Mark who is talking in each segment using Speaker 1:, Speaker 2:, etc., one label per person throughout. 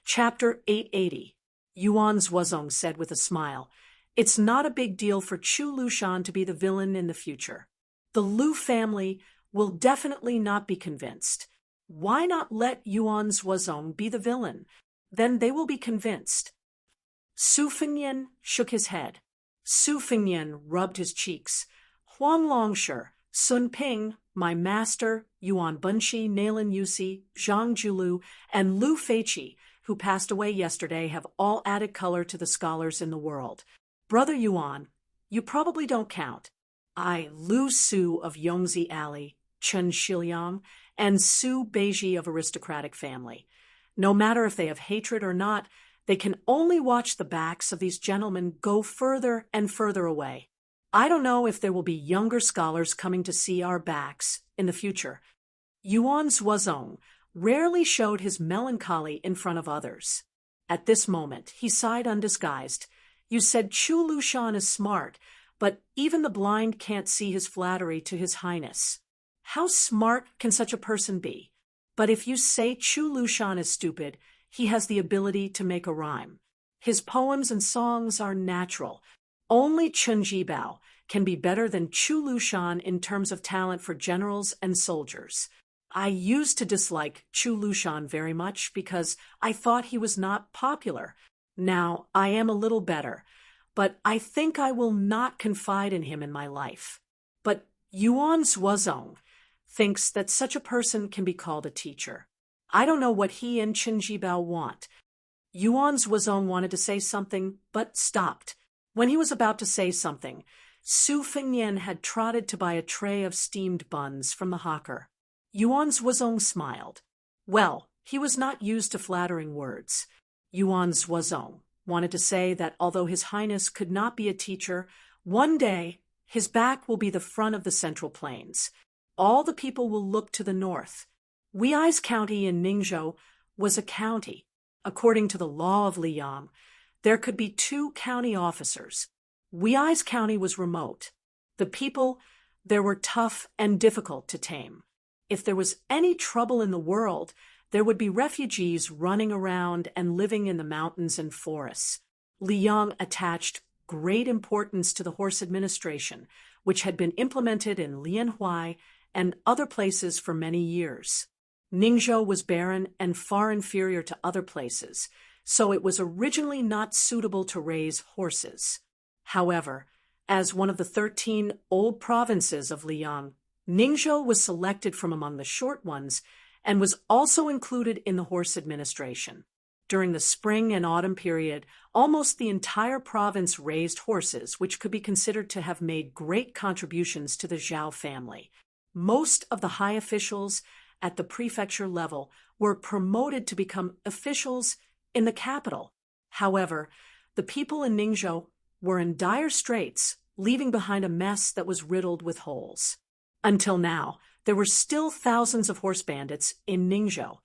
Speaker 1: Chapter 880. Yuan Zhuozong said with a smile. It's not a big deal for Chu Lushan to be the villain in the future. The Lu family will definitely not be convinced. Why not let Yuan Zhuozong be the villain? Then they will be convinced. Su Fengnian shook his head. Su Fengnian rubbed his cheeks. Huang Longshe, Sun Ping, my master, Yuan Bunshi, Nailan Yusi, Zhang Julu, and Lu Feiqi, who passed away yesterday, have all added color to the scholars in the world. Brother Yuan, you probably don't count. Lu Su of Yongzi Alley, Chen Shiliang, and Su Beiji of aristocratic family. No matter if they have hatred or not, they can only watch the backs of these gentlemen go further and further away. I don't know if there will be younger scholars coming to see our backs in the future. Yuan Zhuozong rarely showed his melancholy in front of others. At this moment, he sighed undisguised. You said Chu Lushan is smart, but even the blind can't see his flattery to His Highness. How smart can such a person be? But if you say Chu Lushan is stupid, he has the ability to make a rhyme. His poems and songs are natural. Only Chen Jibao can be better than Chu Lushan in terms of talent for generals and soldiers. I used to dislike Chu Lushan very much because I thought he was not popular. Now I am a little better, but I think I will not confide in him in my life. But Yuan Zhuozong thinks that such a person can be called a teacher. I don't know what he and Chen Jibao want. Yuan Zhuozong wanted to say something, but stopped. When he was about to say something, Su Fengnian had trotted to buy a tray of steamed buns from the hawker. Yuan Zhuozong smiled. Well, he was not used to flattering words. Yuan Zhuozong wanted to say that although His Highness could not be a teacher, one day his back will be the front of the Central Plains. All the people will look to the north. Wei's county in Ningzhou was a county. According to the law of Liang, there could be 2 county officers. Wei's county was remote. The people there were tough and difficult to tame. If there was any trouble in the world, there would be refugees running around and living in the mountains and forests. Liang attached great importance to the horse administration, which had been implemented in Lianhuai and other places for many years. Ningzhou was barren and far inferior to other places, so it was originally not suitable to raise horses. However, as one of the 13 old provinces of Liang, Ningzhou was selected from among the short ones and was also included in the horse administration. During the spring and autumn period, almost the entire province raised horses, which could be considered to have made great contributions to the Zhao family. Most of the high officials at the prefecture level were promoted to become officials in the capital. However, the people in Ningzhou were in dire straits, leaving behind a mess that was riddled with holes. Until now, there were still thousands of horse bandits in Ningzhou.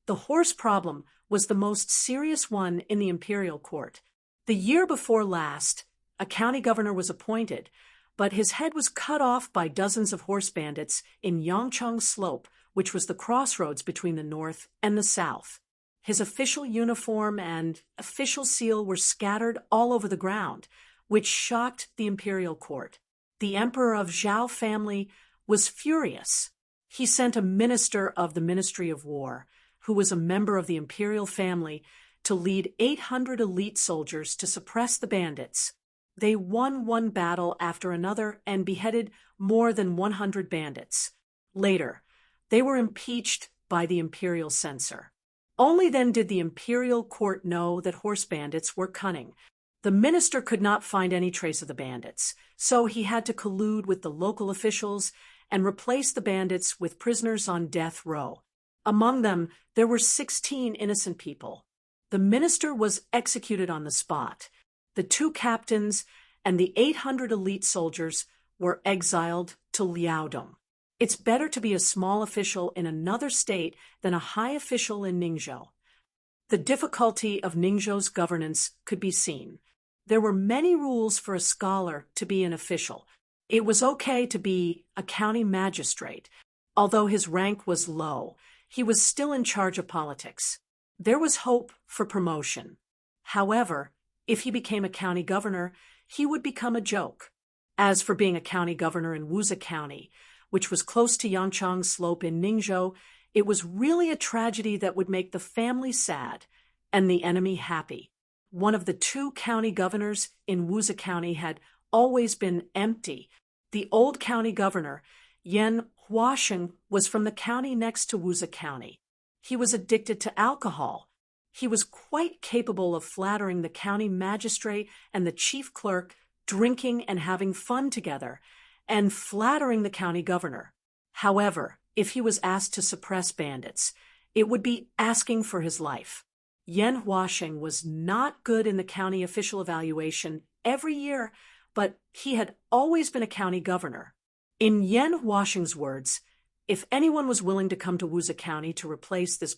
Speaker 1: The horse problem was the most serious one in the imperial court. The year before last, a county governor was appointed, but his head was cut off by dozens of horse bandits in Yangcheng Slope, which was the crossroads between the north and the south. His official uniform and official seal were scattered all over the ground, which shocked the imperial court. The emperor of Zhao family was furious. He sent a minister of the Ministry of War, who was a member of the imperial family, to lead 800 elite soldiers to suppress the bandits. They won one battle after another and beheaded more than 100 bandits. Later, they were impeached by the imperial censor. Only then did the imperial court know that horse bandits were cunning. The minister could not find any trace of the bandits, so he had to collude with the local officials and replace the bandits with prisoners on death row. Among them, there were 16 innocent people. The minister was executed on the spot. The 2 captains and the 800 elite soldiers were exiled to Liaodong. It's better to be a small official in another state than a high official in Ningzhou. The difficulty of Ningzhou's governance could be seen. There were many rules for a scholar to be an official. It was okay to be a county magistrate. Although his rank was low, he was still in charge of politics. There was hope for promotion. However, if he became a county governor, he would become a joke. As for being a county governor in Wusa County, which was close to Yangchang Slope in Ningzhou, it was really a tragedy that would make the family sad and the enemy happy. One of the two county governors in Wusa County had always been empty. The old county governor, Yan Huasheng, was from the county next to Wusa County. He was addicted to alcohol. He was quite capable of flattering the county magistrate and the chief clerk, drinking and having fun together, and flattering the county governor. However, if he was asked to suppress bandits, it would be asking for his life. Yan Huasheng was not good in the county official evaluation every year, but he had always been a county governor. In Yan Huasheng's words, if anyone was willing to come to Wusa County to replace this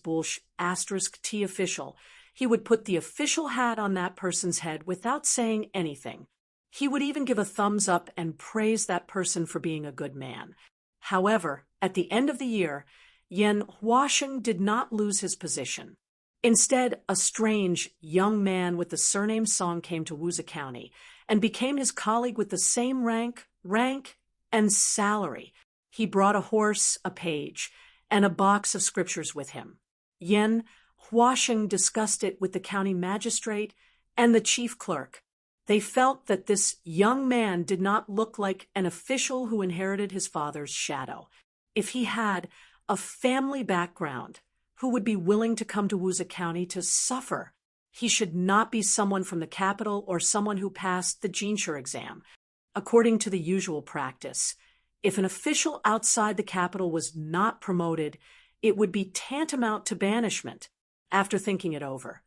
Speaker 1: *T official, he would put the official hat on that person's head without saying anything. He would even give a thumbs up and praise that person for being a good man. However, at the end of the year, Yan Huasheng did not lose his position. Instead, a strange young man with the surname Song came to Wusa County and became his colleague with the same rank, and salary. He brought a horse, a page, and a box of scriptures with him. Yan Huasheng discussed it with the county magistrate and the chief clerk. They felt that this young man did not look like an official who inherited his father's shadow. If he had a family background, who would be willing to come to Wusa County to suffer? He should not be someone from the capital or someone who passed the Jinshe exam. According to the usual practice, if an official outside the capital was not promoted, it would be tantamount to banishment. After thinking it over,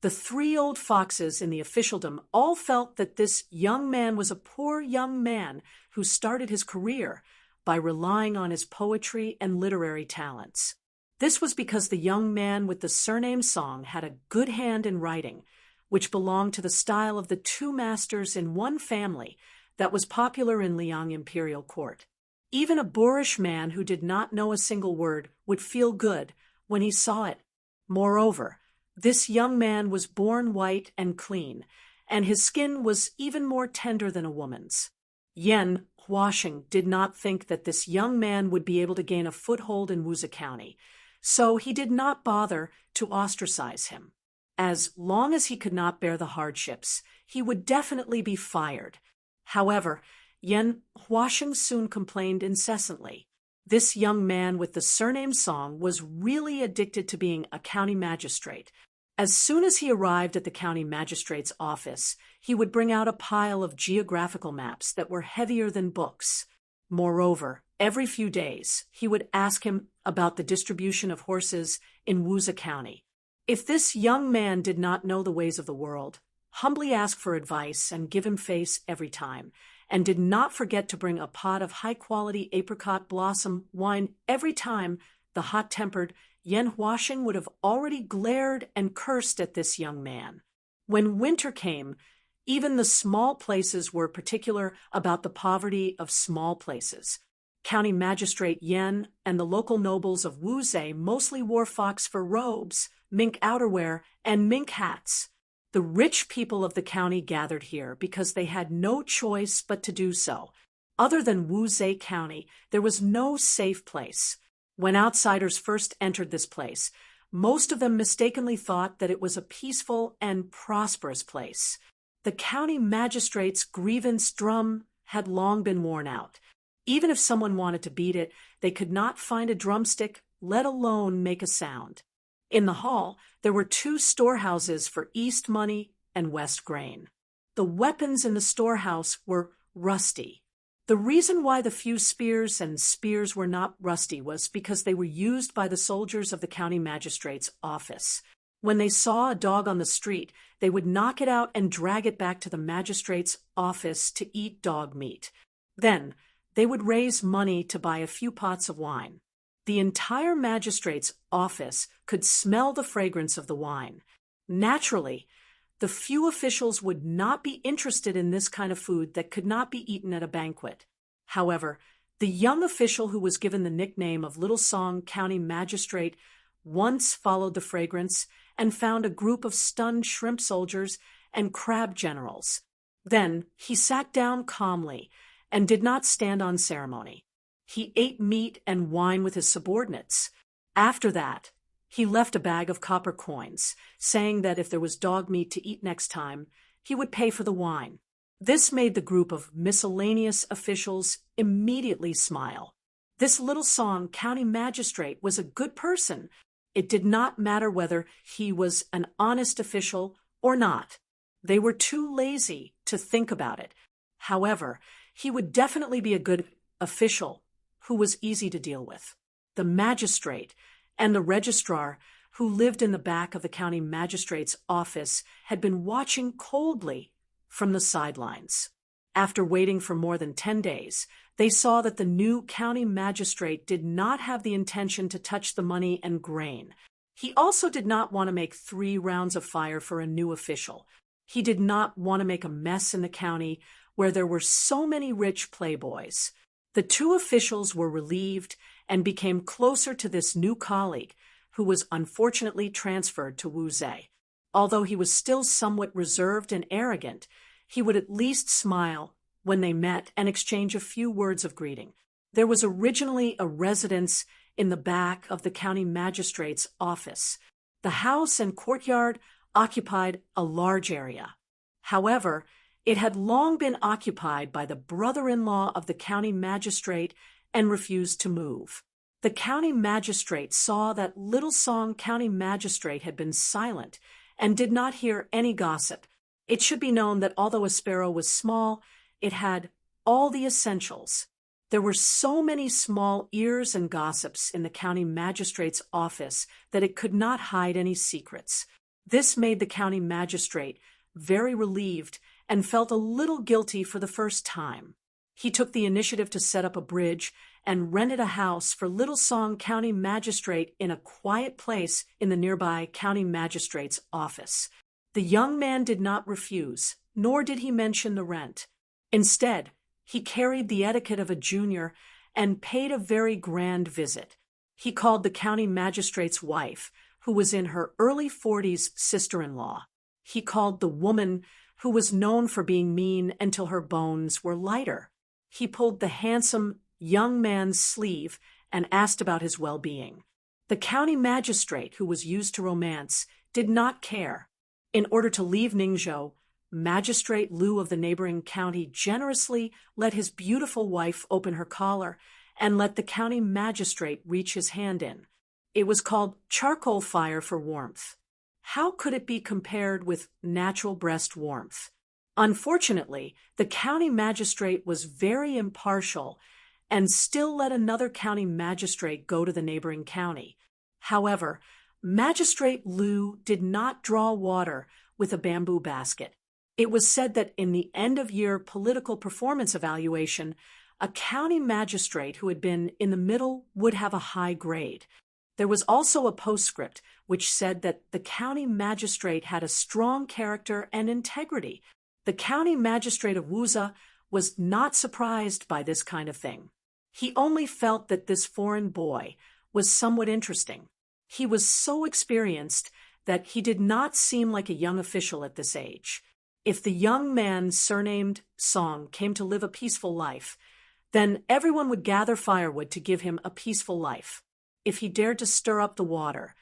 Speaker 1: the three old foxes in the officialdom all felt that this young man was a poor young man who started his career by relying on his poetry and literary talents. This was because the young man with the surname Song had a good hand in writing, which belonged to the style of the two masters in one family that was popular in Liang imperial court. Even a boorish man who did not know a single word would feel good when he saw it. Moreover, this young man was born white and clean, and his skin was even more tender than a woman's. Yan Huasheng did not think that this young man would be able to gain a foothold in Wusa County, so he did not bother to ostracize him. As long as he could not bear the hardships, he would definitely be fired. However, Yan Huasheng soon complained incessantly. This young man with the surname Song was really addicted to being a county magistrate. As soon as he arrived at the county magistrate's office, he would bring out a pile of geographical maps that were heavier than books. Moreover, every few days, he would ask him about the distribution of horses in Wusa County. If this young man did not know the ways of the world, humbly ask for advice and give him face every time, and did not forget to bring a pot of high-quality apricot blossom wine every time, the hot-tempered Yan Huasheng would have already glared and cursed at this young man. When winter came, even the small places were particular about the poverty of small places. County Magistrate Yan and the local nobles of Wuzhe mostly wore fox fur robes, mink outerwear, and mink hats. The rich people of the county gathered here because they had no choice but to do so. Other than Wuzhe County, there was no safe place. When outsiders first entered this place, most of them mistakenly thought that it was a peaceful and prosperous place. The county magistrate's grievance drum had long been worn out. Even if someone wanted to beat it, they could not find a drumstick, let alone make a sound. In the hall, there were two storehouses for East money and West grain. The weapons in the storehouse were rusty. The reason why the few spears were not rusty was because they were used by the soldiers of the county magistrate's office. When they saw a dog on the street, they would knock it out and drag it back to the magistrate's office to eat dog meat. Then, they would raise money to buy a few pots of wine. The entire magistrate's office could smell the fragrance of the wine. Naturally, the few officials would not be interested in this kind of food that could not be eaten at a banquet. However, the young official who was given the nickname of Little Song County Magistrate once followed the fragrance and found a group of stunned shrimp soldiers and crab generals. Then he sat down calmly and did not stand on ceremony. He ate meat and wine with his subordinates. After that, he left a bag of copper coins, saying that if there was dog meat to eat next time, he would pay for the wine. This made the group of miscellaneous officials immediately smile. This little song county magistrate was a good person. It did not matter whether he was an honest official or not. They were too lazy to think about it. However, he would definitely be a good official who was easy to deal with. The magistrate and the registrar, who lived in the back of the county magistrate's office, had been watching coldly from the sidelines. After waiting for more than 10 days, they saw that the new county magistrate did not have the intention to touch the money and grain. He also did not want to make 3 rounds of fire for a new official. He did not want to make a mess in the county where there were so many rich playboys. The 2 officials were relieved and became closer to this new colleague, who was unfortunately transferred to Wuzhe. Although he was still somewhat reserved and arrogant, he would at least smile when they met and exchange a few words of greeting. There was originally a residence in the back of the county magistrate's office. The house and courtyard occupied a large area. However, it had long been occupied by the brother-in-law of the county magistrate and refused to move. The county magistrate saw that Little Song County Magistrate had been silent and did not hear any gossip. It should be known that although a sparrow was small, it had all the essentials. There were so many small ears and gossips in the county magistrate's office that it could not hide any secrets. This made the county magistrate very relieved and felt a little guilty for the first time. He took the initiative to set up a bridge and rented a house for Little Song County Magistrate in a quiet place in the nearby county magistrate's office. The young man did not refuse, nor did he mention the rent. Instead, he carried the etiquette of a junior and paid a very grand visit. He called the county magistrate's wife, who was in her early 40s, sister-in-law. He called the woman who was known for being mean until her bones were lighter. He pulled the handsome young man's sleeve and asked about his well-being. The county magistrate, who was used to romance, did not care. In order to leave Ningzhou, Magistrate Liu of the neighboring county generously let his beautiful wife open her collar and let the county magistrate reach his hand in. It was called charcoal fire for warmth. How could it be compared with natural breast warmth? Unfortunately, the county magistrate was very impartial and still let another county magistrate go to the neighboring county. However, Magistrate Liu did not draw water with a bamboo basket. It was said that in the end-of-year political performance evaluation, a county magistrate who had been in the middle would have a high grade. There was also a postscript which said that the county magistrate had a strong character and integrity. The county magistrate of Wuzhe was not surprised by this kind of thing. He only felt that this foreign boy was somewhat interesting. He was so experienced that he did not seem like a young official at this age. If the young man surnamed Song came to live a peaceful life, then everyone would gather firewood to give him a peaceful life. If he dared to stir up the water,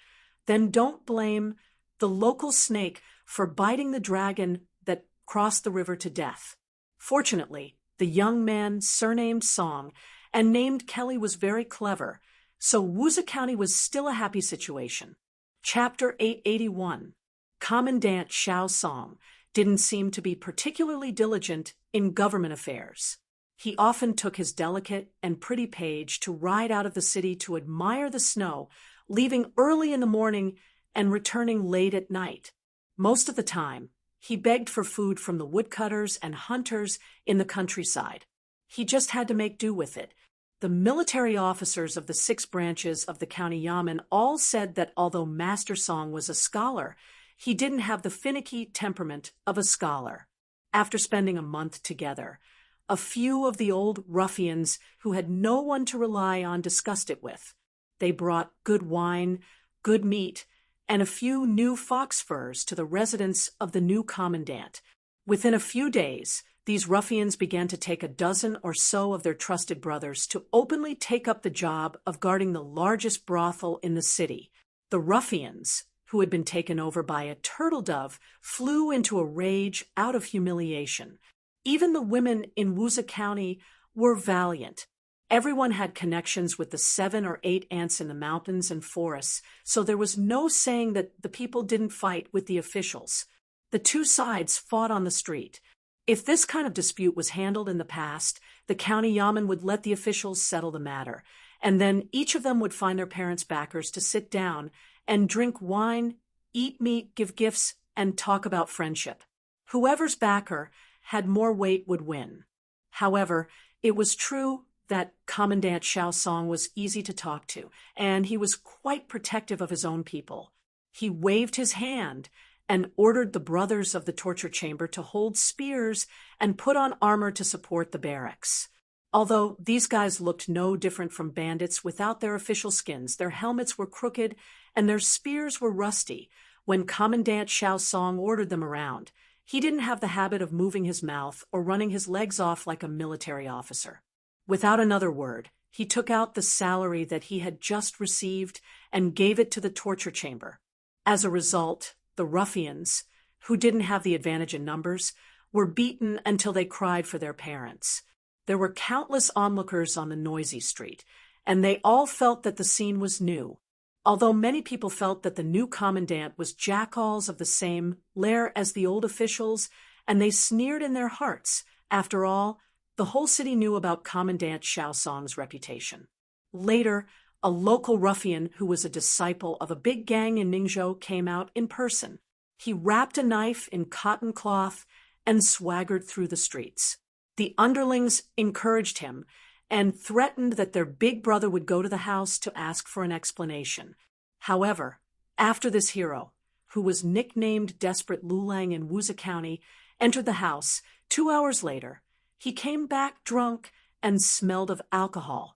Speaker 1: then don't blame the local snake for biting the dragon that crossed the river to death. Fortunately, the young man surnamed Song and named Kelly was very clever, so Wuzhe County was still a happy situation. Chapter 881. Commandant Xiao Song didn't seem to be particularly diligent in government affairs. He often took his delicate and pretty page to ride out of the city to admire the snow, leaving early in the morning and returning late at night. Most of the time, he begged for food from the woodcutters and hunters in the countryside. He just had to make do with it. The military officers of the 6 branches of the county yamen all said that although Master Song was a scholar, he didn't have the finicky temperament of a scholar. After spending a month together, a few of the old ruffians who had no one to rely on discussed it with. They brought good wine, good meat, and a few new fox furs to the residence of the new commandant. Within a few days, these ruffians began to take a dozen or so of their trusted brothers to openly take up the job of guarding the largest brothel in the city. The ruffians, who had been taken over by a turtle dove, flew into a rage out of humiliation. Even the women in Wusa County were valiant. Everyone had connections with the 7 or 8 aunts in the mountains and forests, so there was no saying that the people didn't fight with the officials. The two sides fought on the street. If this kind of dispute was handled in the past, the county yamen would let the officials settle the matter, and then each of them would find their parents' backers to sit down and drink wine, eat meat, give gifts, and talk about friendship. Whoever's backer had more weight would win. However, it was true that Commandant Xiao Song was easy to talk to, and he was quite protective of his own people. He waved his hand and ordered the brothers of the torture chamber to hold spears and put on armor to support the barracks. Although these guys looked no different from bandits without their official skins, their helmets were crooked and their spears were rusty. When Commandant Xiao Song ordered them around, he didn't have the habit of moving his mouth or running his legs off like a military officer. Without another word, he took out the salary that he had just received and gave it to the torture chamber. As a result, the ruffians, who didn't have the advantage in numbers, were beaten until they cried for their parents. There were countless onlookers on the noisy street, and they all felt that the scene was new. Although many people felt that the new commandant was jackalls of the same lair as the old officials, and they sneered in their hearts. After all, the whole city knew about Commandant Xiao Song's reputation. Later, a local ruffian who was a disciple of a big gang in Ningzhou came out in person. He wrapped a knife in cotton cloth and swaggered through the streets. The underlings encouraged him and threatened that their big brother would go to the house to ask for an explanation. However, after this hero, who was nicknamed Desperate Lulang in Wusa County, entered the house, 2 hours later, he came back drunk and smelled of alcohol.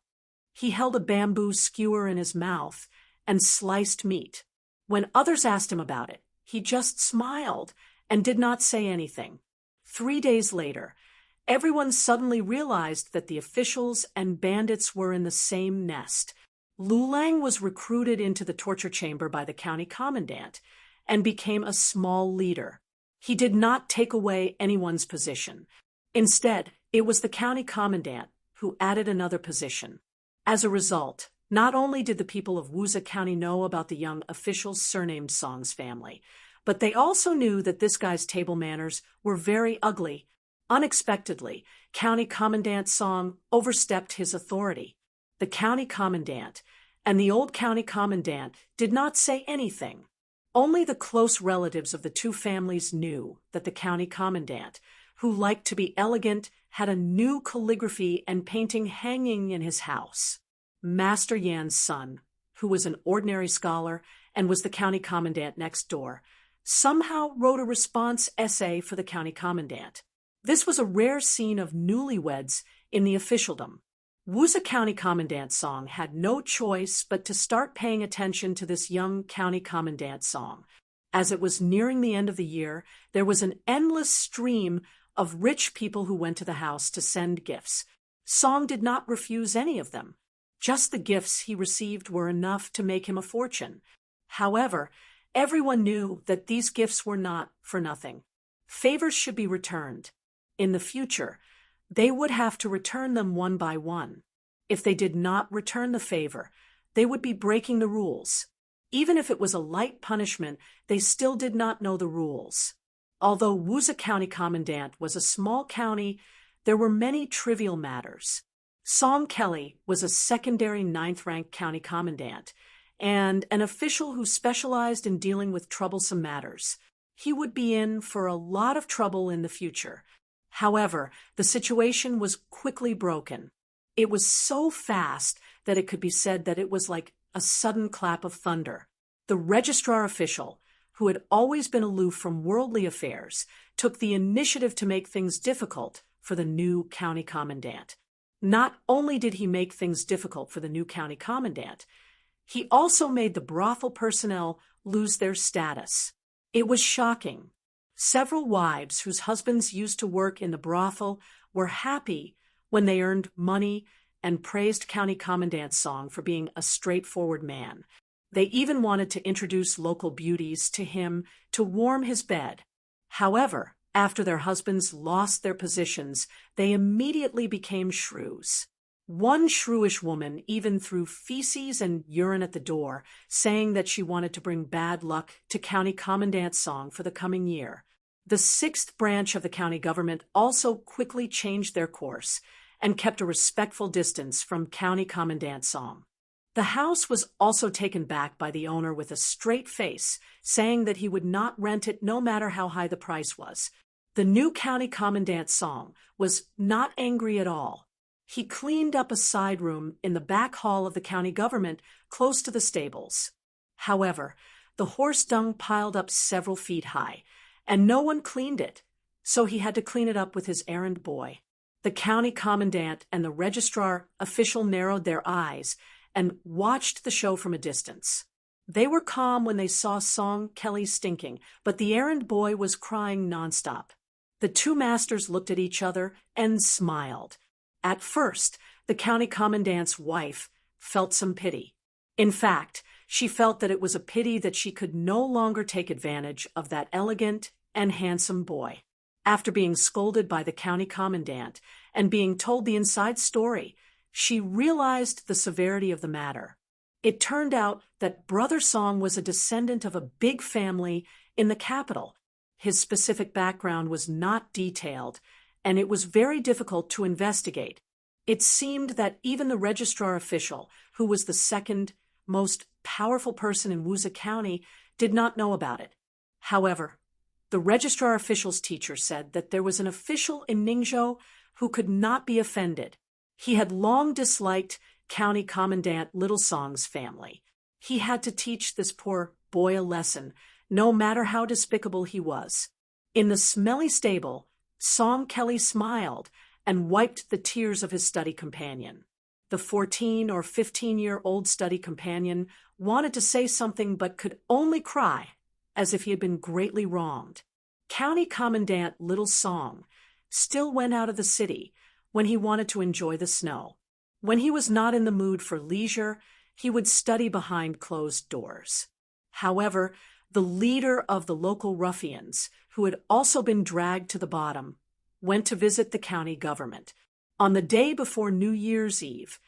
Speaker 1: He held a bamboo skewer in his mouth and sliced meat. When others asked him about it, he just smiled and did not say anything. 3 days later, everyone suddenly realized that the officials and bandits were in the same nest. Lulang was recruited into the torture chamber by the county commandant and became a small leader. He did not take away anyone's position. Instead, it was the county commandant who added another position. As a result, not only did the people of Wusa County know about the young official's surnamed Song's family, but they also knew that this guy's table manners were very ugly. Unexpectedly, County Commandant Song overstepped his authority. The county commandant and the old county commandant did not say anything. Only the close relatives of the two families knew that the county commandant, who liked to be elegant, had a new calligraphy and painting hanging in his house. Master Yan's son, who was an ordinary scholar and was the county commandant next door, somehow wrote a response essay for the county commandant. This was a rare scene of newlyweds in the officialdom. Wusa County Commandant Song had no choice but to start paying attention to this young county commandant Song. As it was nearing the end of the year, there was an endless stream of rich people who went to the house to send gifts. Song did not refuse any of them. Just the gifts he received were enough to make him a fortune. However, everyone knew that these gifts were not for nothing. Favors should be returned. In the future, they would have to return them one by one. If they did not return the favor, they would be breaking the rules. Even if it was a light punishment, they still did not know the rules. Although Wusa County Commandant was a small county, there were many trivial matters. Song Kelly was a secondary 9th-ranked county commandant and an official who specialized in dealing with troublesome matters. He would be in for a lot of trouble in the future. However, the situation was quickly broken. It was so fast that it could be said that it was like a sudden clap of thunder. The registrar official, who had always been aloof from worldly affairs, took the initiative to make things difficult for the new county commandant. Not only did he make things difficult for the new county commandant, He also made the brothel personnel lose their status. It was shocking. Several wives whose husbands used to work in the brothel were happy when they earned money and praised County Commandant's song for being a straightforward man. They even wanted to introduce local beauties to him to warm his bed. However, after their husbands lost their positions, they immediately became shrews. One shrewish woman even threw feces and urine at the door, saying that she wanted to bring bad luck to County Commandant's song for the coming year. The sixth branch of the county government also quickly changed their course and kept a respectful distance from County Commandant's song. The house was also taken back by the owner with a straight face, saying that he would not rent it no matter how high the price was. The new County Commandant's song was not angry at all. He cleaned up a side room in the back hall of the county government close to the stables. However, the horse dung piled up several feet high, and no one cleaned it, so he had to clean it up with his errand boy. The county commandant and the registrar official narrowed their eyes and watched the show from a distance. They were calm when they saw Song Kelly stinking, but the errand boy was crying nonstop. The two masters looked at each other and smiled. At first, the county commandant's wife felt some pity. In fact, she felt that it was a pity that she could no longer take advantage of that elegant and handsome boy. After being scolded by the county commandant and being told the inside story, she realized the severity of the matter. It turned out that Brother Song was a descendant of a big family in the capital. His specific background was not detailed, and it was very difficult to investigate. It seemed that even the registrar official, who was the second most powerful person in Wusa County, did not know about it. However, the registrar official's teacher said that there was an official in Ningzhou who could not be offended. He had long disliked County Commandant Little Song's family. He had to teach this poor boy a lesson, no matter how despicable he was. In the smelly stable, Song Kelly smiled and wiped the tears of his study companion. The 14 or 15-year-old study companion wanted to say something but could only cry, as if he had been greatly wronged. County Commandant Little Song still went out of the city when he wanted to enjoy the snow. When he was not in the mood for leisure, he would study behind closed doors. However, the leader of the local ruffians, who had also been dragged to the bottom, went to visit the county government. On the day before New Year's Eve,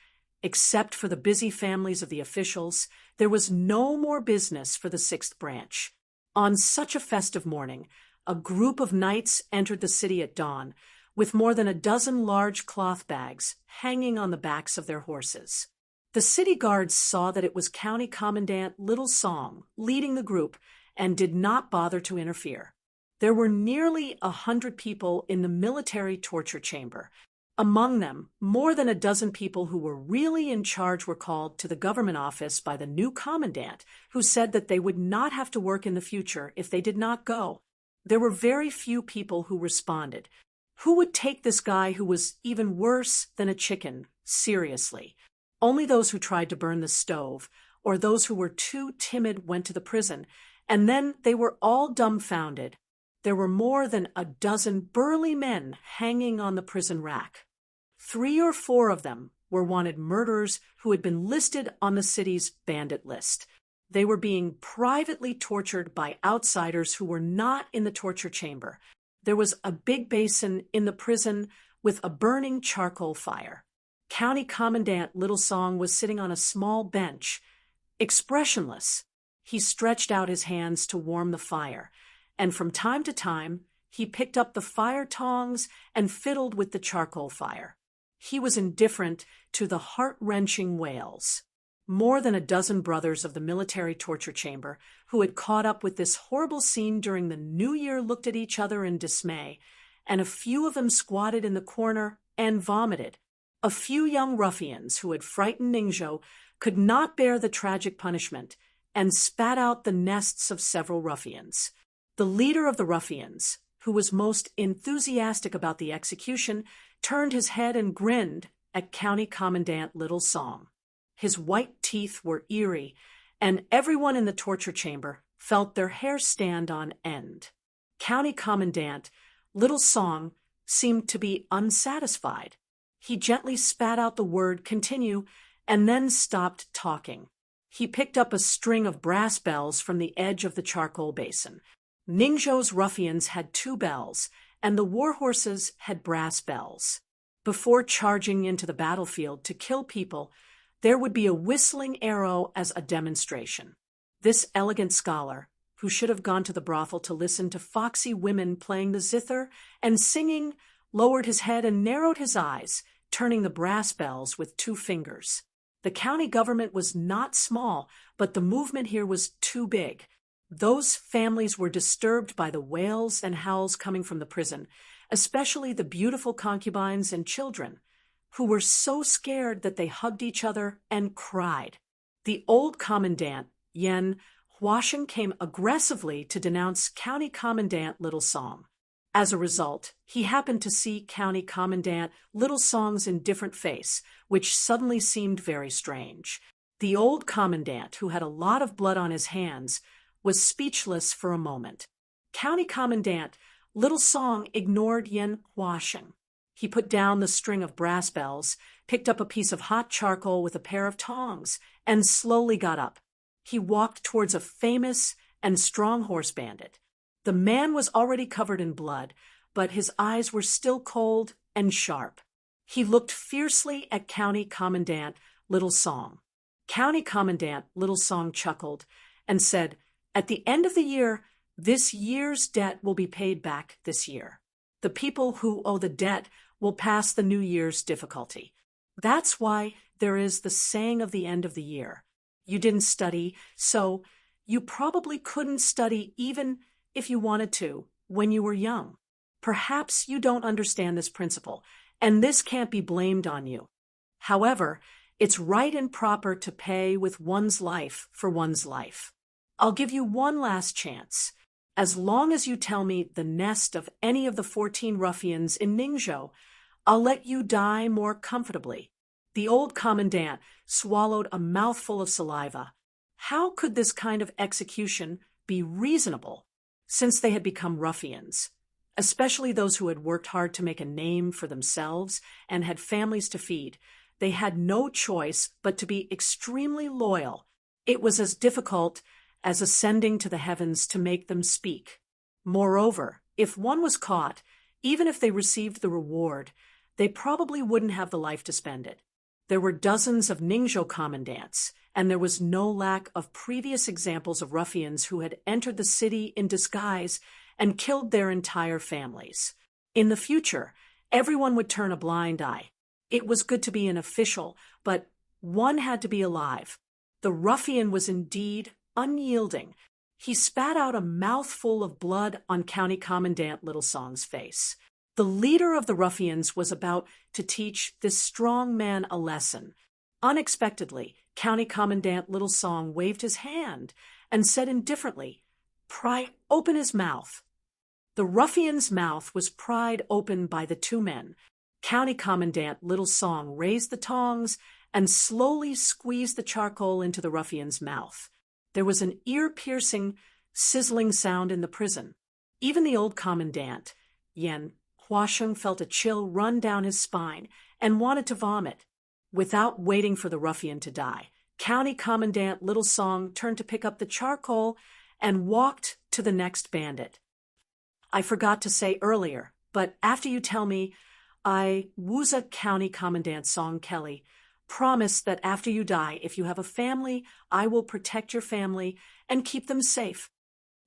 Speaker 1: except for the busy families of the officials, there was no more business for the sixth branch. On such a festive morning, a group of knights entered the city at dawn, with more than a dozen large cloth bags hanging on the backs of their horses. The city guards saw that it was County Commandant Little Song leading the group and did not bother to interfere. There were nearly 100 people in the military torture chamber. Among them, more than a dozen people who were really in charge were called to the government office by the new commandant, who said that they would not have to work in the future if they did not go. There were very few people who responded. Who would take this guy who was even worse than a chicken seriously? Only those who tried to burn the stove, or those who were too timid went to the prison, and then they were all dumbfounded. There were more than a dozen burly men hanging on the prison rack. 3 or 4 of them were wanted murderers who had been listed on the city's bandit list. They were being privately tortured by outsiders who were not in the torture chamber. There was a big basin in the prison with a burning charcoal fire. County Commandant Little Song was sitting on a small bench, expressionless. He stretched out his hands to warm the fire, and from time to time, he picked up the fire tongs and fiddled with the charcoal fire. He was indifferent to the heart-wrenching wails. More than a dozen brothers of the military torture chamber who had caught up with this horrible scene during the New Year looked at each other in dismay, and a few of them squatted in the corner and vomited. A few young ruffians who had frightened Ningzhou could not bear the tragic punishment and spat out the nests of several ruffians. The leader of the ruffians, who was most enthusiastic about the execution, turned his head and grinned at County Commandant Little Song. His white teeth were eerie, and everyone in the torture chamber felt their hair stand on end. County Commandant Little Song seemed to be unsatisfied. He gently spat out the word continue and then stopped talking. He picked up a string of brass bells from the edge of the charcoal basin. Ningzhou's ruffians had 2 bells, and the warhorses had brass bells. Before charging into the battlefield to kill people, there would be a whistling arrow as a demonstration. This elegant scholar, who should have gone to the brothel to listen to foxy women playing the zither and singing, lowered his head and narrowed his eyes, turning the brass bells with 2 fingers. The county government was not small, but the movement here was too big. Those families were disturbed by the wails and howls coming from the prison, especially the beautiful concubines and children, who were so scared that they hugged each other and cried. The old commandant, Yen Huasheng, came aggressively to denounce County Commandant Little Song. As a result, he happened to see County Commandant Little Song's indifferent face, which suddenly seemed very strange. The old commandant, who had a lot of blood on his hands, was speechless for a moment. County Commandant Little Song ignored Yen Huasheng. He put down the string of brass bells, picked up a piece of hot charcoal with a pair of tongs, and slowly got up. He walked towards a famous and strong horse bandit. The man was already covered in blood, but his eyes were still cold and sharp. He looked fiercely at County Commandant Little Song. County Commandant Little Song chuckled and said, "At the end of the year, this year's debt will be paid back this year. The people who owe the debt will pass the new year's difficulty. That's why there is the saying of the end of the year. You didn't study, so you probably couldn't study even if you wanted to when you were young. Perhaps you don't understand this principle, and this can't be blamed on you. However, it's right and proper to pay with one's life for one's life. I'll give you one last chance. As long as you tell me the nest of any of the 14 ruffians in Ningzhou, I'll let you die more comfortably." The old commandant swallowed a mouthful of saliva. How could this kind of execution be reasonable, since they had become ruffians, especially those who had worked hard to make a name for themselves and had families to feed? They had no choice but to be extremely loyal. It was as difficult as ascending to the heavens to make them speak. Moreover, if one was caught, even if they received the reward, they probably wouldn't have the life to spend it. There were dozens of Ningzhou commandants, and there was no lack of previous examples of ruffians who had entered the city in disguise and killed their entire families. In the future, everyone would turn a blind eye. It was good to be an official, but one had to be alive. The ruffian was indeed unyielding. He spat out a mouthful of blood on County Commandant Little Song's face. The leader of the ruffians was about to teach this strong man a lesson. Unexpectedly, County Commandant Little Song waved his hand and said indifferently, "Pry open his mouth." The ruffian's mouth was pried open by the 2 men. County Commandant Little Song raised the tongs and slowly squeezed the charcoal into the ruffian's mouth. There was an ear-piercing, sizzling sound in the prison. Even the old commandant, Yen Huasheng, felt a chill run down his spine and wanted to vomit. Without waiting for the ruffian to die, County Commandant Little Song turned to pick up the charcoal and walked to the next bandit. "I forgot to say earlier, but after you tell me, I, Wuza County Commandant Song Kelly, promise that after you die, if you have a family, I will protect your family and keep them safe."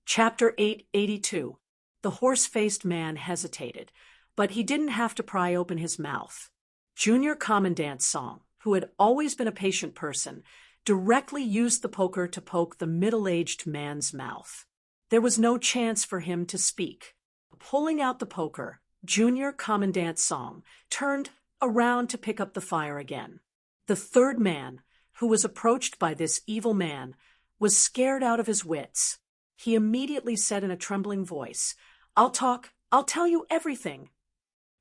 Speaker 1: Chapter 882. The horse-faced man hesitated, but he didn't have to pry open his mouth. Junior Commandant Song, who had always been a patient person, directly used the poker to poke the middle-aged man's mouth. There was no chance for him to speak. Pulling out the poker, Junior Commandant Song turned around to pick up the fire again. The 3rd man, who was approached by this evil man, was scared out of his wits. He immediately said in a trembling voice, I'll tell you everything."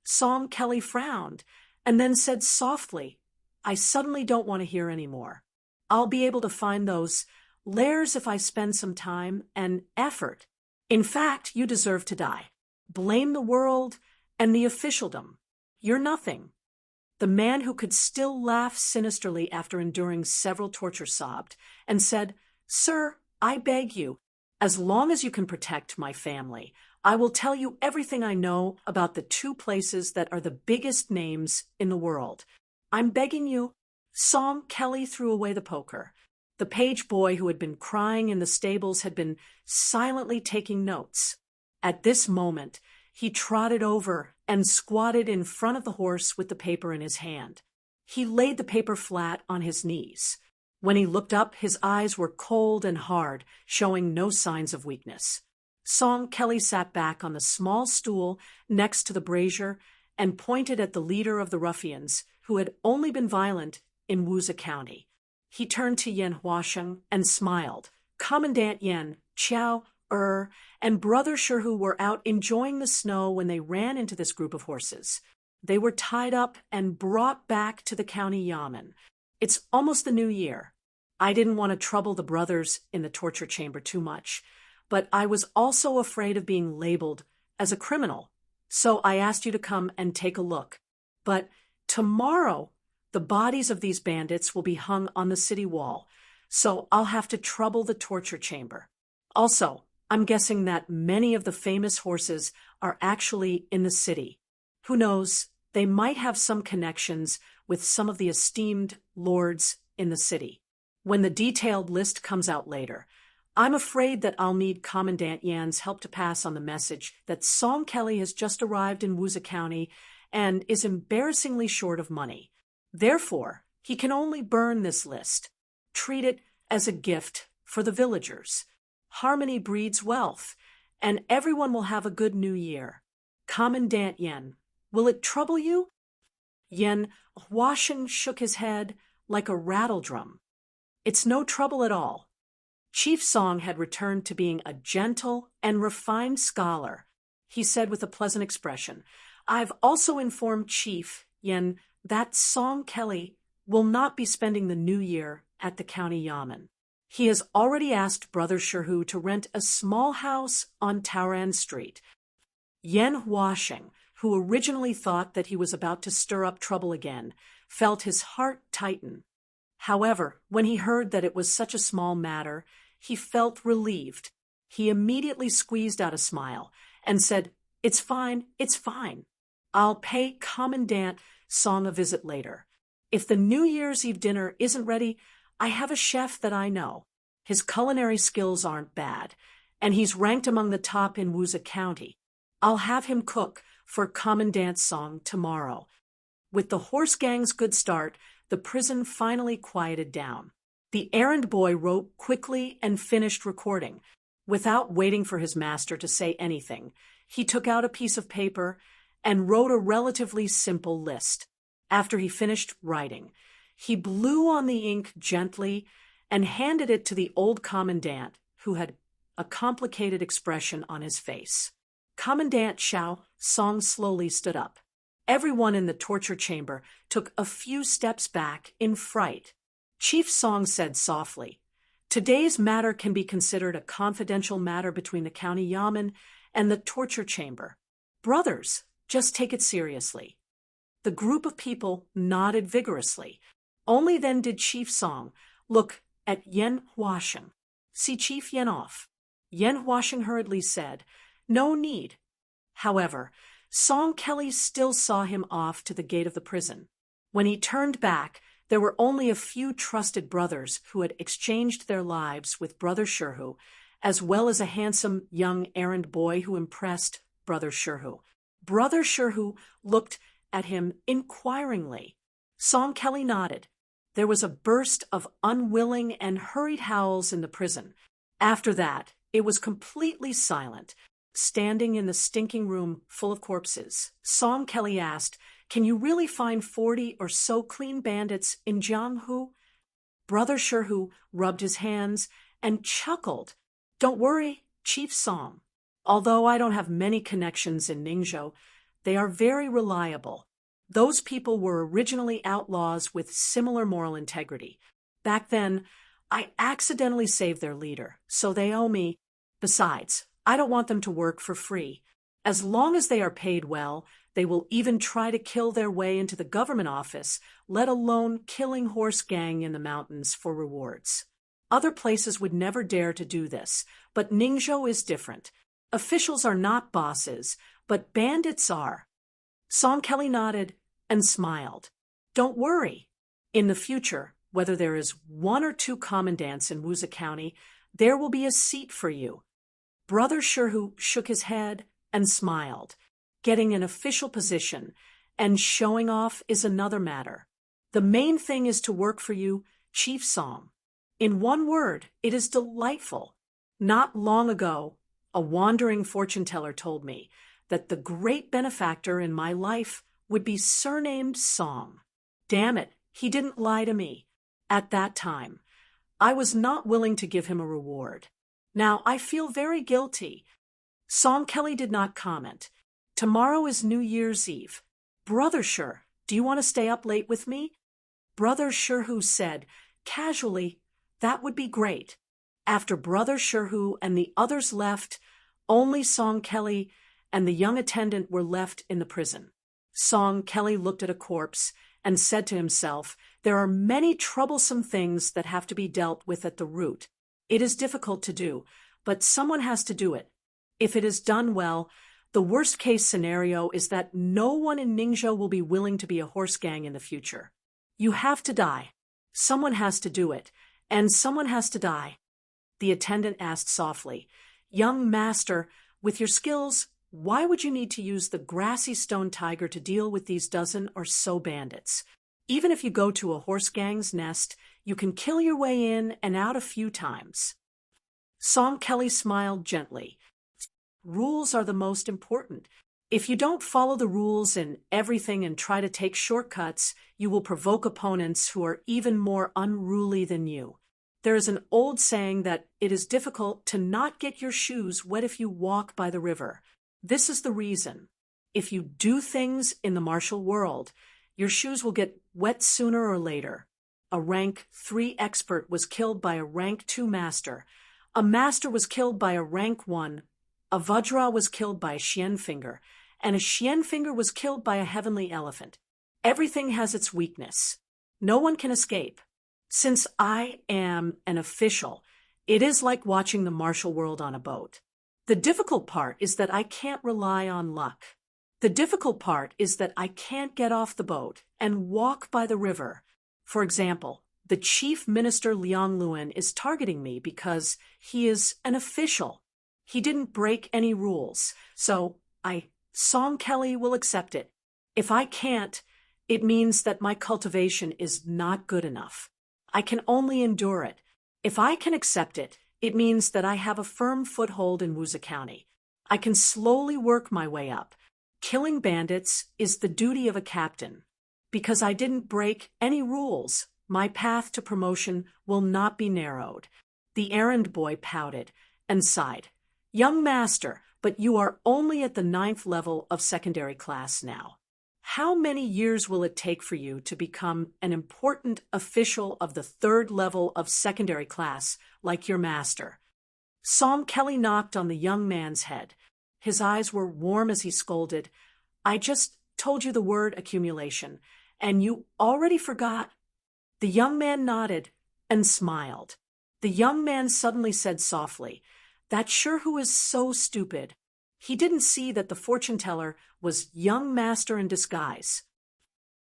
Speaker 1: Song Kelly frowned and then said softly, I suddenly don't want to hear anymore. I'll be able to find those lairs if I spend some time and effort. In fact, you deserve to die. Blame the world and the officialdom. You're nothing. The man who could still laugh sinisterly after enduring several tortures sobbed and said, "Sir, I beg you, as long as you can protect my family, I will tell you everything I know about the two places that are the biggest names in the world. I'm begging you." Song Kelly threw away the poker. The page boy who had been crying in the stables had been silently taking notes. At this moment, he trotted over and squatted in front of the horse with the paper in his hand. He laid the paper flat on his knees. When he looked up, his eyes were cold and hard, showing no signs of weakness. Song Kelly sat back on the small stool next to the brazier and pointed at the leader of the ruffians, who had only been violent in Wuza County. He turned to Yen Huasheng and smiled. Commandant Yen, Chow, and Brother Sherhu were out enjoying the snow when they ran into this group of horses. They were tied up and brought back to the county yamen. It's almost the new year. I didn't want to trouble the brothers in the torture chamber too much, but I was also afraid of being labeled as a criminal. So I asked you to come and take a look. But tomorrow, the bodies of these bandits will be hung on the city wall, so I'll have to trouble the torture chamber. Also, I'm guessing that many of the famous horses are actually in the city. Who knows, they might have some connections with some of the esteemed lords in the city. When the detailed list comes out later, I'm afraid that I'll need Commandant Yan's help to pass on the message that Song Kelly has just arrived in Wuza County and is embarrassingly short of money. Therefore, he can only burn this list. Treat it as a gift for the villagers. Harmony breeds wealth, and everyone will have a good new year. Commandant Yen, will it trouble you? Yen Huasheng shook his head like a rattledrum. It's no trouble at all. Chief Song had returned to being a gentle and refined scholar. He said with a pleasant expression, "I've also informed Chief Yen that Song Kelly will not be spending the new year at the county yamen. He has already asked Brother Sherhu to rent a small house on Taoran Street." Yen Huasheng, who originally thought that he was about to stir up trouble again, felt his heart tighten. However, when he heard that it was such a small matter, he felt relieved. He immediately squeezed out a smile and said, it's fine. I'll pay Commandant Song a visit later. If the New Year's Eve dinner isn't ready, I have a chef that I know. His culinary skills aren't bad, and he's ranked among the top in Wuza County. I'll have him cook for Commandant Song tomorrow. With the horse gang's good start, the prison finally quieted down. The errand boy wrote quickly and finished recording. Without waiting for his master to say anything, he took out a piece of paper and wrote a relatively simple list. After he finished writing, he blew on the ink gently and handed it to the old commandant, who had a complicated expression on his face. Commandant Xiao Song slowly stood up. Everyone in the torture chamber took a few steps back in fright. Chief Song said softly, "Today's matter can be considered a confidential matter between the county yamen and the torture chamber. Brothers, just take it seriously." The group of people nodded vigorously. Only then did Chief Song look at Yen Huasheng. "See Chief Yen off." Yen Huasheng hurriedly said, "No need." However, Song Kelly still saw him off to the gate of the prison. When he turned back, there were only a few trusted brothers who had exchanged their lives with Brother Sherhu, as well as a handsome young errand boy who impressed Brother Sherhu. Brother Sherhu looked at him inquiringly. Song Kelly nodded. There was a burst of unwilling and hurried howls in the prison. After that, it was completely silent. Standing in the stinking room full of corpses, Song Kelly asked, "Can you really find 40 or so clean bandits in Jianghu?" Brother Sherhu rubbed his hands and chuckled. "Don't worry, Chief Song. Although I don't have many connections in Ningzhou, they are very reliable. Those people were originally outlaws with similar moral integrity. Back then, I accidentally saved their leader, so they owe me. Besides, I don't want them to work for free. As long as they are paid well, they will even try to kill their way into the government office, let alone killing horse gang in the mountains for rewards. Other places would never dare to do this, but Ningzhou is different. Officials are not bosses, but bandits are. Song Kelly nodded and smiled. Don't worry. In the future, whether there is 1 or 2 commandants in Wusa County, there will be a seat for you. Brother Sherhu shook his head and smiled. Getting an official position and showing off is another matter. The main thing is to work for you, Chief Song. In one word, it is delightful. Not long ago, a wandering fortune teller told me that the great benefactor in my life would be surnamed Song. Damn it, he didn't lie to me. At that time, I was not willing to give him a reward. Now I feel very guilty. Song Kelly did not comment. Tomorrow is New Year's Eve. Brother Sher, do you want to stay up late with me? Brother Sherhu said, casually, that would be great. After Brother Sherhu and the others left, only Song Kelly and the young attendant were left in the prison. Song Kelly looked at a corpse and said to himself, there are many troublesome things that have to be dealt with at the root. It is difficult to do, but someone has to do it. If it is done well, the worst-case scenario is that no one in Ningzhou will be willing to be a horse gang in the future. You have to die. Someone has to do it, and someone has to die. The attendant asked softly, young master, with your skills, why would you need to use the grassy stone tiger to deal with these dozen or so bandits? Even if you go to a horse gang's nest, you can kill your way in and out a few times. Song Kelly smiled gently. Rules are the most important. If you don't follow the rules in everything and try to take shortcuts, you will provoke opponents who are even more unruly than you. There is an old saying that it is difficult to not get your shoes wet if you walk by the river. This is the reason. If you do things in the martial world, your shoes will get wet sooner or later. A rank 3 expert was killed by a rank 2 master. A master was killed by a rank 1. A Vajra was killed by a Xian finger, and a Xian finger was killed by a heavenly elephant. Everything has its weakness. No one can escape. Since I am an official, it is like watching the martial world on a boat. The difficult part is that I can't rely on luck. The difficult part is that I can't get off the boat and walk by the river. For example, the chief minister Liang Luan is targeting me because he is an official. He didn't break any rules, so Song Kelly will accept it. If I can't, it means that my cultivation is not good enough. I can only endure it. If I can accept it, it means that I have a firm foothold in Wusa County. I can slowly work my way up. Killing bandits is the duty of a captain. Because I didn't break any rules, my path to promotion will not be narrowed. The errand boy pouted and sighed. Young master, but you are only at the 9th level of secondary class now. How many years will it take for you to become an important official of the 3rd level of secondary class like your master? Song Kelly knocked on the young man's head. His eyes were warm as he scolded. I just told you the word accumulation, and you already forgot. The young man nodded and smiled. The young man suddenly said softly, that Sherhu is so stupid. He didn't see that the fortune teller was young master in disguise.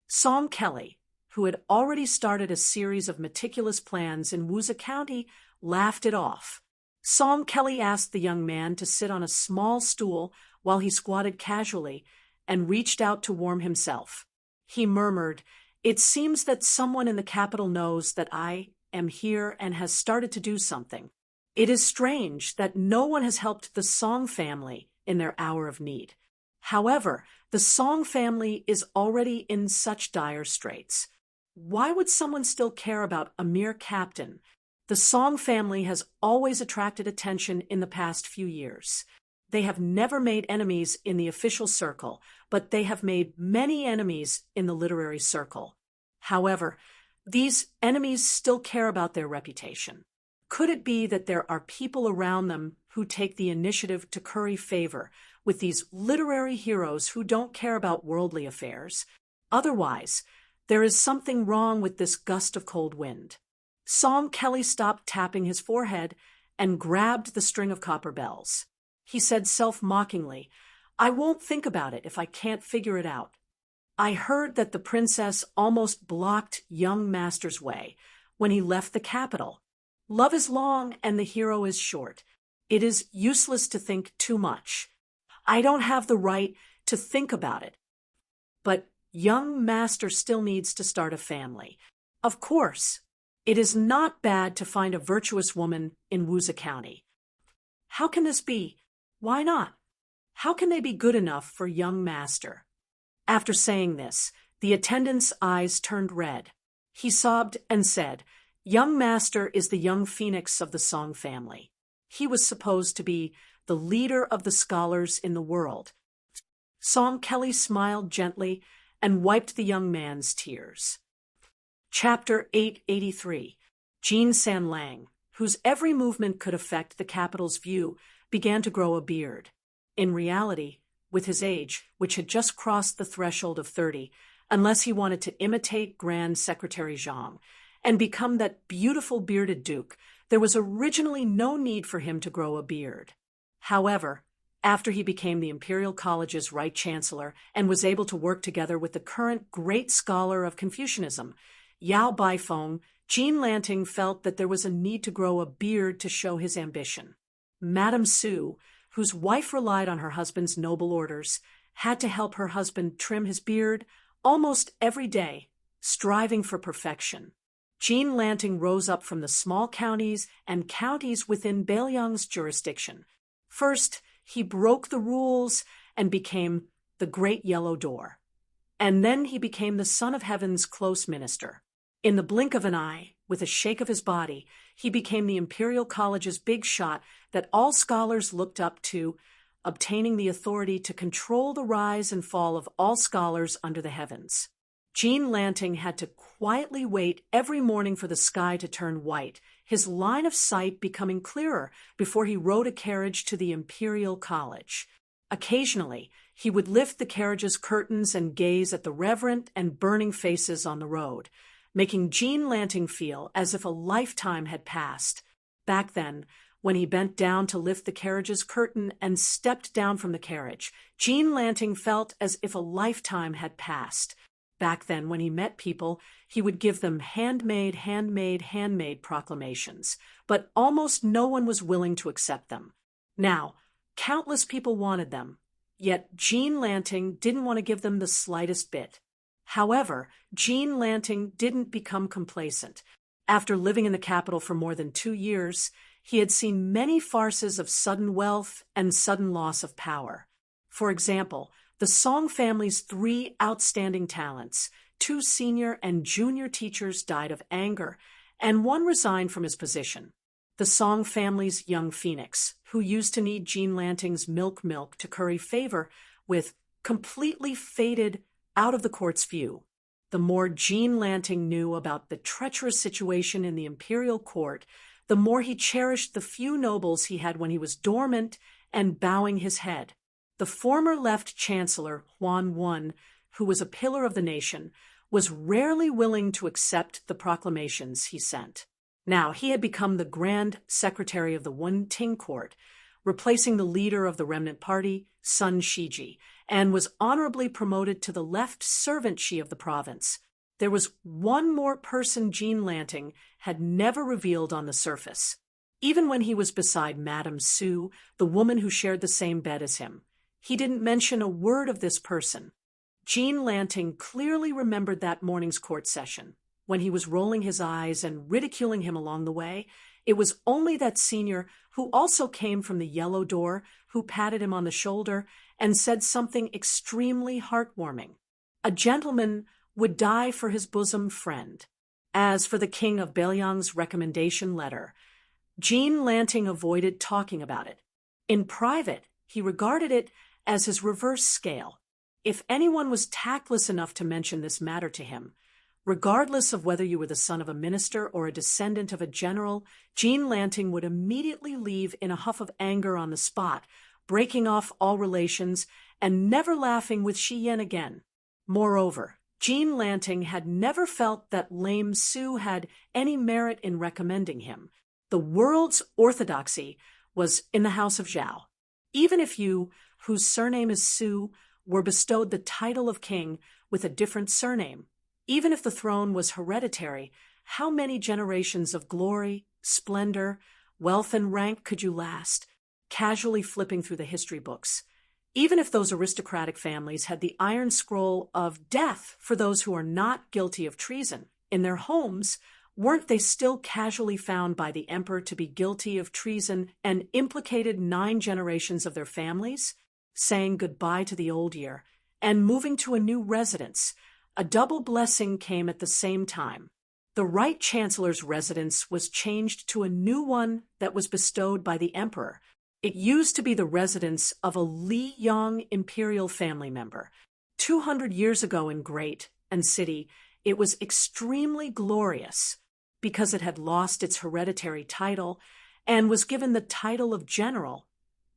Speaker 1: Song Kelly, who had already started a series of meticulous plans in Wusa County, laughed it off. Song Kelly asked the young man to sit on a small stool while he squatted casually and reached out to warm himself. He murmured, it seems that someone in the capital knows that I am here and has started to do something. It is strange that no one has helped the Song family in their hour of need. However, the Song family is already in such dire straits. Why would someone still care about a mere captain? The Song family has always attracted attention in the past few years. They have never made enemies in the official circle, but they have made many enemies in the literary circle. However, these enemies still care about their reputation. Could it be that there are people around them who take the initiative to curry favor with these literary heroes who don't care about worldly affairs? Otherwise, there is something wrong with this gust of cold wind. Song Kelly stopped tapping his forehead and grabbed the string of copper bells. He said self-mockingly, "I won't think about it if I can't figure it out. I heard that the princess almost blocked young Master's way when he left the capital. Love is long and the hero is short. It is useless to think too much. I don't have the right to think about it. But young Master still needs to start a family. Of course, it is not bad to find a virtuous woman in Wusa County. How can this be? Why not? How can they be good enough for young Master?" After saying this, the attendant's eyes turned red. He sobbed and said, "Young Master is the young phoenix of the Song family. He was supposed to be the leader of the scholars in the world." Song Kelly smiled gently and wiped the young man's tears. Chapter 883. Jean San Lang, whose every movement could affect the capital's view, began to grow a beard. In reality, with his age, which had just crossed the threshold of 30, unless he wanted to imitate Grand Secretary Zhang and become that beautiful bearded duke, there was originally no need for him to grow a beard. However, after he became the Imperial College's Right Chancellor and was able to work together with the current great scholar of Confucianism, Yao Baifeng, Jean Lanting felt that there was a need to grow a beard to show his ambition. Madame Su, whose wife relied on her husband's noble orders, had to help her husband trim his beard almost every day, striving for perfection. Jean Lanting rose up from the small counties and counties within Bailiang's jurisdiction. First, he broke the rules and became the Great Yellow Door. And then he became the Son of Heaven's close minister. In the blink of an eye, with a shake of his body, he became the Imperial College's big shot that all scholars looked up to, obtaining the authority to control the rise and fall of all scholars under the heavens. Jean Lanting had to quietly wait every morning for the sky to turn white, his line of sight becoming clearer before he rode a carriage to the Imperial College. Occasionally, he would lift the carriage's curtains and gaze at the reverent and burning faces on the road, making Jean Lanting feel as if a lifetime had passed. Back then, when he bent down to lift the carriage's curtain and stepped down from the carriage, Jean Lanting felt as if a lifetime had passed. Back then, when he met people, he would give them handmade proclamations, but almost no one was willing to accept them. Now, countless people wanted them, yet Jean Lanting didn't want to give them the slightest bit. However, Jean Lanting didn't become complacent. After living in the capital for more than 2 years, he had seen many farces of sudden wealth and sudden loss of power. For example, the Song family's 3 outstanding talents, 2 senior and junior teachers, died of anger, and 1 resigned from his position. The Song family's young phoenix, who used to need Jean Lanting's milk to curry favor with, completely faded out of the court's view. The more Jean Lanting knew about the treacherous situation in the imperial court, the more he cherished the few nobles he had when he was dormant and bowing his head. The former left chancellor, Huan Wen, who was a pillar of the nation, was rarely willing to accept the proclamations he sent. Now he had become the Grand Secretary of the Wen Ting Court, replacing the leader of the remnant party, Sun Shiji, and was honorably promoted to the left servant-shi of the province. There was one more person Jean Lanting had never revealed on the surface. Even when he was beside Madame Su, the woman who shared the same bed as him, he didn't mention a word of this person. Jean Lanting clearly remembered that morning's court session. When he was rolling his eyes and ridiculing him along the way, it was only that senior, who also came from the Yellow Door, who patted him on the shoulder and said something extremely heartwarming. A gentleman would die for his bosom friend. As for the King of Bailiang's recommendation letter, Jean Lanting avoided talking about it. In private, he regarded it as his reverse scale. If anyone was tactless enough to mention this matter to him, regardless of whether you were the son of a minister or a descendant of a general, Jean Lanting would immediately leave in a huff of anger on the spot, breaking off all relations and never laughing with Shi Yen again. Moreover, Jean Lanting had never felt that lame Su had any merit in recommending him. The world's orthodoxy was in the house of Zhao. Even if you, whose surname is Su, were bestowed the title of king with a different surname, even if the throne was hereditary, how many generations of glory, splendor, wealth, and rank could you last, casually flipping through the history books? Even if those aristocratic families had the iron scroll of death for those who are not guilty of treason in their homes, weren't they still casually found by the emperor to be guilty of treason and implicated 9 generations of their families? Saying goodbye to the old year and moving to a new residence, a double blessing came at the same time. The Right Chancellor's residence was changed to a new one that was bestowed by the emperor. It used to be the residence of a Li Yang imperial family member. 200 years ago in Great and City, it was extremely glorious because it had lost its hereditary title and was given the title of general.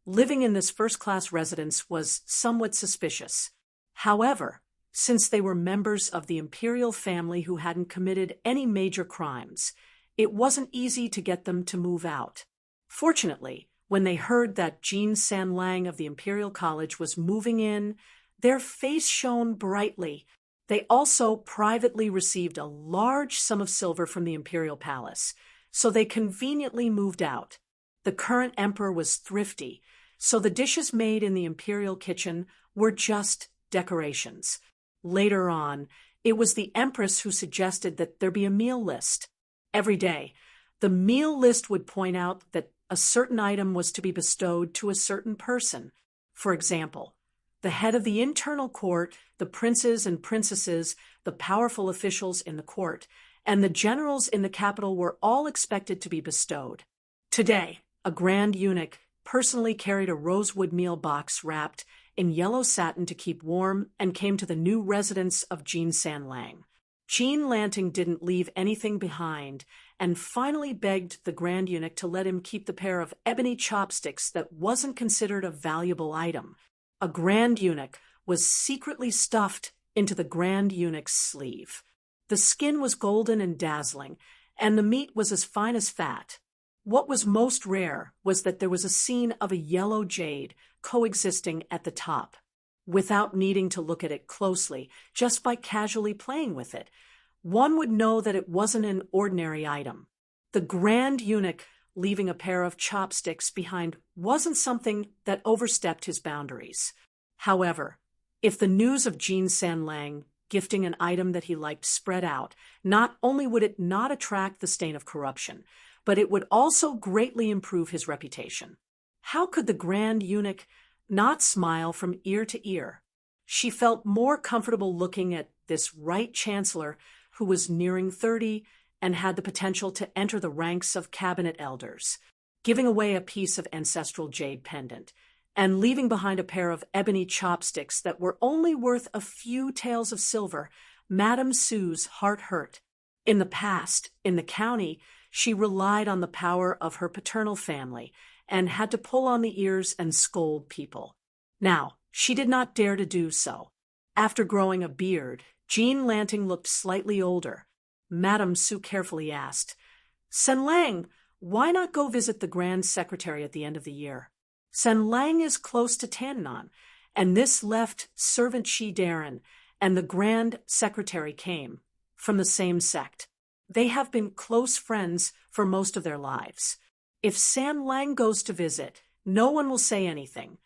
Speaker 1: Living in this first-class residence was somewhat suspicious. However, since they were members of the imperial family who hadn't committed any major crimes, it wasn't easy to get them to move out. Fortunately, when they heard that Jean San Lang of the Imperial College was moving in, their face shone brightly. They also privately received a large sum of silver from the Imperial Palace, so they conveniently moved out. The current emperor was thrifty, so the dishes made in the imperial kitchen were just decorations. Later on, it was the empress who suggested that there be a meal list. Every day, the meal list would point out that a certain item was to be bestowed to a certain person. For example, the head of the internal court, the princes and princesses, the powerful officials in the court, and the generals in the capital were all expected to be bestowed. Today, a grand eunuch personally carried a rosewood meal box wrapped in yellow satin to keep warm and came to the new residence of Jean San Lang. Jean Lanting didn't leave anything behind and finally begged the grand eunuch to let him keep the pair of ebony chopsticks that wasn't considered a valuable item. A grand eunuch was secretly stuffed into the grand eunuch's sleeve. The skin was golden and dazzling, and the meat was as fine as fat. What was most rare was that there was a scene of a yellow jade coexisting at the top. Without needing to look at it closely, just by casually playing with it, one would know that it wasn't an ordinary item. The grand eunuch leaving a pair of chopsticks behind wasn't something that overstepped his boundaries. However, if the news of Jean San Lang gifting an item that he liked spread out, not only would it not attract the stain of corruption, but it would also greatly improve his reputation. How could the grand eunuch not smile from ear to ear? She felt more comfortable looking at this Right Chancellor who was nearing 30 and had the potential to enter the ranks of cabinet elders, giving away a piece of ancestral jade pendant, and leaving behind a pair of ebony chopsticks that were only worth a few taels of silver. Madame Sue's heart hurt. In the past, in the county, she relied on the power of her paternal family and had to pull on the ears and scold people. Now, she did not dare to do so. After growing a beard, Jean Lanting looked slightly older. Madame Sue carefully asked, "San Lang, why not go visit the Grand Secretary at the end of the year? San Lang is close to Tannan, and this left servant Shi Darren, and the Grand Secretary came from the same sect. They have been close friends for most of their lives. If San Lang goes to visit, no one will say anything."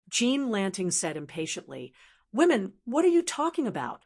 Speaker 1: Jean Lanting said impatiently, "Women, what are you talking about?"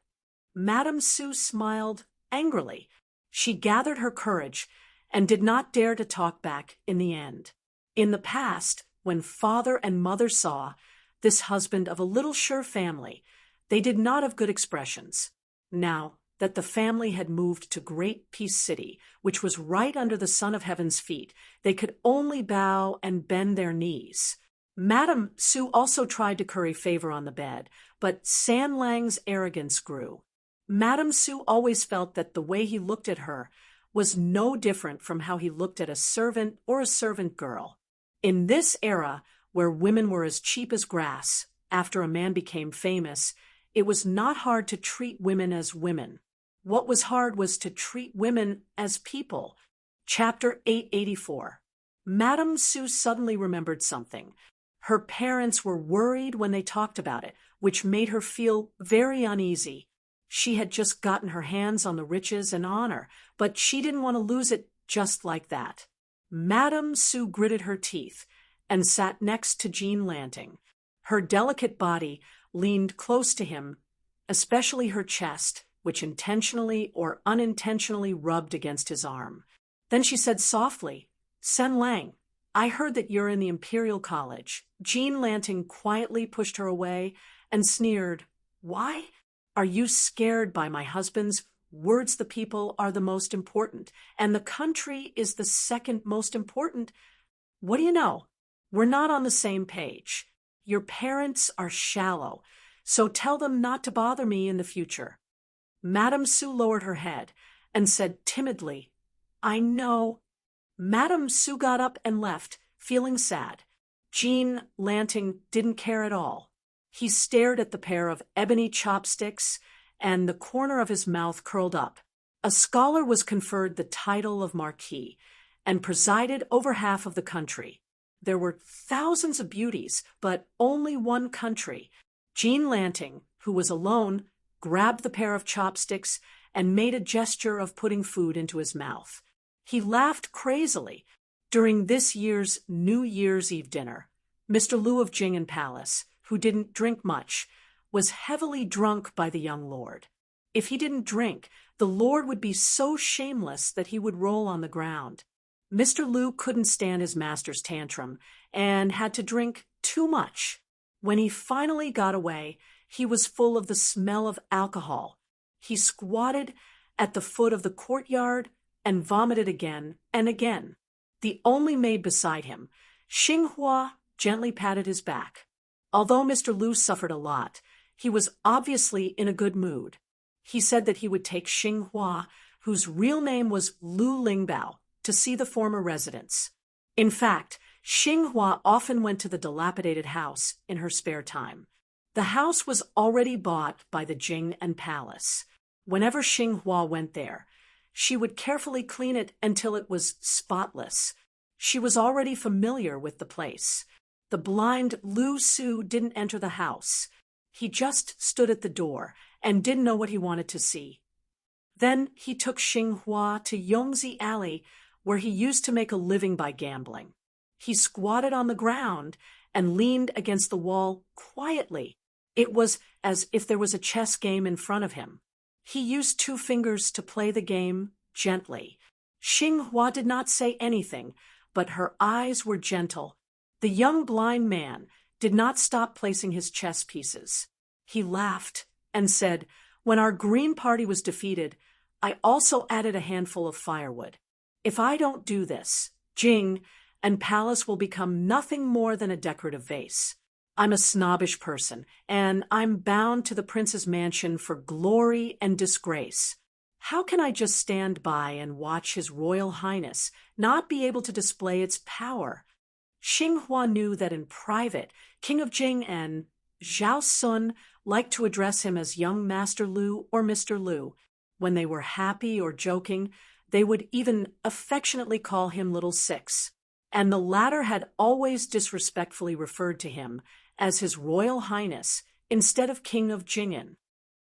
Speaker 1: Madame Sue smiled angrily. She gathered her courage and did not dare to talk back in the end. In the past, when father and mother saw this husband of a little sure family, they did not have good expressions. Now that the family had moved to Great Peace City, which was right under the Son of Heaven's feet, they could only bow and bend their knees. Madame Su also tried to curry favor on the bed, but San Lang's arrogance grew. Madame Su always felt that the way he looked at her was no different from how he looked at a servant or a servant girl. In this era, where women were as cheap as grass, after a man became famous, it was not hard to treat women as women. What was hard was to treat women as people. Chapter 884. Madame Su suddenly remembered something. Her parents were worried when they talked about it, which made her feel very uneasy. She had just gotten her hands on the riches and honor, but she didn't want to lose it just like that. Madame Su gritted her teeth and sat next to Jean Lanting. Her delicate body leaned close to him, especially her chest, which intentionally or unintentionally rubbed against his arm. Then she said softly, "Sen Lang, I heard that you're in the Imperial College." Jean Lanting quietly pushed her away and sneered, "Why? Are you scared by my husband's words? The people are the most important, and the country is the second most important. What do you know? We're not on the same page. Your parents are shallow, so tell them not to bother me in the future." Madame Su lowered her head and said timidly, "I know." Madame Su got up and left, feeling sad. Jean Lanting didn't care at all. He stared at the pair of ebony chopsticks, and the corner of his mouth curled up. A scholar was conferred the title of Marquis and presided over half of the country. There were thousands of beauties, but only one country. Jean Lanting, who was alone, grabbed the pair of chopsticks and made a gesture of putting food into his mouth. He laughed crazily. During this year's New Year's Eve dinner, Mr. Lu of Jingen Palace, who didn't drink much, was heavily drunk by the young lord. If he didn't drink, the lord would be so shameless that he would roll on the ground. Mr. Lu couldn't stand his master's tantrum and had to drink too much. When he finally got away, he was full of the smell of alcohol. He squatted at the foot of the courtyard and vomited again and again. The only maid beside him, Xinghua, gently patted his back. Although Mr. Lu suffered a lot, he was obviously in a good mood. He said that he would take Xinghua, whose real name was Lu Lingbao, to see the former residents. In fact, Xinghua often went to the dilapidated house in her spare time. The house was already bought by the Jing and Palace. Whenever Xinghua went there, she would carefully clean it until it was spotless. She was already familiar with the place. The blind Lu Su didn't enter the house. He just stood at the door and didn't know what he wanted to see. Then he took Xinghua to Yongzi Alley, where he used to make a living by gambling. He squatted on the ground and leaned against the wall quietly. It was as if there was a chess game in front of him. He used 2 fingers to play the game gently. Xinghua did not say anything, but her eyes were gentle. The young blind man did not stop placing his chess pieces. He laughed and said, "When our green party was defeated, I also added a handful of firewood. If I don't do this, Jing and Palace will become nothing more than a decorative vase. I'm a snobbish person, and I'm bound to the prince's mansion for glory and disgrace. How can I just stand by and watch His Royal Highness not be able to display its power?" Xinghua knew that in private, King of Jing and Zhao Sun liked to address him as young Master Lu or Mr. Lu. When they were happy or joking, they would even affectionately call him Little Six, and the latter had always disrespectfully referred to him as His Royal Highness instead of King of Jingen.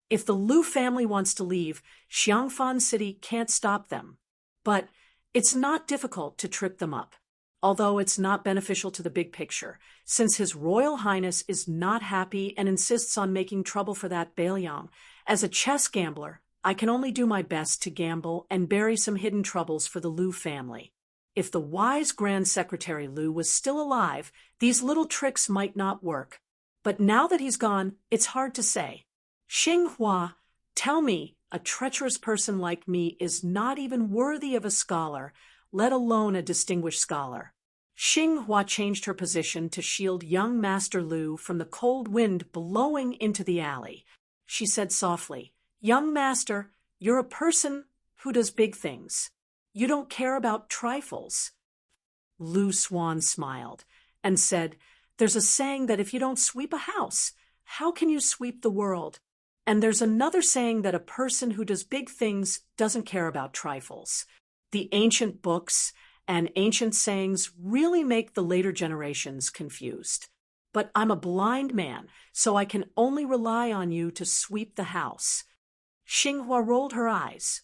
Speaker 1: If the Lu family wants to leave, Xiangfan City can't stop them. But it's not difficult to trip them up, although it's not beneficial to the big picture, since His Royal Highness is not happy and insists on making trouble for that Bailiang. As a chess gambler, I can only do my best to gamble and bury some hidden troubles for the Lu family. If the wise Grand Secretary Lu was still alive, these little tricks might not work. But now that he's gone, it's hard to say. Xinghua, tell me, a treacherous person like me is not even worthy of a scholar, let alone a distinguished scholar. Xinghua changed her position to shield young Master Lu from the cold wind blowing into the alley. She said softly, "Young Master, you're a person who does big things. You don't care about trifles." Lu Swan smiled and said, "There's a saying that if you don't sweep a house, how can you sweep the world? And there's another saying that a person who does big things doesn't care about trifles. The ancient books and ancient sayings really make the later generations confused. But I'm a blind man, so I can only rely on you to sweep the house." Xinghua rolled her eyes.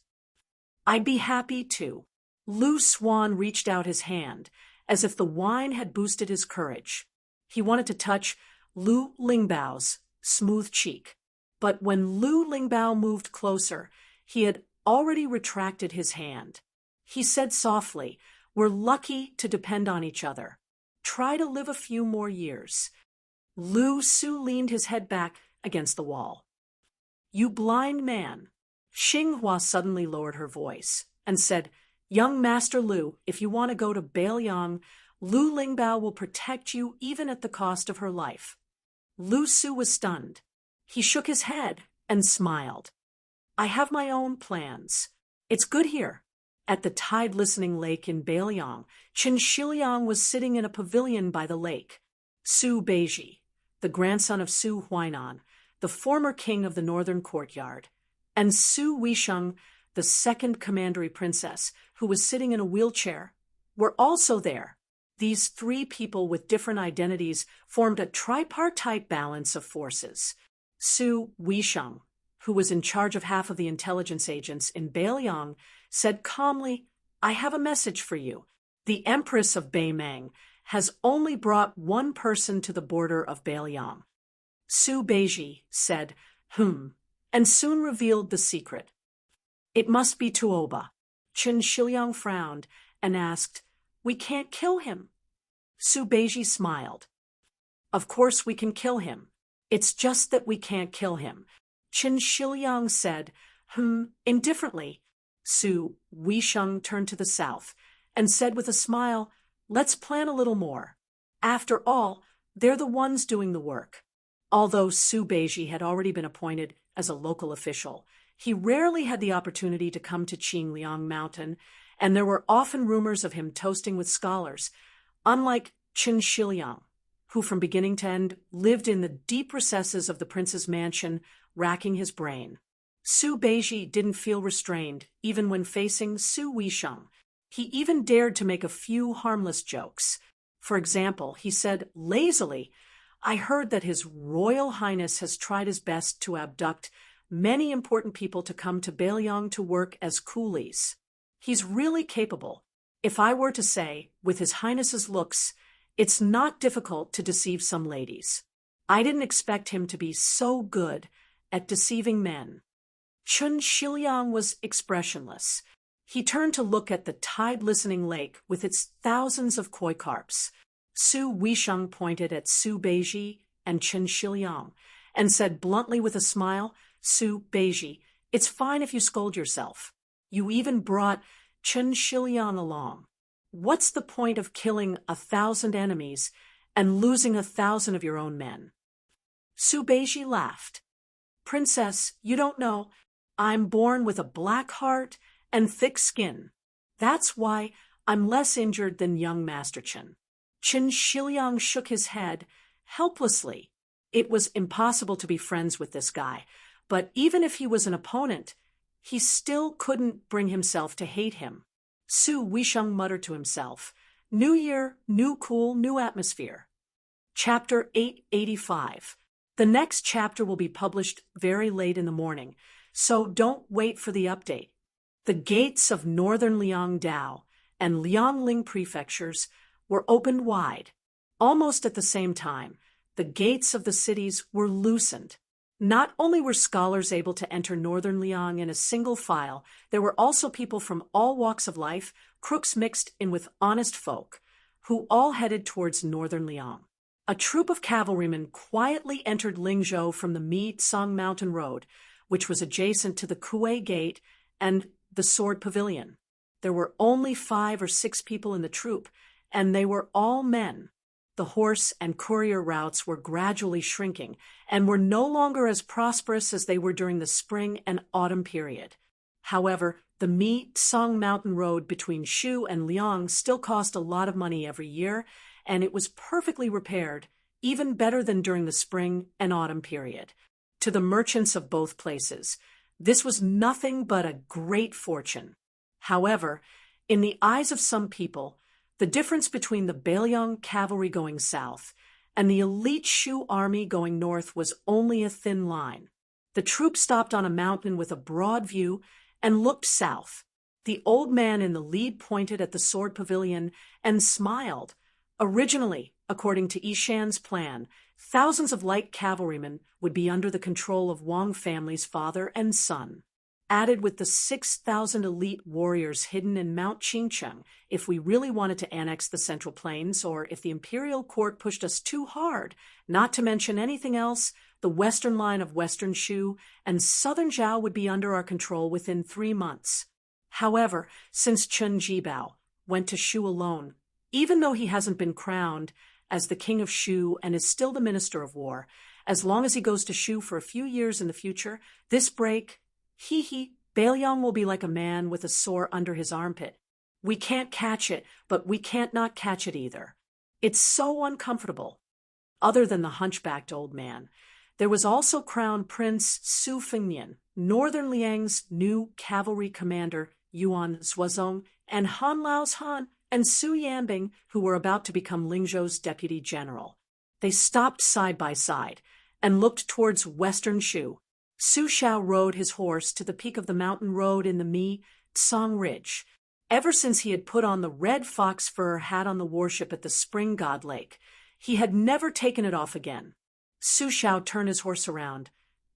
Speaker 1: "I'd be happy to." Lu Swan reached out his hand, as if the wine had boosted his courage. He wanted to touch Lu Lingbao's smooth cheek. But when Lu Lingbao moved closer, he had already retracted his hand. He said softly, "We're lucky to depend on each other. Try to live a few more years." Lu Su leaned his head back against the wall. "You blind man." Xinghua suddenly lowered her voice and said, "Young Master Lu, if you want to go to Beilyang, Lu Lingbao will protect you even at the cost of her life." Lu Su was stunned. He shook his head and smiled. "I have my own plans. It's good here." At the tide-listening lake in Beilyang, Qin Shiliang was sitting in a pavilion by the lake. Su Beiji, the grandson of Su Huainan, the former king of the northern courtyard, and Su Weisheng, the second commandery princess, who was sitting in a wheelchair, were also there. These three people with different identities formed a tripartite balance of forces. Su Weisheng, who was in charge of half of the intelligence agents in Beilyang, said calmly, "I have a message for you. The Empress of Beimeng has only brought one person to the border of Beilyang." Su Beiji said, and soon revealed the secret. "It must be Tuoba." Qin Shiliang frowned and asked, "We can't kill him." Su Beiji smiled. "Of course we can kill him. It's just that we can't kill him." Qin Shiliang said, indifferently. Su Weisheng turned to the south and said with a smile, "Let's plan a little more. After all, they're the ones doing the work." Although Su Beiji had already been appointed as a local official, he rarely had the opportunity to come to Qingliang Mountain, and there were often rumors of him toasting with scholars, unlike Qin Shiliang, who from beginning to end lived in the deep recesses of the prince's mansion, racking his brain. Su Beiji didn't feel restrained, even when facing Su Weisheng. He even dared to make a few harmless jokes. For example, he said lazily, "I heard that His Royal Highness has tried his best to abduct many important people to come to Beilyang to work as coolies. He's really capable. If I were to say, with His Highness's looks, it's not difficult to deceive some ladies. I didn't expect him to be so good at deceiving men." Qin Shiliang was expressionless. He turned to look at the tide-listening lake with its thousands of koi carps. Su Weisheng pointed at Su Beiji and Qin Shiliang and said bluntly with a smile, "Su Beiji, it's fine if you scold yourself. You even brought Qin Shiliang along. What's the point of killing 1,000 enemies and losing 1,000 of your own men?" Su Beiji laughed. "Princess, you don't know. I'm born with a black heart and thick skin. That's why I'm less injured than young Master Qin." Qin Shiliang shook his head, helplessly. It was impossible to be friends with this guy, but even if he was an opponent, he still couldn't bring himself to hate him. Su Weisheng muttered to himself, "New year, new cool, new atmosphere." Chapter 885. The next chapter will be published very late in the morning, so don't wait for the update. The gates of northern Liangdao and Liangling prefectures were opened wide. Almost at the same time, the gates of the cities were loosened. Not only were scholars able to enter northern Liang in a single file, there were also people from all walks of life, crooks mixed in with honest folk, who all headed towards northern Liang. A troop of cavalrymen quietly entered Lingzhou from the Mi-Tsang Mountain Road, which was adjacent to the Kuei Gate and the Sword Pavilion. There were only 5 or 6 people in the troop, and they were all men. The horse and courier routes were gradually shrinking and were no longer as prosperous as they were during the spring and autumn period. However, the Mi-Tsang Mountain Road between Shu and Liang still cost a lot of money every year, and it was perfectly repaired, even better than during the spring and autumn period. To the merchants of both places, this was nothing but a great fortune. However, in the eyes of some people, the difference between the Bailiang cavalry going south and the elite Shu army going north was only a thin line. The troops stopped on a mountain with a broad view and looked south. The old man in the lead pointed at the sword pavilion and smiled. Originally, according to Ishan's plan, thousands of light cavalrymen would be under the control of Wang family's father and son. Added with the 6,000 elite warriors hidden in Mount Qingcheng if we really wanted to annex the Central Plains or if the imperial court pushed us too hard, not to mention anything else, the western line of western Shu and southern Zhao would be under our control within 3 months. However, since Chen Jibao went to Shu alone, even though he hasn't been crowned as the king of Shu and is still the minister of war, as long as he goes to Shu for a few years in the future, this break, Bailiang will be like a man with a sore under his armpit. We can't catch it, but we can't not catch it either. It's so uncomfortable. Other than the hunchbacked old man, there was also Crown Prince Su Fengnian, Northern Liang's new cavalry commander Yuan Zuozong, and Han Lao's Han and Su Yanbing, who were about to become Lingzhou's deputy general. They stopped side by side and looked towards western Shu. Su Xiao rode his horse to the peak of the mountain road in the Mi-Tsang Ridge. Ever since he had put on the red fox fur hat on the warship at the Spring God Lake, he had never taken it off again. Su Xiao turned his horse around.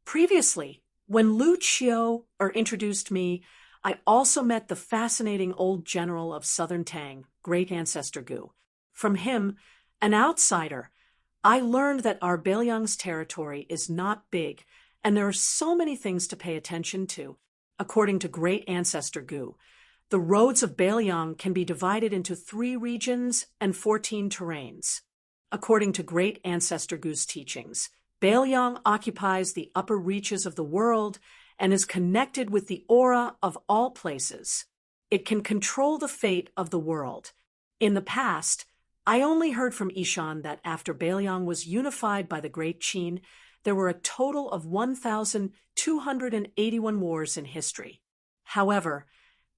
Speaker 1: Previously, when Lu Qiu introduced me, I also met the fascinating old general of Southern Tang, great ancestor Gu. From him, an outsider, I learned that our Bailiang's territory is not big, and there are so many things to pay attention to. According to great ancestor Gu, the roads of Bailiang can be divided into 3 regions and 14 terrains. According to great ancestor Gu's teachings, Bailiang occupies the upper reaches of the world and is connected with the aura of all places. It can control the fate of the world. In the past, I only heard from Ishan that after Bailiang was unified by the Great Qin, there were a total of 1,281 wars in history. However,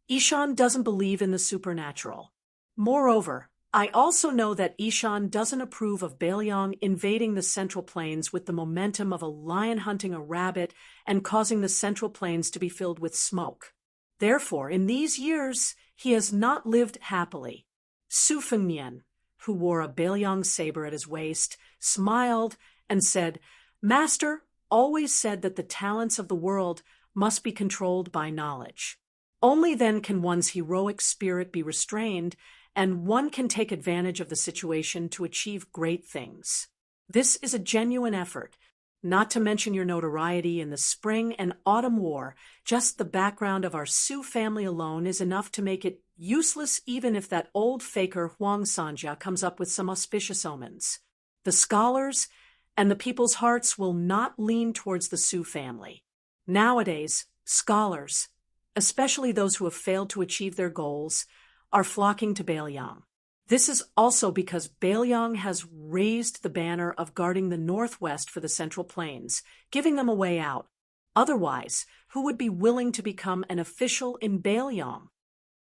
Speaker 1: Ishan doesn't believe in the supernatural. Moreover, I also know that Ishan doesn't approve of Bailiang invading the Central Plains with the momentum of a lion hunting a rabbit and causing the Central Plains to be filled with smoke. Therefore, in these years, he has not lived happily. Su Fengnian, who wore a Bailiang saber at his waist, smiled and said, "Master always said that the talents of the world must be controlled by knowledge. Only then can one's heroic spirit be restrained, and one can take advantage of the situation to achieve great things. This is a genuine effort, not to mention your notoriety in the spring and autumn war. Just the background of our Su family alone is enough to make it useless even if that old faker Huang Sanja comes up with some auspicious omens. The scholars and the people's hearts will not lean towards the Su family. Nowadays, scholars, especially those who have failed to achieve their goals, are flocking to Bailiang. This is also because Bailiang has raised the banner of guarding the northwest for the Central Plains, giving them a way out. Otherwise, who would be willing to become an official in Bailiang?"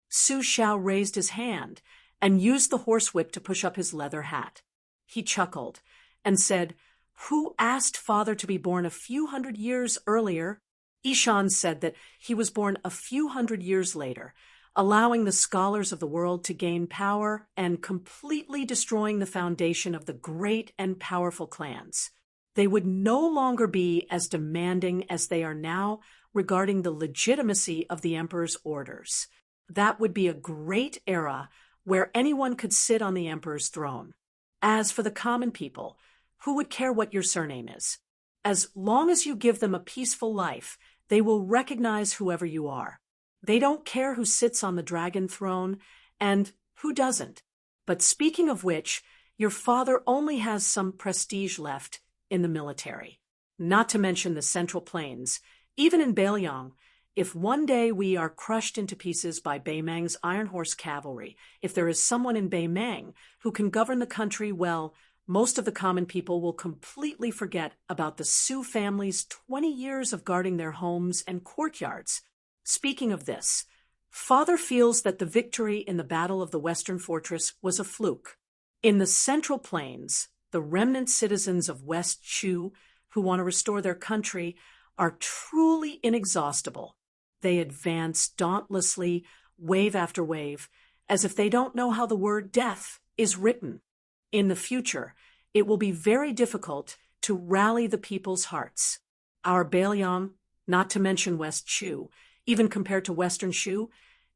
Speaker 1: Su Xiao raised his hand and used the horsewhip to push up his leather hat. He chuckled and said, "Who asked father to be born a few hundred years earlier?" Ishan said that he was born a few hundred years later, allowing the scholars of the world to gain power and completely destroying the foundation of the great and powerful clans. They would no longer be as demanding as they are now regarding the legitimacy of the emperor's orders. That would be a great era where anyone could sit on the emperor's throne. As for the common people, who would care what your surname is? As long as you give them a peaceful life, they will recognize whoever you are. They don't care who sits on the dragon throne and who doesn't. But speaking of which, your father only has some prestige left in the military. Not to mention the Central Plains. Even in Bailiang, if one day we are crushed into pieces by Baimang's Iron Horse cavalry, if there is someone in Baimang who can govern the country well, most of the common people will completely forget about the Sioux family's 20 years of guarding their homes and courtyards. Speaking of this, Father feels that the victory in the Battle of the Western Fortress was a fluke. In the Central Plains, the remnant citizens of West Chu, who want to restore their country, are truly inexhaustible. They advance dauntlessly, wave after wave, as if they don't know how the word death is written. In the future, it will be very difficult to rally the people's hearts. Our Bailiang, not to mention West Chu, even compared to Western Shu,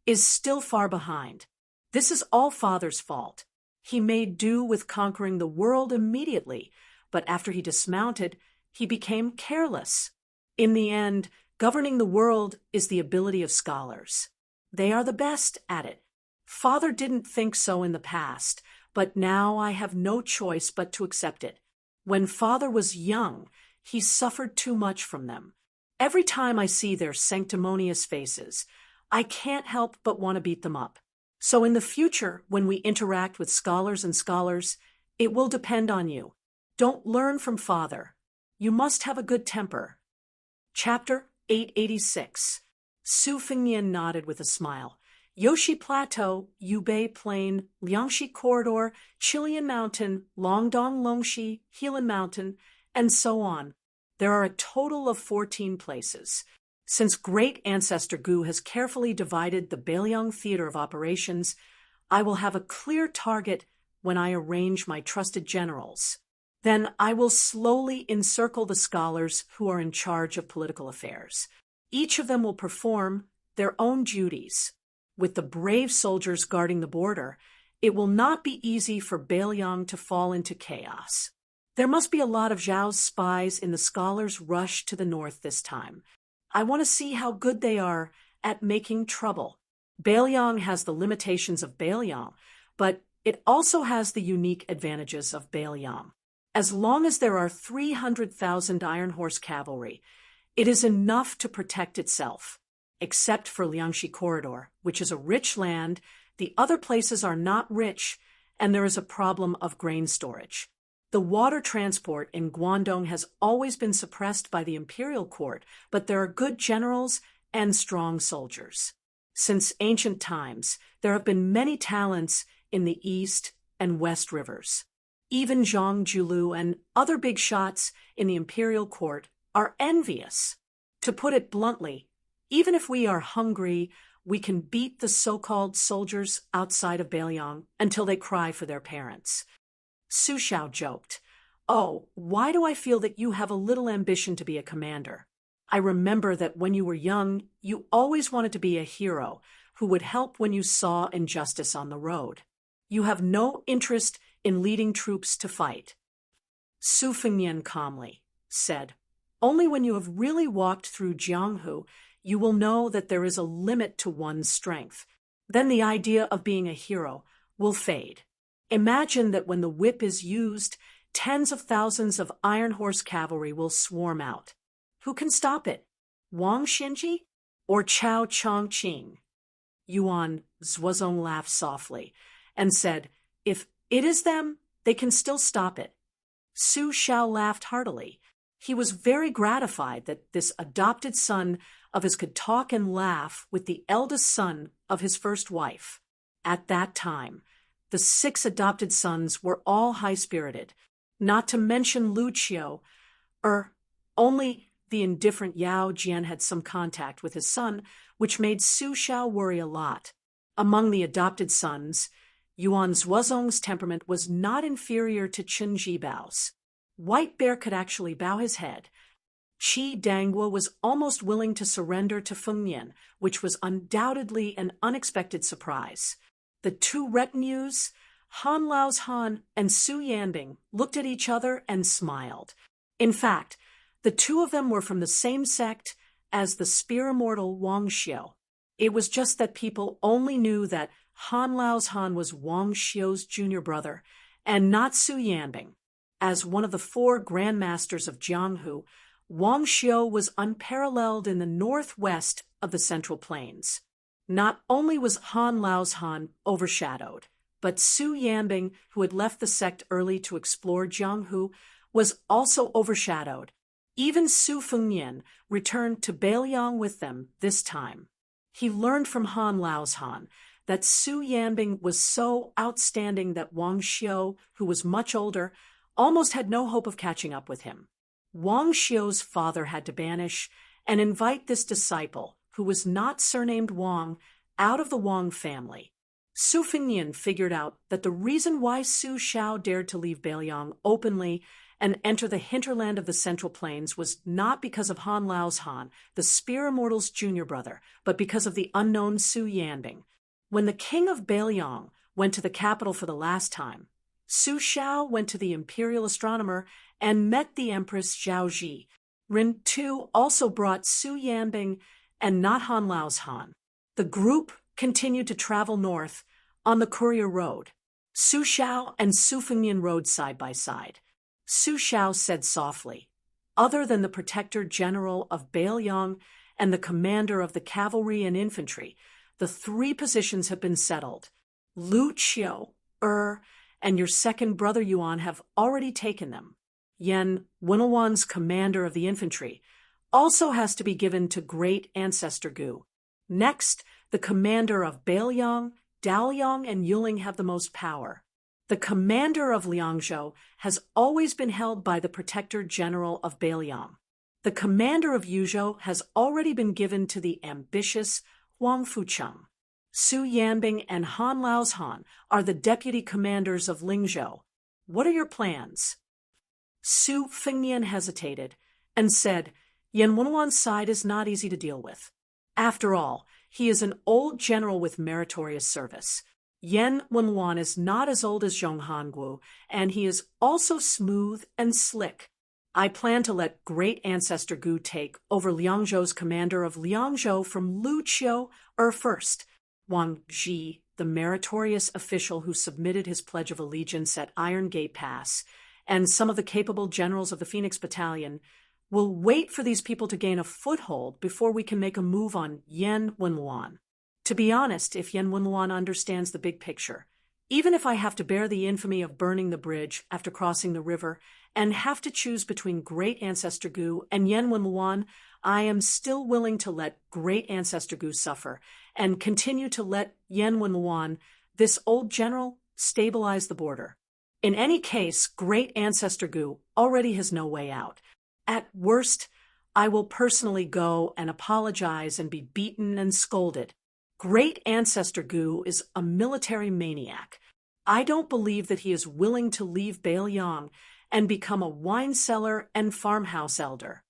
Speaker 1: is still far behind. This is all Father's fault. He made do with conquering the world immediately, but after he dismounted, he became careless. In the end, governing the world is the ability of scholars. They are the best at it. Father didn't think so in the past, but now I have no choice but to accept it. When Father was young, he suffered too much from them. Every time I see their sanctimonious faces, I can't help but want to beat them up. So in the future, when we interact with scholars and scholars, it will depend on you. Don't learn from Father. You must have a good temper. Chapter 886. Su Fengnian nodded with a smile. Yoshi Plateau, Yubei Plain, Liangshi Corridor, Chilean Mountain, Longdong Longxi, Helan Mountain, and so on. There are a total of 14 places. Since Great Ancestor Gu has carefully divided the Bailiang Theater of Operations, I will have a clear target when I arrange my trusted generals. Then I will slowly encircle the scholars who are in charge of political affairs. Each of them will perform their own duties. With the brave soldiers guarding the border, it will not be easy for Bailiang to fall into chaos. There must be a lot of Zhao's spies in the scholars' rush to the north this time. I want to see how good they are at making trouble. Bailiang has the limitations of Bailiang, but it also has the unique advantages of Bailiang. As long as there are 300,000 Iron Horse cavalry, it is enough to protect itself. Except for Liangshi Corridor, which is a rich land, the other places are not rich, and there is a problem of grain storage. The water transport in Guangdong has always been suppressed by the imperial court, but there are good generals and strong soldiers. Since ancient times, there have been many talents in the east and west rivers. Even Zhang Julu and other big shots in the imperial court are envious. To put it bluntly, even if we are hungry, we can beat the so-called soldiers outside of Bailiang until they cry for their parents. Su Xiao joked, "Oh, why do I feel that you have a little ambition to be a commander? I remember that when you were young, you always wanted to be a hero who would help when you saw injustice on the road. You have no interest in leading troops to fight." Su Fengnian calmly said, "Only when you have really walked through Jianghu, you will know that there is a limit to one's strength. Then the idea of being a hero will fade. Imagine that when the whip is used, tens of thousands of Iron Horse cavalry will swarm out. Who can stop it? Wang Xinji or Chao Chongqing?" Yuan Zhuozong laughed softly and said, "If it is them, they can still stop it." Su Xiao laughed heartily. He was very gratified that this adopted son of his could talk and laugh with the eldest son of his first wife. At that time, the 6 adopted sons were all high-spirited, not to mention Lucio. Only the indifferent Yao Jian had some contact with his son, which made Su Xiao worry a lot. Among the adopted sons, Yuan Zhuozong's temperament was not inferior to Chen Jibao's. White Bear could actually bow his head. Qi Dangguo was almost willing to surrender to Fengnian, which was undoubtedly an unexpected surprise. The 2 retinues, Han Lao's Han and Su Yanbing, looked at each other and smiled. In fact, the 2 of them were from the same sect as the spear immortal Wang Xiu. It was just that people only knew that Han Lao's Han was Wang Xiu's junior brother, and not Su Yanbing. As one of the 4 grandmasters of Jianghu, Wang Xiu was unparalleled in the northwest of the Central Plains. Not only was Han Lao's Han overshadowed, but Su Yanbing, who had left the sect early to explore Jianghu, was also overshadowed. Even Su Fengnian returned to Beiliang with them this time. He learned from Han Lao's Han that Su Yanbing was so outstanding that Wang Xiu, who was much older, almost had no hope of catching up with him. Wang Xiu's father had to banish and invite this disciple, who was not surnamed Wang, out of the Wang family. Su Fengnian figured out that the reason why Su Xiao dared to leave Beiliang openly and enter the hinterland of the Central Plains was not because of Han Lao's Han, the Spear Immortal's junior brother, but because of the unknown Su Yanbing. When the king of Beiliang went to the capital for the last time, Su Xiao went to the imperial astronomer and met the Empress Zhaoji. Rin Tu also brought Su Yanbing and not Han Lao's Han. The group continued to travel north on the courier road. Su Xiao and Su Fengnian rode side by side. Su Xiao said softly, "Other than the protector general of Beiliang and the commander of the cavalry and infantry, the 3 positions have been settled. Lu Qiu, and your second brother Yuan have already taken them. Yan Wenluan's commander of the infantry also has to be given to Great Ancestor Gu. Next, the commander of Beiliang, Daoliang, and Yuling have the most power. The commander of Liangzhou has always been held by the protector general of Beiliang. The commander of Yuzhou has already been given to the ambitious Huang Fucheng. Su Yanbing and Han Lao's Han are the deputy commanders of Lingzhou. What are your plans?" Su Fengnian hesitated and said, "Yan Wenluan's side is not easy to deal with. After all, he is an old general with meritorious service. Yan Wenluan is not as old as Zhong Hanguo, and he is also smooth and slick. I plan to let Great Ancestor Gu take over Liangzhou's commander of Liangzhou from Lu Qiu first. Wang Ji, the meritorious official who submitted his Pledge of Allegiance at Iron Gate Pass, and some of the capable generals of the Phoenix Battalion will wait for these people to gain a foothold before we can make a move on Yan Wenluan. To be honest, if Yan Wenluan understands the big picture, even if I have to bear the infamy of burning the bridge after crossing the river and have to choose between Great Ancestor Gu and Yan Wenluan, I am still willing to let Great Ancestor Gu suffer and continue to let Yan Wenluan, this old general, stabilize the border. In any case, Great Ancestor Gu already has no way out. At worst, I will personally go and apologize and be beaten and scolded. Great Ancestor Gu is a military maniac. I don't believe that he is willing to leave Beiliang and become a wine cellar and farmhouse elder."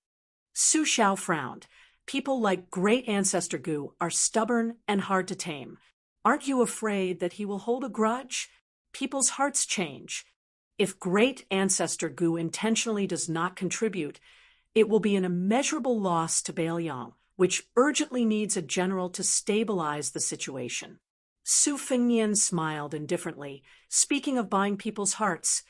Speaker 1: Su Xiao frowned. "People like Great Ancestor Gu are stubborn and hard to tame. Aren't you afraid that he will hold a grudge? People's hearts change. If Great Ancestor Gu intentionally does not contribute, it will be an immeasurable loss to Beiliang, which urgently needs a general to stabilize the situation." Su Fengnian smiled indifferently, speaking of buying people's hearts.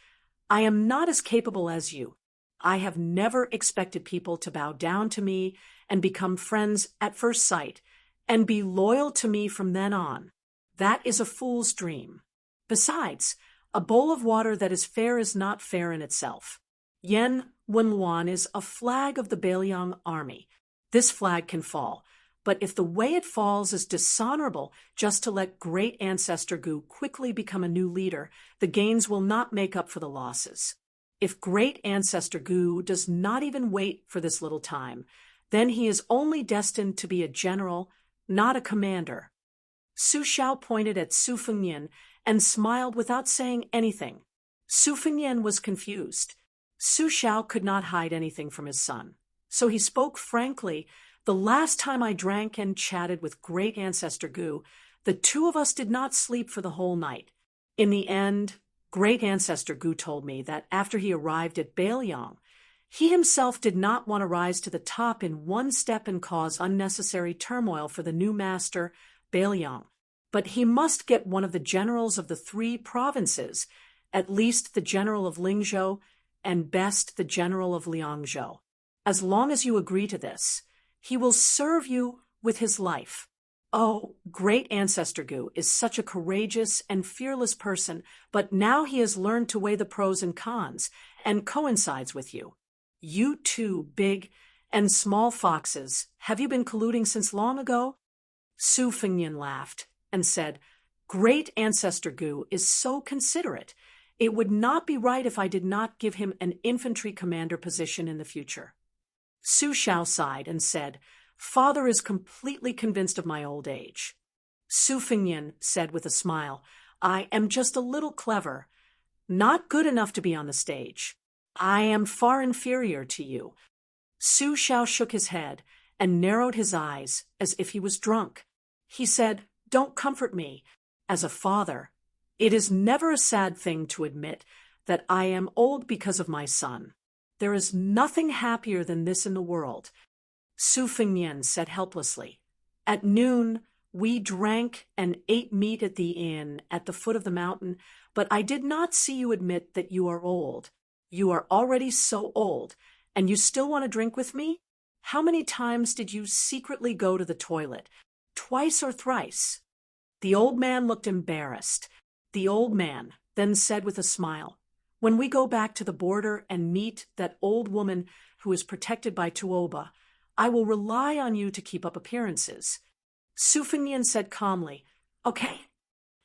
Speaker 1: "I am not as capable as you. I have never expected people to bow down to me and become friends at first sight and be loyal to me from then on. That is a fool's dream. Besides, a bowl of water that is fair is not fair in itself. Yan Wenluan is a flag of the Beiliang army. This flag can fall, but if the way it falls is dishonorable just to let Great Ancestor Gu quickly become a new leader, the gains will not make up for the losses. If Great Ancestor Gu does not even wait for this little time, then he is only destined to be a general, not a commander." Su Xiao pointed at Su Fengnian and smiled without saying anything. Su Fengnian was confused. Su Xiao could not hide anything from his son, so he spoke frankly. "The last time I drank and chatted with Great Ancestor Gu, the 2 of us did not sleep for the whole night. In the end, Great Ancestor Gu told me that after he arrived at Beiliang, he himself did not want to rise to the top in one step and cause unnecessary turmoil for the new master, Beiliang. but he must get one of the generals of the 3 provinces, at least the general of Lingzhou, and best the general of Liangzhou. As long as you agree to this, he will serve you with his life. Oh, great ancestor Gu is such a courageous and fearless person, but now he has learned to weigh the pros and cons, and coincides with you. You two big and small foxes, have you been colluding since long ago? Su Fengnian laughed and said, Great ancestor Gu is so considerate. It would not be right if I did not give him an infantry commander position in the future. Su Xiao sighed and said, Father is completely convinced of my old age. Su Fengnian said with a smile, I am just a little clever, not good enough to be on the stage. I am far inferior to you. Su Xiao shook his head and narrowed his eyes as if he was drunk. He said, Don't comfort me. As a father, it is never a sad thing to admit that I am old because of my son. There is nothing happier than this in the world. Su Fengnian said helplessly. At noon, we drank and ate meat at the inn at the foot of the mountain, but I did not see you admit that you are old. You are already so old, and you still want to drink with me? How many times did you secretly go to the toilet? Twice or thrice? The old man looked embarrassed. The old man then said with a smile, When we go back to the border and meet that old woman who is protected by Tuoba, I will rely on you to keep up appearances. Su Fengnian said calmly, Okay.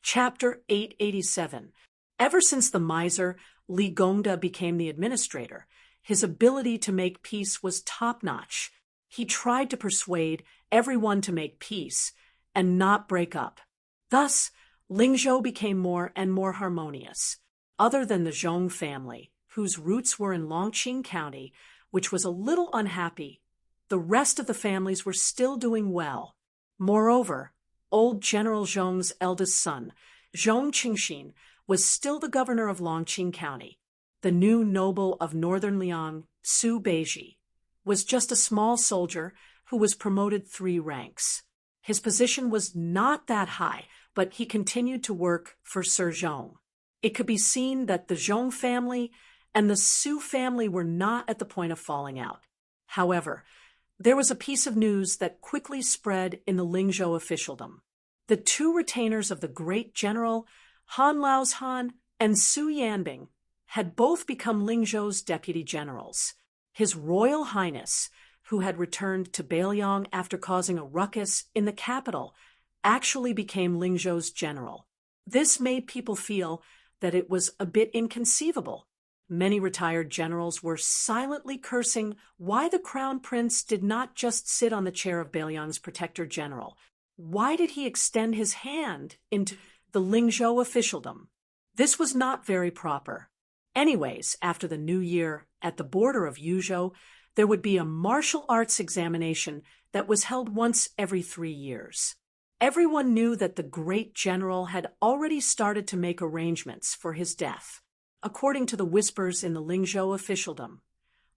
Speaker 1: Chapter 887. Ever since the miser Li Gongda became the administrator, his ability to make peace was top-notch. He tried to persuade everyone to make peace and not break up. Thus, Lingzhou became more and more harmonious. Other than the Zhong family, whose roots were in Longqing County, which was a little unhappy, the rest of the families were still doing well. Moreover, old General Zhong's eldest son, Zhong Qingxin, was still the governor of Longqing County. The new noble of northern Liang, Su Beiji, was just a small soldier who was promoted 3 ranks. His position was not that high, but he continued to work for Sir Zhong. It could be seen that the Zhong family and the Su family were not at the point of falling out. However, there was a piece of news that quickly spread in the Lingzhou officialdom. The 2 retainers of the great general, Han Laozhan and Su Yanbing, had both become Lingzhou's deputy generals. His Royal Highness, who had returned to Beiliang after causing a ruckus in the capital, actually became Lingzhou's general. This made people feel that it was a bit inconceivable. Many retired generals were silently cursing why the crown prince did not just sit on the chair of Beiliang's protector general. Why did he extend his hand into the Lingzhou officialdom? This was not very proper. Anyways, after the new year, at the border of Yuzhou, there would be a martial arts examination that was held once every 3 years. Everyone knew that the great general had already started to make arrangements for his death. According to the whispers in the Lingzhou officialdom,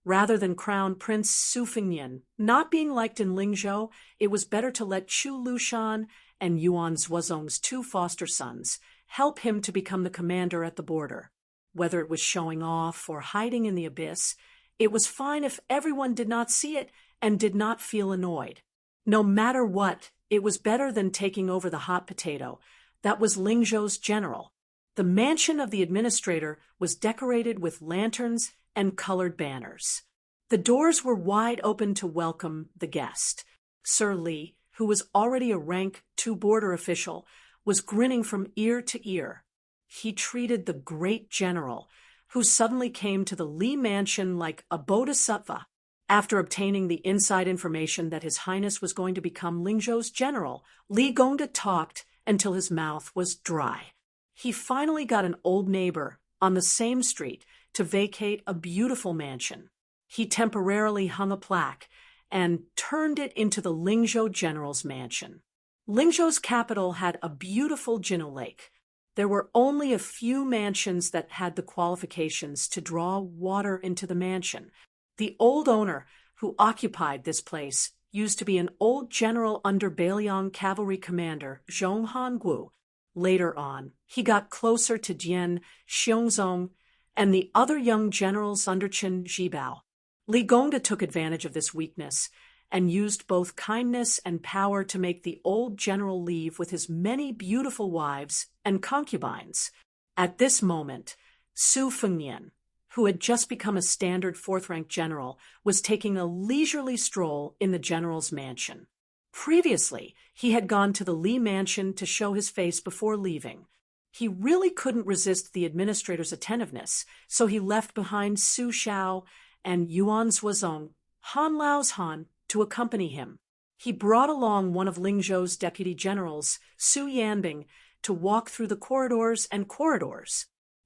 Speaker 1: rather than Crown Prince Su Fengnian not being liked in Lingzhou, it was better to let Chu Lushan and Yuan Zuozong's 2 foster sons help him to become the commander at the border. Whether it was showing off or hiding in the abyss, it was fine if everyone did not see it and did not feel annoyed. No matter what, it was better than taking over the hot potato. That was Lingzhou's general. The mansion of the administrator was decorated with lanterns and colored banners. The doors were wide open to welcome the guest. Sir Li, who was already a rank 2 border official, was grinning from ear to ear. He treated the great general, who suddenly came to the Li mansion like a bodhisattva. After obtaining the inside information that His Highness was going to become Lingzhou's general, Li Gongda talked until his mouth was dry. He finally got an old neighbor on the same street to vacate a beautiful mansion. He temporarily hung a plaque and turned it into the Lingzhou general's mansion. Lingzhou's capital had a beautiful Jinnu lake. There were only a few mansions that had the qualifications to draw water into the mansion. The old owner who occupied this place used to be an old general under Bailiang cavalry commander Zhong Hanguo. Later on, he got closer to Jian Xiongzong and the other young generals under Qin Zhibao. Li Gongda took advantage of this weakness and used both kindness and power to make the old general leave with his many beautiful wives and concubines. At this moment, Su Fengnian, who had just become a standard fourth-rank general, was taking a leisurely stroll in the general's mansion. Previously, he had gone to the Li mansion to show his face before leaving. He really couldn't resist the administrator's attentiveness, so he left behind Su Xiao and Yuan Zuozong, Han Lao's Han, to accompany him. He brought along one of Lingzhou's deputy generals, Su Yanbing, to walk through the corridors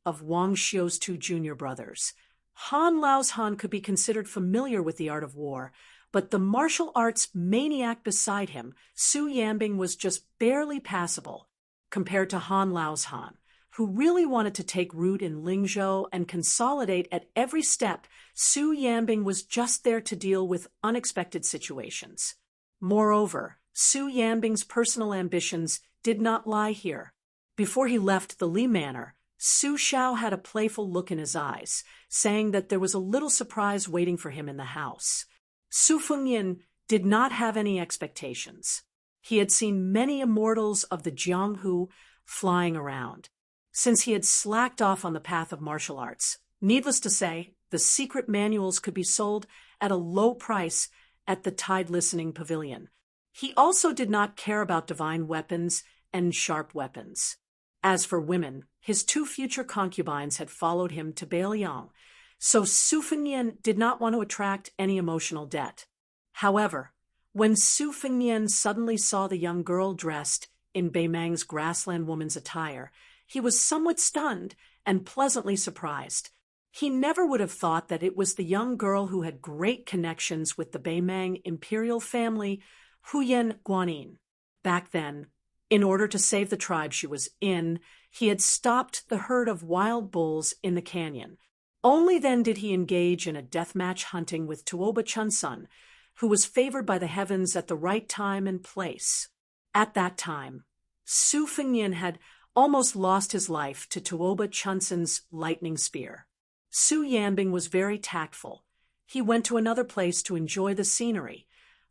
Speaker 1: of Wang Xiu's two junior brothers. Han Lao's Han could be considered familiar with the art of war, but the martial arts maniac beside him, Su Yanbing, was just barely passable compared to Han Lao's Han, who really wanted to take root in Lingzhou and consolidate at every step. Su Yanbing was just there to deal with unexpected situations. Moreover, Su Yanbing's personal ambitions did not lie here. Before he left the Li Manor, Su Xiao had a playful look in his eyes, saying that there was a little surprise waiting for him in the house. Su Fengnian did not have any expectations. He had seen many immortals of the Jianghu flying around. Since he had slacked off on the path of martial arts, needless to say, the secret manuals could be sold at a low price at the Tide Listening Pavilion. He also did not care about divine weapons and sharp weapons. As for women, his two future concubines had followed him to Bailiang, so Su Fengnian did not want to attract any emotional debt. However, when Su Fengnian suddenly saw the young girl dressed in Beimang's grassland woman's attire, he was somewhat stunned and pleasantly surprised. He never would have thought that it was the young girl who had great connections with the Beimang imperial family, Huyan Guanyin. Back then, in order to save the tribe she was in, he had stopped the herd of wild bulls in the canyon. Only then did he engage in a deathmatch hunting with Tuoba Chunsun, who was favored by the heavens at the right time and place. At that time, Su Fengnian had almost lost his life to Tuoba Chunsun's lightning spear. Su Yanbing was very tactful. He went to another place to enjoy the scenery,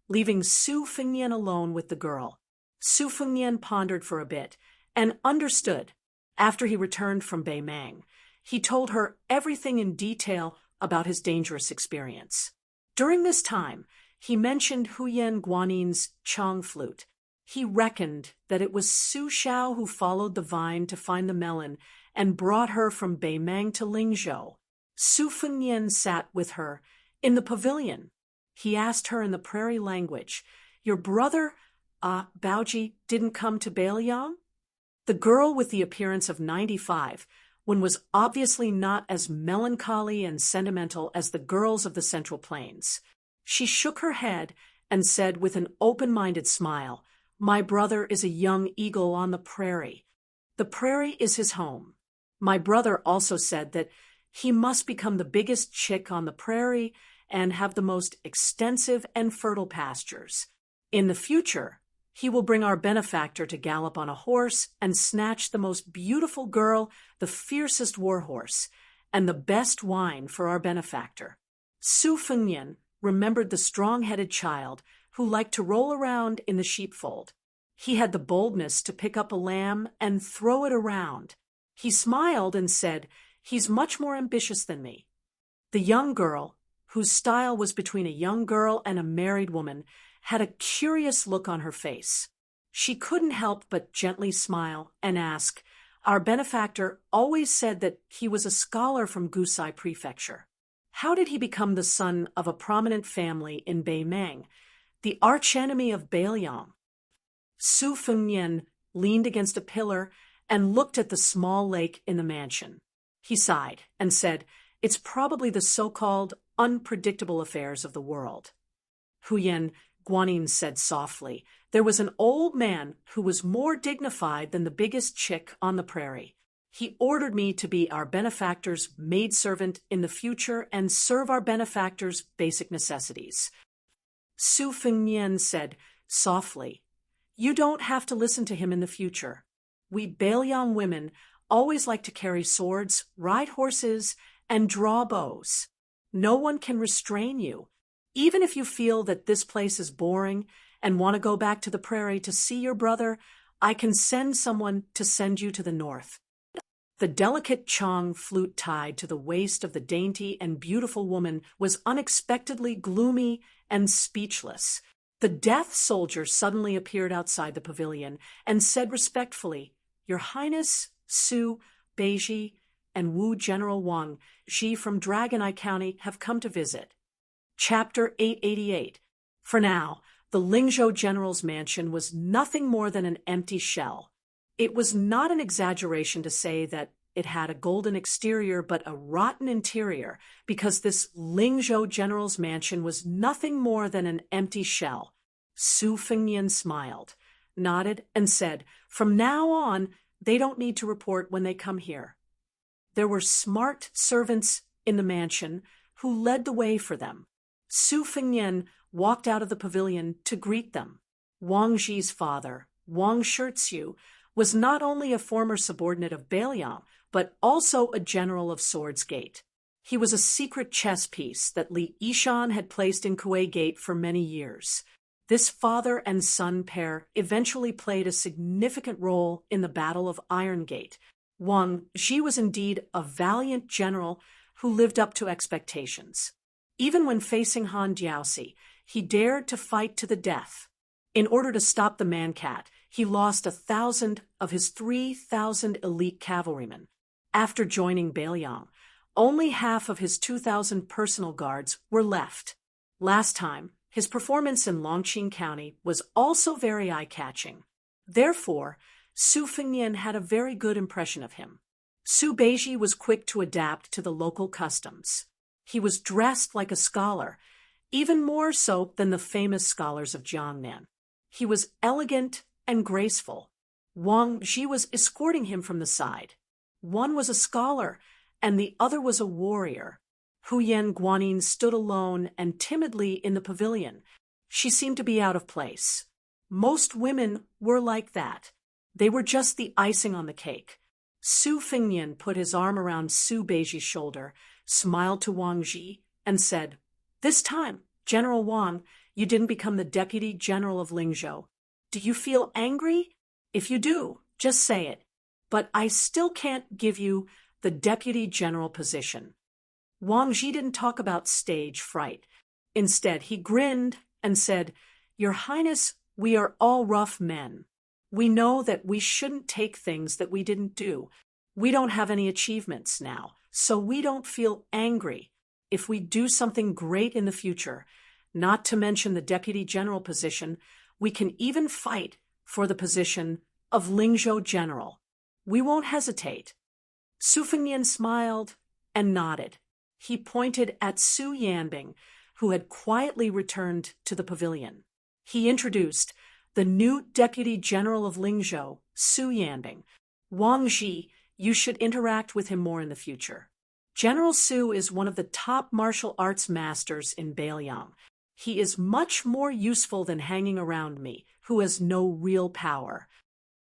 Speaker 1: leaving Su Fengnian alone with the girl. Su Fengnian pondered for a bit and understood. After he returned from Beimang, he told her everything in detail about his dangerous experience. During this time, he mentioned Huyan Guanyin's Chong flute. He reckoned that it was Su Xiao who followed the vine to find the melon and brought her from Beimang to Lingzhou. Su Fengnian sat with her in the pavilion. He asked her in the prairie language, "Your brother, Baoji, didn't come to Bailiang?" The girl, with the appearance of 95, was obviously not as melancholy and sentimental as the girls of the Central Plains. She shook her head and said with an open-minded smile, "My brother is a young eagle on the prairie. The prairie is his home. My brother also said that he must become the biggest chick on the prairie and have the most extensive and fertile pastures. In the future, he will bring our benefactor to gallop on a horse and snatch the most beautiful girl, the fiercest war horse, and the best wine for our benefactor." Su Fengnian remembered the strong-headed child who liked to roll around in the sheepfold. He had the boldness to pick up a lamb and throw it around. He smiled and said, "He's much more ambitious than me." The young girl, whose style was between a young girl and a married woman, had a curious look on her face. She couldn't help but gently smile and ask, "Our benefactor always said that he was a scholar from Gusai Prefecture. How did he become the son of a prominent family in Beimang, the archenemy of Bailiang?" Su Fengnian leaned against a pillar and looked at the small lake in the mansion. He sighed and said, "It's probably the so-called unpredictable affairs of the world." Huyan Guanyin said softly, "There was an old man who was more dignified than the biggest chick on the prairie. He ordered me to be our benefactor's maidservant in the future and serve our benefactor's basic necessities." Su Fengnian said softly. You don't have to listen to him in the future. We Bailiang women always like to carry swords, ride horses, and draw bows. No one can restrain you. Even if you feel that this place is boring and want to go back to the prairie to see your brother, I can send someone to send you to the north. The delicate Chong flute tied to the waist of the dainty and beautiful woman was unexpectedly gloomy and speechless. The death soldier suddenly appeared outside the pavilion and said respectfully, Your Highness, Su, Beiji, and Wu General Wang, Xi from Dragon Eye County, have come to visit. Chapter 888. For now, the Lingzhou General's mansion was nothing more than an empty shell. It was not an exaggeration to say that it had a golden exterior but a rotten interior, because this Lingzhou General's mansion was nothing more than an empty shell. Su Fengnian smiled, nodded, and said, From now on, they don't need to report when they come here. There were smart servants in the mansion who led the way for them. Su Fengnian walked out of the pavilion to greet them. Wang Zhi's father, Wang Shixiu, was not only a former subordinate of Bailiang, but also a general of Swords Gate. He was a secret chess piece that Li Yishan had placed in Kuei Gate for many years. This father and son pair eventually played a significant role in the Battle of Iron Gate. Wang Zhi was indeed a valiant general who lived up to expectations. Even when facing Han Diaosi, he dared to fight to the death. In order to stop the man-cat, he lost 1,000 of his 3,000 elite cavalrymen. After joining Bailiang, only half of his 2,000 personal guards were left. Last time, his performance in Longqing County was also very eye-catching. Therefore, Su Fengnian had a very good impression of him. Su Beiji was quick to adapt to the local customs. He was dressed like a scholar, even more so than the famous scholars of Jiangnan. He was elegant and graceful. Wang Zhi was escorting him from the side. One was a scholar, and the other was a warrior. Huyan Guanyin stood alone and timidly in the pavilion. She seemed to be out of place. Most women were like that. They were just the icing on the cake. Su Fengnian put his arm around Su Beiji's shoulder, smiled to Wang Zhi, and said, This time, General Wang, you didn't become the Deputy General of Lingzhou. Do you feel angry? If you do, just say it. But I still can't give you the Deputy General position. Wang Zhi didn't talk about stage fright. Instead, he grinned and said, Your Highness, we are all rough men. We know that we shouldn't take things that we didn't do. We don't have any achievements now, so we don't feel angry. If we do something great in the future, not to mention the Deputy General position, we can even fight for the position of Lingzhou General. We won't hesitate. Su Fengnian smiled and nodded. He pointed at Su Yanbing, who had quietly returned to the pavilion. He introduced the new Deputy General of Lingzhou, Su Yanbing. Wang Zhi, you should interact with him more in the future. General Su is one of the top martial arts masters in Bailiang. He is much more useful than hanging around me, who has no real power.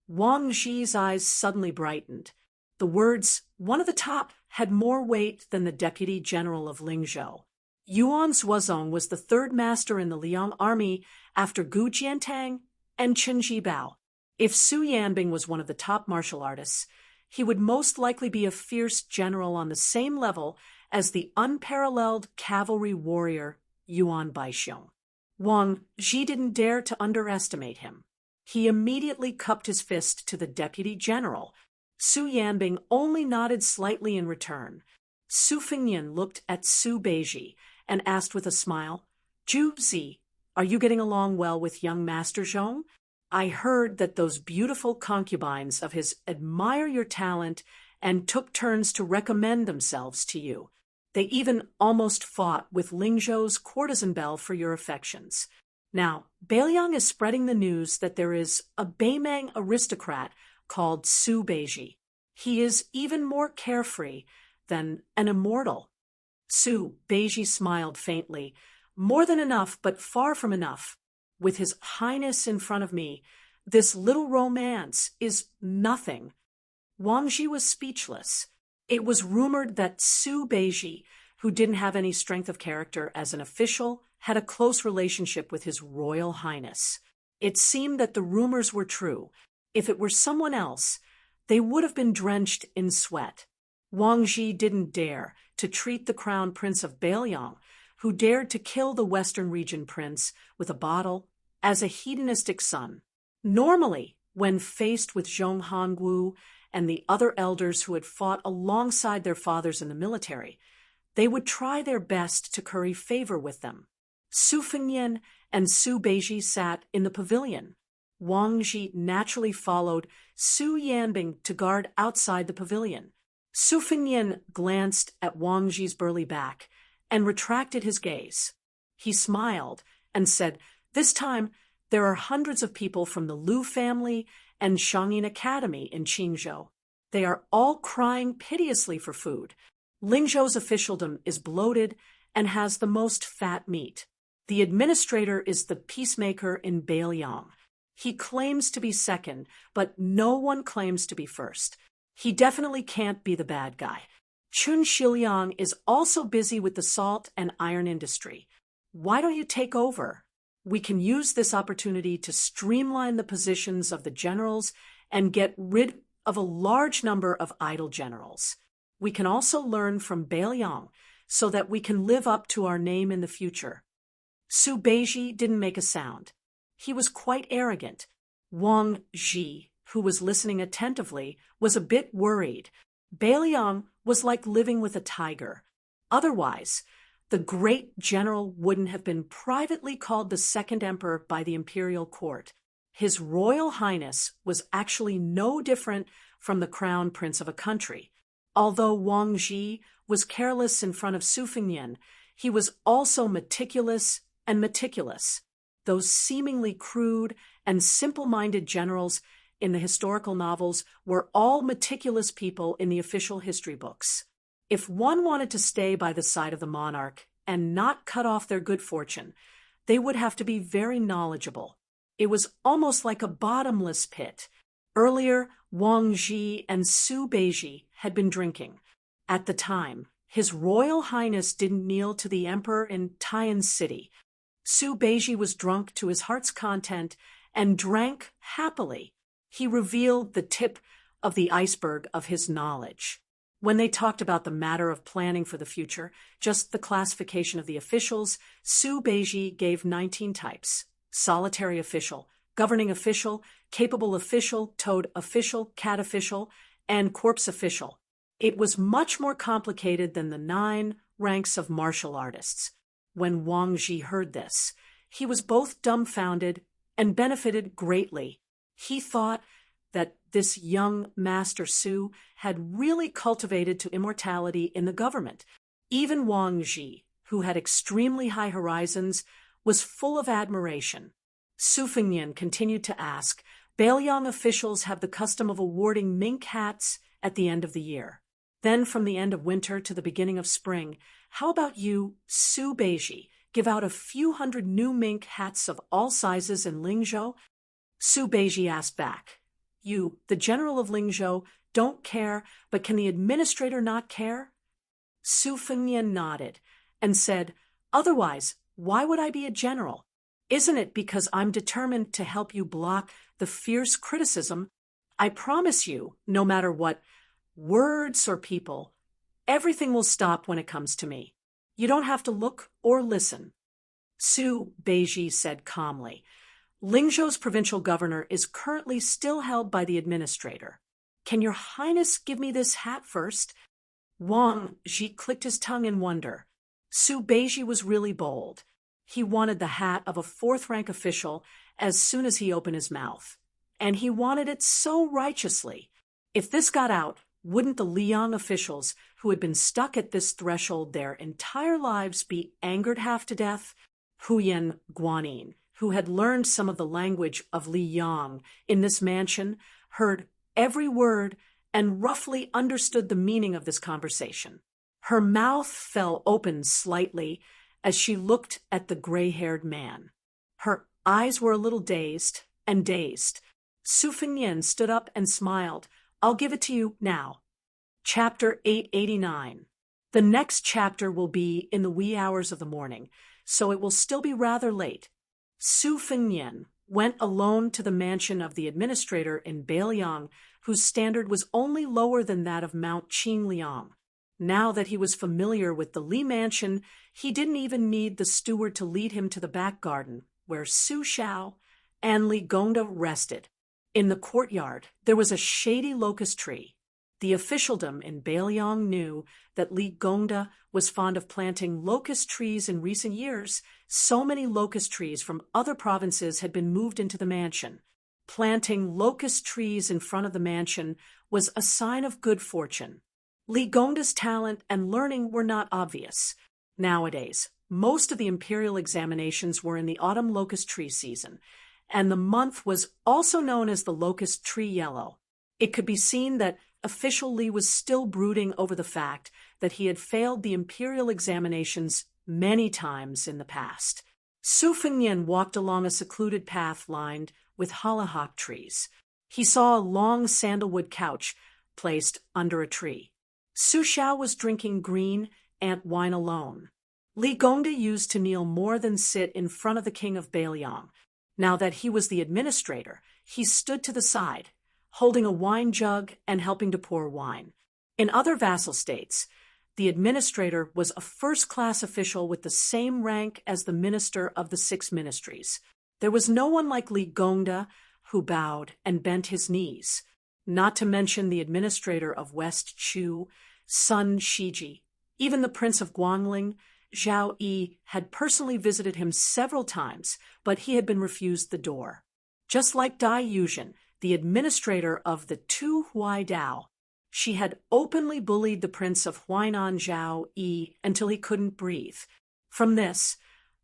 Speaker 1: Wang Zhi's eyes suddenly brightened. The words, one of the top, had more weight than the Deputy General of Lingzhou. Yuan Zuozong was the third master in the Liang army after Gu Jiantang and Chen Jibao. If Su Yanbing was one of the top martial artists, he would most likely be a fierce general on the same level as the unparalleled cavalry warrior Yuan Baixiong. Wang Zhi didn't dare to underestimate him. He immediately cupped his fist to the Deputy General. Su Yanbing only nodded slightly in return. Su Fengnian looked at Su Beiji and asked with a smile, Zhu Zi, are you getting along well with young Master Zhong? I heard that those beautiful concubines of his admire your talent and took turns to recommend themselves to you. They even almost fought with Lingzhou's courtesan belle for your affections. Now, Bailiang is spreading the news that there is a Beimang aristocrat called Su Beiji. He is even more carefree than an immortal. Su Beiji smiled faintly. More than enough, but far from enough. With his highness in front of me, this little romance is nothing. Wang Ji was speechless. It was rumored that Su Beiji, who didn't have any strength of character as an official, had a close relationship with His Royal Highness. It seemed that the rumors were true. If it were someone else, they would have been drenched in sweat. Wang Ji didn't dare to treat the crown prince of Beiliang, who dared to kill the western region prince with a bottle, as a hedonistic son. Normally, when faced with Zhong Hongwu and the other elders who had fought alongside their fathers in the military, they would try their best to curry favor with them. Su Fengnian and Su Beiji sat in the pavilion. Wang Ji naturally followed Su Yanbing to guard outside the pavilion. Su Fengnian glanced at Wang Ji's burly back and retracted his gaze. He smiled and said, "This time, there are hundreds of people from the Lu family and Shangyin Academy in Qingzhou. They are all crying piteously for food. Lingzhou's officialdom is bloated and has the most fat meat. The administrator is the peacemaker in Beiliang. He claims to be second, but no one claims to be first. He definitely can't be the bad guy. Chun Shiliang is also busy with the salt and iron industry. Why don't you take over? We can use this opportunity to streamline the positions of the generals and get rid of a large number of idle generals. We can also learn from Beiliang so that we can live up to our name in the future." Su Beiji didn't make a sound. He was quite arrogant. Wang Ji, who was listening attentively, was a bit worried. Beiliang was like living with a tiger. Otherwise, the great general wouldn't have been privately called the second emperor by the imperial court. His Royal Highness was actually no different from the crown prince of a country. Although Wang Ji was careless in front of Su Fengnian, he was also meticulous and meticulous. Those seemingly crude and simple-minded generals in the historical novels were all meticulous people in the official history books. If one wanted to stay by the side of the monarch and not cut off their good fortune, they would have to be very knowledgeable. It was almost like a bottomless pit. Earlier, Wang Ji and Su Beiji had been drinking. At the time, His Royal Highness didn't kneel to the emperor in Taiyan City. Su Beiji was drunk to his heart's content and drank happily. He revealed the tip of the iceberg of his knowledge. When they talked about the matter of planning for the future, just the classification of the officials, Su Beiji gave 19 types: solitary official, governing official, capable official, toad official, cat official, and corpse official. It was much more complicated than the 9 ranks of martial artists. When Wang Ji heard this, he was both dumbfounded and benefited greatly. He thought that this young Master Su had really cultivated to immortality in the government. Even Wang Ji, who had extremely high horizons, was full of admiration. Su Fengnian continued to ask, "Beiliang officials have the custom of awarding mink hats at the end of the year. Then from the end of winter to the beginning of spring, how about you, Su Beiji, give out a few hundred new mink hats of all sizes in Lingzhou?" Su Beiji asked back, "You, the general of Lingzhou, don't care, but can the administrator not care?" Su Fengnian nodded and said, "Otherwise, why would I be a general? Isn't it because I'm determined to help you block the fierce criticism? I promise you, no matter what, words or people, everything will stop when it comes to me. You don't have to look or listen." Su Beiji said calmly, "Lingzhou's provincial governor is currently still held by the administrator. Can your highness give me this hat first?" Wang Ji clicked his tongue in wonder. Su Beiji was really bold. He wanted the hat of a 4th-rank official as soon as he opened his mouth. And he wanted it so righteously. If this got out, wouldn't the Liang officials, who had been stuck at this threshold their entire lives, be angered half to death? Huyan Guanyin, who had learned some of the language of Liang in this mansion, heard every word and roughly understood the meaning of this conversation. Her mouth fell open slightly, as she looked at the gray-haired man. Her eyes were a little dazed. Su Fengnian stood up and smiled. "I'll give it to you now." Chapter 889. The next chapter will be in the wee hours of the morning, so it will still be rather late. Su Fengnian went alone to the mansion of the administrator in Beiliang, whose standard was only lower than that of Mount Qingliang. Now that he was familiar with the Li mansion, he didn't even need the steward to lead him to the back garden, where Su Xiao and Li Gongda rested. In the courtyard, there was a shady locust tree. The officialdom in Beiliang knew that Li Gongda was fond of planting locust trees in recent years. So many locust trees from other provinces had been moved into the mansion. Planting locust trees in front of the mansion was a sign of good fortune. Li Gongda's talent and learning were not obvious. Nowadays, most of the imperial examinations were in the autumn locust tree season, and the month was also known as the locust tree yellow. It could be seen that official Li was still brooding over the fact that he had failed the imperial examinations many times in the past. Su Fengnian walked along a secluded path lined with hollyhock trees. He saw a long sandalwood couch placed under a tree. Su Xiao was drinking green ant wine alone. Li Gongda used to kneel more than sit in front of the king of Beiliang. Now that he was the administrator, he stood to the side, holding a wine jug and helping to pour wine. In other vassal states, the administrator was a first-class official with the same rank as the minister of the 6 ministries. There was no one like Li Gongda who bowed and bent his knees, not to mention the administrator of West Chu, Sun Shiji. Even the Prince of Guangling, Zhao Yi, had personally visited him several times, but he had been refused the door. Just like Dai Yuzhen, the administrator of the 2 Huaidao, she had openly bullied the Prince of Huainan Zhao Yi until he couldn't breathe. From this,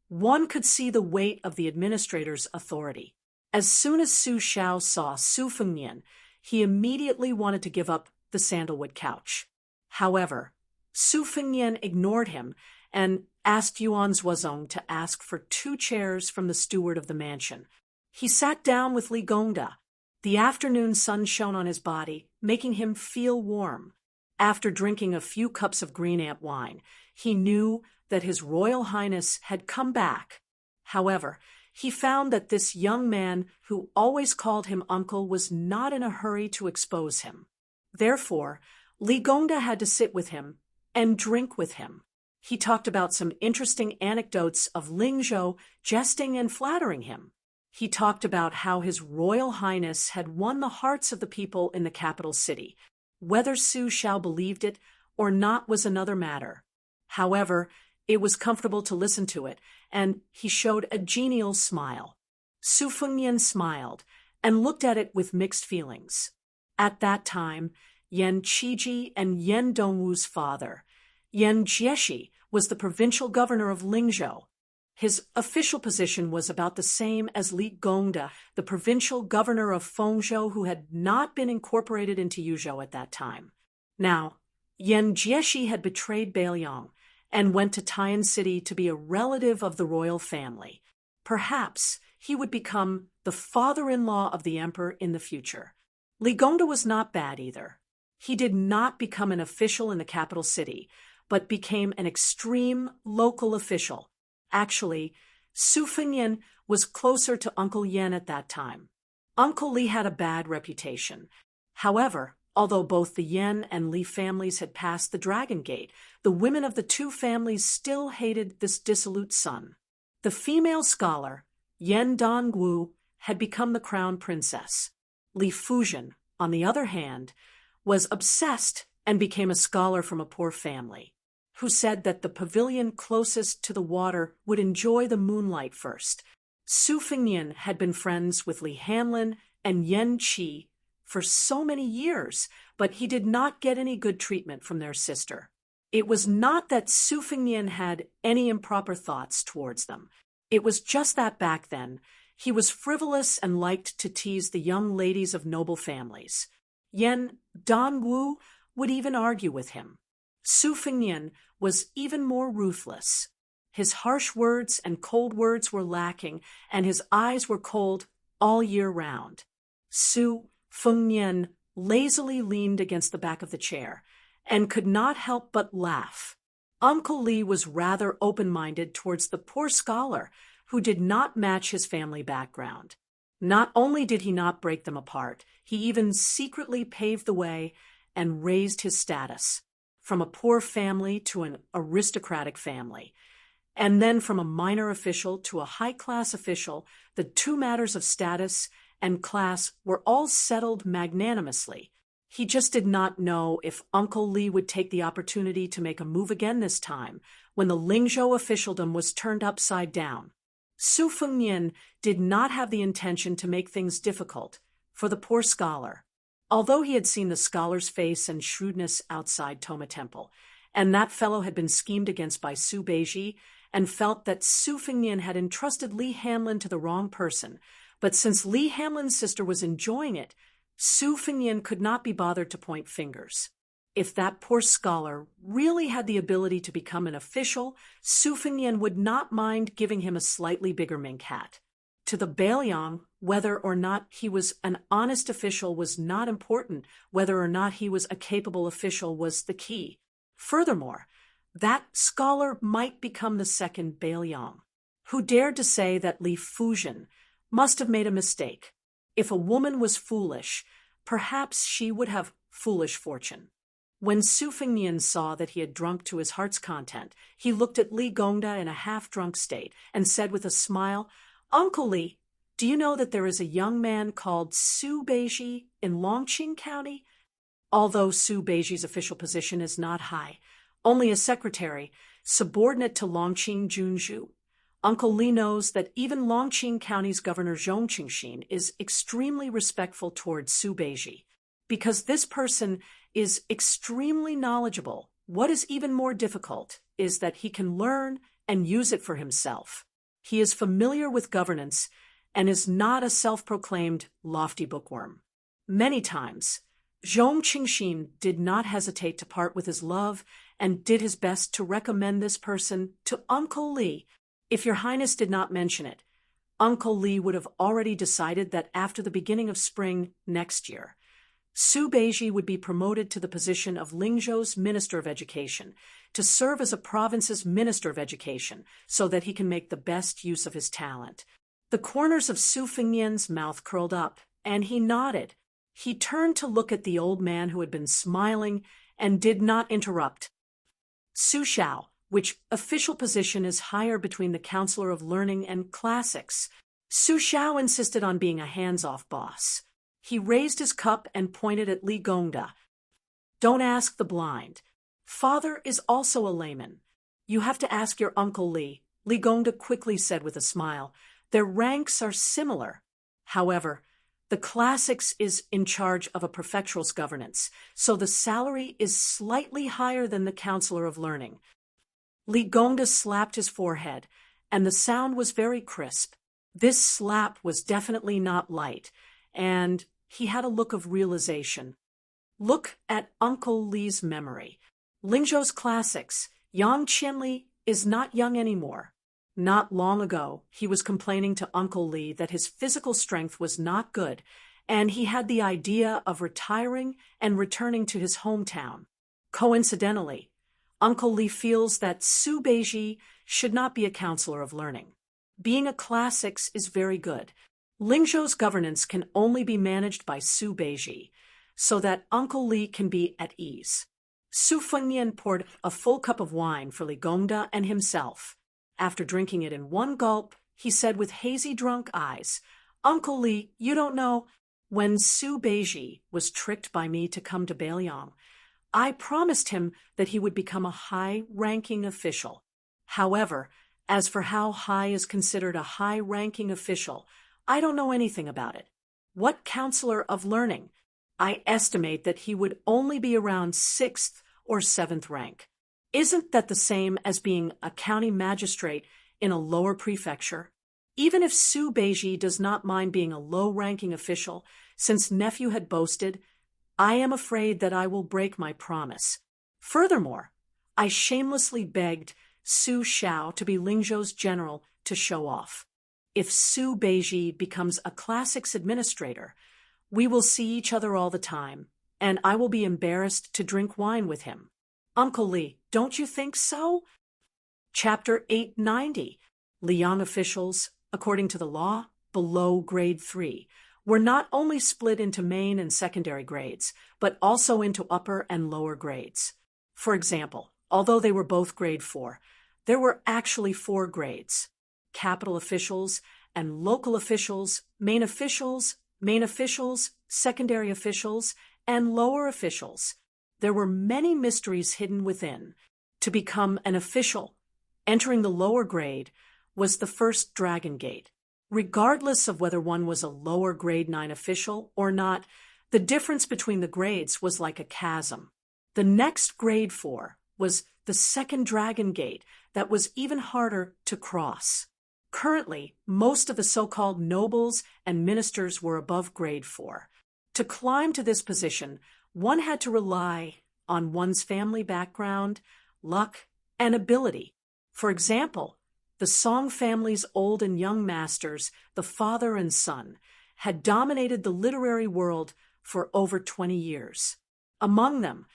Speaker 1: one could see the weight of the administrator's authority. As soon as Su Xiao saw Su Fengnian, he immediately wanted to give up the sandalwood couch. However, Su Fengnian ignored him and asked Yuan Zuozong to ask for 2 chairs from the steward of the mansion. He sat down with Li Gongda. The afternoon sun shone on his body, making him feel warm. After drinking a few cups of green ant wine, he knew that His Royal Highness had come back. However, he found that this young man who always called him uncle was not in a hurry to expose him. Therefore, Li Gongda had to sit with him and drink with him. He talked about some interesting anecdotes of Lingzhou, jesting and flattering him. He talked about how His Royal Highness had won the hearts of the people in the capital city. Whether Su Xiao believed it or not was another matter. However, it was comfortable to listen to it, and he showed a genial smile. Su Fengnian smiled and looked at it with mixed feelings. At that time, Yan Qiji and Yan Dongwu's father, Yan Jieshi, was the provincial governor of Lingzhou. His official position was about the same as Li Gongda, the provincial governor of Fengzhou, who had not been incorporated into Yuzhou at that time. Now, Yan Jieshi had betrayed Beiliang and went to Taiyan City to be a relative of the royal family. Perhaps he would become the father-in-law of the emperor in the future. Li Gongda was not bad either. He did not become an official in the capital city, but became an extreme local official. Actually, Su Fengnian was closer to Uncle Yan at that time. Uncle Li had a bad reputation. However, although both the Yan and Li families had passed the Dragon Gate, the women of the 2 families still hated this dissolute son. The female scholar, Yan Dongwu, had become the crown princess. Li Fuzhen, on the other hand, was obsessed and became a scholar from a poor family, who said that the pavilion closest to the water would enjoy the moonlight first. Su Fengnian had been friends with Li Hanlin and Yan Qi for so many years, but he did not get any good treatment from their sister. It was not that Su Fengnian had any improper thoughts towards them. It was just that back then, he was frivolous and liked to tease the young ladies of noble families. Yan Dongwu would even argue with him. Su Fengnian was even more ruthless. His harsh words and cold words were lacking, and his eyes were cold all year round. Su Fengnian lazily leaned against the back of the chair, and could not help but laugh. Uncle Li was rather open-minded towards the poor scholar, who did not match his family background. Not only did he not break them apart, he even secretly paved the way and raised his status, from a poor family to an aristocratic family, and then from a minor official to a high-class official. The two matters of status and class were all settled magnanimously. He just did not know if Uncle Li would take the opportunity to make a move again this time, when the Lingzhou officialdom was turned upside down. Su Fengnian did not have the intention to make things difficult for the poor scholar. Although he had seen the scholar's face and shrewdness outside Toma Temple, and that fellow had been schemed against by Su Beiji, and felt that Su Fengnian had entrusted Li Hamlin to the wrong person, but since Li Hamlin's sister was enjoying it, Su Fengnian could not be bothered to point fingers. If that poor scholar really had the ability to become an official, Su Fengnian would not mind giving him a slightly bigger mink hat. To the Bailiang, whether or not he was an honest official was not important. Whether or not he was a capable official was the key. Furthermore, that scholar might become the second Bailiang. Who dared to say that Li Fuzhen must have made a mistake? If a woman was foolish, perhaps she would have foolish fortune. When Su Fengnian saw that he had drunk to his heart's content, he looked at Li Gongda in a half-drunk state and said with a smile, "Uncle Li, do you know that there is a young man called Su Beiji in Longqing County?" Although Su Beiji's official position is not high, only a secretary, subordinate to Longqing Junzhu, Uncle Li knows that even Longqing County's Governor Zhong Qingxin is extremely respectful towards Su Beiji. Because this person is extremely knowledgeable, what is even more difficult is that he can learn and use it for himself. He is familiar with governance and is not a self-proclaimed lofty bookworm. Many times, Zhong Qingxin did not hesitate to part with his love and did his best to recommend this person to Uncle Li. If Your Highness did not mention it, Uncle Li would have already decided that after the beginning of spring next year, Su Beiji would be promoted to the position of Lingzhou's Minister of Education, to serve as a province's Minister of Education, so that he can make the best use of his talent. The corners of Su Fengnian's mouth curled up, and he nodded. He turned to look at the old man who had been smiling and did not interrupt. Su Xiao, which official position is higher between the Counselor of Learning and Classics? Su Xiao insisted on being a hands-off boss. He raised his cup and pointed at Li Gongda. "Don't ask the blind. Father is also a layman. You have to ask your Uncle Li," Li Gongda quickly said with a smile. "Their ranks are similar. However, the Classics is in charge of a prefectural's governance, so the salary is slightly higher than the Counselor of Learning." Li Gongda slapped his forehead, and the sound was very crisp. This slap was definitely not light, and he had a look of realization. Look at Uncle Li's memory. Lingzhou's Classics, Yang Qianli, is not young anymore. Not long ago, he was complaining to Uncle Li that his physical strength was not good, and he had the idea of retiring and returning to his hometown. Coincidentally, Uncle Li feels that Su Beiji should not be a Counselor of Learning. Being a Classics is very good. Lingzhou's governance can only be managed by Su Beiji, so that Uncle Li can be at ease. Su Fengnian poured a full cup of wine for Li Gongda and himself. After drinking it in one gulp, he said with hazy drunk eyes, "Uncle Li, you don't know, when Su Beiji was tricked by me to come to Bailiang, I promised him that he would become a high-ranking official. However, as for how high is considered a high-ranking official, I don't know anything about it. What Counselor of Learning? I estimate that he would only be around 6th or 7th rank. Isn't that the same as being a county magistrate in a lower prefecture? Even if Su Beiji does not mind being a low-ranking official, since nephew had boasted, I am afraid that I will break my promise. Furthermore, I shamelessly begged Su Xiao to be Lingzhou's general to show off. If Su Beiji becomes a classics administrator, we will see each other all the time, and I will be embarrassed to drink wine with him. Uncle Li, don't you think so? Chapter 890. Liang officials, according to the law, below grade 3, were not only split into main and secondary grades, but also into upper and lower grades. For example, although they were both grade 4, there were actually 4 grades: capital officials and local officials, main officials, secondary officials, and lower officials. There were many mysteries hidden within. To become an official, entering the lower grade was the first Dragon Gate. Regardless of whether one was a lower grade 9 official or not, the difference between the grades was like a chasm. The next grade 4 was the second Dragon Gate that was even harder to cross. Currently, most of the so-called nobles and ministers were above grade 4. To climb to this position, one had to rely on one's family background, luck, and ability. For example, the Song family's old and young masters, the father and son, had dominated the literary world for over 20 years. Among them,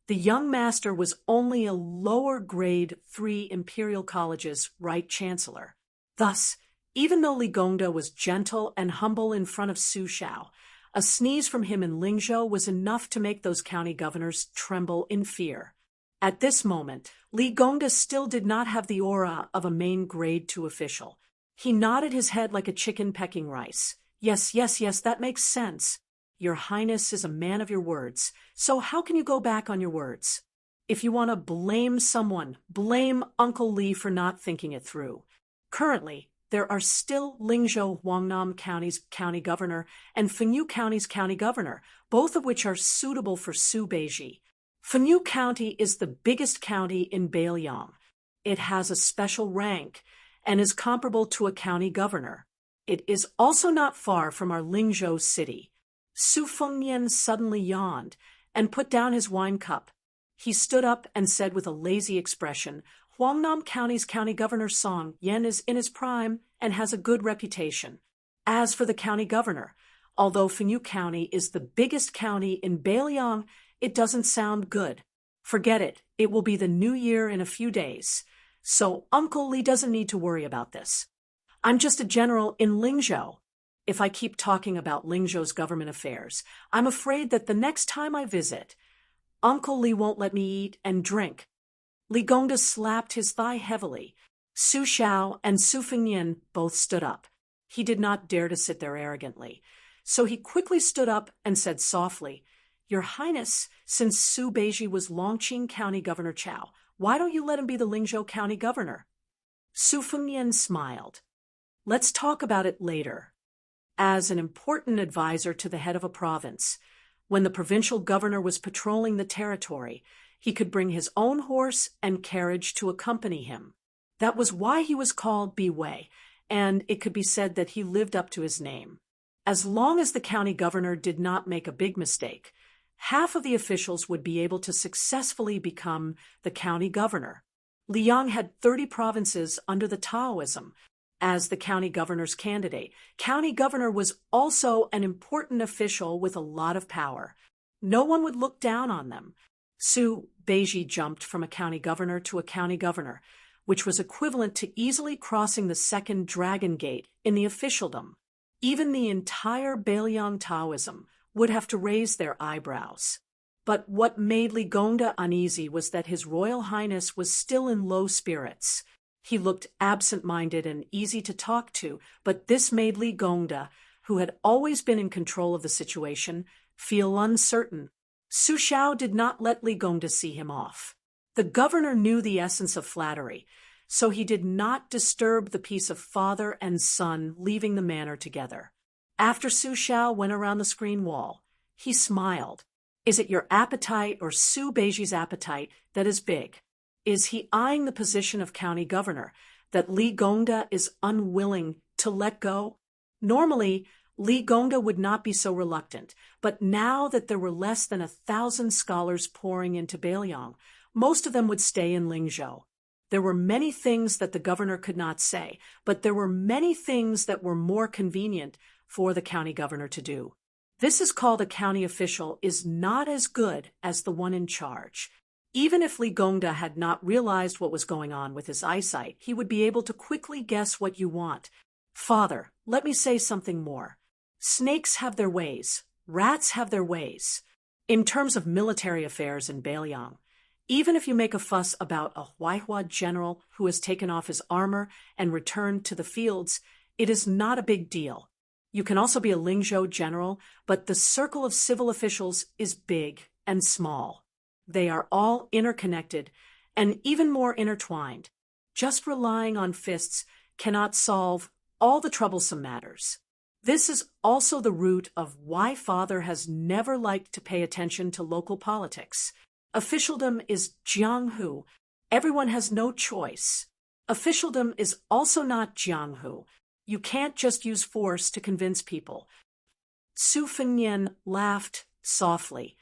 Speaker 1: the young master was only a lower grade 3 Imperial College's Right Chancellor. Thus, even though Li Gongda was gentle and humble in front of Su Xiao, a sneeze from him in Lingzhou was enough to make those county governors tremble in fear. At this moment, Li Gongda still did not have the aura of a main grade 2 official. He nodded his head like a chicken pecking rice. Yes, that makes sense. Your Highness is a man of your words, so how can you go back on your words? If you want to blame someone, blame Uncle Li for not thinking it through. Currently, there are still Lingzhou Huangnam County's county governor and Fengyou County's county governor, both of which are suitable for Su Beiji. Fengyou County is the biggest county in Beiliang. It has a special rank and is comparable to a county governor. It is also not far from our Lingzhou city. Su Fengnian suddenly yawned and put down his wine cup. He stood up and said with a lazy expression, Huangnam County's county governor Song Yan is in his prime and has a good reputation. As for the county governor, although Fengyou County is the biggest county in Beiliang, it doesn't sound good. Forget it. It will be the new year in a few days. So Uncle Li doesn't need to worry about this. I'm just a general in Lingzhou. If I keep talking about Lingzhou's government affairs, I'm afraid that the next time I visit, Uncle Li won't let me eat and drink. Li Gongda slapped his thigh heavily. Su Xiao and Su Fengnian both stood up. He did not dare to sit there arrogantly, so he quickly stood up and said softly, Your Highness, since Su Beiji was Longqing County Governor Chao, why don't you let him be the Lingzhou County Governor? Su Fengnian smiled. Let's talk about it later. As an important advisor to the head of a province, when the provincial governor was patrolling the territory, he could bring his own horse and carriage to accompany him. That was why he was called Bi Wei, and it could be said that he lived up to his name. As long as the county governor did not make a big mistake, half of the officials would be able to successfully become the county governor. Liang had 30 provinces under the Taoism as the county governor's candidate. County governor was also an important official with a lot of power. No one would look down on them. Su Beiji jumped from a county governor to a county governor, which was equivalent to easily crossing the second Dragon Gate in the officialdom. Even the entire Beiliang Taoism would have to raise their eyebrows. But what made Li Gongda uneasy was that His Royal Highness was still in low spirits. He looked absent-minded and easy to talk to, but this made Li Gongda, who had always been in control of the situation, feel uncertain. Su Xiao did not let Li Gongda see him off. The governor knew the essence of flattery, so he did not disturb the peace of father and son leaving the manor together. After Su Xiao went around the screen wall, he smiled. Is it your appetite or Su Beiji's appetite that is big? Is he eyeing the position of county governor that Li Gongda is unwilling to let go? Normally, Li Gongda would not be so reluctant, but now that there were less than 1,000 scholars pouring into Beiliang, most of them would stay in Lingzhou. There were many things that the governor could not say, but there were many things that were more convenient for the county governor to do. This is called a county official is not as good as the one in charge. Even if Li Gongda had not realized what was going on with his eyesight, he would be able to quickly guess what you want. Father, let me say something more. Snakes have their ways. Rats have their ways. In terms of military affairs in Beiliang, even if you make a fuss about a Huaihua general who has taken off his armor and returned to the fields, it is not a big deal. You can also be a Lingzhou general, but the circle of civil officials is big and small. They are all interconnected and even more intertwined. Just relying on fists cannot solve all the troublesome matters. This is also the root of why Father has never liked to pay attention to local politics. Officialdom is jianghu. Everyone has no choice. Officialdom is also not jianghu. You can't just use force to convince people. Su Fengnian laughed softly.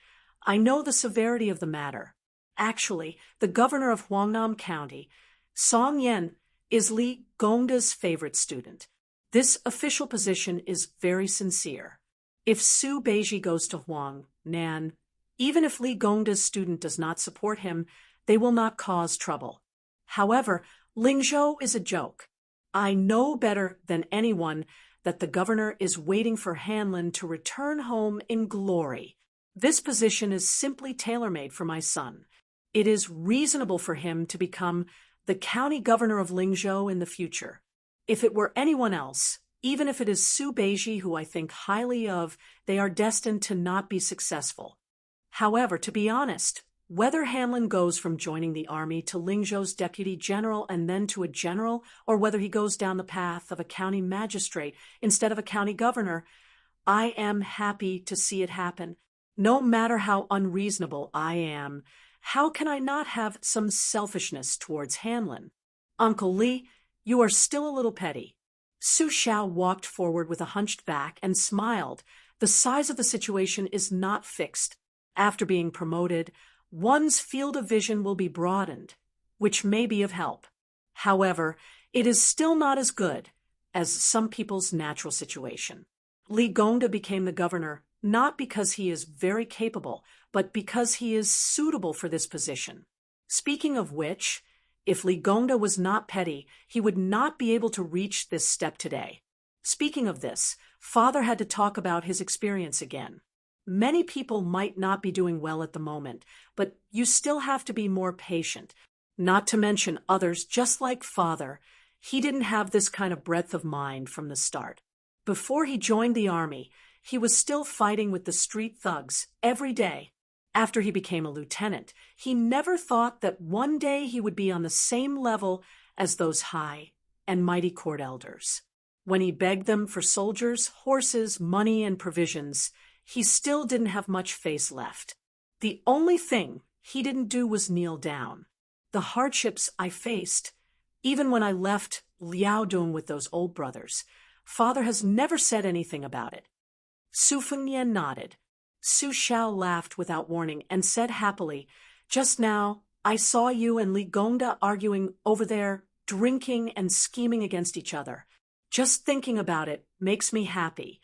Speaker 1: I know the severity of the matter. Actually, the governor of Huangnam County, Song Yan, is Li Gongda's favorite student. This official position is very sincere. If Su Beiji goes to Huangnan, even if Li Gongda's student does not support him, they will not cause trouble. However, Lingzhou is a joke. I know better than anyone that the governor is waiting for Hanlin to return home in glory. This position is simply tailor-made for my son. It is reasonable for him to become the county governor of Lingzhou in the future. If it were anyone else, even if it is Su Beiji, who I think highly of, they are destined to not be successful. However, to be honest, whether Hanlin goes from joining the army to Lingzhou's deputy general and then to a general, or whether he goes down the path of a county magistrate instead of a county governor, I am happy to see it happen. No matter how unreasonable I am, how can I not have some selfishness towards Hanlin? Uncle Li, you are still a little petty. Su Xiao walked forward with a hunched back and smiled. The size of the situation is not fixed. After being promoted, one's field of vision will be broadened, which may be of help. However, it is still not as good as some people's natural situation. Li Gongda became the governor not because he is very capable, but because he is suitable for this position. Speaking of which, if Li Gongda was not petty, he would not be able to reach this step today. Speaking of this, Father had to talk about his experience again. Many people might not be doing well at the moment, but you still have to be more patient. Not to mention others just like Father, he didn't have this kind of breadth of mind from the start. Before he joined the army, he was still fighting with the street thugs every day. After he became a lieutenant, he never thought that one day he would be on the same level as those high and mighty court elders. When he begged them for soldiers, horses, money, and provisions, he still didn't have much face left. The only thing he didn't do was kneel down. The hardships I faced, even when I left Liaodong with those old brothers, Father has never said anything about it. Su Fengnian nodded. Su Xiao laughed without warning and said happily, "Just now, I saw you and Li Gongda arguing over there, drinking and scheming against each other. Just thinking about it makes me happy."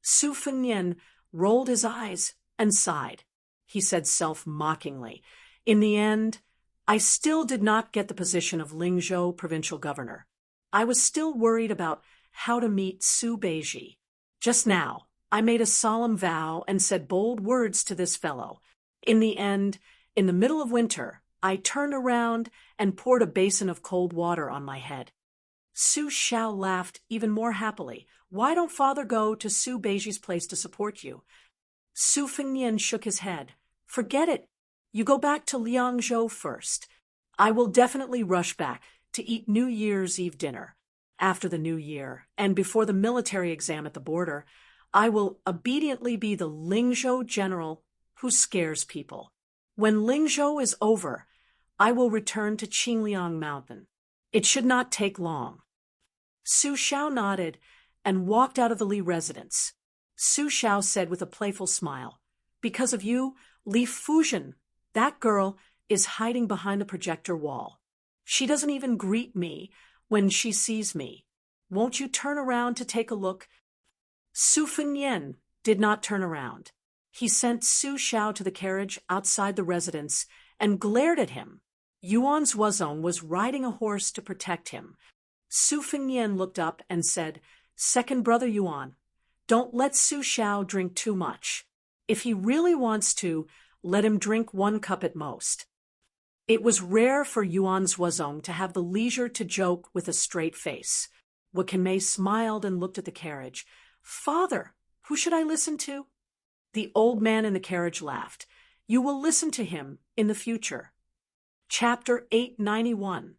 Speaker 1: Su Fengnian rolled his eyes and sighed. He said self-mockingly, "In the end, I still did not get the position of Lingzhou provincial governor. I was still worried about how to meet Su Beiji. Just now, I made a solemn vow and said bold words to this fellow. In the end, in the middle of winter, I turned around and poured a basin of cold water on my head." Su Xiao laughed even more happily. "Why don't Father go to Su Beiji's place to support you?" Su Fengnian shook his head. "Forget it. You go back to Liangzhou first. I will definitely rush back to eat New Year's Eve dinner. After the New Year, and before the military exam at the border, I will obediently be the Lingzhou general who scares people. When Lingzhou is over, I will return to Qingliang Mountain. It should not take long." Su Xiao nodded and walked out of the Li residence. Su Xiao said with a playful smile, "Because of you, Li Fuzhen, that girl, is hiding behind the projector wall. She doesn't even greet me when she sees me. Won't you turn around to take a look? Su Fengyan did not turn around. He sent Su Xiao to the carriage outside the residence and glared at him. Yuan Zuozong was riding a horse to protect him. Su Fengyan looked up and said, "Second brother Yuan, don't let Su Xiao drink too much. If he really wants to, let him drink 1 cup at most." It was rare for Yuan Zuozong to have the leisure to joke with a straight face. Wakame smiled and looked at the carriage. "Father, who should I listen to?" The old man in the carriage laughed. "You will listen to him in the future." Chapter 891.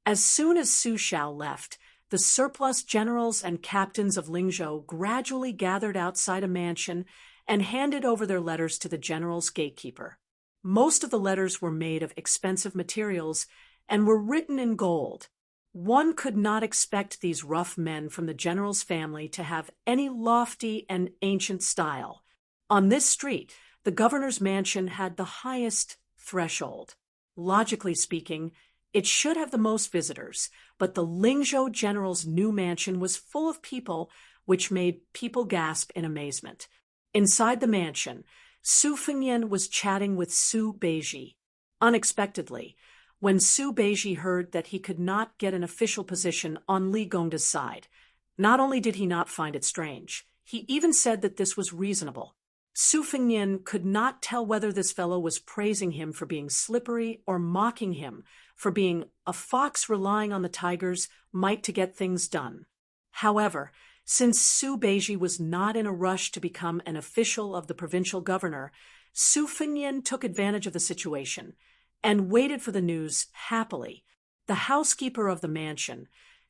Speaker 1: As soon as Su Xiao left, the surplus generals and captains of Lingzhou gradually gathered outside a mansion and handed over their letters to the general's gatekeeper. Most of the letters were made of expensive materials and were written in gold. One could not expect these rough men from the general's family to have any lofty and ancient style. On this street, the governor's mansion had the highest threshold. Logically speaking, it should have the most visitors, but the Lingzhou general's new mansion was full of people, which made people gasp in amazement. Inside the mansion, Su Fengyan was chatting with Su Beiji. Unexpectedly, when Su Beiji heard that he could not get an official position on Li Gongda's side, not only did he not find it strange, he even said that this was reasonable. Su Fengyan could not tell whether this fellow was praising him for being slippery or mocking him for being a fox relying on the tiger's might to get things done. However, since Su Beiji was not in a rush to become an official of the provincial governor, Su Fengyan took advantage of the situation and waited for the news happily. The housekeeper of the mansion,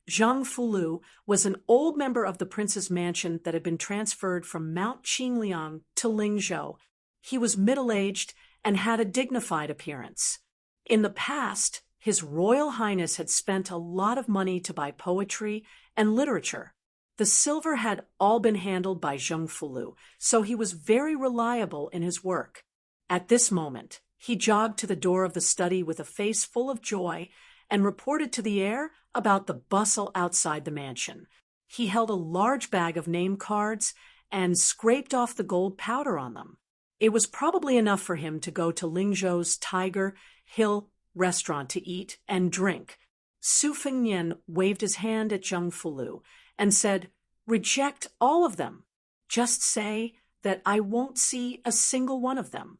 Speaker 1: Zhang Fulu, was an old member of the prince's mansion that had been transferred from Mount Qingliang to Lingzhou. He was middle-aged and had a dignified appearance. In the past, His Royal Highness had spent a lot of money to buy poetry and literature. The silver had all been handled by Zhang Fulu, so he was very reliable in his work. At this moment, he jogged to the door of the study with a face full of joy and reported to the heir about the bustle outside the mansion. He held a large bag of name cards and scraped off the gold powder on them. It was probably enough for him to go to Lingzhou's Tiger Hill restaurant to eat and drink. Su Fengyan waved his hand at Zhang Fulu and said, "Reject all of them. Just say that I won't see a single one of them."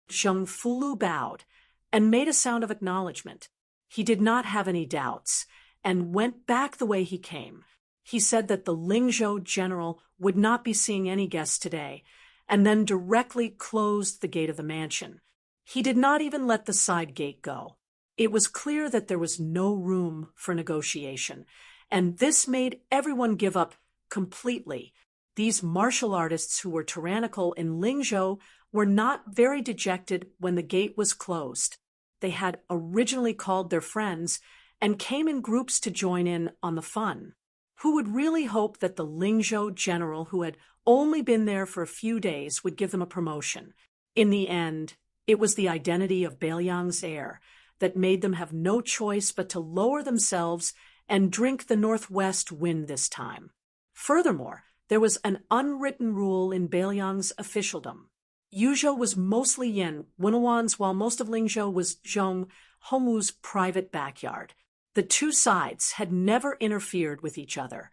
Speaker 1: Zhang Fulu bowed and made a sound of acknowledgement. He did not have any doubts and went back the way he came. He said that the Lingzhou general would not be seeing any guests today, and then directly closed the gate of the mansion. He did not even let the side gate go. It was clear that there was no room for negotiation, and this made everyone give up completely. These martial artists who were tyrannical in Lingzhou were not very dejected when the gate was closed. They had originally called their friends and came in groups to join in on the fun. Who would really hope that the Lingzhou general, who had only been there for a few days, would give them a promotion? In the end, it was the identity of Beiliang's heir that made them have no choice but to lower themselves and drink the northwest wind this time. Furthermore, there was an unwritten rule in Beiliang's officialdom. Yuzhou was mostly Yan Wenwan's, while most of Lingzhou was Zhong Hongwu's private backyard. The two sides had never interfered with each other.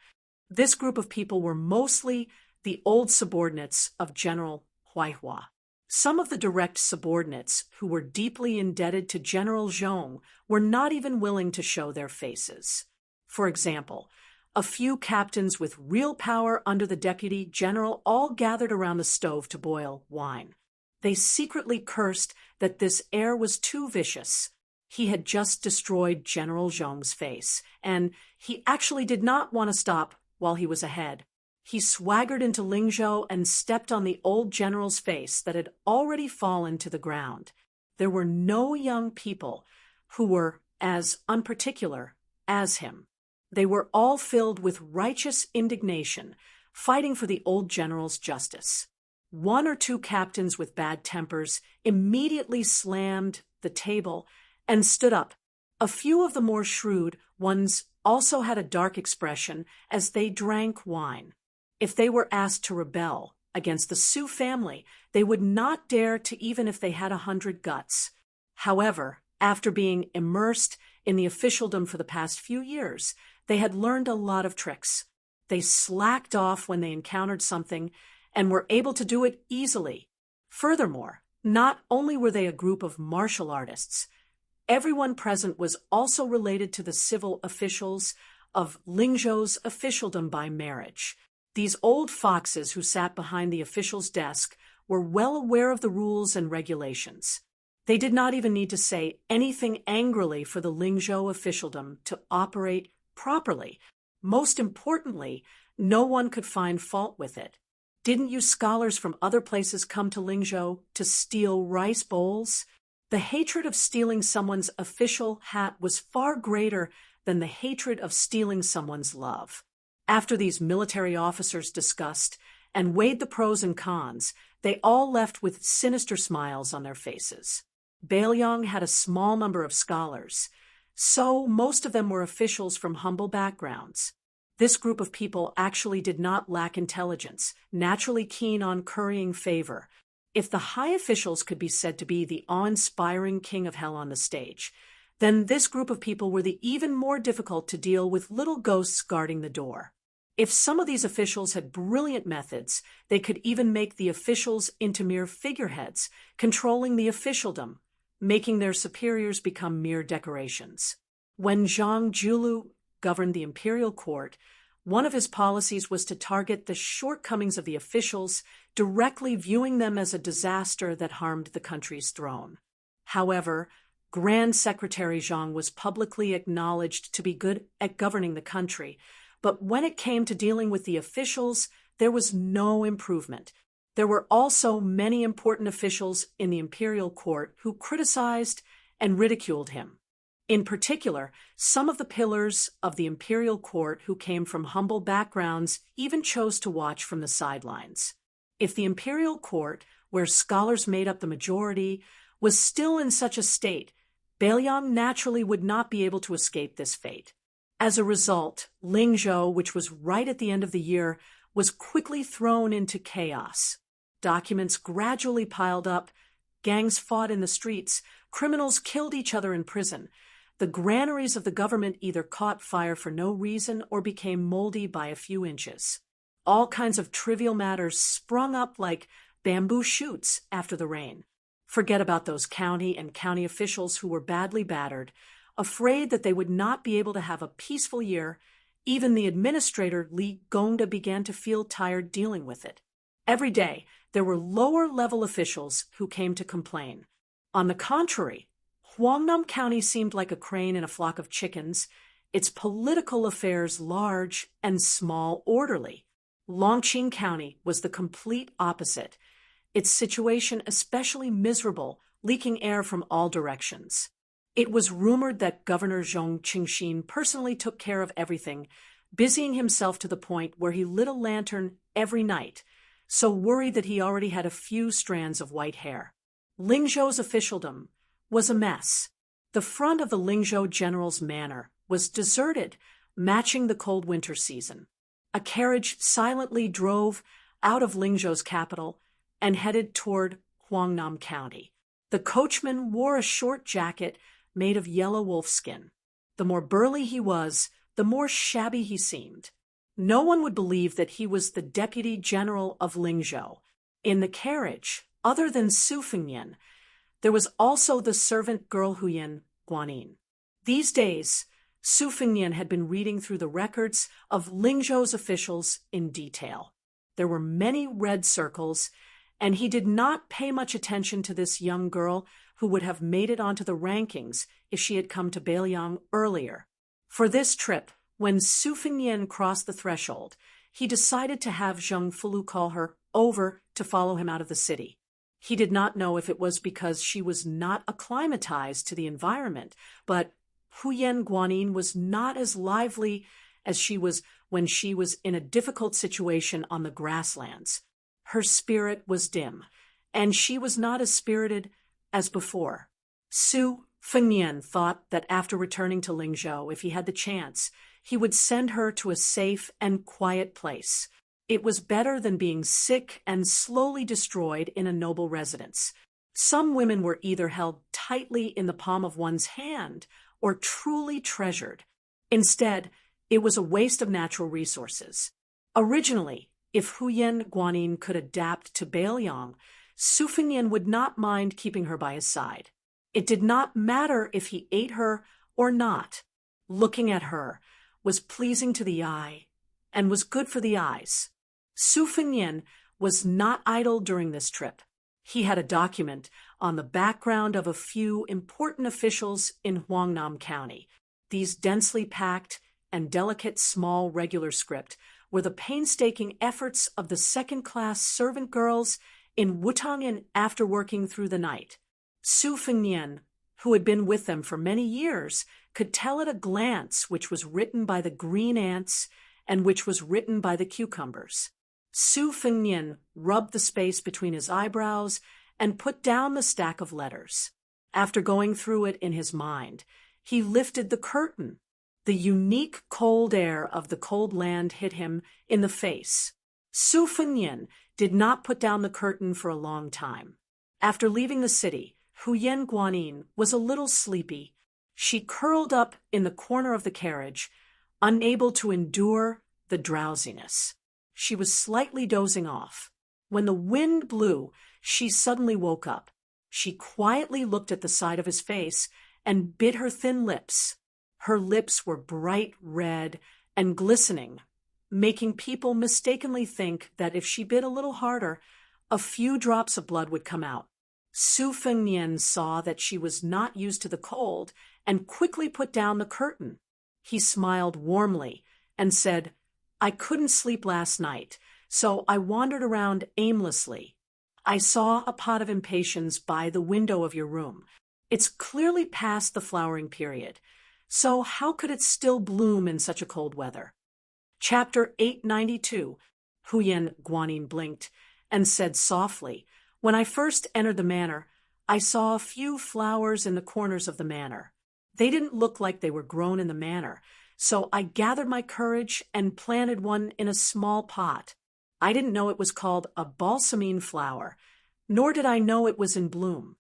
Speaker 1: This group of people were mostly the old subordinates of General Huaihua. Some of the direct subordinates, who were deeply indebted to General Zhong, were not even willing to show their faces. For example, a few captains with real power under the deputy general all gathered around the stove to boil wine. They secretly cursed that this heir was too vicious. He had just destroyed General Zhong's face, and he actually did not want to stop while he was ahead. He swaggered into Lingzhou and stepped on the old general's face that had already fallen to the ground. There were no young people who were as unparticular as him. They were all filled with righteous indignation, fighting for the old general's justice. One or two captains with bad tempers immediately slammed the table and stood up. A few of the more shrewd ones also had a dark expression as they drank wine. If they were asked to rebel against the Sioux family, they would not dare to, even if they had 100 guts. However, after being immersed in the officialdom for the past few years, they had learned a lot of tricks. They slacked off when they encountered something and were able to do it easily. Furthermore, not only were they a group of martial artists, everyone present was also related to the civil officials of Lingzhou's officialdom by marriage. These old foxes who sat behind the official's desk were well aware of the rules and regulations. They did not even need to say anything angrily for the Lingzhou officialdom to operate properly. Most importantly, no one could find fault with it. Didn't you scholars from other places come to Lingzhou to steal rice bowls? The hatred of stealing someone's official hat was far greater than the hatred of stealing someone's love. After these military officers discussed and weighed the pros and cons, they all left with sinister smiles on their faces. Bailiang had a small number of scholars, so most of them were officials from humble backgrounds. This group of people actually did not lack intelligence, naturally keen on currying favor. If the high officials could be said to be the awe-inspiring king of hell on the stage, then this group of people were the even more difficult to deal with little ghosts guarding the door. If some of these officials had brilliant methods, they could even make the officials into mere figureheads, controlling the officialdom, making their superiors become mere decorations. When Zhang Julu governed the imperial court, one of his policies was to target the shortcomings of the officials, directly viewing them as a disaster that harmed the country's throne. However, Grand Secretary Zhang was publicly acknowledged to be good at governing the country, but when it came to dealing with the officials, there was no improvement. There were also many important officials in the imperial court who criticized and ridiculed him. In particular, some of the pillars of the imperial court who came from humble backgrounds even chose to watch from the sidelines. If the imperial court, where scholars made up the majority, was still in such a state, Bailiang naturally would not be able to escape this fate. As a result, Lingzhou, which was right at the end of the year, was quickly thrown into chaos. Documents gradually piled up, gangs fought in the streets, criminals killed each other in prison. The granaries of the government either caught fire for no reason or became moldy by a few inches. All kinds of trivial matters sprung up like bamboo shoots after the rain. Forget about those county and county officials who were badly battered, afraid that they would not be able to have a peaceful year. Even the administrator, Li Gongda, began to feel tired dealing with it. Every day, there were lower-level officials who came to complain. On the contrary, Huangnam County seemed like a crane in a flock of chickens, its political affairs large and small orderly. Longqing County was the complete opposite, its situation especially miserable, leaking air from all directions. It was rumored that Governor Zhong Qingxin personally took care of everything, busying himself to the point where he lit a lantern every night, so worried that he already had a few strands of white hair. Lingzhou's officialdom was a mess. The front of the Lingzhou general's manor was deserted, matching the cold winter season. A carriage silently drove out of Lingzhou's capital and headed toward Huangnam County. The coachman wore a short jacket made of yellow wolfskin. The more burly he was, the more shabby he seemed. No one would believe that he was the deputy general of Lingzhou. In the carriage, other than Su Fengnian, there was also the servant girl Huyan Guanin. These days, Su Fengnian had been reading through the records of Lingzhou's officials in detail. There were many red circles, and he did not pay much attention to this young girl who would have made it onto the rankings if she had come to Bailiang earlier. For this trip, when Su Fengnian crossed the threshold, he decided to have Zheng Fulu call her over to follow him out of the city. He did not know if it was because she was not acclimatized to the environment, but Huyan Guanin was not as lively as she was when she was in a difficult situation on the grasslands. Her spirit was dim, and she was not as spirited as before. Su Feng Nian thought that after returning to Lingzhou, if he had the chance, he would send her to a safe and quiet place. It was better than being sick and slowly destroyed in a noble residence. Some women were either held tightly in the palm of one's hand or truly treasured. Instead, it was a waste of natural resources. Originally, if Huyen Guanyin could adapt to Bailiang, Su Fengnian would not mind keeping her by his side. It did not matter if he ate her or not. Looking at her was pleasing to the eye and was good for the eyes. Su Fengnian was not idle during this trip. He had a document on the background of a few important officials in Huangnam County. These densely packed and delicate small regular script were the painstaking efforts of the second-class servant girls in Wutong'an after working through the night. Su Fengnian, who had been with them for many years, could tell at a glance which was written by the green ants and which was written by the cucumbers. Su Fengnian rubbed the space between his eyebrows and put down the stack of letters. After going through it in his mind, he lifted the curtain. The unique cold air of the cold land hit him in the face. Su Fengnian did not put down the curtain for a long time. After leaving the city, Huyen Guanyin was a little sleepy. She curled up in the corner of the carriage, unable to endure the drowsiness. She was slightly dozing off. When the wind blew, she suddenly woke up. She quietly looked at the side of his face and bit her thin lips. Her lips were bright red and glistening, making people mistakenly think that if she bit a little harder, a few drops of blood would come out. Su Fengnian saw that she was not used to the cold and quickly put down the curtain. He smiled warmly and said, "I couldn't sleep last night, so I wandered around aimlessly. I saw a pot of impatiens by the window of your room. It's clearly past the flowering period, so how could it still bloom in such a cold weather?" Chapter 892. Huyen Guanyin blinked and said softly, "When I first entered the manor, I saw a few flowers in the corners of the manor. They didn't look like they were grown in the manor, so I gathered my courage and planted one in a small pot. I didn't know it was called a balsamine flower, nor did I know it was in bloom."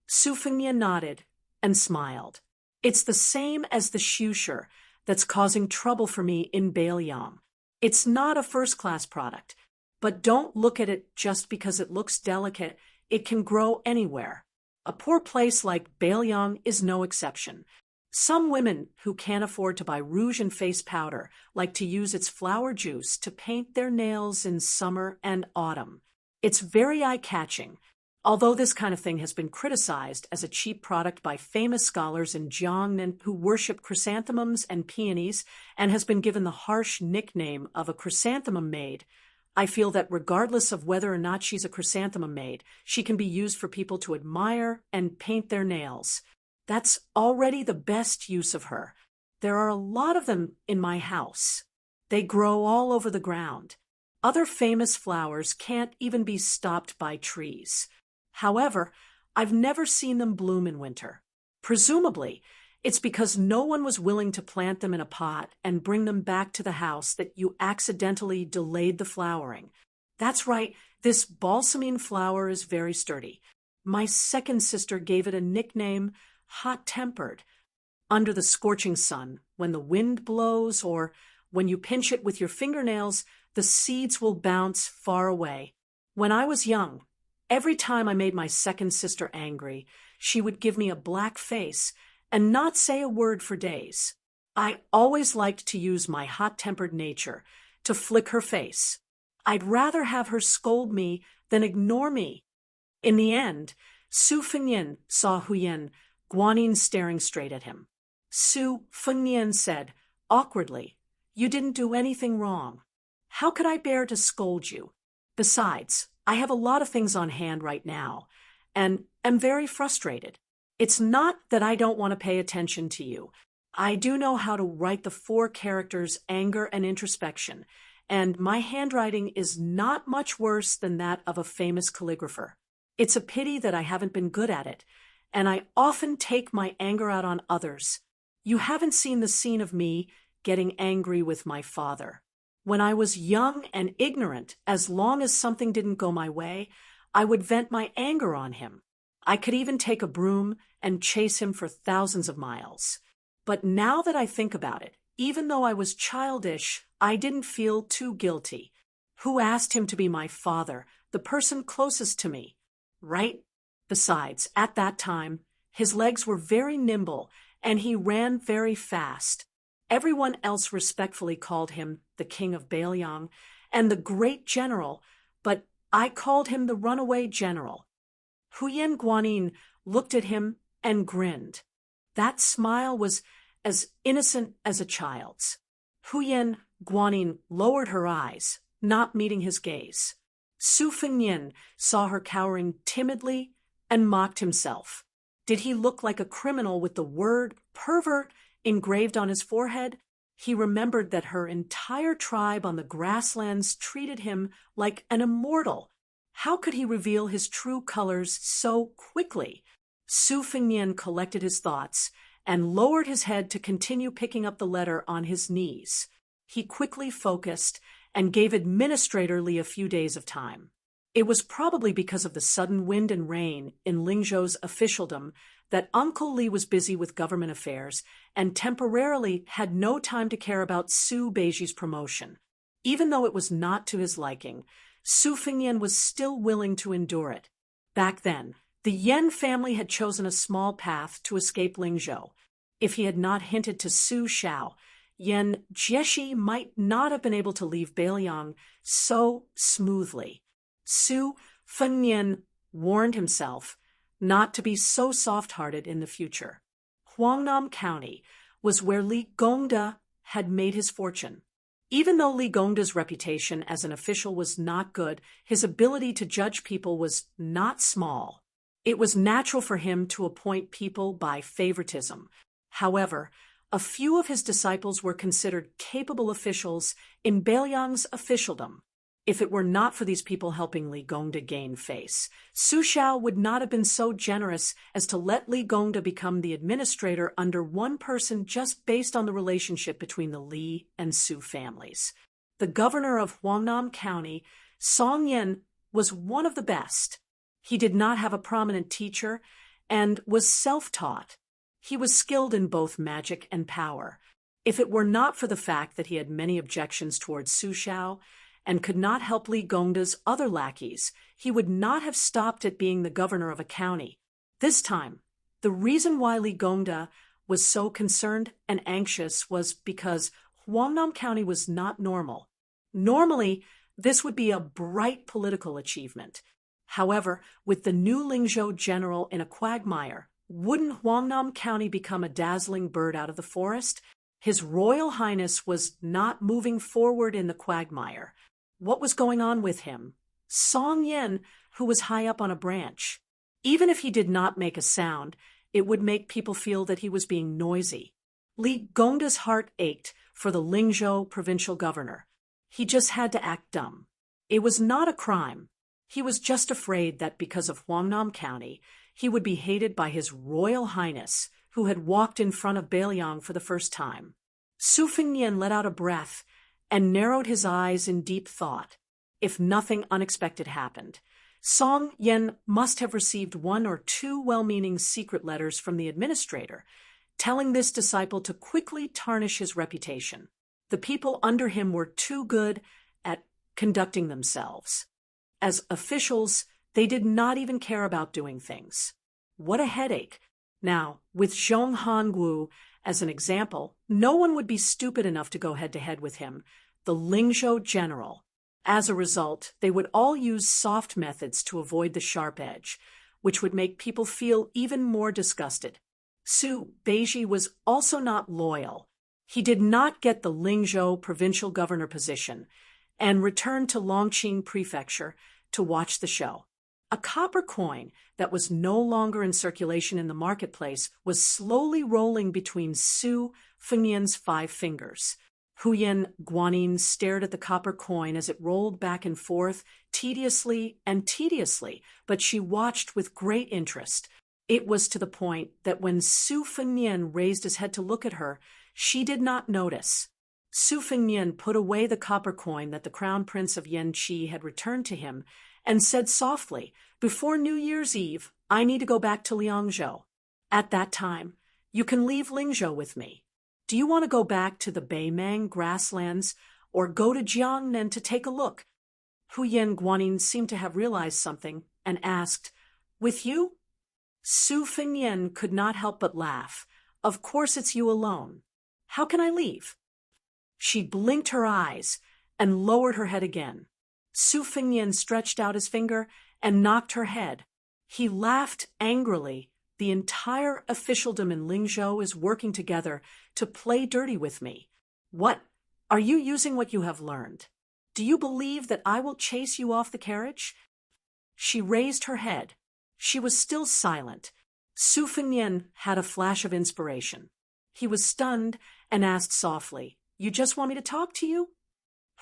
Speaker 1: Su Fengnian nodded and smiled. "It's the same as the shusher that's causing trouble for me in Bailiang. It's not a first-class product, but don't look at it just because it looks delicate. It can grow anywhere. A poor place like Bailiang is no exception. Some women who can't afford to buy rouge and face powder like to use its flower juice to paint their nails in summer and autumn. It's very eye-catching, although this kind of thing has been criticized as a cheap product by famous scholars in Jiangnan who worship chrysanthemums and peonies and has been given the harsh nickname of a chrysanthemum maid. I feel that regardless of whether or not she's a chrysanthemum maid, she can be used for people to admire and paint their nails. That's already the best use of her. There are a lot of them in my house. They grow all over the ground. Other famous flowers can't even be stopped by trees. However, I've never seen them bloom in winter. Presumably, it's because no one was willing to plant them in a pot and bring them back to the house that you accidentally delayed the flowering. That's right, this balsamine flower is very sturdy. My second sister gave it a nickname, hot-tempered. Under the scorching sun, when the wind blows or when you pinch it with your fingernails, the seeds will bounce far away. When I was young, every time I made my second sister angry, she would give me a black face and not say a word for days. I always liked to use my hot-tempered nature to flick her face. I'd rather have her scold me than ignore me. In the end, Su Fengnian saw Huyen Guanyin staring straight at him. Su Fengnian said, awkwardly, "You didn't do anything wrong. How could I bear to scold you? Besides, I have a lot of things on hand right now, and am very frustrated. It's not that I don't want to pay attention to you. I do know how to write the 4 characters anger and introspection, and my handwriting is not much worse than that of a famous calligrapher. It's a pity that I haven't been good at it, and I often take my anger out on others. You haven't seen the scene of me getting angry with my father. When I was young and ignorant, as long as something didn't go my way, I would vent my anger on him. I could even take a broom and chase him for thousands of miles. But now that I think about it, even though I was childish, I didn't feel too guilty. Who asked him to be my father, the person closest to me? Right? Besides, at that time, his legs were very nimble, and he ran very fast. Everyone else respectfully called him the King of Baelyang and the Great General, but I called him the Runaway General. Huyen Guanyin looked at him and grinned. That smile was as innocent as a child's. Huyen Guanyin lowered her eyes, not meeting his gaze. Su Fengnian saw her cowering timidly and mocked himself. Did he look like a criminal with the word pervert engraved on his forehead? He remembered that her entire tribe on the grasslands treated him like an immortal. How could he reveal his true colors so quickly? Su Fengnian collected his thoughts and lowered his head to continue picking up the letter on his knees. He quickly focused and gave Administrator Li a few days of time. It was probably because of the sudden wind and rain in Lingzhou's officialdom that Uncle Li was busy with government affairs and temporarily had no time to care about Su Beiji's promotion. Even though it was not to his liking, Su Fengnian was still willing to endure it. Back then, the Yan family had chosen a small path to escape Lingzhou. If he had not hinted to Su Xiao, Yan Jieshi might not have been able to leave Baelyang so smoothly. Su Fengnian warned himself not to be so soft-hearted in the future. Huangnam County was where Li Gongda had made his fortune. Even though Li Gongda's reputation as an official was not good, his ability to judge people was not small. It was natural for him to appoint people by favoritism. However, a few of his disciples were considered capable officials in Baelyang's officialdom. If it were not for these people helping Li Gongda gain face, Su Xiao would not have been so generous as to let Li Gongda become the administrator under one person just based on the relationship between the Li and Su families. The governor of Huangnam County, Song Yen, was one of the best. He did not have a prominent teacher and was self-taught. He was skilled in both magic and power. If it were not for the fact that he had many objections towards Su Xiao and could not help Li Gongda's other lackeys, he would not have stopped at being the governor of a county. This time, the reason why Li Gongda was so concerned and anxious was because Huangnam County was not normal. Normally, this would be a bright political achievement. However, with the new Lingzhou general in a quagmire, wouldn't Huangnam County become a dazzling bird out of the forest? His Royal Highness was not moving forward in the quagmire. What was going on with him? Song Yen, who was high up on a branch. Even if he did not make a sound, it would make people feel that he was being noisy. Li Gongda's heart ached for the Lingzhou provincial governor. He just had to act dumb. It was not a crime. He was just afraid that because of Huangnam County, he would be hated by his Royal Highness, who had walked in front of Baelyang for the first time. Su Fengnian let out a breath and narrowed his eyes in deep thought. If nothing unexpected happened, Song Yen must have received one or two well-meaning secret letters from the administrator, telling this disciple to quickly tarnish his reputation. The people under him were too good at conducting themselves. As officials, they did not even care about doing things. What a headache. Now, with Zhong Hanguo as an example, no one would be stupid enough to go head-to-head with him, the Lingzhou general. As a result, they would all use soft methods to avoid the sharp edge, which would make people feel even more disgusted. Su Beiji was also not loyal. He did not get the Lingzhou provincial governor position and returned to Longqing Prefecture to watch the show. A copper coin that was no longer in circulation in the marketplace was slowly rolling between Su Fengnian's 5 fingers. Huyen Guanyin stared at the copper coin as it rolled back and forth, tediously, but she watched with great interest. It was to the point that when Su Fengnian raised his head to look at her, she did not notice. Su Fengnian put away the copper coin that the crown prince of Yanqi had returned to him and said softly, "Before New Year's Eve, I need to go back to Liangzhou. At that time, you can leave Lingzhou with me. Do you want to go back to the Beimang grasslands or go to Jiangnan to take a look?" Huyan Guanyin seemed to have realized something and asked, "With you?" Su Fengnian could not help but laugh. "Of course it's you alone. How can I leave?" She blinked her eyes and lowered her head again. Su Fengnian stretched out his finger and knocked her head. He laughed angrily. "The entire officialdom in Lingzhou is working together to play dirty with me. What? Are you using what you have learned? Do you believe that I will chase you off the carriage?" She raised her head. She was still silent. Su Fengnian had a flash of inspiration. He was stunned and asked softly, "You just want me to talk to you?"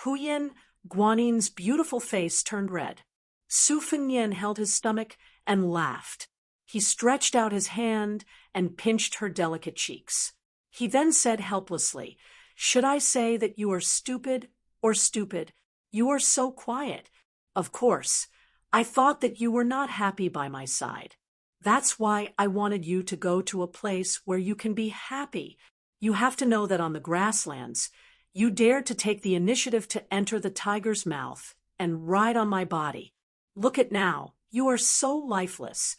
Speaker 1: Huyan Guanyin's beautiful face turned red. Su Fengnian held his stomach and laughed. He stretched out his hand and pinched her delicate cheeks. He then said helplessly, "Should I say that you are stupid or stupid? You are so quiet. Of course, I thought that you were not happy by my side. That's why I wanted you to go to a place where you can be happy. You have to know that on the grasslands, you dared to take the initiative to enter the tiger's mouth and ride on my body. Look at now, you are so lifeless."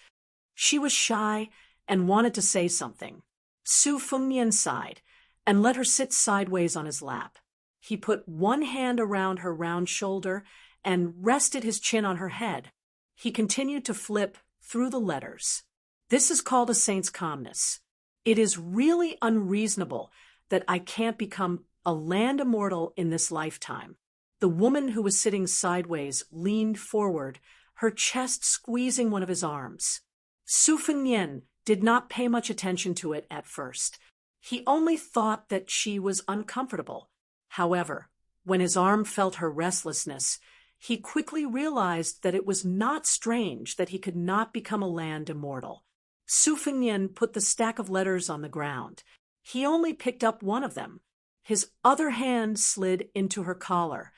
Speaker 1: She was shy and wanted to say something. Su Fengnian sighed and let her sit sideways on his lap. He put one hand around her round shoulder and rested his chin on her head. He continued to flip through the letters. "This is called a saint's calmness. It is really unreasonable that I can't become a land immortal in this lifetime." The woman who was sitting sideways leaned forward, her chest squeezing one of his arms. Su Fengnian did not pay much attention to it at first. He only thought that she was uncomfortable. However, when his arm felt her restlessness, he quickly realized that it was not strange that he could not become a land immortal. Su Fengnian put the stack of letters on the ground. He only picked up one of them. His other hand slid into her collar.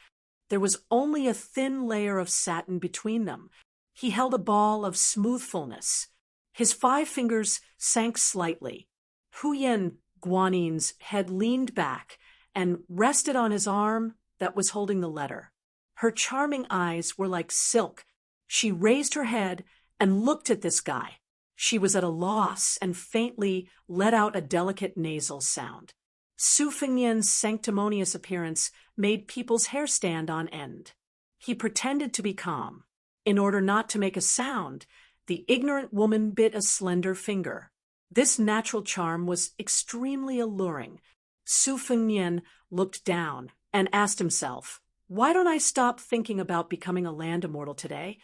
Speaker 1: There was only a thin layer of satin between them. He held a ball of smoothfulness. His 5 fingers sank slightly. Huyan Guanyin's head leaned back and rested on his arm that was holding the letter. Her charming eyes were like silk. She raised her head and looked at this guy. She was at a loss and faintly let out a delicate nasal sound. Su Fengnian's sanctimonious appearance made people's hair stand on end. He pretended to be calm. In order not to make a sound, the ignorant woman bit a slender finger. This natural charm was extremely alluring. Su Fengnian looked down and asked himself, "Why don't I stop thinking about becoming a land immortal today?"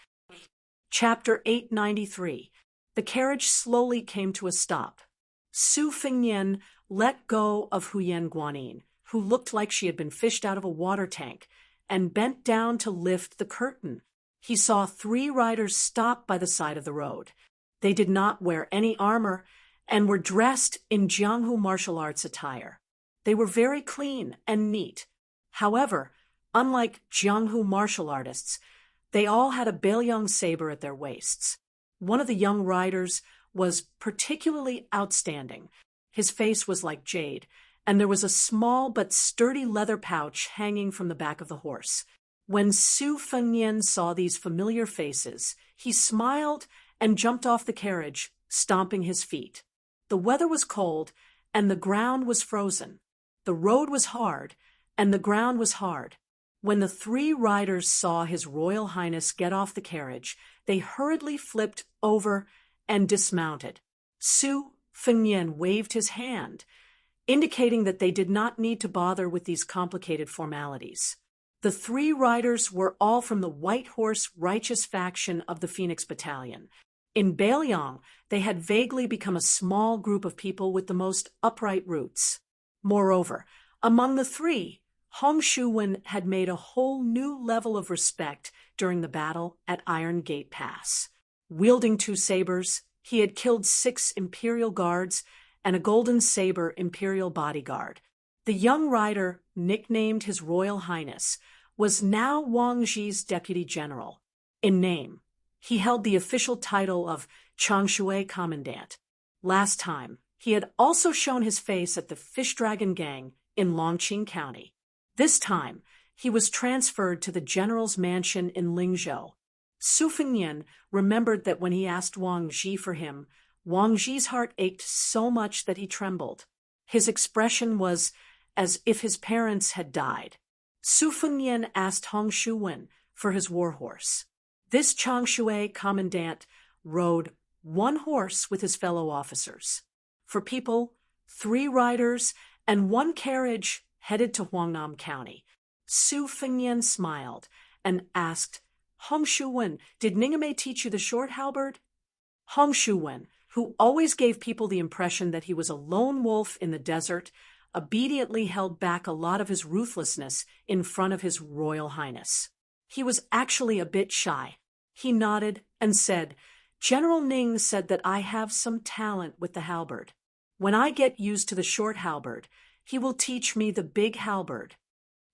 Speaker 1: Chapter 893. The carriage slowly came to a stop. Su Fengnian let go of Huyan Guanyin, who looked like she had been fished out of a water tank, and bent down to lift the curtain. He saw 3 riders stop by the side of the road. They did not wear any armor and were dressed in Jianghu martial arts attire. They were very clean and neat. However, unlike Jianghu martial artists, they all had a Beiliang saber at their waists. One of the young riders was particularly outstanding. His face was like jade, and there was a small but sturdy leather pouch hanging from the back of the horse. When Su Fengnian saw these familiar faces, he smiled and jumped off the carriage, stomping his feet. The weather was cold, and the ground was frozen. The road was hard, and the ground was hard. When the 3 riders saw His Royal Highness get off the carriage, they hurriedly flipped over and dismounted. Su Fengnian waved his hand, indicating that they did not need to bother with these complicated formalities. The 3 riders were all from the White Horse Righteous faction of the Phoenix Battalion. In Beiliang, they had vaguely become a small group of people with the most upright roots. Moreover, among the 3, Hong Shuwen had made a whole new level of respect during the battle at Iron Gate Pass. Wielding 2 sabers, He had killed 6 imperial guards and a golden saber imperial bodyguard. The young rider, nicknamed His Royal Highness, was now Wang Ji's deputy general. In name, he held the official title of Changshui Commandant. Last time, he had also shown his face at the Fish Dragon Gang in Longqing County. This time, he was transferred to the general's mansion in Lingzhou. Su Fengnian remembered that when he asked Wang Ji for him, Wang Ji's heart ached so much that he trembled. His expression was as if his parents had died. Su Fengnian asked Hong Shuwen for his war horse. This Changshui commandant rode 1 horse with his fellow officers. For people, 3 riders, and 1 carriage headed to Huangnam County. Su Fengnian smiled and asked, Hong Shuwen, did Ningame teach you the short halberd? Hong Shuwen, who always gave people the impression that he was a lone wolf in the desert, obediently held back a lot of his ruthlessness in front of His Royal Highness. He was actually a bit shy. He nodded and said, General Ning said that I have some talent with the halberd. When I get used to the short halberd, he will teach me the big halberd.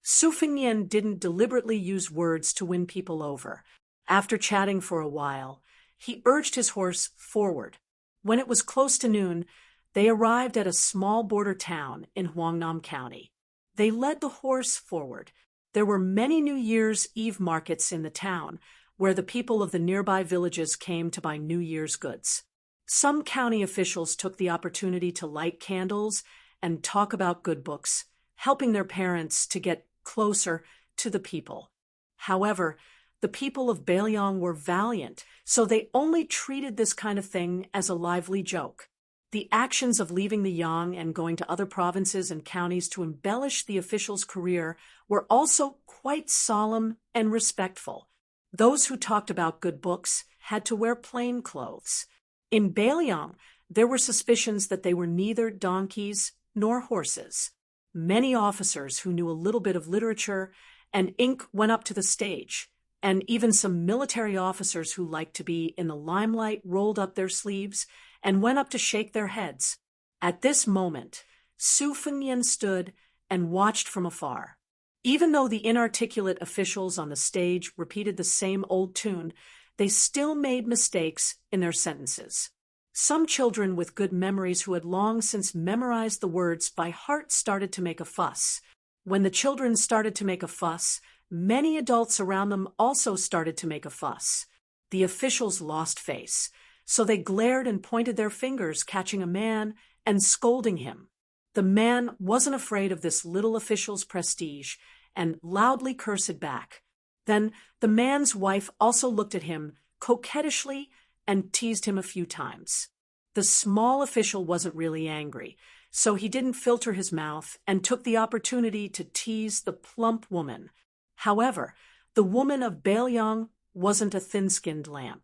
Speaker 1: Su Fengnian didn't deliberately use words to win people over. After chatting for a while, he urged his horse forward. When it was close to noon, they arrived at a small border town in Huangnam County. They led the horse forward. There were many New Year's Eve markets in the town, where the people of the nearby villages came to buy New Year's goods. Some county officials took the opportunity to light candles and talk about good books, helping their parents to get closer to the people. However, the people of Beiliang were valiant, so they only treated this kind of thing as a lively joke. The actions of leaving the Yang and going to other provinces and counties to embellish the official's career were also quite solemn and respectful. Those who talked about good books had to wear plain clothes. In Beiliang, there were suspicions that they were neither donkeys nor horses. Many officers who knew a little bit of literature and ink went up to the stage, and even some military officers who liked to be in the limelight rolled up their sleeves and went up to shake their heads. At this moment, Su Fengnian stood and watched from afar. Even though the inarticulate officials on the stage repeated the same old tune, they still made mistakes in their sentences. Some children with good memories who had long since memorized the words by heart started to make a fuss. When the children started to make a fuss, many adults around them also started to make a fuss. The officials lost face, so they glared and pointed their fingers, catching a man and scolding him. The man wasn't afraid of this little official's prestige and loudly cursed back. Then the man's wife also looked at him coquettishly and teased him a few times. The small official wasn't really angry, so he didn't filter his mouth and took the opportunity to tease the plump woman. However, the woman of Beiliang wasn't a thin-skinned lamb.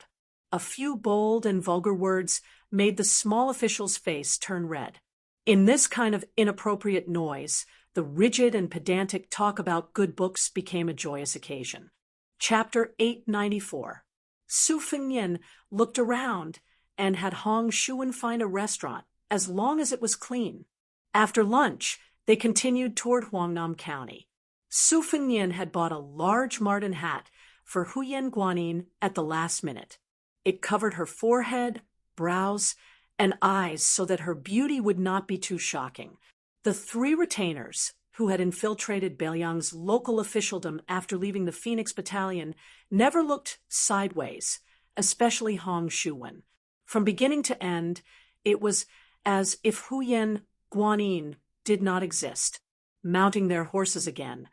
Speaker 1: A few bold and vulgar words made the small official's face turn red. In this kind of inappropriate noise, the rigid and pedantic talk about good books became a joyous occasion. Chapter 894. Su Fengnian looked around and had Hong Shuwen find a restaurant, as long as it was clean. After lunch, they continued toward Huangnam County. Su Fengnian had bought a large marten hat for Huyen Guanyin at the last minute. It covered her forehead, brows, and eyes so that her beauty would not be too shocking. The 3 retainers, who had infiltrated Beiliang's local officialdom after leaving the Phoenix Battalion, never looked sideways, especially Hong Shuwen. From beginning to end, it was as if Huyen Guanyin did not exist. Mounting their horses again,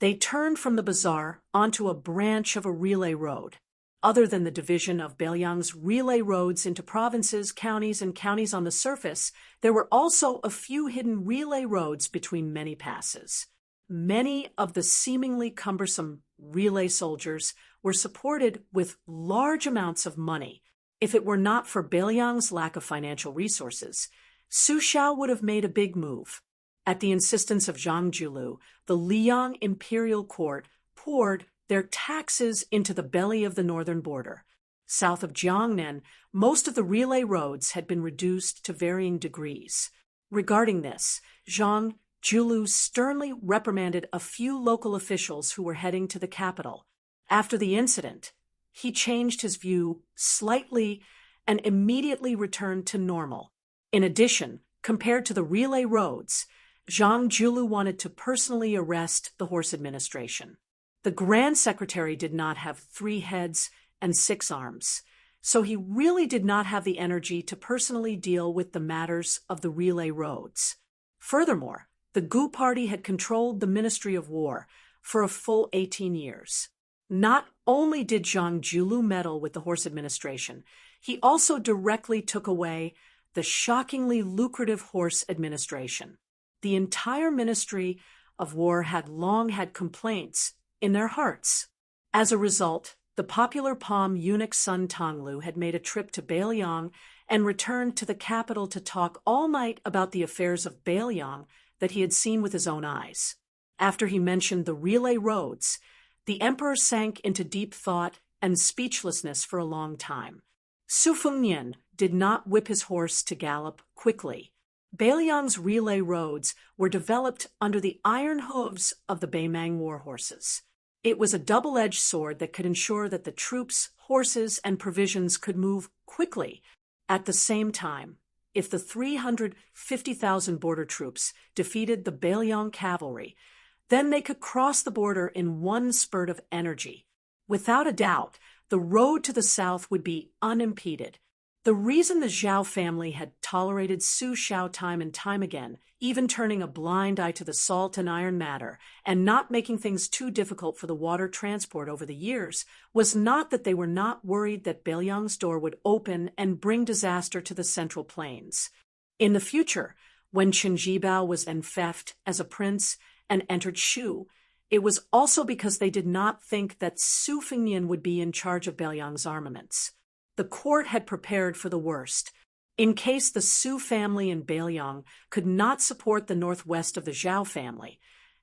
Speaker 1: they turned from the bazaar onto a branch of a relay road. Other than the division of Beiliang's relay roads into provinces, counties, and counties on the surface, there were also a few hidden relay roads between many passes. Many of the seemingly cumbersome relay soldiers were supported with large amounts of money. If it were not for Beiliang's lack of financial resources, Su Xiao would have made a big move. At the insistence of Zhang Julu, the Liang imperial court poured their taxes into the belly of the northern border. South of Jiangnan, most of the relay roads had been reduced to varying degrees. Regarding this, Zhang Julu sternly reprimanded a few local officials who were heading to the capital. After the incident, he changed his view slightly and immediately returned to normal. In addition, compared to the relay roads, Zhang Julu wanted to personally arrest the horse administration. The Grand Secretary did not have 3 heads and 6 arms, so he really did not have the energy to personally deal with the matters of the relay roads. Furthermore, the Gu Party had controlled the Ministry of War for a full 18 years. Not only did Zhang Julu meddle with the horse administration, he also directly took away the shockingly lucrative horse administration. The entire Ministry of War had long had complaints in their hearts. As a result, the popular palm eunuch Sun Tonglu had made a trip to Beiliang and returned to the capital to talk all night about the affairs of Beiliang that he had seen with his own eyes. After he mentioned the relay roads, the emperor sank into deep thought and speechlessness for a long time. Su Fengnian did not whip his horse to gallop quickly. Beiliang's relay roads were developed under the iron hooves of the Beimang war horses. It was a double-edged sword that could ensure that the troops, horses, and provisions could move quickly. At the same time, if the 350,000 border troops defeated the Beiliang cavalry, then they could cross the border in one spurt of energy. Without a doubt, the road to the south would be unimpeded. The reason the Zhao family had tolerated Su Shao time and time again, even turning a blind eye to the salt and iron matter, and not making things too difficult for the water transport over the years, was not that they were not worried that Beiliang's door would open and bring disaster to the Central Plains. In the future, when Chen Jibao was enfeoffed as a prince and entered Shu, it was also because they did not think that Su Fengnian would be in charge of Beiliang's armaments. The court had prepared for the worst. In case the Su family in Beiliang could not support the northwest of the Zhao family,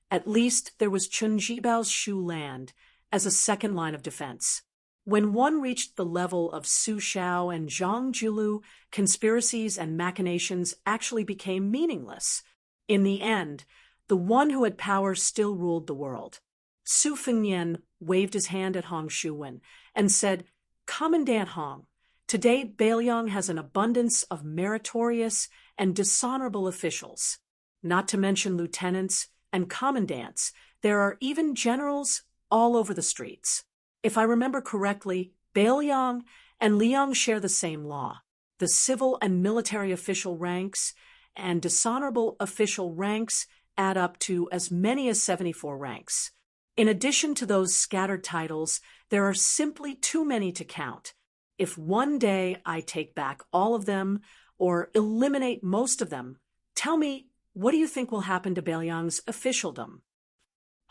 Speaker 1: at least there was Chen Jibao's Shu land as a second line of defense. When one reached the level of Su Shao and Zhang Julu, conspiracies and machinations actually became meaningless. In the end, the one who had power still ruled the world. Su Fengnian waved his hand at Hong Shuwen and said, "Commandant Hong, today Beiliang has an abundance of meritorious and dishonorable officials. Not to mention lieutenants and commandants, there are even generals all over the streets. If I remember correctly, Beiliang and Liang share the same law. The civil and military official ranks and dishonorable official ranks add up to as many as 74 ranks. In addition to those scattered titles, there are simply too many to count. If one day I take back all of them or eliminate most of them, tell me, what do you think will happen to Beiliang's officialdom?"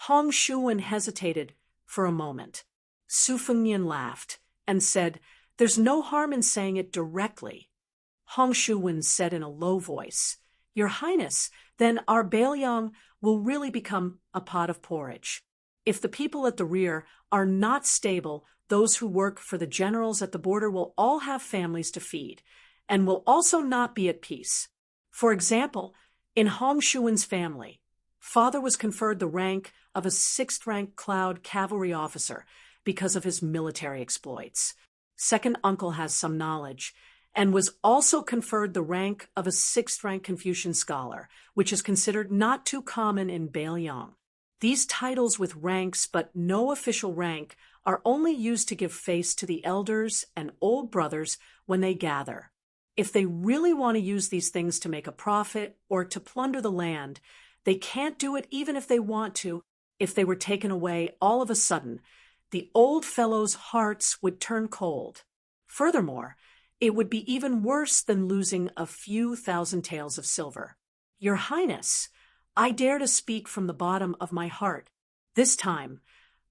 Speaker 1: Hong Shuwen hesitated for a moment. Su Fengnian laughed and said, "There's no harm in saying it directly." Hong Shuwen said in a low voice, "Your Highness, then our Beiliang will really become a pot of porridge. If the people at the rear are not stable, those who work for the generals at the border will all have families to feed, and will also not be at peace. For example, in Hong Shuwen's family, father was conferred the rank of a 6th-rank Cloud cavalry officer because of his military exploits. Second uncle has some knowledge, and was also conferred the rank of a 6th-rank Confucian scholar, which is considered not too common in Beiliang. These titles with ranks but no official rank are only used to give face to the elders and old brothers when they gather. If they really want to use these things to make a profit or to plunder the land, they can't do it even if they want to. If they were taken away all of a sudden, the old fellows' hearts would turn cold. Furthermore, it would be even worse than losing a few thousand taels of silver. Your Highness, I dare to speak from the bottom of my heart. This time,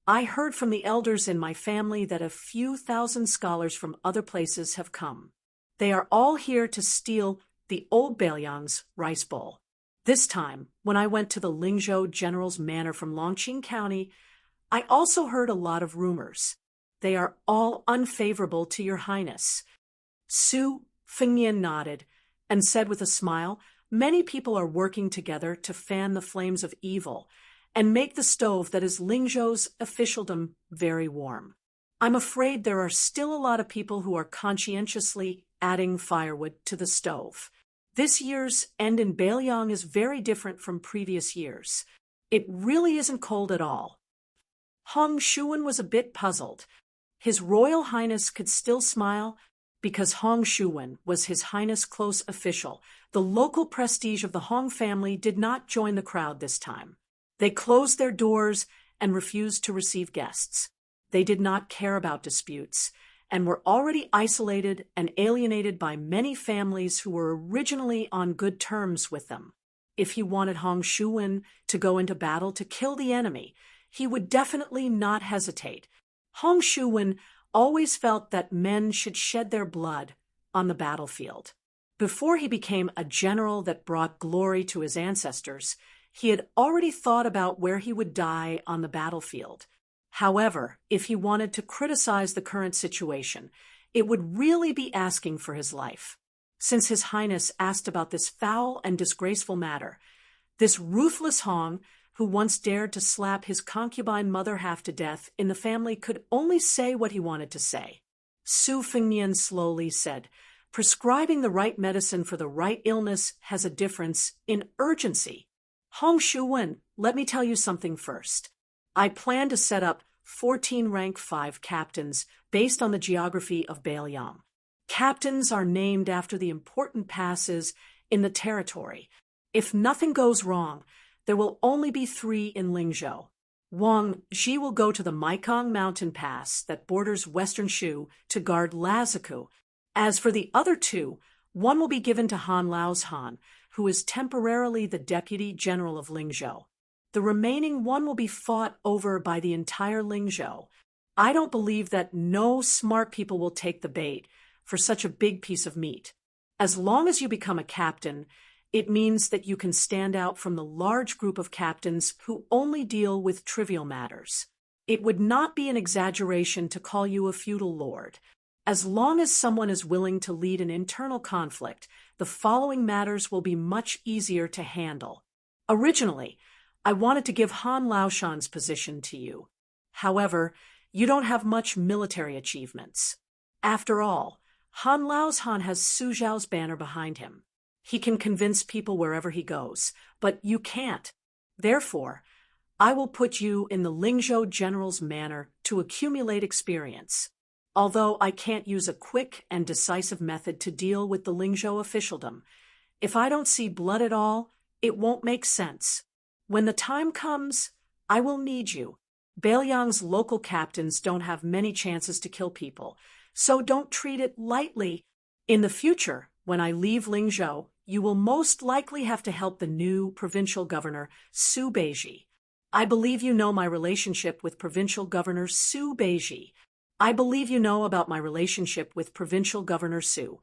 Speaker 1: I heard from the elders in my family that a few thousand scholars from other places have come. They are all here to steal the old Beiliang's rice bowl. This time, when I went to the Lingzhou General's Manor from Longqing County, I also heard a lot of rumors. They are all unfavorable to your highness. Su Fengnian nodded and said with a smile, many people are working together to fan the flames of evil and make the stove that is Lingzhou's officialdom very warm. I'm afraid there are still a lot of people who are conscientiously adding firewood to the stove. This year's end in Beiliang is very different from previous years. It really isn't cold at all. Hong Shuwen was a bit puzzled. His Royal Highness could still smile because Hong Shuwen was His Highness' close official. The local prestige of the Hong family did not join the crowd this time. They closed their doors and refused to receive guests. They did not care about disputes and were already isolated and alienated by many families who were originally on good terms with them. If he wanted Hong Shuwen to go into battle to kill the enemy, he would definitely not hesitate. Hong Shuwen always felt that men should shed their blood on the battlefield. Before he became a general that brought glory to his ancestors, he had already thought about where he would die on the battlefield. However, if he wanted to criticize the current situation, it would really be asking for his life. Since His Highness asked about this foul and disgraceful matter, this ruthless Hong, who once dared to slap his concubine mother half to death in the family, could only say what he wanted to say. Su Fengnian slowly said, prescribing the right medicine for the right illness has a difference in urgency. Hong Shuwen, let me tell you something first. I plan to set up 14 rank 5 captains based on the geography of Beiliang. Captains are named after the important passes in the territory. If nothing goes wrong, there will only be 3 in Lingzhou. Wang Zhi will go to the Maikong Mountain Pass that borders western Shu to guard Laziku. As for the other 2, one will be given to Han Lao's Han, who is temporarily the deputy general of Lingzhou. The remaining one will be fought over by the entire Lingzhou. I don't believe that no smart people will take the bait for such a big piece of meat. As long as you become a captain, it means that you can stand out from the large group of captains who only deal with trivial matters. It would not be an exaggeration to call you a feudal lord. As long as someone is willing to lead an internal conflict, the following matters will be much easier to handle. Originally, I wanted to give Han Laoshan's position to you. However, you don't have much military achievements. After all, Han Lao's Han has Su Zhao's banner behind him. He can convince people wherever he goes, but you can't. Therefore, I will put you in the Lingzhou general's manor to accumulate experience. Although I can't use a quick and decisive method to deal with the Lingzhou officialdom, if I don't see blood at all, it won't make sense. When the time comes, I will need you. Beiliang's local captains don't have many chances to kill people, so don't treat it lightly. In the future, when I leave Lingzhou, you will most likely have to help the new provincial governor, Su Beiji. I believe you know my relationship with Provincial Governor Su Beiji. I believe you know about my relationship with Provincial Governor Su.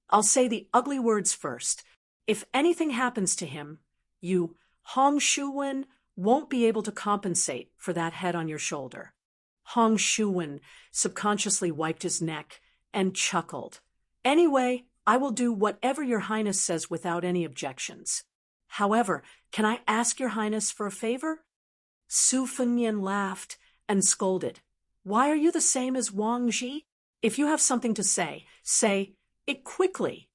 Speaker 1: I'll say the ugly words first. If anything happens to him, you, Hong Shuwen, won't be able to compensate for that head on your shoulder. Hong Shuwen subconsciously wiped his neck and chuckled. Anyway, I will do whatever your highness says without any objections. However, can I ask your highness for a favor? Su Fengnian laughed and scolded. Why are you the same as Wang Zhi? If you have something to say it quickly.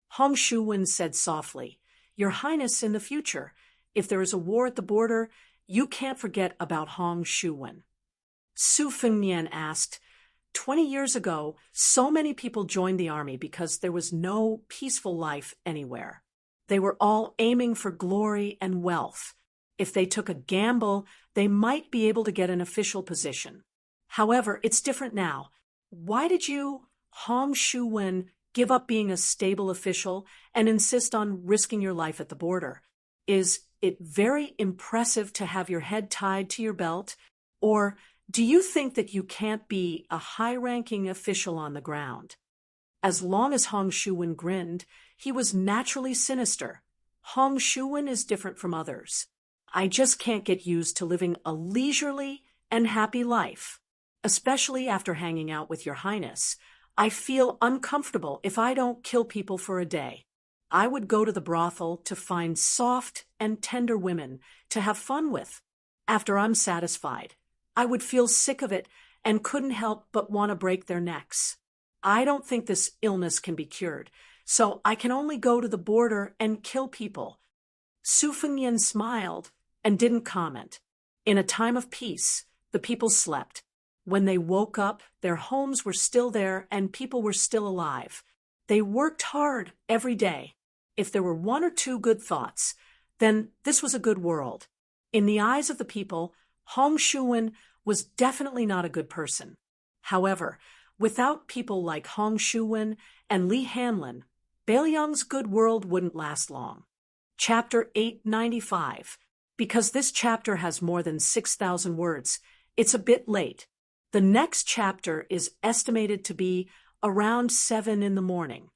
Speaker 1: Hong Shuwen said softly, Your Highness, in the future, if there is a war at the border, you can't forget about Hong Shuwen. Su Fengnian asked, 20 years ago, so many people joined the army because there was no peaceful life anywhere. They were all aiming for glory and wealth. If they took a gamble, they might be able to get an official position. However, it's different now. Why did you, Hong Shuwen, give up being a stable official and insist on risking your life at the border? Is it very impressive to have your head tied to your belt? Or do you think that you can't be a high-ranking official on the ground? As long as Hong Shuwen grinned, he was naturally sinister. Hong Shuwen is different from others. I just can't get used to living a leisurely and happy life. especially after hanging out with your highness. I feel uncomfortable if I don't kill people for a day. I would go to the brothel to find soft and tender women to have fun with. After I'm satisfied, I would feel sick of it and couldn't help but want to break their necks. I don't think this illness can be cured, so I can only go to the border and kill people. Su Fengyan smiled and didn't comment. In a time of peace, the people slept. When they woke up, their homes were still there and people were still alive. They worked hard every day. If there were one or two good thoughts, then this was a good world. In the eyes of the people, Hong Shuwen was definitely not a good person. However, without people like Hong Shuwen and Li Hanlin, Bailiang's good world wouldn't last long. Chapter 895. Because this chapter has more than 6,000 words, it's a bit late. The next chapter is estimated to be around 7 in the morning.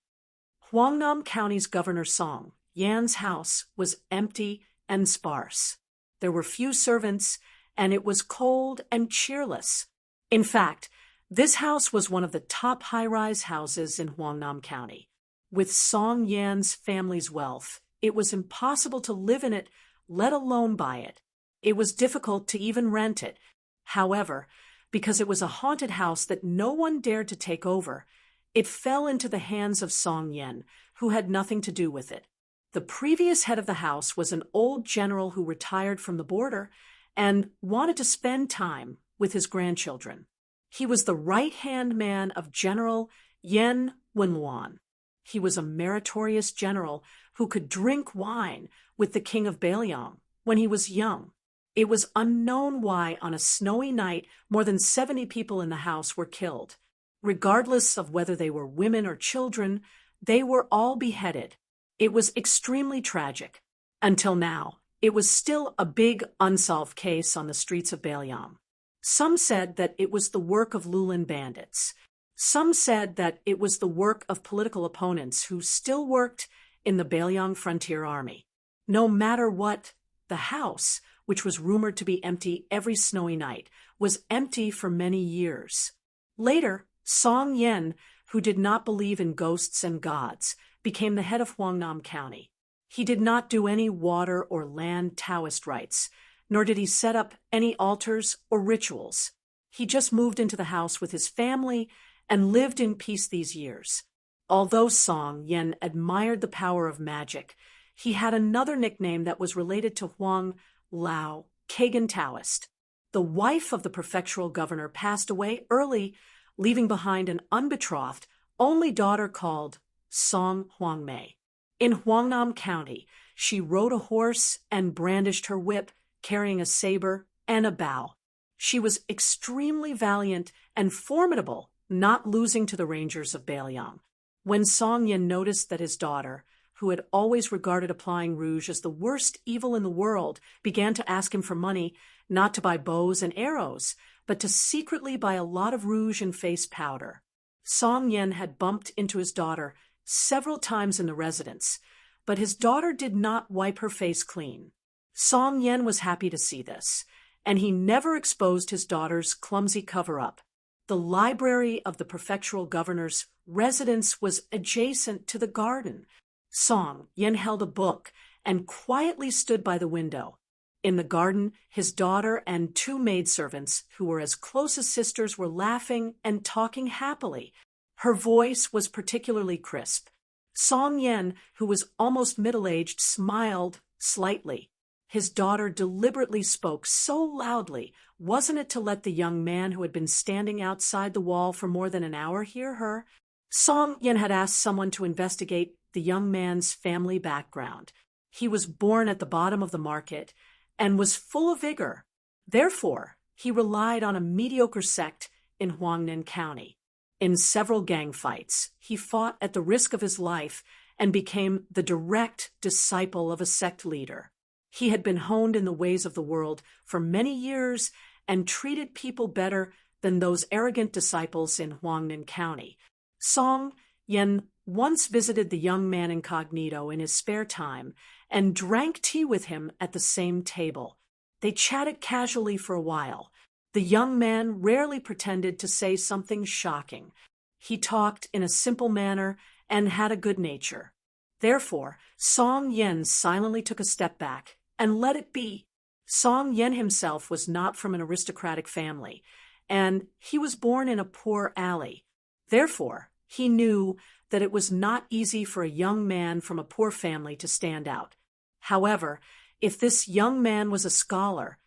Speaker 1: Huangnam County's Governor Song Yan's house was empty and sparse. There were few servants, and it was cold and cheerless. In fact, this house was one of the top high-rise houses in Huangnam County. With Song Yan's family's wealth, it was impossible to live in it, let alone buy it. It was difficult to even rent it. However, because it was a haunted house that no one dared to take over, it fell into the hands of Song Yan, who had nothing to do with it. The previous head of the house was an old general who retired from the border and wanted to spend time with his grandchildren. He was the right-hand man of General Yen Wenluan. He was a meritorious general who could drink wine with the king of Bailiang when he was young. It was unknown why on a snowy night more than 70 people in the house were killed. Regardless of whether they were women or children, they were all beheaded. It was extremely tragic. Until now, it was still a big unsolved case on the streets of Bailiang. Some said that it was the work of Lulin bandits. Some said that it was the work of political opponents who still worked in the Bailiang Frontier Army. No matter what, the house, which was rumored to be empty every snowy night, was empty for many years. Later, Song Yen, who did not believe in ghosts and gods, became the head of Huangnam County. He did not do any water or land Taoist rites, nor did he set up any altars or rituals. He just moved into the house with his family and lived in peace these years. Although Song Yen admired the power of magic, he had another nickname that was related to Huang Lao, Kagan Taoist. The wife of the prefectural governor passed away early, leaving behind an unbetrothed, only daughter called Song Huangmei. In Huangnam County, she rode a horse and brandished her whip, carrying a saber and a bow. She was extremely valiant and formidable, not losing to the rangers of Bailiang. When Song Yen noticed that his daughter, who had always regarded applying rouge as the worst evil in the world, began to ask him for money, not to buy bows and arrows, but to secretly buy a lot of rouge and face powder. Song Yen had bumped into his daughter several times in the residence, but his daughter did not wipe her face clean. Song Yen was happy to see this, and he never exposed his daughter's clumsy cover-up. The library of the prefectural governor's residence was adjacent to the garden. Song Yen held a book and quietly stood by the window. In the garden, his daughter and 2 maidservants, who were as close as sisters, were laughing and talking happily. Her voice was particularly crisp. Song Yen, who was almost middle-aged, smiled slightly. His daughter deliberately spoke so loudly, wasn't it to let the young man who had been standing outside the wall for more than an hour hear her? Song Yen had asked someone to investigate the young man's family background. He was born at the bottom of the market and was full of vigor. Therefore, he relied on a mediocre sect in Huangnan County. In several gang fights, he fought at the risk of his life and became the direct disciple of a sect leader. He had been honed in the ways of the world for many years and treated people better than those arrogant disciples in Huangnan County. Song Yen once visited the young man incognito in his spare time and drank tea with him at the same table. They chatted casually for a while. The young man rarely pretended to say something shocking. He talked in a simple manner and had a good nature. Therefore, Song Yen silently took a step back and let it be. Song Yen himself was not from an aristocratic family, and he was born in a poor alley. Therefore, he knew that it was not easy for a young man from a poor family to stand out. However, if this young man was a scholar,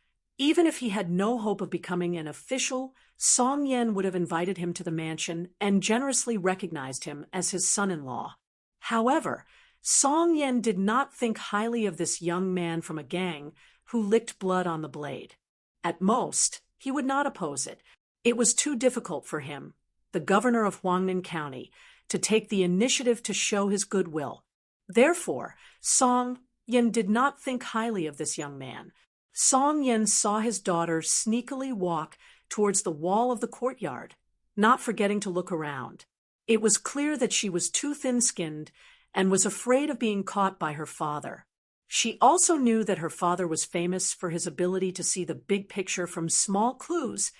Speaker 1: even if he had no hope of becoming an official, Song Yen would have invited him to the mansion and generously recognized him as his son-in-law. However, Song Yen did not think highly of this young man from a gang who licked blood on the blade. At most, he would not oppose it. It was too difficult for him, the governor of Huangnan County, to take the initiative to show his goodwill. Therefore, Song Yen did not think highly of this young man. Song Yen saw his daughter sneakily walk towards the wall of the courtyard, not forgetting to look around. It was clear that she was too thin-skinned and was afraid of being caught by her father. She also knew that her father was famous for his ability to see the big picture from small clues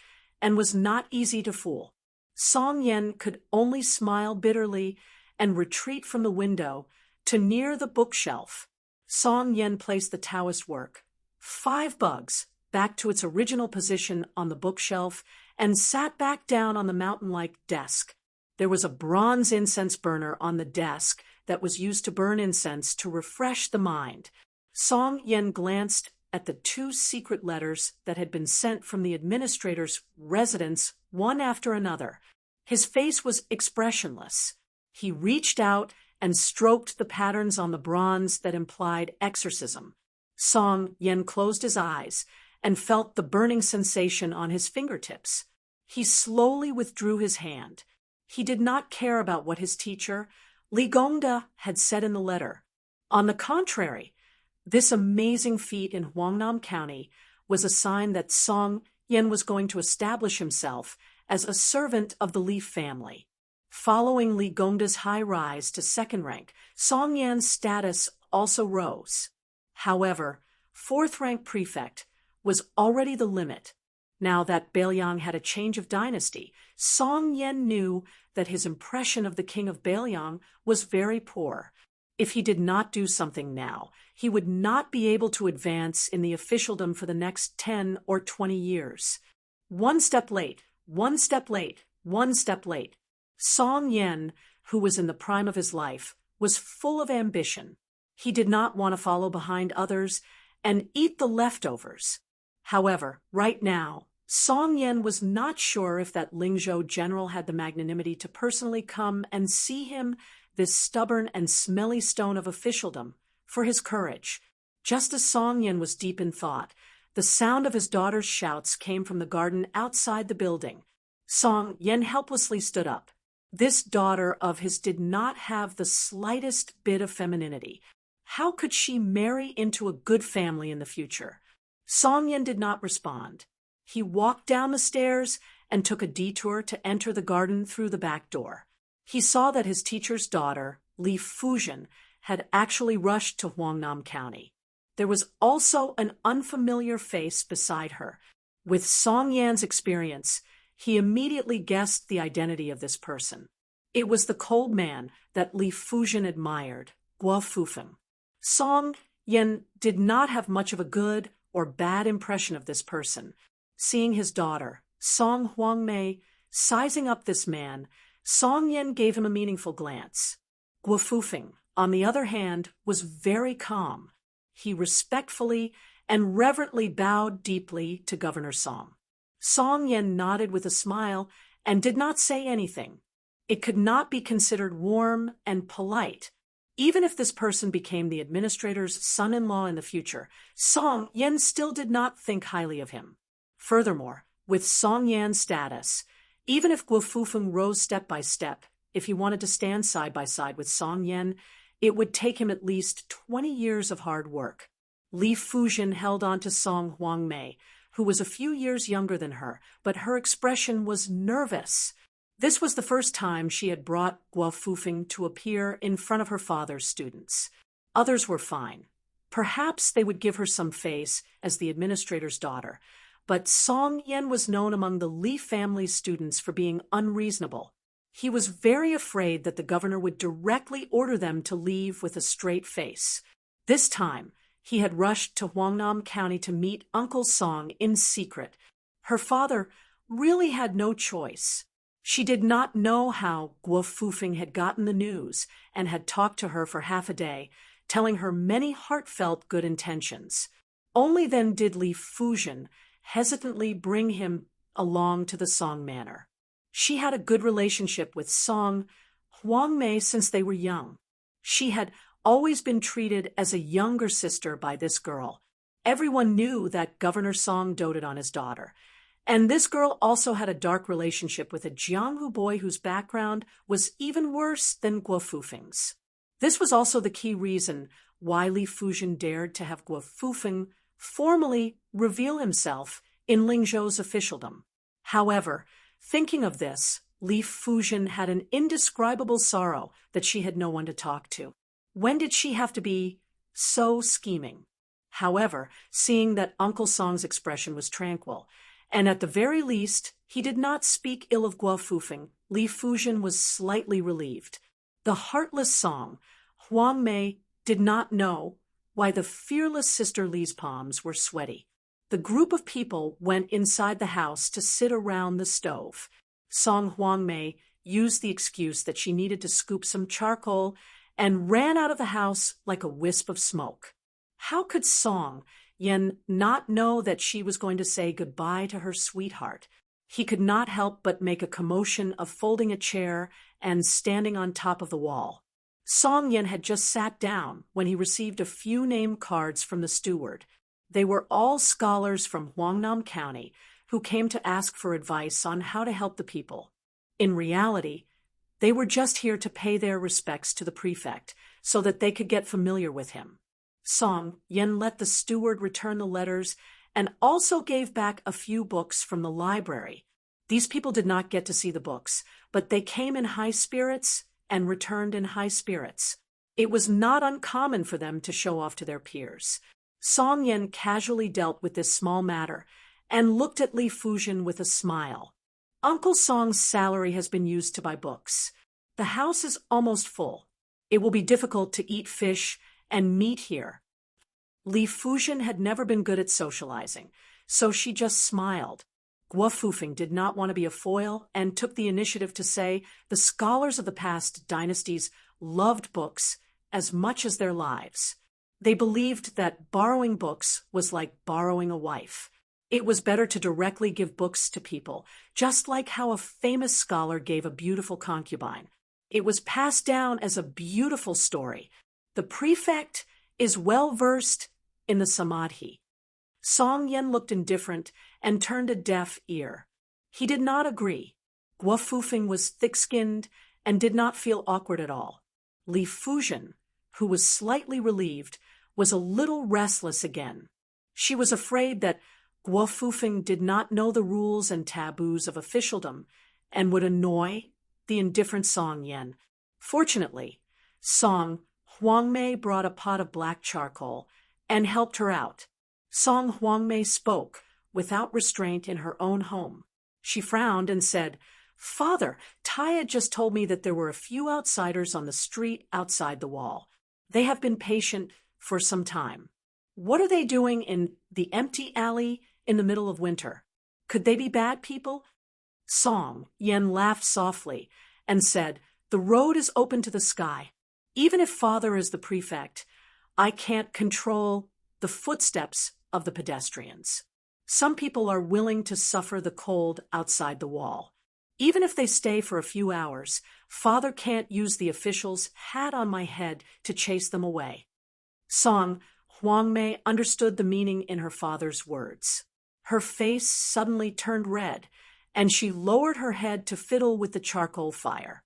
Speaker 1: and was not easy to fool. Song Yen could only smile bitterly and retreat from the window to near the bookshelf. Song Yen placed the Taoist work, 5 bugs, back to its original position on the bookshelf and sat back down on the mountain-like desk. There was a bronze incense burner on the desk that was used to burn incense to refresh the mind. Song Yen glanced at the 2 secret letters that had been sent from the administrator's residence one after another. His face was expressionless. He reached out and stroked the patterns on the bronze that implied exorcism. Song Yen closed his eyes and felt the burning sensation on his fingertips. He slowly withdrew his hand. He did not care about what his teacher, Li Gongda, had said in the letter. On the contrary, this amazing feat in Huangnan County was a sign that Song Yen was going to establish himself as a servant of the Li family. Following Li Gongda's high rise to 2nd rank, Song Yan's status also rose. However, 4th rank prefect was already the limit. Now that Bailiang had a change of dynasty, Song Yen knew that his impression of the king of Bailiang was very poor. If he did not do something now, he would not be able to advance in the officialdom for the next 10 or 20 years. 1 step late, 1 step late, 1 step late. Song Yen, who was in the prime of his life, was full of ambition. He did not want to follow behind others and eat the leftovers. However, right now, Song Yen was not sure if that Lingzhou general had the magnanimity to personally come and see him, this stubborn and smelly stone of officialdom, for his courage. Just as Song Yen was deep in thought, the sound of his daughter's shouts came from the garden outside the building. Song Yen helplessly stood up. This daughter of his did not have the slightest bit of femininity. How could she marry into a good family in the future? Song Yen did not respond. He walked down the stairs and took a detour to enter the garden through the back door. He saw that his teacher's daughter, Li Fuzhen, had actually rushed to Huangnan County. There was also an unfamiliar face beside her. With Song Yan's experience, he immediately guessed the identity of this person. It was the cold man that Li Fuzhen admired, Guo Fufeng. Song Yen did not have much of a good or bad impression of this person. Seeing his daughter, Song Huangmei, sizing up this man, Song Yen gave him a meaningful glance. Guo Fufeng, on the other hand, was very calm. He respectfully and reverently bowed deeply to Governor Song. Song Yen nodded with a smile and did not say anything. It could not be considered warm and polite. Even if this person became the administrator's son-in-law in the future, Song Yen still did not think highly of him. Furthermore, with Song Yan's status, even if Guo Fufeng rose step by step, if he wanted to stand side by side with Song Yen, it would take him at least 20 years of hard work. Li Fuzhen held on to Song Huangmei, who was a few years younger than her, but her expression was nervous. This was the first time she had brought Guo Fufeng to appear in front of her father's students. Others were fine. Perhaps they would give her some face as the administrator's daughter, but Song Yen was known among the Li family's students for being unreasonable. He was very afraid that the governor would directly order them to leave with a straight face. This time, he had rushed to Huangnam County to meet Uncle Song in secret. Her father really had no choice. She did not know how Guo Fufeng had gotten the news and had talked to her for half a day, telling her many heartfelt good intentions. Only then did Li Fuzhen hesitantly bring him along to the Song manor. She had a good relationship with Song Huangmei since they were young. She had always been treated as a younger sister by this girl. Everyone knew that Governor Song doted on his daughter. And this girl also had a dark relationship with a Jianghu boy whose background was even worse than Guo Fufeng's. This was also the key reason why Li Fuzhen dared to have Guo Fufeng formally reveal himself in Lingzhou's officialdom. However, thinking of this, Li Fuzhen had an indescribable sorrow that she had no one to talk to. When did she have to be so scheming? However, seeing that Uncle Song's expression was tranquil, and at the very least, he did not speak ill of Guo Fufeng, Li Fuzhen was slightly relieved. The heartless Song, Huang Mei, did not know why the fearless sister Li's palms were sweaty. The group of people went inside the house to sit around the stove. Song Huangmei used the excuse that she needed to scoop some charcoal and ran out of the house like a wisp of smoke. How could Song Yen not know that she was going to say goodbye to her sweetheart? He could not help but make a commotion of folding a chair and standing on top of the wall. Song Yen had just sat down when he received a few name cards from the steward. They were all scholars from Huangnam County who came to ask for advice on how to help the people. In reality, they were just here to pay their respects to the prefect so that they could get familiar with him. Song Yen let the steward return the letters and also gave back a few books from the library. These people did not get to see the books, but they came in high spirits and returned in high spirits. It was not uncommon for them to show off to their peers. Song Yen casually dealt with this small matter and looked at Li Fuzhen with a smile. Uncle Song's salary has been used to buy books. The house is almost full. It will be difficult to eat fish and meat here. Li Fuzhen had never been good at socializing, so she just smiled. Guo Fufeng did not want to be a foil and took the initiative to say the scholars of the past dynasties loved books as much as their lives. They believed that borrowing books was like borrowing a wife. It was better to directly give books to people, just like how a famous scholar gave a beautiful concubine. It was passed down as a beautiful story. The prefect is well versed in the samadhi. Song Yen looked indifferent and turned a deaf ear. He did not agree. Guo Fufeng was thick-skinned and did not feel awkward at all. Li Fuzhen, who was slightly relieved, was a little restless again. She was afraid that Guo Fufeng did not know the rules and taboos of officialdom and would annoy the indifferent Song Yen. Fortunately, Song Huangmei brought a pot of black charcoal and helped her out. Song Huangmei spoke without restraint in her own home. She frowned and said, "Father, Taya just told me that there were a few outsiders on the street outside the wall. They have been patient for some time. What are they doing in the empty alley in the middle of winter? Could they be bad people?" Song Yen laughed softly and said, "The road is open to the sky. Even if Father is the prefect, I can't control the footsteps of the pedestrians. Some people are willing to suffer the cold outside the wall. Even if they stay for a few hours, Father can't use the official's hat on my head to chase them away." Song Huangmei understood the meaning in her father's words. Her face suddenly turned red, and she lowered her head to fiddle with the charcoal fire.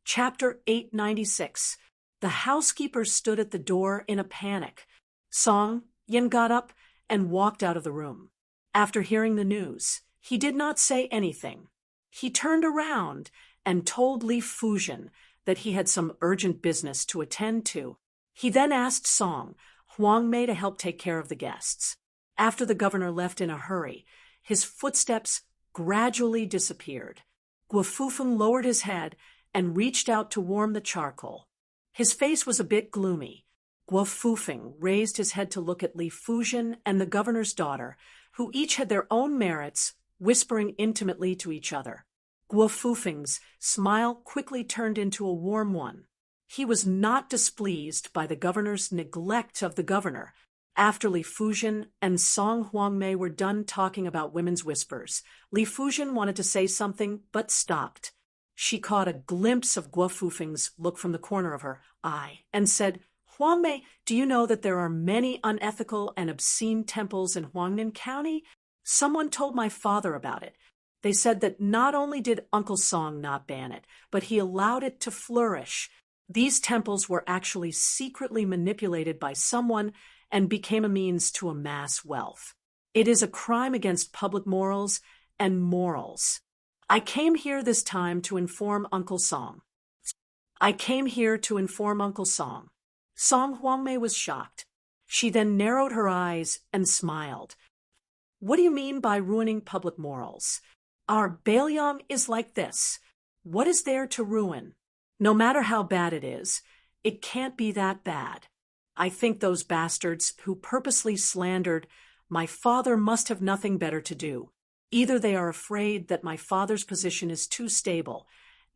Speaker 1: Chapter 896. The housekeeper stood at the door in a panic. Song Yen got up and walked out of the room. After hearing the news, he did not say anything. He turned around and told Li Fuzhen that he had some urgent business to attend to. He then asked Song Huangmei to help take care of the guests. After the governor left in a hurry, his footsteps gradually disappeared. Guofufeng lowered his head and reached out to warm the charcoal. His face was a bit gloomy. Guofufeng raised his head to look at Li Fuzhen and the governor's daughter, who each had their own merits, whispering intimately to each other. Guofufeng's smile quickly turned into a warm one. He was not displeased by the governor's neglect of the governor. After Li Fuzhen and Song Huangmei were done talking about women's whispers, Li Fuzhen wanted to say something but stopped. She caught a glimpse of Guofufeng's look from the corner of her eye and said, "Huangmei, do you know that there are many unethical and obscene temples in Huangnan County? Someone told my father about it. They said that not only did Uncle Song not ban it, but he allowed it to flourish. These temples were actually secretly manipulated by someone and became a means to amass wealth. It is a crime against public morals and morals. I came here this time to inform Uncle Song. Song Huangmei was shocked. She then narrowed her eyes and smiled. What do you mean by ruining public morals? Our Bailiang is like this. What is there to ruin? No matter how bad it is, it can't be that bad. I think those bastards who purposely slandered my father must have nothing better to do. Either they are afraid that my father's position is too stable,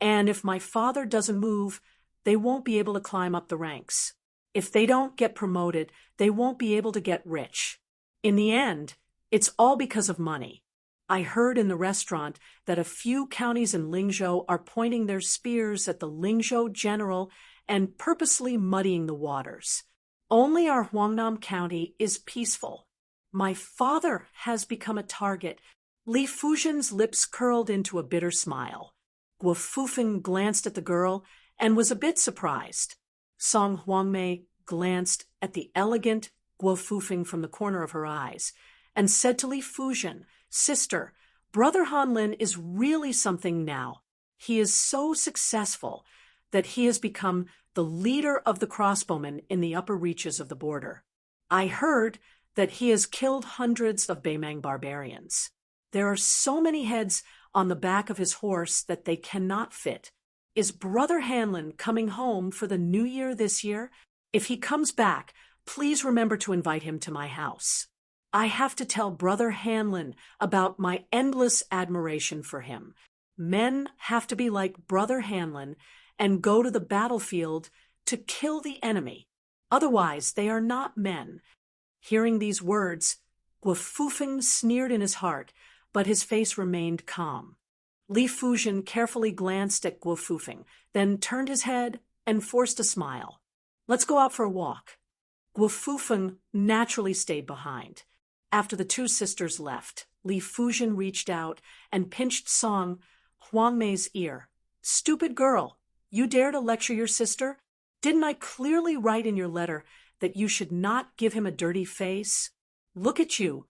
Speaker 1: and if my father doesn't move, they won't be able to climb up the ranks. If they don't get promoted, they won't be able to get rich. In the end, it's all because of money. I heard in the restaurant that a few counties in Lingzhou are pointing their spears at the Lingzhou general and purposely muddying the waters. Only our Huangnam County is peaceful. My father has become a target." Li Fuzhen's lips curled into a bitter smile. Guofufeng glanced at the girl and was a bit surprised. Song Huangmei glanced at the elegant Guofufeng from the corner of her eyes and said to Li Fuzhen, "Sister, Brother Hanlin is really something now. He is so successful that he has become the leader of the crossbowmen in the upper reaches of the border. I heard that he has killed hundreds of Baimang barbarians. There are so many heads on the back of his horse that they cannot fit. Is Brother Hanlin coming home for the New Year this year? If he comes back, please remember to invite him to my house. I have to tell Brother Hanlin about my endless admiration for him. Men have to be like Brother Hanlin and go to the battlefield to kill the enemy. Otherwise, they are not men." Hearing these words, Guofufeng sneered in his heart, but his face remained calm. Li Fuzhen carefully glanced at Guofufeng, then turned his head and forced a smile. "Let's go out for a walk." Guofufeng naturally stayed behind. After the two sisters left, Li Fuzhen reached out and pinched Song Huangmei's ear. "Stupid girl, you dare to lecture your sister? Didn't I clearly write in your letter that you should not give him a dirty face? Look at you."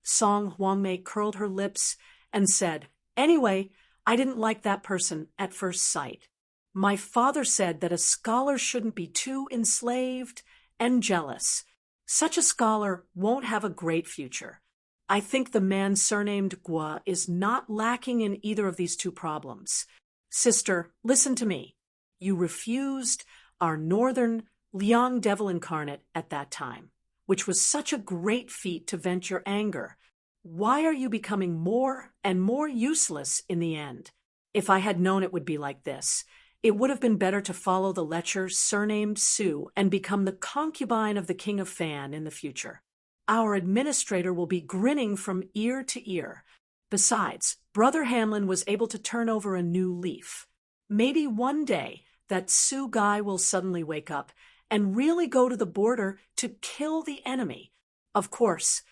Speaker 1: Song Huangmei curled her lips and said, "Anyway, I didn't like that person at first sight. My father said that a scholar shouldn't be too enslaved and jealous. Such a scholar won't have a great future. I think the man surnamed Guo is not lacking in either of these two problems. Sister, listen to me. You refused our northern Liang devil incarnate at that time, which was such a great feat to vent your anger. Why are you becoming more and more useless in the end? If I had known it would be like this, it would have been better to follow the lecher surnamed Su and become the concubine of the King of Fan in the future. Our administrator will be grinning from ear to ear. Besides, Brother Hanlin was able to turn over a new leaf. Maybe one day that Su guy will suddenly wake up and really go to the border to kill the enemy. Of course,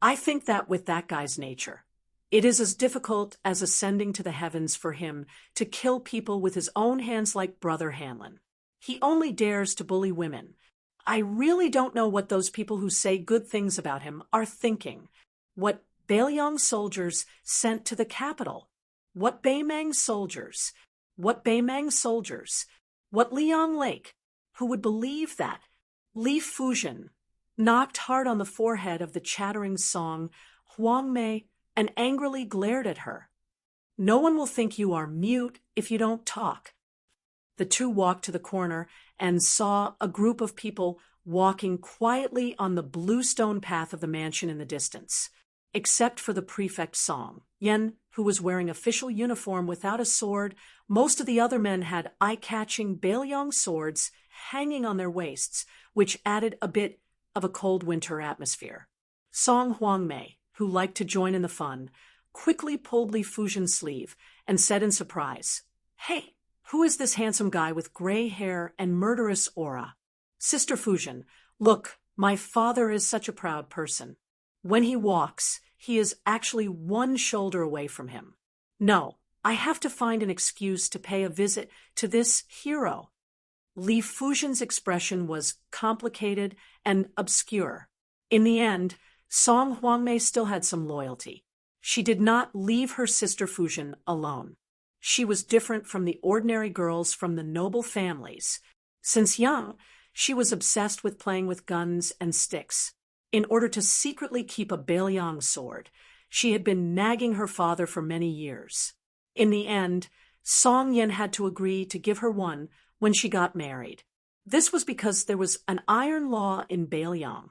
Speaker 1: I think that with that guy's nature, it is as difficult as ascending to the heavens for him to kill people with his own hands like Brother Hanlin. He only dares to bully women. I really don't know what those people who say good things about him are thinking. What Bailiang soldiers sent to the capital? What Baimang soldiers? What Liang Lake? Who would believe that? Li Fuzhen knocked hard on the forehead of the chattering Song Huangmei and angrily glared at her. "No one will think you are mute if you don't talk." The two walked to the corner and saw a group of people walking quietly on the blue stone path of the mansion in the distance. Except for the prefect Song Yen, who was wearing official uniform without a sword, most of the other men had eye-catching Baelyang swords hanging on their waists, which added a bit of a cold winter atmosphere. Song Huangmei, who liked to join in the fun, quickly pulled Li Fuzhen's sleeve and said in surprise, "Hey, who is this handsome guy with gray hair and murderous aura?" "Sister Fuzhen, look, my father is such a proud person. When he walks, he is actually one shoulder away from him. No, I have to find an excuse to pay a visit to this hero." Li Fuzhen's expression was complicated and obscure. In the end, Song Huangmei still had some loyalty. She did not leave her sister Fuzhen alone. She was different from the ordinary girls from the noble families. Since young, she was obsessed with playing with guns and sticks. In order to secretly keep a Baelyang sword, she had been nagging her father for many years. In the end, Song Yen had to agree to give her one when she got married. This was because there was an iron law in Baelyang.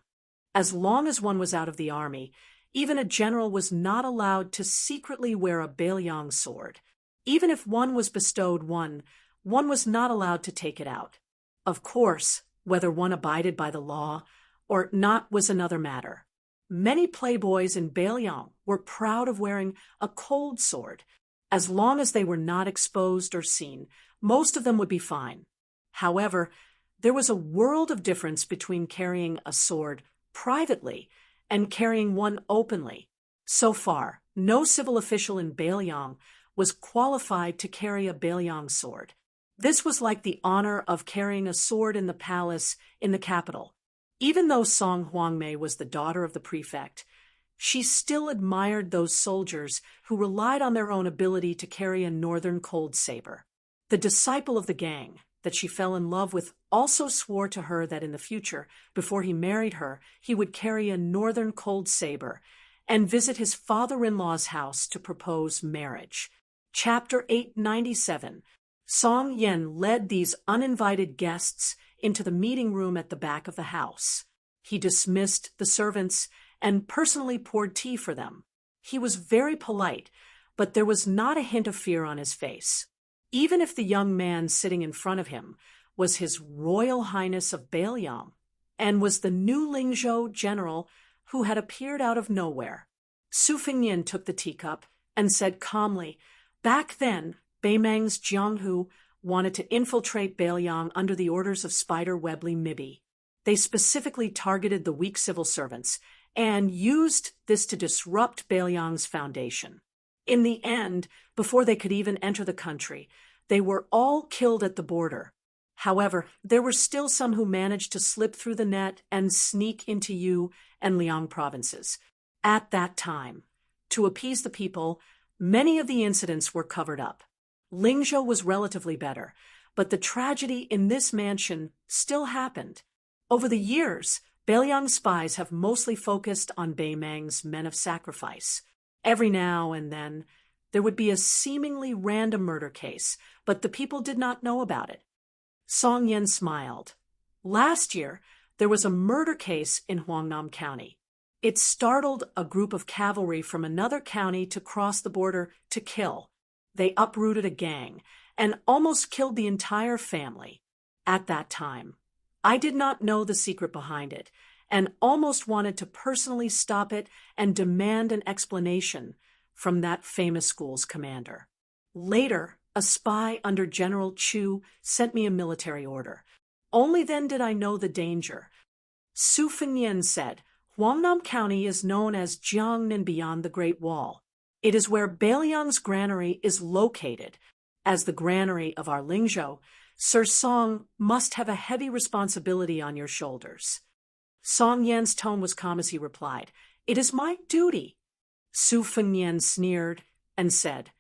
Speaker 1: As long as one was out of the army, even a general was not allowed to secretly wear a Baelyang sword. Even if one was bestowed one was not allowed to take it out. Of course, whether one abided by the law or not was another matter. Many playboys in Baelyang were proud of wearing a cold sword. As long as they were not exposed or seen, most of them would be fine. However, there was a world of difference between carrying a sword privately and carrying one openly. So far, no civil official in Baelyang was qualified to carry a Baelyang sword. This was like the honor of carrying a sword in the palace in the capital. Even though Song Huangmei was the daughter of the prefect, she still admired those soldiers who relied on their own ability to carry a northern cold saber. The disciple of the gang that she fell in love with also swore to her that in the future, before he married her, he would carry a northern cold saber and visit his father-in-law's house to propose marriage. Chapter 897. Song Yen led these uninvited guests into the meeting room at the back of the house. He dismissed the servants and personally poured tea for them. He was very polite, but there was not a hint of fear on his face. Even if the young man sitting in front of him was His Royal Highness of Baelyang and was the new Lingzhou general who had appeared out of nowhere. Su Fengnian took the teacup and said calmly, "Back then, Beimeng's Jianghu wanted to infiltrate Baelyang under the orders of Spider Webley Mibby. They specifically targeted the weak civil servants and used this to disrupt Baelyang's foundation. In the end, before they could even enter the country, they were all killed at the border. However, there were still some who managed to slip through the net and sneak into Yu and Liang provinces. At that time, to appease the people, many of the incidents were covered up. Lingzhou was relatively better, but the tragedy in this mansion still happened. Over the years, Baelyang spies have mostly focused on Beimeng's men of sacrifice. Every now and then, there would be a seemingly random murder case, but the people did not know about it." Song Yen smiled. "Last year, there was a murder case in Huangnam County. It startled a group of cavalry from another county to cross the border to kill. They uprooted a gang and almost killed the entire family. At that time, I did not know the secret behind it and almost wanted to personally stop it and demand an explanation from that famous school's commander. Later, a spy under General Chu sent me a military order. Only then did I know the danger." Su Fengnian said, "Huangnam County is known as Jiangnan beyond the Great Wall. It is where Baelyang's granary is located. As the granary of our Lingzhou, Sir Song must have a heavy responsibility on your shoulders." Song Yan's tone was calm as he replied, "It is my duty." Su Fengnian sneered and said,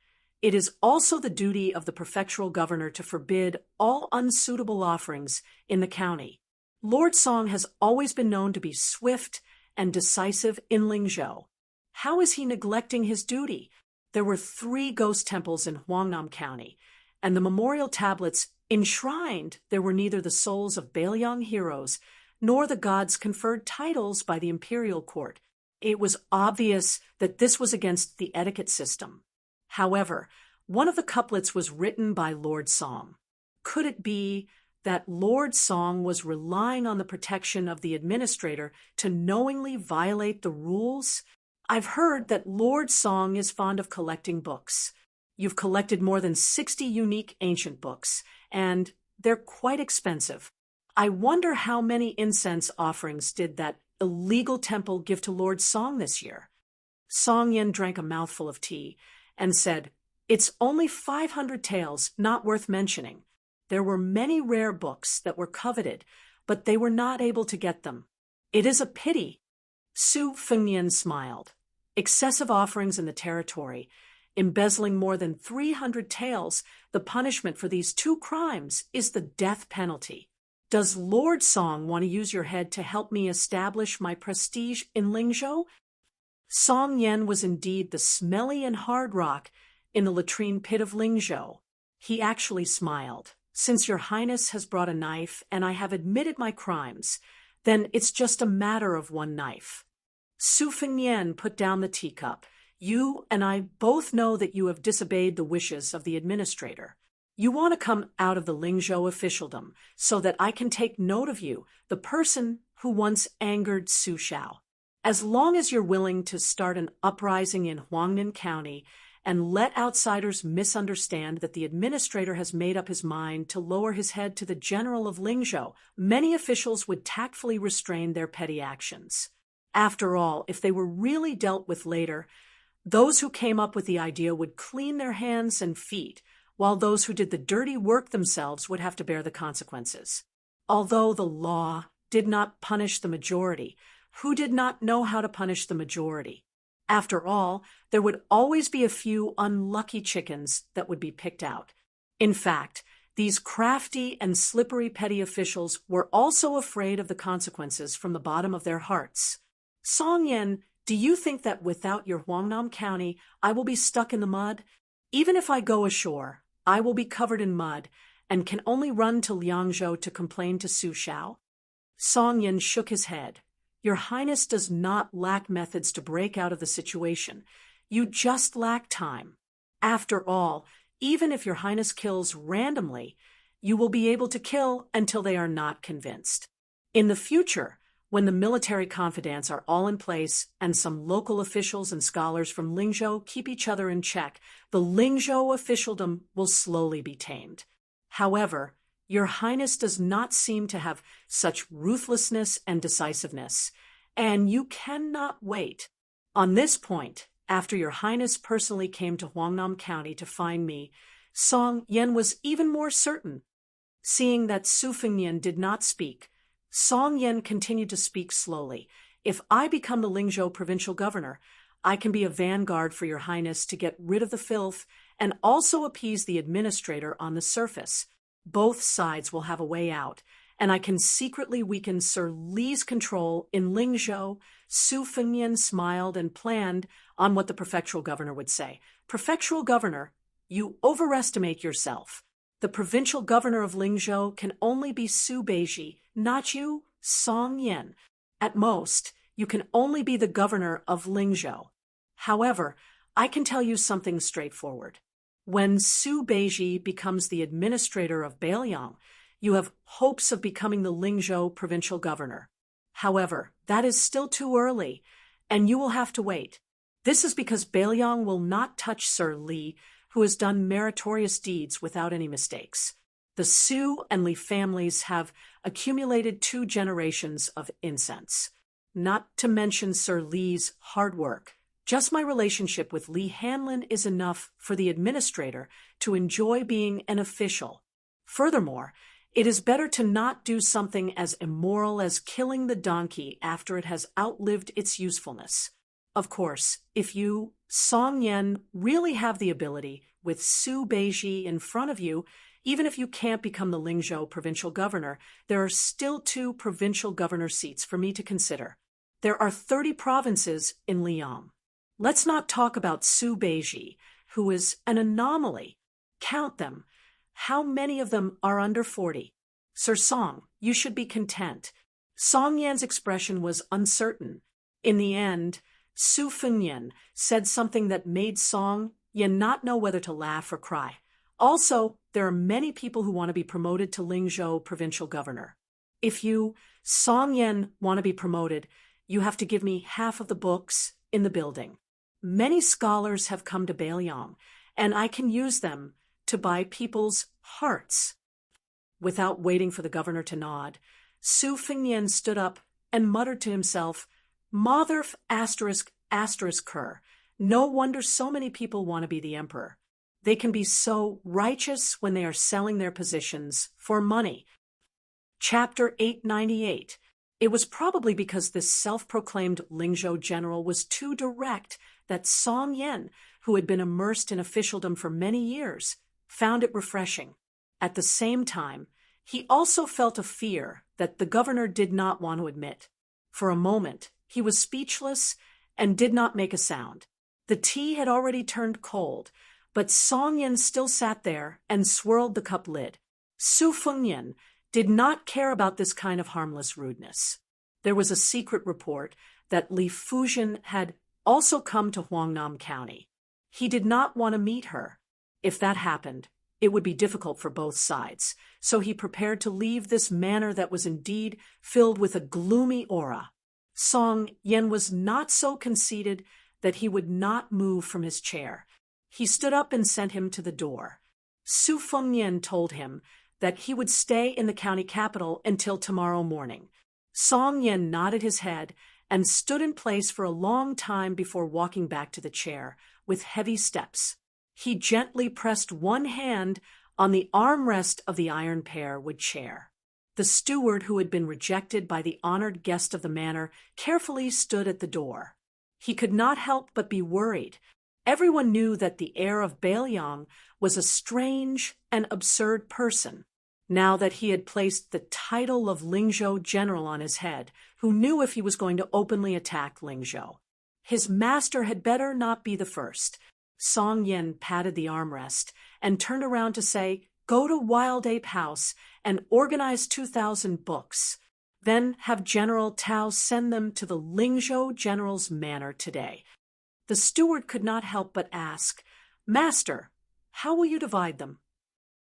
Speaker 1: "It is also the duty of the prefectural governor to forbid all unsuitable offerings in the county. Lord Song has always been known to be swift and decisive in Lingzhou. How is he neglecting his duty? There were 3 ghost temples in Huangnam County, and the memorial tablets enshrined there were neither the souls of Bailiang heroes nor the gods conferred titles by the imperial court. It was obvious that this was against the etiquette system. However, one of the couplets was written by Lord Song. Could it be that Lord Song was relying on the protection of the administrator to knowingly violate the rules? I've heard that Lord Song is fond of collecting books. You've collected more than 60 unique ancient books, and they're quite expensive. I wonder how many incense offerings did that illegal temple give to Lord Song this year? Song Yin drank a mouthful of tea and said, "It's only 500 taels, not worth mentioning. There were many rare books that were coveted, but they were not able to get them. It is a pity." Su Fengnian smiled. Excessive offerings in the territory, embezzling more than 300 taels, the punishment for these 2 crimes is the death penalty. Does Lord Song want to use your head to help me establish my prestige in Lingzhou? Song Yen was indeed the smelly and hard rock in the latrine pit of Lingzhou. He actually smiled. "Since your highness has brought a knife and I have admitted my crimes, then it's just a matter of 1 knife." Su Fengnian put down the teacup. "You and I both know that you have disobeyed the wishes of the administrator. You want to come out of the Lingzhou officialdom so that I can take note of you, the person who once angered Su Shao. As long as you're willing to start an uprising in Huangnan County and let outsiders misunderstand that the administrator has made up his mind to lower his head to the general of Lingzhou, many officials would tactfully restrain their petty actions. After all, if they were really dealt with later, those who came up with the idea would clean their hands and feet, while those who did the dirty work themselves would have to bear the consequences. Although the law did not punish the majority, who did not know how to punish the majority? After all, there would always be a few unlucky chickens that would be picked out. In fact, these crafty and slippery petty officials were also afraid of the consequences from the bottom of their hearts. Song Yen, do you think that without your Huangnam County, I will be stuck in the mud? Even if I go ashore, I will be covered in mud and can only run to Liangzhou to complain to Su Shao?" Song Yin shook his head. "Your Highness does not lack methods to break out of the situation. You just lack time. After all, even if your Highness kills randomly, you will be able to kill until they are not convinced. In the future, when the military confidants are all in place and some local officials and scholars from Lingzhou keep each other in check, the Lingzhou officialdom will slowly be tamed. However, your Highness does not seem to have such ruthlessness and decisiveness, and you cannot wait. On this point, after your Highness personally came to Huangnam County to find me, Song Yen was even more certain." Seeing that Su Fengnian did not speak, Song Yen continued to speak slowly. "If I become the Lingzhou provincial governor, I can be a vanguard for your Highness to get rid of the filth and also appease the administrator on the surface. Both sides will have a way out, and I can secretly weaken Sir Li's control in Lingzhou." Su Fengnian smiled and planned on what the prefectural governor would say. "Prefectural governor, you overestimate yourself. The provincial governor of Lingzhou can only be Su Beiji, not you, Song Yen. At most, you can only be the governor of Lingzhou. However, I can tell you something straightforward. When Su Beiji becomes the administrator of Bailiang, you have hopes of becoming the Lingzhou provincial governor. However, that is still too early, and you will have to wait. This is because Bailiang will not touch Sir Li, who has done meritorious deeds without any mistakes. The Su and Li families have accumulated 2 generations of incense. Not to mention Sir Li's hard work. Just my relationship with Li Hanlin is enough for the administrator to enjoy being an official. Furthermore, it is better to not do something as immoral as killing the donkey after it has outlived its usefulness. Of course, if you, Song Yen, really have the ability, with Su Beiji in front of you, even if you can't become the Lingzhou provincial governor, there are still 2 provincial governor seats for me to consider. There are 30 provinces in Liang. Let's not talk about Su Beiji, who is an anomaly. Count them. How many of them are under 40? Sir Song, you should be content. Song Yan's expression was uncertain. In the end, Su Fengyan said something that made Song Yan not know whether to laugh or cry. Also, there are many people who want to be promoted to Lingzhou provincial governor. If you, Song Yan, want to be promoted, you have to give me half of the books in the building. Many scholars have come to Beiliang, and I can use them to buy people's hearts. Without waiting for the governor to nod, Su Fengyan stood up and muttered to himself, Motherf *******. No wonder so many people want to be the emperor. They can be so righteous when they are selling their positions for money. Chapter 898. It was probably because this self-proclaimed Lingzhou general was too direct that Song Yan, who had been immersed in officialdom for many years, found it refreshing. At the same time, he also felt a fear that the governor did not want to admit. For a moment, he was speechless and did not make a sound. The tea had already turned cold, but Song Yan still sat there and swirled the cup lid. Su Fengyan did not care about this kind of harmless rudeness. There was a secret report that Li Fuzhen had also come to Huangnam County. He did not want to meet her. If that happened, it would be difficult for both sides, so he prepared to leave this manor that was indeed filled with a gloomy aura. Song Yan was not so conceited that he would not move from his chair. He stood up and sent him to the door. Su Fengyan told him that he would stay in the county capital until tomorrow morning. Song Yan nodded his head and stood in place for a long time before walking back to the chair with heavy steps. He gently pressed one hand on the armrest of the iron pear-wood chair. The steward, who had been rejected by the honored guest of the manor, carefully stood at the door. He could not help but be worried. Everyone knew that the heir of Beiliang was a strange and absurd person. Now that he had placed the title of Lingzhou general on his head, who knew if he was going to openly attack Lingzhou? His master had better not be the first. Song Yan patted the armrest and turned around to say, Go to Wild Ape House and organize 2,000 books. Then have General Tao send them to the Lingzhou general's manor today. The steward could not help but ask, Master, how will you divide them?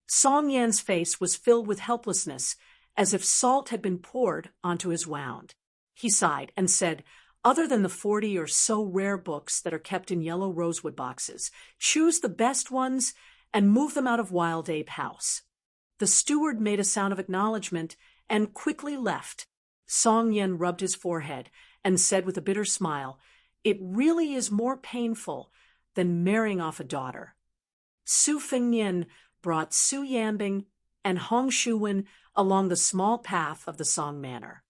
Speaker 1: Song Yan's face was filled with helplessness, as if salt had been poured onto his wound. He sighed and said, Other than the 40 or so rare books that are kept in yellow rosewood boxes, choose the best ones and move them out of Wild Ape House. The steward made a sound of acknowledgement and quickly left. Song Yan rubbed his forehead and said with a bitter smile, It really is more painful than marrying off a daughter. Su Fengyan brought Su Yanbing and Hong Shuwen along the small path of the Song Manor.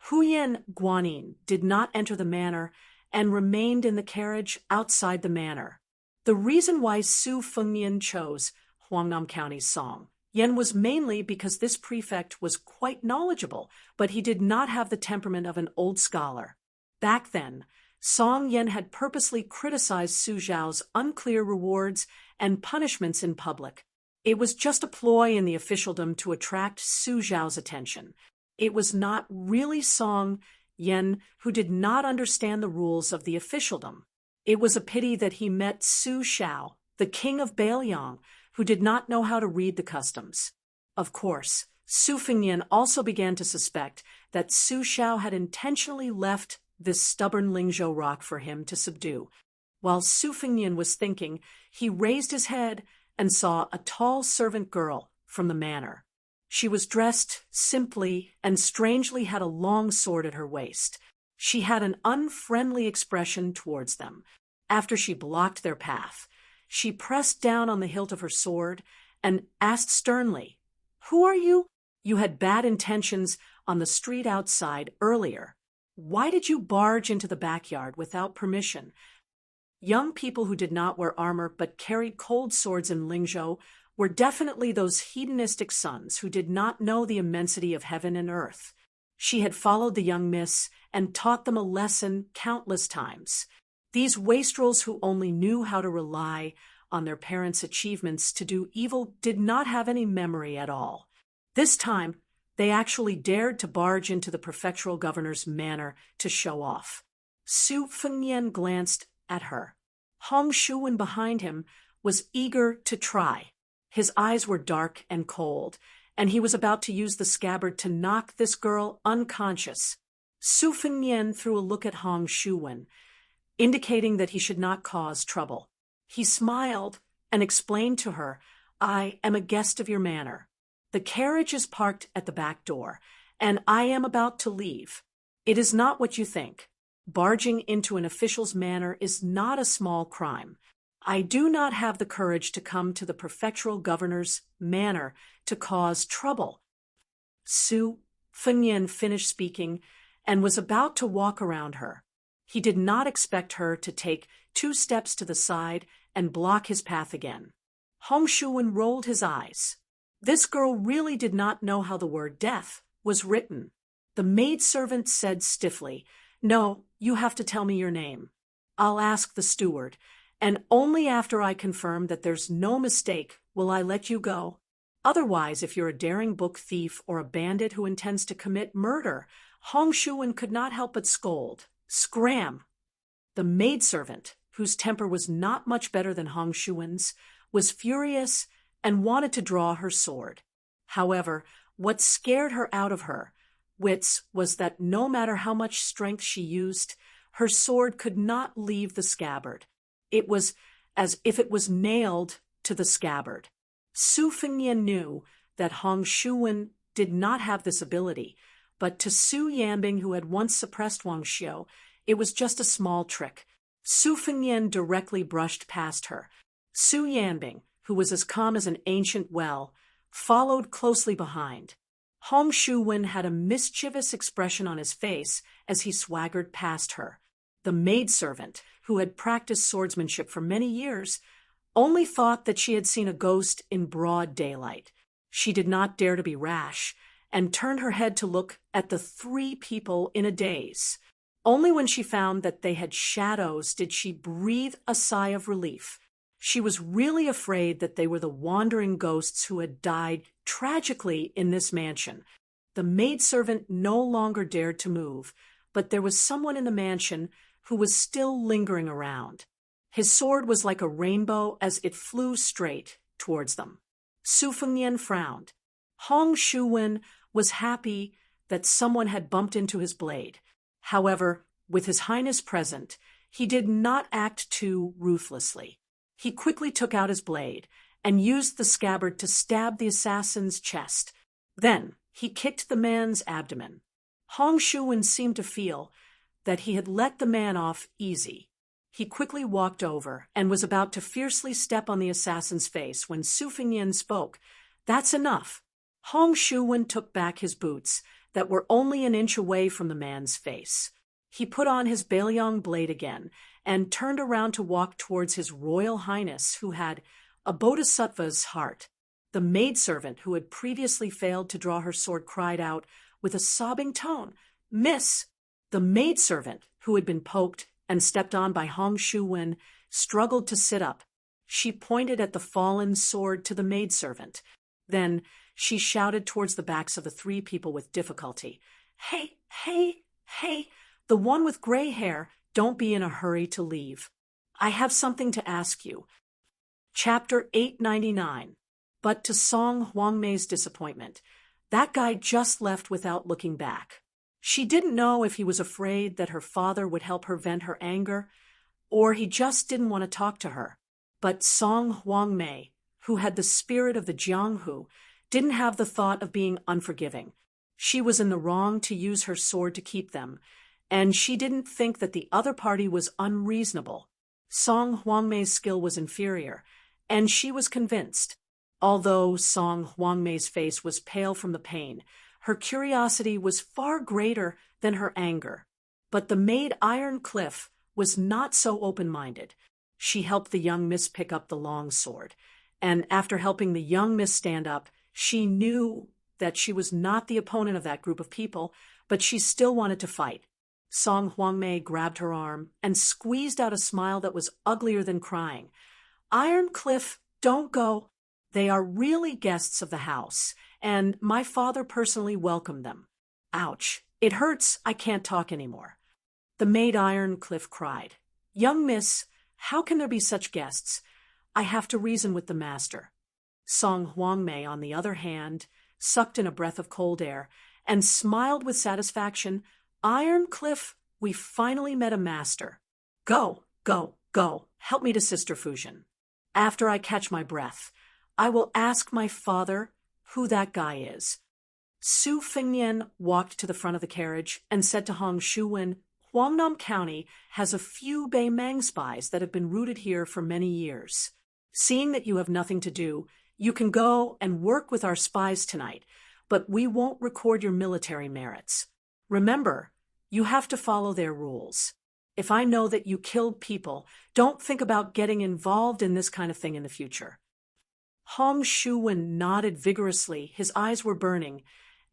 Speaker 1: Huyan Guanyin did not enter the manor and remained in the carriage outside the manor. The reason why Su Fengyan chose Huangnam County's Song Yan was mainly because this prefect was quite knowledgeable, but he did not have the temperament of an old scholar. Back then, Song Yan had purposely criticized Su Zhao's unclear rewards and punishments in public. It was just a ploy in the officialdom to attract Su Zhao's attention. It was not really Song Yan who did not understand the rules of the officialdom. It was a pity that he met Su Zhao, the king of Beiliang, who did not know how to read the customs. Of course, Su Fengyan also began to suspect that Su Zhao had intentionally left this stubborn Lingzhou rock for him to subdue. While Su Fengyan was thinking, he raised his head and saw a tall servant girl from the manor. She was dressed simply and strangely had a long sword at her waist. She had an unfriendly expression towards them. After she blocked their path, she pressed down on the hilt of her sword and asked sternly, Who are you? You had bad intentions on the street outside earlier. Why did you barge into the backyard without permission? Young people who did not wear armor but carried cold swords in Lingzhou were definitely those hedonistic sons who did not know the immensity of heaven and earth. She had followed the young miss and taught them a lesson countless times. These wastrels who only knew how to rely on their parents' achievements to do evil did not have any memory at all. This time, they actually dared to barge into the prefectural governor's manor to show off. Su Fengyan glanced at her. Hong Shuwen behind him was eager to try. His eyes were dark and cold, and he was about to use the scabbard to knock this girl unconscious. Su Fengyan threw a look at Hong Shuwen, indicating that he should not cause trouble. He smiled and explained to her, "I am a guest of your manor. The carriage is parked at the back door, and I am about to leave. It is not what you think. Barging into an official's manor is not a small crime. I do not have the courage to come to the prefectural governor's manor to cause trouble." Su Fengyan finished speaking and was about to walk around her. He did not expect her to take 2 steps to the side and block his path again. Hong Shuwen rolled his eyes. This girl really did not know how the word death was written. The maidservant said stiffly, "No, you have to tell me your name. I'll ask the steward, and only after I confirm that there's no mistake will I let you go. Otherwise, if you're a daring book thief or a bandit who intends to commit murder," Hong Shuwen could not help but scold. "Scram!" The maidservant, whose temper was not much better than Hong Shuwen's, was furious and wanted to draw her sword. However, what scared her out of her wits was that no matter how much strength she used, her sword could not leave the scabbard. It was as if it was nailed to the scabbard. Su Fengyan knew that Hong Shuwen did not have this ability, but to Su Yanbing, who had once suppressed Wang Xiu, it was just a small trick. Su Fengyan directly brushed past her. Su Yanbing, who was as calm as an ancient well, followed closely behind. Hong Shuwen had a mischievous expression on his face as he swaggered past her. The maidservant, who had practiced swordsmanship for many years, only thought that she had seen a ghost in broad daylight. She did not dare to be rash, and turned her head to look at the 3 people in a daze. Only when she found that they had shadows did she breathe a sigh of relief. She was really afraid that they were the wandering ghosts who had died tragically in this mansion. The maidservant no longer dared to move, but there was someone in the mansion who was still lingering around. His sword was like a rainbow as it flew straight towards them. Su Fengyan frowned. Hong Shuwen was happy that someone had bumped into his blade. However, with His Highness present, he did not act too ruthlessly. He quickly took out his blade and used the scabbard to stab the assassin's chest. Then he kicked the man's abdomen. Hong Shuwen seemed to feel that he had let the man off easy. He quickly walked over and was about to fiercely step on the assassin's face when Su Fengyan spoke. "That's enough." Hong Shuwen took back his boots that were only an inch away from the man's face. He put on his Bailiang blade again and turned around to walk towards His Royal Highness, who had a bodhisattva's heart. The maidservant, who had previously failed to draw her sword, cried out with a sobbing tone, "Miss!" The maidservant, who had been poked and stepped on by Hong Shuwen, struggled to sit up. She pointed at the fallen sword to the maidservant. Then she shouted towards the backs of the 3 people with difficulty, "Hey, hey, hey, the one with gray hair, don't be in a hurry to leave. I have something to ask you." Chapter 899. But to Song Huangmei's disappointment, that guy just left without looking back. She didn't know if he was afraid that her father would help her vent her anger, or he just didn't want to talk to her. But Song Huangmei, who had the spirit of the Jianghu, didn't have the thought of being unforgiving. She was in the wrong to use her sword to keep them, and she didn't think that the other party was unreasonable. Song Huangmei's skill was inferior, and she was convinced. Although Song Huangmei's face was pale from the pain, her curiosity was far greater than her anger. But the maid Iron Cliff was not so open-minded. She helped the young miss pick up the long sword, and after helping the young miss stand up, she knew that she was not the opponent of that group of people, but she still wanted to fight. Song Huangmei grabbed her arm and squeezed out a smile that was uglier than crying. Iron Cliff, don't go. They are really guests of the house, and my father personally welcomed them. Ouch, it hurts, I can't talk anymore. The maid Iron Cliff cried. Young miss, how can there be such guests? I have to reason with the master. Song Huangmei, on the other hand, sucked in a breath of cold air and smiled with satisfaction. Iron Cliff, we finally met a master. Go, go, go, help me to Sister Fusion. After I catch my breath, I will ask my father who that guy is. Su Fingnian walked to the front of the carriage and said to Hong Shuwen, Huangnam County has a few Bei Mang spies that have been rooted here for many years. Seeing that you have nothing to do, you can go and work with our spies tonight, but we won't record your military merits. Remember, you have to follow their rules. If I know that you killed people, don't think about getting involved in this kind of thing in the future. Hong Shuwen nodded vigorously, his eyes were burning,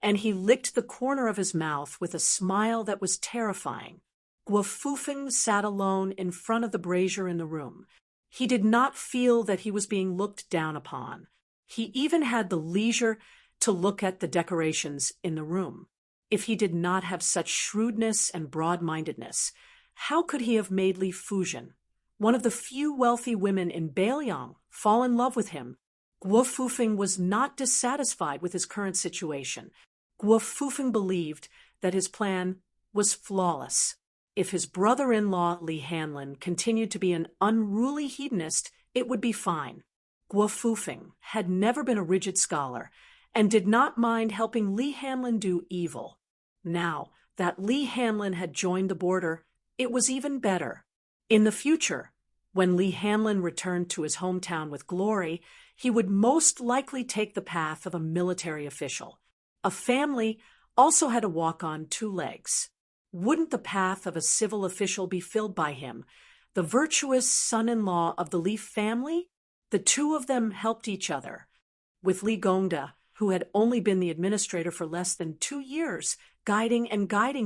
Speaker 1: and he licked the corner of his mouth with a smile that was terrifying. Guo Fufeng sat alone in front of the brazier in the room. He did not feel that he was being looked down upon. He even had the leisure to look at the decorations in the room. If he did not have such shrewdness and broad-mindedness, how could he have made Li Fujian, one of the few wealthy women in Beiliang, fall in love with him? Guo Fufeng was not dissatisfied with his current situation. Guo Fufeng believed that his plan was flawless. If his brother-in-law Li Hanlin continued to be an unruly hedonist, it would be fine. Guo Fufeng had never been a rigid scholar and did not mind helping Li Hanlin do evil. Now that Li Hanlin had joined the border, it was even better. In the future, when Li Hanlin returned to his hometown with glory, he would most likely take the path of a military official. A family also had to walk on two legs. Wouldn't the path of a civil official be filled by him, the virtuous son-in-law of the Li family? The two of them helped each other. With Li Gongda, who had only been the administrator for less than 2 years, guiding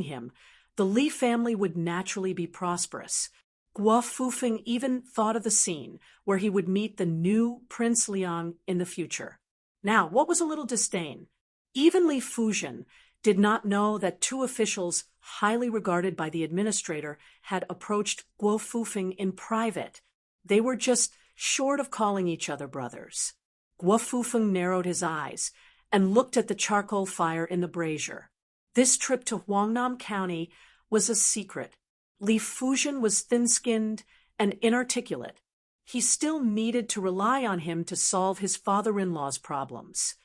Speaker 1: him, the Li family would naturally be prosperous. Guo Fufeng even thought of the scene where he would meet the new Prince Liang in the future. Now, what was a little disdain? Even Li Fujian did not know that two officials highly regarded by the administrator had approached Guo Fufeng in private. They were just short of calling each other brothers. Guo Fufeng narrowed his eyes and looked at the charcoal fire in the brazier. This trip to Huangnam County was a secret. Li Fujian was thin-skinned and inarticulate. He still needed to rely on him to solve his father-in-law's problems.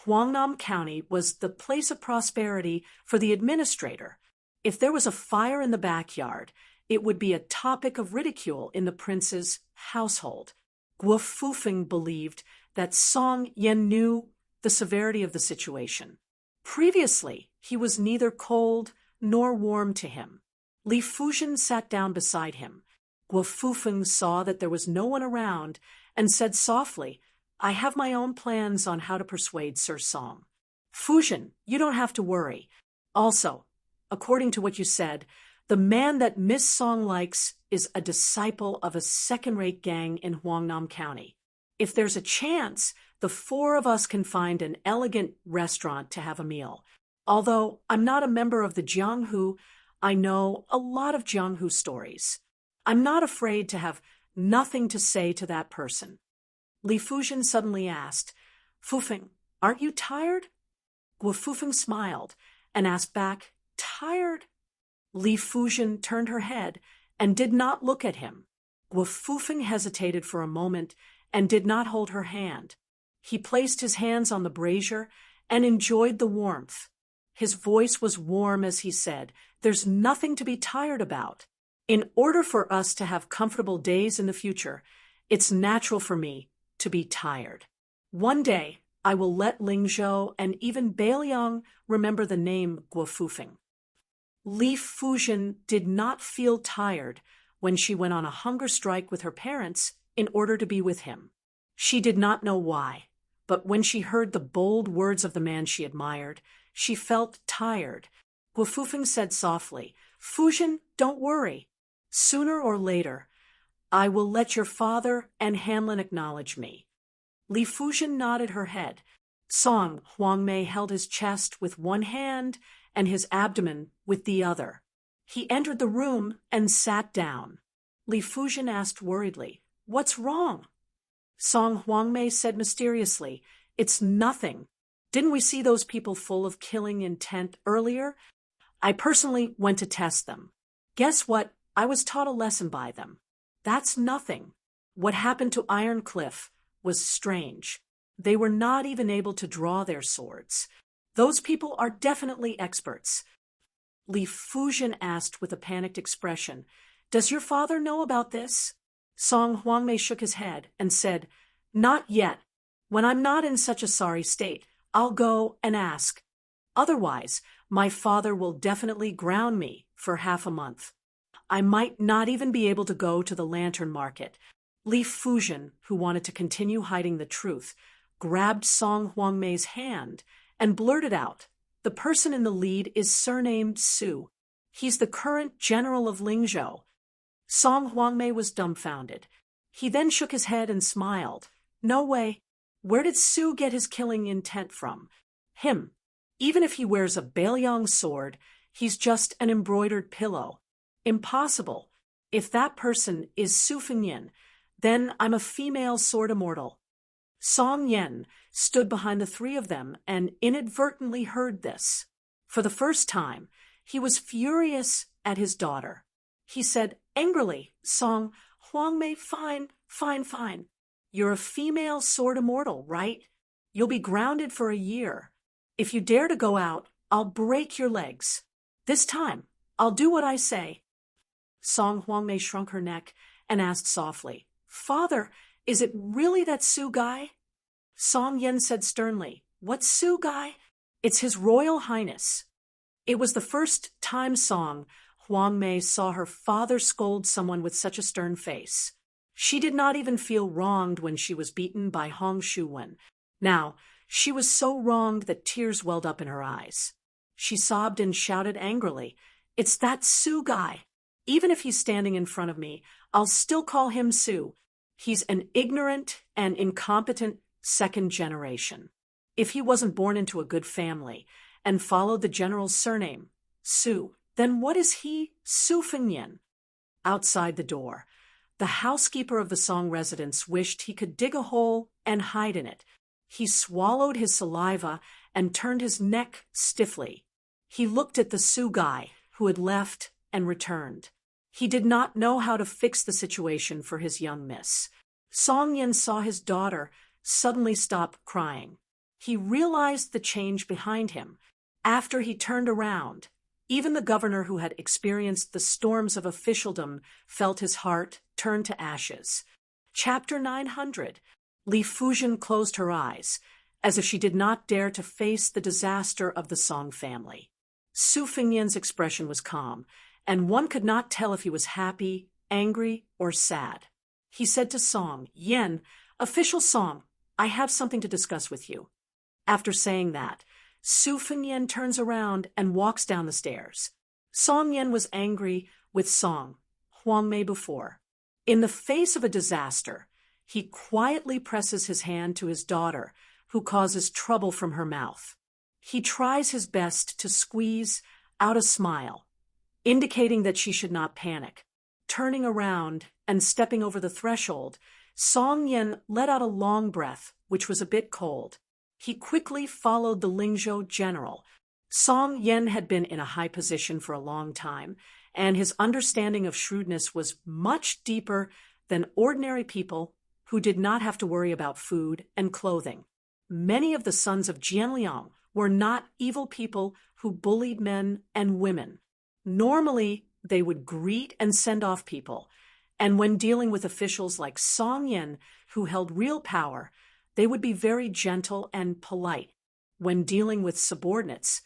Speaker 1: Huangnam County was the place of prosperity for the administrator. If there was a fire in the backyard, it would be a topic of ridicule in the prince's household. Guo Fufeng believed that Song Yen knew the severity of the situation. Previously, he was neither cold nor warm to him. Li Fujian sat down beside him. Guo Fufeng saw that there was no one around and said softly, I have my own plans on how to persuade Sir Song. Fujian, you don't have to worry. Also, according to what you said, the man that Miss Song likes is a disciple of a second-rate gang in Huangnam County. If there's a chance, the four of us can find an elegant restaurant to have a meal. Although I'm not a member of the Jianghu, I know a lot of Jianghu stories. I'm not afraid to have nothing to say to that person. Li Fujian suddenly asked, Fufeng, aren't you tired? Guo Fufeng smiled and asked back, tired? Li Fujian turned her head and did not look at him. Guo Fufeng hesitated for a moment and did not hold her hand. He placed his hands on the brazier and enjoyed the warmth. His voice was warm as he said, there's nothing to be tired about. In order for us to have comfortable days in the future, it's natural for me to be tired. One day, I will let Lingzhou and even Beiliang remember the name Guo Fufeng. Li Fujian did not feel tired when she went on a hunger strike with her parents in order to be with him. She did not know why, but when she heard the bold words of the man she admired, she felt tired. Guofufeng said softly. Fuzhen, don't worry. Sooner or later, I will let your father and Hanlin acknowledge me. Li Fuzhen nodded her head. Song Huangmei held his chest with one hand and his abdomen with the other. He entered the room and sat down. Li Fuzhen asked worriedly, What's wrong? Song Huangmei said mysteriously, It's nothing. Didn't we see those people full of killing intent earlier? I personally went to test them. Guess what? I was taught a lesson by them. That's nothing. What happened to Iron Cliff was strange. They were not even able to draw their swords. Those people are definitely experts. Li Fuzhen asked with a panicked expression, Does your father know about this? Song Huangmei shook his head and said, Not yet. When I'm not in such a sorry state, I'll go and ask. Otherwise, my father will definitely ground me for half a month. I might not even be able to go to the lantern market. Li Fuzhen, who wanted to continue hiding the truth, grabbed Song Huangmei's hand and blurted out, The person in the lead is surnamed Su. He's the current general of Lingzhou. Song Huangmei was dumbfounded. He then shook his head and smiled. No way. Where did Su get his killing intent from? Him. Even if he wears a Bailiang sword, he's just an embroidered pillow. Impossible. If that person is Su Fengyin, then I'm a female sword immortal. Song Yen stood behind the three of them and inadvertently heard this. For the first time, he was furious at his daughter. He said angrily, Song Huangmei, fine. You're a female sword immortal, right? You'll be grounded for a year. If you dare to go out, I'll break your legs. This time, I'll do what I say. Song Huangmei shrunk her neck and asked softly, Father, is it really that Su guy? Song Yen said sternly, What Su guy? It's His Royal Highness. It was the first time Song Huangmei saw her father scold someone with such a stern face. She did not even feel wronged when she was beaten by Hong Shuwen. Now, she was so wronged that tears welled up in her eyes. She sobbed and shouted angrily, It's that Su guy. Even if he's standing in front of me, I'll still call him Su. He's an ignorant and incompetent second generation. If he wasn't born into a good family and followed the general's surname, Su, then what is he, Su Fengyin? Outside the door, the housekeeper of the Song residence wished he could dig a hole and hide in it. He swallowed his saliva and turned his neck stiffly. He looked at the Su guy, who had left and returned. He did not know how to fix the situation for his young miss. Song Yen saw his daughter suddenly stop crying. He realized the change behind him. After he turned around, even the governor who had experienced the storms of officialdom felt his heart turn to ashes. Chapter 900. Li Fuzhen closed her eyes, as if she did not dare to face the disaster of the Song family. Su Fengyin's expression was calm, and one could not tell if he was happy, angry, or sad. He said to Song, Yen, Official Song, I have something to discuss with you. After saying that, Su Fengyin turns around and walks down the stairs. Song Yen was angry with Song Huangmei before. In the face of a disaster, he quietly presses his hand to his daughter, who causes trouble from her mouth. He tries his best to squeeze out a smile, indicating that she should not panic. Turning around and stepping over the threshold, Song Yen let out a long breath, which was a bit cold. He quickly followed the Lingzhou general. Song Yen had been in a high position for a long time, and his understanding of shrewdness was much deeper than ordinary people who did not have to worry about food and clothing. Many of the sons of Jianliang were not evil people who bullied men and women. Normally, they would greet and send off people, and when dealing with officials like Song Yen, who held real power, they would be very gentle and polite. When dealing with subordinates,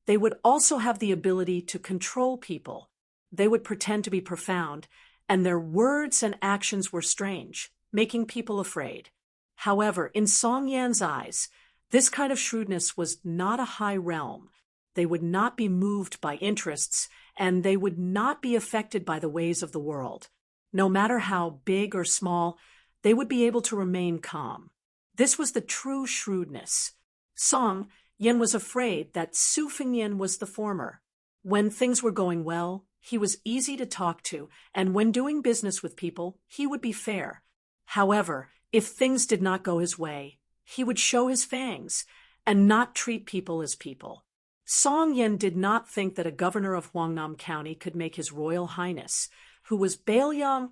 Speaker 1: they would also have the ability to control people. They would pretend to be profound, and their words and actions were strange, making people afraid. However, in Song Yan's eyes, this kind of shrewdness was not a high realm. They would not be moved by interests, and they would not be affected by the ways of the world. No matter how big or small, they would be able to remain calm. This was the true shrewdness. Song Yen was afraid that Su Fengnian was the former. When things were going well, he was easy to talk to, and when doing business with people, he would be fair. However, if things did not go his way, he would show his fangs and not treat people as people. Song Yen did not think that a governor of Huangnam County could make His Royal Highness, who was Bailiang,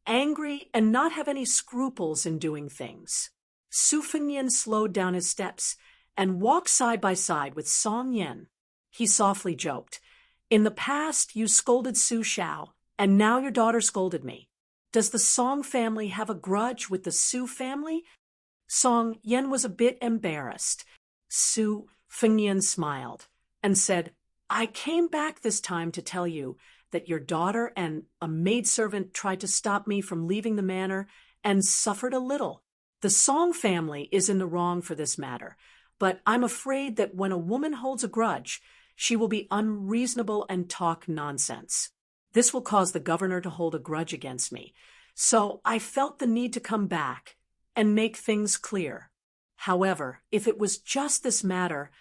Speaker 1: angry and not have any scruples in doing things. Su Fengnian slowed down his steps and walked side by side with Song Yen. He softly joked, "In the past, you scolded Su Shao, and now your daughter scolded me. Does the Song family have a grudge with the Su family?" Song Yen was a bit embarrassed. Su Fengnian smiled and said, "I came back this time to tell you that your daughter and a maidservant tried to stop me from leaving the manor and suffered a little. The Song family is in the wrong for this matter, but I'm afraid that when a woman holds a grudge, she will be unreasonable and talk nonsense. This will cause the governor to hold a grudge against me. So I felt the need to come back and make things clear. However, if it was just this matter,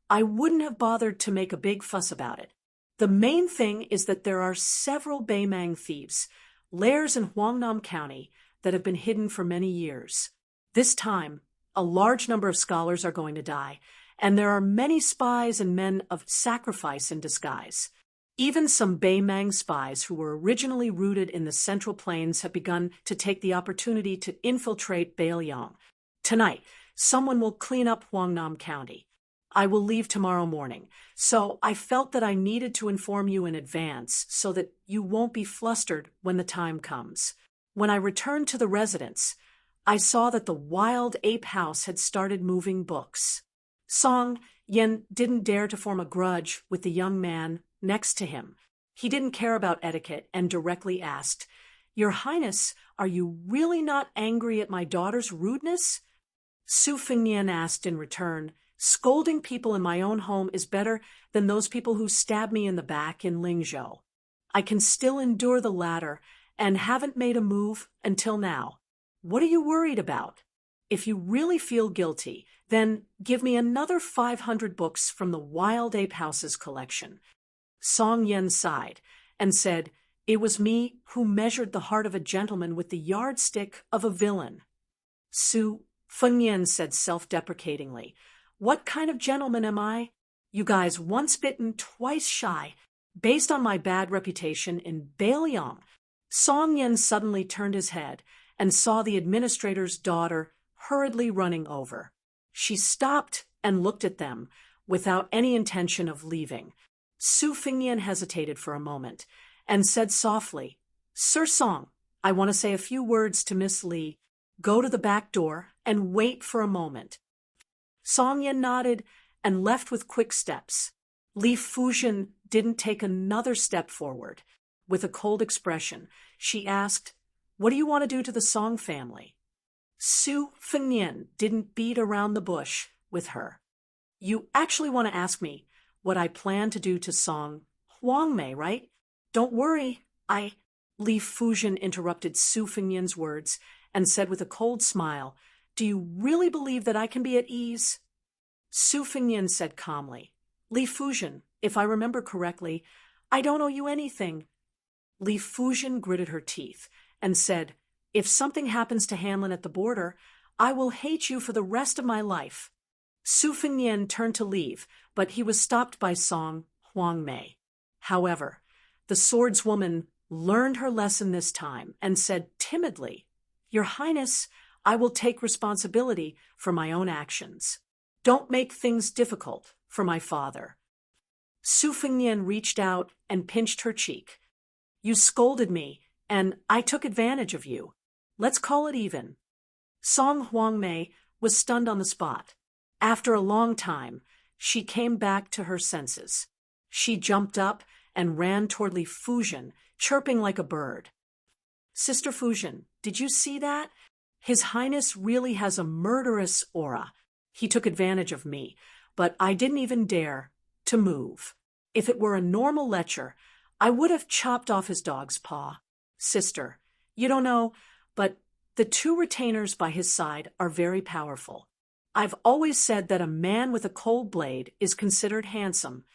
Speaker 1: I wouldn't have bothered to make a big fuss about it. The main thing is that there are several Baimang thieves, lairs in Huangnam County, that have been hidden for many years. This time, a large number of scholars are going to die, and there are many spies and men of sacrifice in disguise. Even some Baimang spies who were originally rooted in the Central Plains have begun to take the opportunity to infiltrate Bailiang. Tonight, someone will clean up Huangnam County. I will leave tomorrow morning, so I felt that I needed to inform you in advance so that you won't be flustered when the time comes. When I returned to the residence, I saw that the wild ape house had started moving books. Song Yen didn't dare to form a grudge with the young man next to him. He didn't care about etiquette and directly asked, "Your Highness, are you really not angry at my daughter's rudeness?" Su Fengnian asked in return, "Scolding people in my own home is better than those people who stab me in the back in Lingzhou. I can still endure the latter and haven't made a move until now. What are you worried about? If you really feel guilty, then give me another 500 books from the Wild Ape House's collection." Song Yen sighed and said, "It was me who measured the heart of a gentleman with the yardstick of a villain." Su Fengnian said self-deprecatingly, "What kind of gentleman am I? You guys once bitten, twice shy, based on my bad reputation in Bailiang." Song Yen suddenly turned his head and saw the administrator's daughter hurriedly running over. She stopped and looked at them without any intention of leaving. Su Fengnian hesitated for a moment and said softly, "Sir Song, I want to say a few words to Miss Li. Go to the back door and wait for a moment." Song Yen nodded and left with quick steps. Li Fuzhen didn't take another step forward. With a cold expression, she asked, "What do you want to do to the Song family?" Su Fengnian didn't beat around the bush with her. "You actually want to ask me what I plan to do to Song Huangmei, right? Don't worry, Li Fuzhen interrupted Su Fengnian's words and said with a cold smile, "Do you really believe that I can be at ease?" Su Fengnian said calmly, "Li Fuzhen, if I remember correctly, I don't owe you anything." Li Fuzhen gritted her teeth and said, "If something happens to Hanlon at the border, I will hate you for the rest of my life." Su Fengnian turned to leave, but he was stopped by Song Huangmei. However, the swordswoman learned her lesson this time and said timidly, "Your Highness, I will take responsibility for my own actions. Don't make things difficult for my father." Su Fengnian reached out and pinched her cheek. "You scolded me, and I took advantage of you. Let's call it even." Song Huangmei was stunned on the spot. After a long time, she came back to her senses. She jumped up and ran toward Li Fuzhen, chirping like a bird. "Sister Fuzhen, did you see that? His Highness really has a murderous aura. He took advantage of me, but I didn't even dare. to move. If it were a normal lecher, I would have chopped off his dog's paw. Sister, you don't know, but the two retainers by his side are very powerful. I've always said that a man with a cold blade is considered handsome.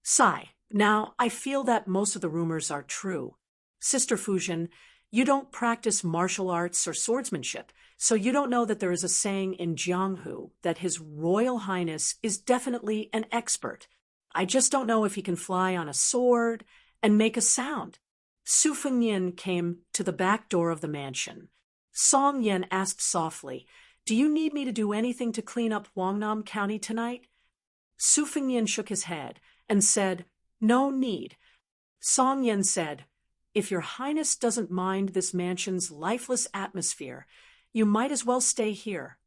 Speaker 1: Sigh. Now, I feel that most of the rumors are true. Sister Fujian, you don't practice martial arts or swordsmanship, so you don't know that there is a saying in Jianghu that His Royal Highness is definitely an expert. I just don't know if he can fly on a sword and make a sound. Su Fengnian came to the back door of the mansion. Song Yen asked softly, "Do you need me to do anything to clean up Huangnam County tonight?" Su Fengnian shook his head and said, "No need." Song Yen said, "If your highness doesn't mind this mansion's lifeless atmosphere, you might as well stay here."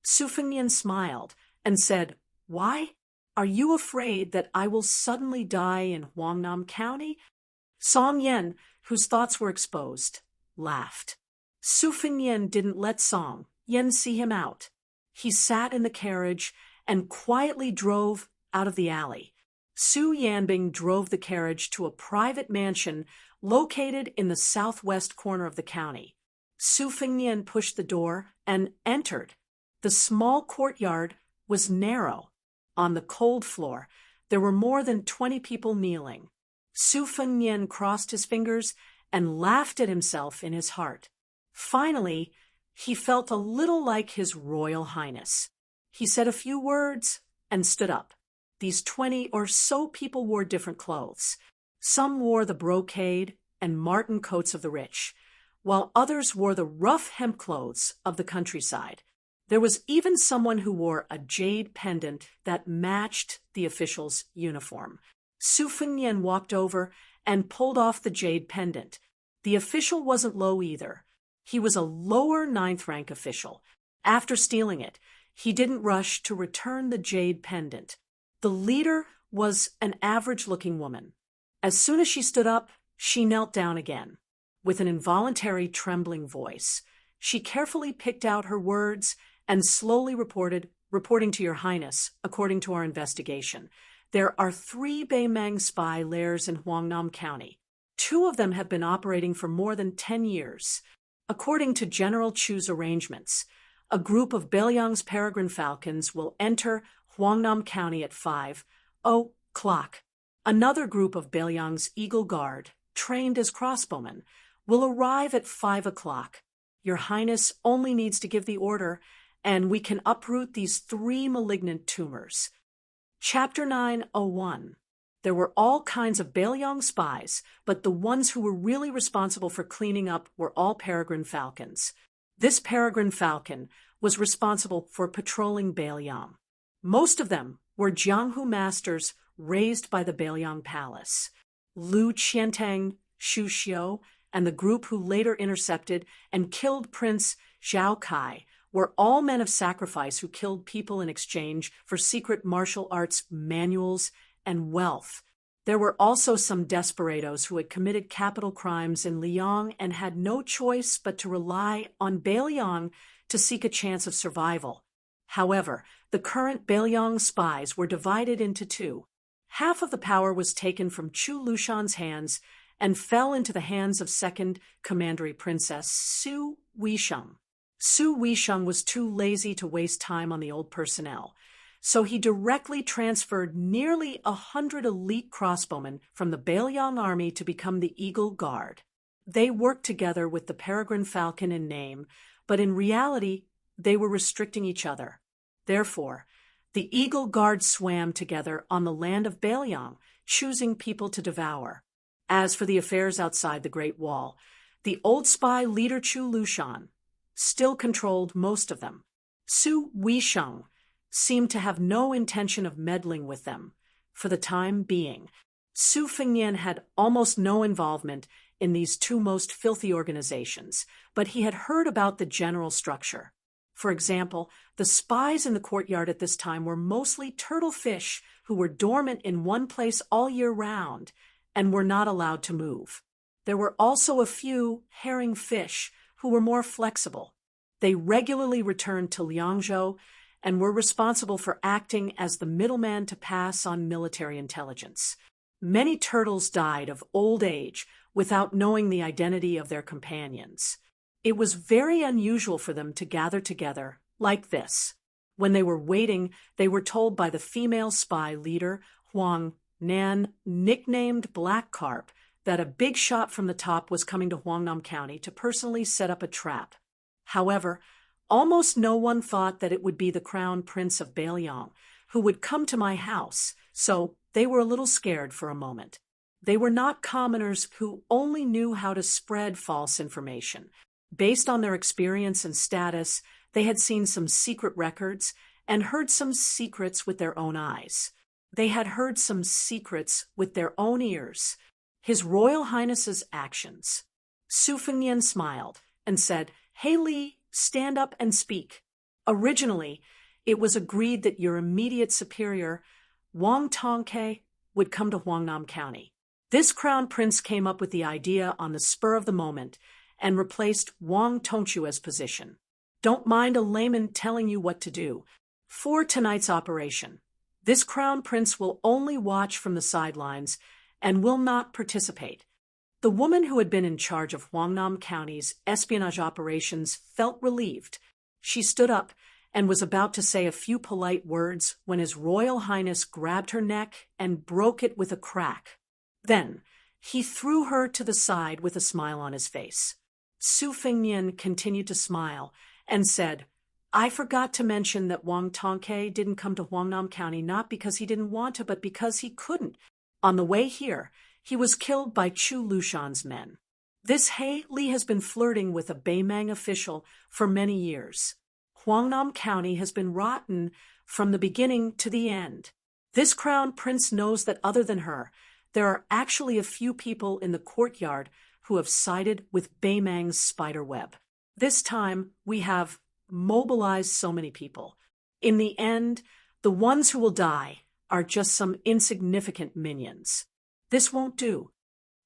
Speaker 1: Su Fengnian smiled and said, "Why? Are you afraid that I will suddenly die in Huangnam County?" Song Yen, whose thoughts were exposed, laughed. Su Fengnian didn't let Song Yen see him out. He sat in the carriage and quietly drove out of the alley. Su Yanbing drove the carriage to a private mansion located in the southwest corner of the county. Su Fengnian pushed the door and entered. The small courtyard was narrow. On the cold floor, there were more than 20 people kneeling. Su Fengnian crossed his fingers and laughed at himself in his heart. Finally, he felt a little like His Royal Highness. He said a few words and stood up. These 20 or so people wore different clothes. Some wore the brocade and marten coats of the rich, while others wore the rough hemp clothes of the countryside. There was even someone who wore a jade pendant that matched the official's uniform. Su Fengnian walked over and pulled off the jade pendant. The official wasn't low either. He was a lower 9th rank official. After stealing it, he didn't rush to return the jade pendant. The leader was an average-looking woman. As soon as she stood up, she knelt down again. With an involuntary trembling voice, she carefully picked out her words and slowly reporting to Your Highness, according to our investigation. There are 3 Beimeng spy lairs in Huangnam County. 2 of them have been operating for more than 10 years. According to General Chu's arrangements, a group of Beiliang's peregrine falcons will enter Huangnam County at 5:00. Another group of Beiliang's Eagle Guard, trained as crossbowmen, will arrive at 5:00. Your Highness only needs to give the order, and we can uproot these 3 malignant tumors. Chapter 9:01. There were all kinds of Beiliang spies, but the ones who were really responsible for cleaning up were all peregrine falcons. This peregrine falcon was responsible for patrolling Beiliang. Most of them were Jianghu masters raised by the Beiliang Palace. Lu Qiantang, Xu Xiu, and the group who later intercepted and killed Prince Zhao Kai were all men of sacrifice who killed people in exchange for secret martial arts manuals and wealth. There were also some desperados who had committed capital crimes in Liang and had no choice but to rely on Beiliang to seek a chance of survival. However, the current Beiliang spies were divided into 2. Half of the power was taken from Chu Lushan's hands and fell into the hands of second Commandery Princess Su Weisheng. Su Weisheng was too lazy to waste time on the old personnel, so he directly transferred nearly 100 elite crossbowmen from the Beiliang army to become the Eagle Guard. They worked together with the peregrine falcon in name, but in reality, they were restricting each other. Therefore, the Eagle Guard swam together on the land of Beiliang, choosing people to devour. As for the affairs outside the Great Wall, the old spy leader Chu Lushan still controlled most of them. Su Weisheng seemed to have no intention of meddling with them. For the time being, Su Fengnian had almost no involvement in these 2 most filthy organizations, but he had heard about the general structure. For example, the spies in the courtyard at this time were mostly turtle fish who were dormant in one place all year round and were not allowed to move. There were also a few herring fish who were more flexible. They regularly returned to Liangzhou and were responsible for acting as the middleman to pass on military intelligence. Many turtles died of old age without knowing the identity of their companions. It was very unusual for them to gather together like this. When they were waiting, they were told by the female spy leader, Huang Nan, nicknamed Black Carp, that a big shot from the top was coming to Huangnam County to personally set up a trap. However, almost no one thought that it would be the Crown Prince of Bailiang who would come to my house, so they were a little scared for a moment. They were not commoners who only knew how to spread false information. Based on their experience and status, they had seen some secret records and heard some secrets with their own eyes. They had heard some secrets with their own ears. His Royal Highness's actions. Su Fengnian smiled and said, "Hey Li, stand up and speak. Originally, it was agreed that your immediate superior, Wang Tongke, would come to Huangnam County. This crown prince came up with the idea on the spur of the moment and replaced Wang Tongchua's position. Don't mind a layman telling you what to do. For tonight's operation, this crown prince will only watch from the sidelines and will not participate." The woman who had been in charge of Huangnam County's espionage operations felt relieved. She stood up and was about to say a few polite words when His Royal Highness grabbed her neck and broke it with a crack. Then he threw her to the side with a smile on his face. Su Fengnian continued to smile and said, "I forgot to mention that Wang Tongke didn't come to Huangnam County not because he didn't want to, but because he couldn't. On the way here, he was killed by Chu Lushan's men. This He Li has been flirting with a Beimang official for many years. Huangnam County has been rotten from the beginning to the end. This crown prince knows that other than her, there are actually a few people in the courtyard who have sided with Beimang's spider web. This time, we have mobilized so many people. In the end, the ones who will die are just some insignificant minions. This won't do."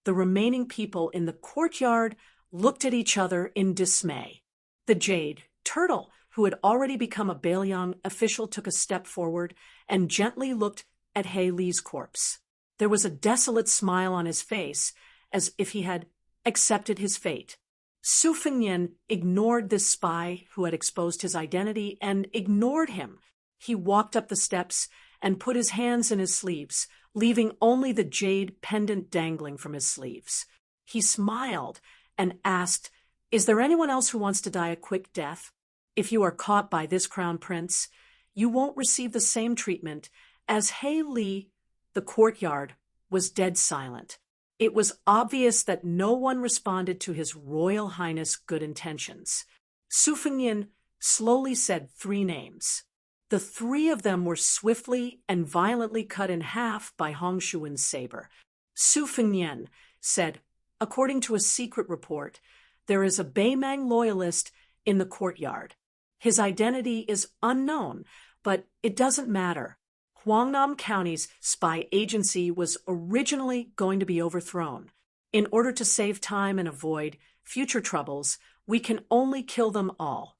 Speaker 1: The remaining people in the courtyard looked at each other in dismay. The jade turtle, who had already become a Bailiang official, took a step forward and gently looked at He Li's corpse. There was a desolate smile on his face, as if he had accepted his fate. Su Fengnian ignored this spy who had exposed his identity and ignored him. He walked up the steps and put his hands in his sleeves, leaving only the jade pendant dangling from his sleeves. He smiled and asked, "Is there anyone else who wants to die a quick death? If you are caught by this crown prince, you won't receive the same treatment as He Li." The courtyard was dead silent. It was obvious that no one responded to His Royal Highness' good intentions. Su Fengnian slowly said 3 names. The 3 of them were swiftly and violently cut in half by Hong Shuwen's saber. Su Fengnian said, "According to a secret report, there is a Beimang loyalist in the courtyard. His identity is unknown, but it doesn't matter. Huangnam County's spy agency was originally going to be overthrown. In order to save time and avoid future troubles, we can only kill them all.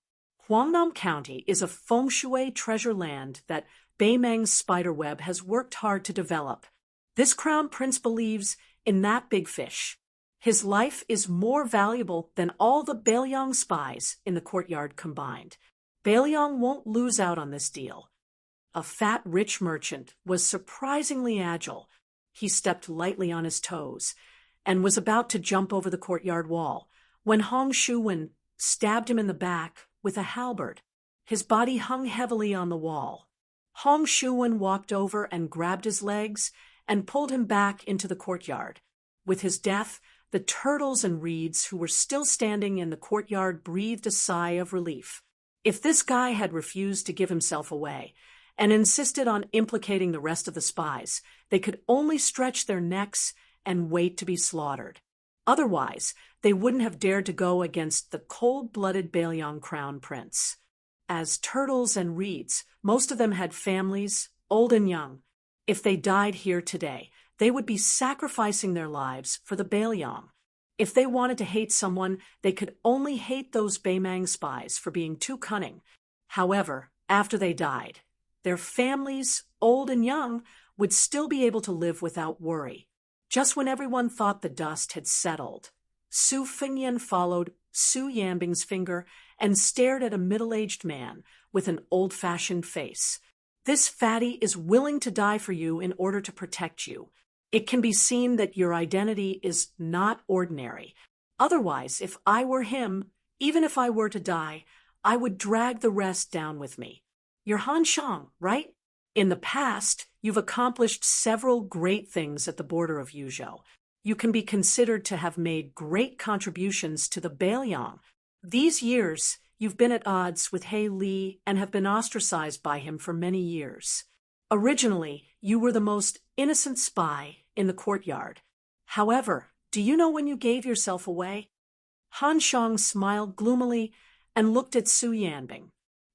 Speaker 1: Huangnam County is a feng shui treasure land that Beimang's spiderweb has worked hard to develop. This crown prince believes in that big fish. His life is more valuable than all the Bailiang spies in the courtyard combined. Bailiang won't lose out on this deal." A fat, rich merchant was surprisingly agile. He stepped lightly on his toes and was about to jump over the courtyard wall when Hong Shuwen stabbed him in the back with a halberd. His body hung heavily on the wall. Hong Shuwen walked over and grabbed his legs and pulled him back into the courtyard. With his death, the turtles and reeds who were still standing in the courtyard breathed a sigh of relief. If this guy had refused to give himself away and insisted on implicating the rest of the spies, they could only stretch their necks and wait to be slaughtered. Otherwise, they wouldn't have dared to go against the cold-blooded Bailiang crown prince. As turtles and reeds, most of them had families, old and young. If they died here today, they would be sacrificing their lives for the Bailiang. If they wanted to hate someone, they could only hate those Beimang spies for being too cunning. However, after they died, their families, old and young, would still be able to live without worry. Just when everyone thought the dust had settled, Su Fengyan followed Su Yanbing's finger and stared at a middle-aged man with an old-fashioned face. This fatty is willing to die for you in order to protect you. It can be seen that your identity is not ordinary. Otherwise, if I were him, even if I were to die, I would drag the rest down with me. You're Han Shang, right? In the past, you've accomplished several great things at the border of Yuzhou. You can be considered to have made great contributions to the Bailiang. These years, you've been at odds with He Li and have been ostracized by him for many years. Originally, you were the most innocent spy in the courtyard. However, do you know when you gave yourself away? Han Shang smiled gloomily and looked at Su Yanbing.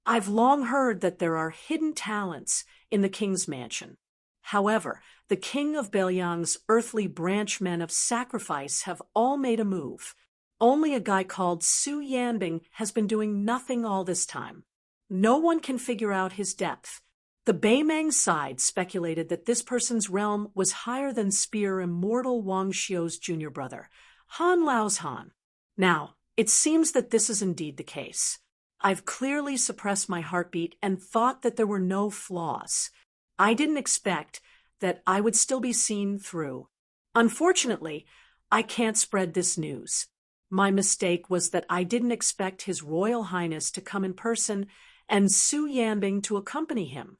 Speaker 1: I've long heard that there are hidden talents in the king's mansion. However, the king of Bailiang's earthly branchmen of sacrifice have all made a move. Only a guy called Su Yanbing has been doing nothing all this time. No one can figure out his depth. The Beimang side speculated that this person's realm was higher than Spear Immortal Wang Xiu's junior brother, Han Lao's Han. Now, it seems that this is indeed the case. I've clearly suppressed my heartbeat and thought that there were no flaws. I didn't expect that I would still be seen through. Unfortunately, I can't spread this news. My mistake was that I didn't expect His Royal Highness to come in person and Su Yanbing to accompany him.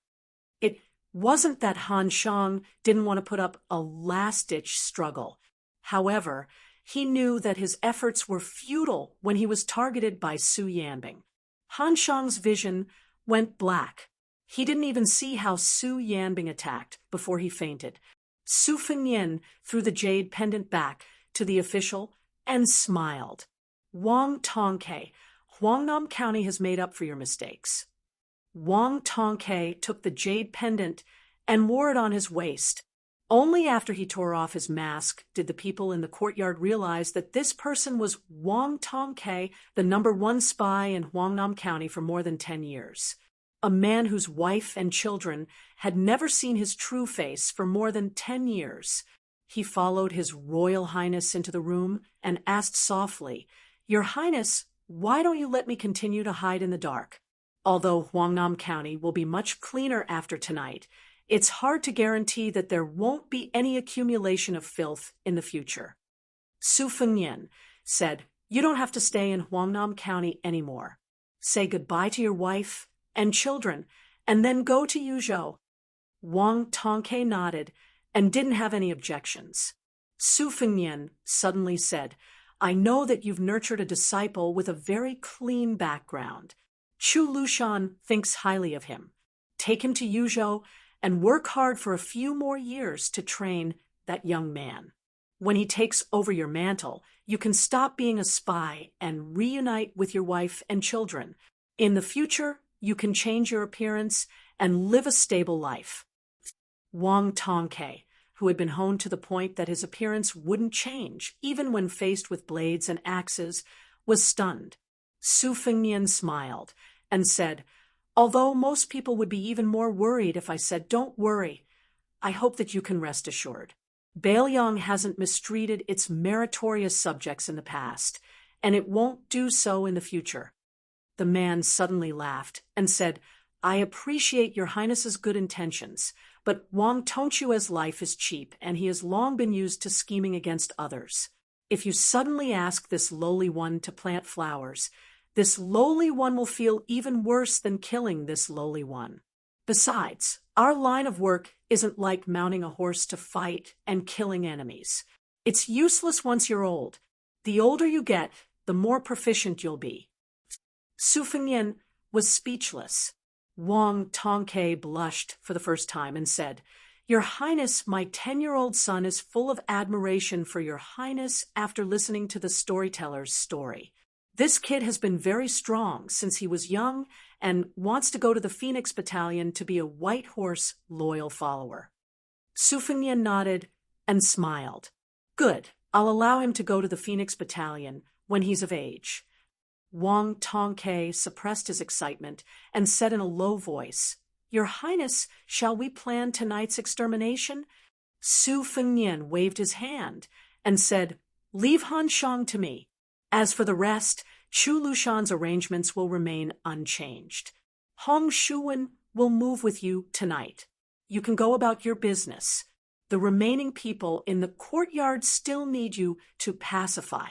Speaker 1: It wasn't that Han Shang didn't want to put up a last-ditch struggle. However, he knew that his efforts were futile when he was targeted by Su Yanbing. Han Shang's vision went black. He didn't even see how Su Yanbing attacked before he fainted. Su Fengyan threw the jade pendant back to the official and smiled. Wang Tongke, Huangnam County has made up for your mistakes. Wang Tongke took the jade pendant and wore it on his waist. Only after he tore off his mask did the people in the courtyard realize that this person was Wang Tongke, the #1 spy in Huangnam County for more than 10 years. A man whose wife and children had never seen his true face for more than 10 years. He followed His Royal Highness into the room and asked softly, "Your Highness, why don't you let me continue to hide in the dark? Although Huangnam County will be much cleaner after tonight, it's hard to guarantee that there won't be any accumulation of filth in the future." Su Fengyan said, "You don't have to stay in Huangnam County anymore. Say goodbye to your wife and children, and then go to Yuzhou." Wang Tongke nodded and didn't have any objections. Su Fengyan suddenly said, "I know that you've nurtured a disciple with a very clean background. Chu Lushan thinks highly of him. Take him to Yuzhou and work hard for a few more years to train that young man. When he takes over your mantle, you can stop being a spy and reunite with your wife and children. In the future, you can change your appearance and live a stable life." Wang Tongke, who had been honed to the point that his appearance wouldn't change even when faced with blades and axes, was stunned. Su Fengyan smiled and said, "Although most people would be even more worried if I said, 'Don't worry,' I hope that you can rest assured. Bailiang hasn't mistreated its meritorious subjects in the past, and it won't do so in the future." The man suddenly laughed and said, "I appreciate your Highness's good intentions, but Wang Tongchue's life is cheap, and he has long been used to scheming against others. If you suddenly ask this lowly one to plant flowers, this lowly one will feel even worse than killing this lowly one. Besides, our line of work isn't like mounting a horse to fight and killing enemies. It's useless once you're old. The older you get, the more proficient you'll be." Su Fengyan was speechless. Wang Tongke blushed for the first time and said, "Your Highness, my 10-year-old son is full of admiration for your Highness after listening to the storyteller's story. This kid has been very strong since he was young and wants to go to the Phoenix Battalion to be a White Horse loyal follower." Su Fengyan nodded and smiled. "Good, I'll allow him to go to the Phoenix Battalion when he's of age." Wang Tongke suppressed his excitement and said in a low voice, "Your Highness, shall we plan tonight's extermination?" Su Fengnian waved his hand and said, "Leave Han Shang to me. As for the rest, Chu Lushan's arrangements will remain unchanged. Hong Shuwen will move with you tonight. You can go about your business. The remaining people in the courtyard still need you to pacify."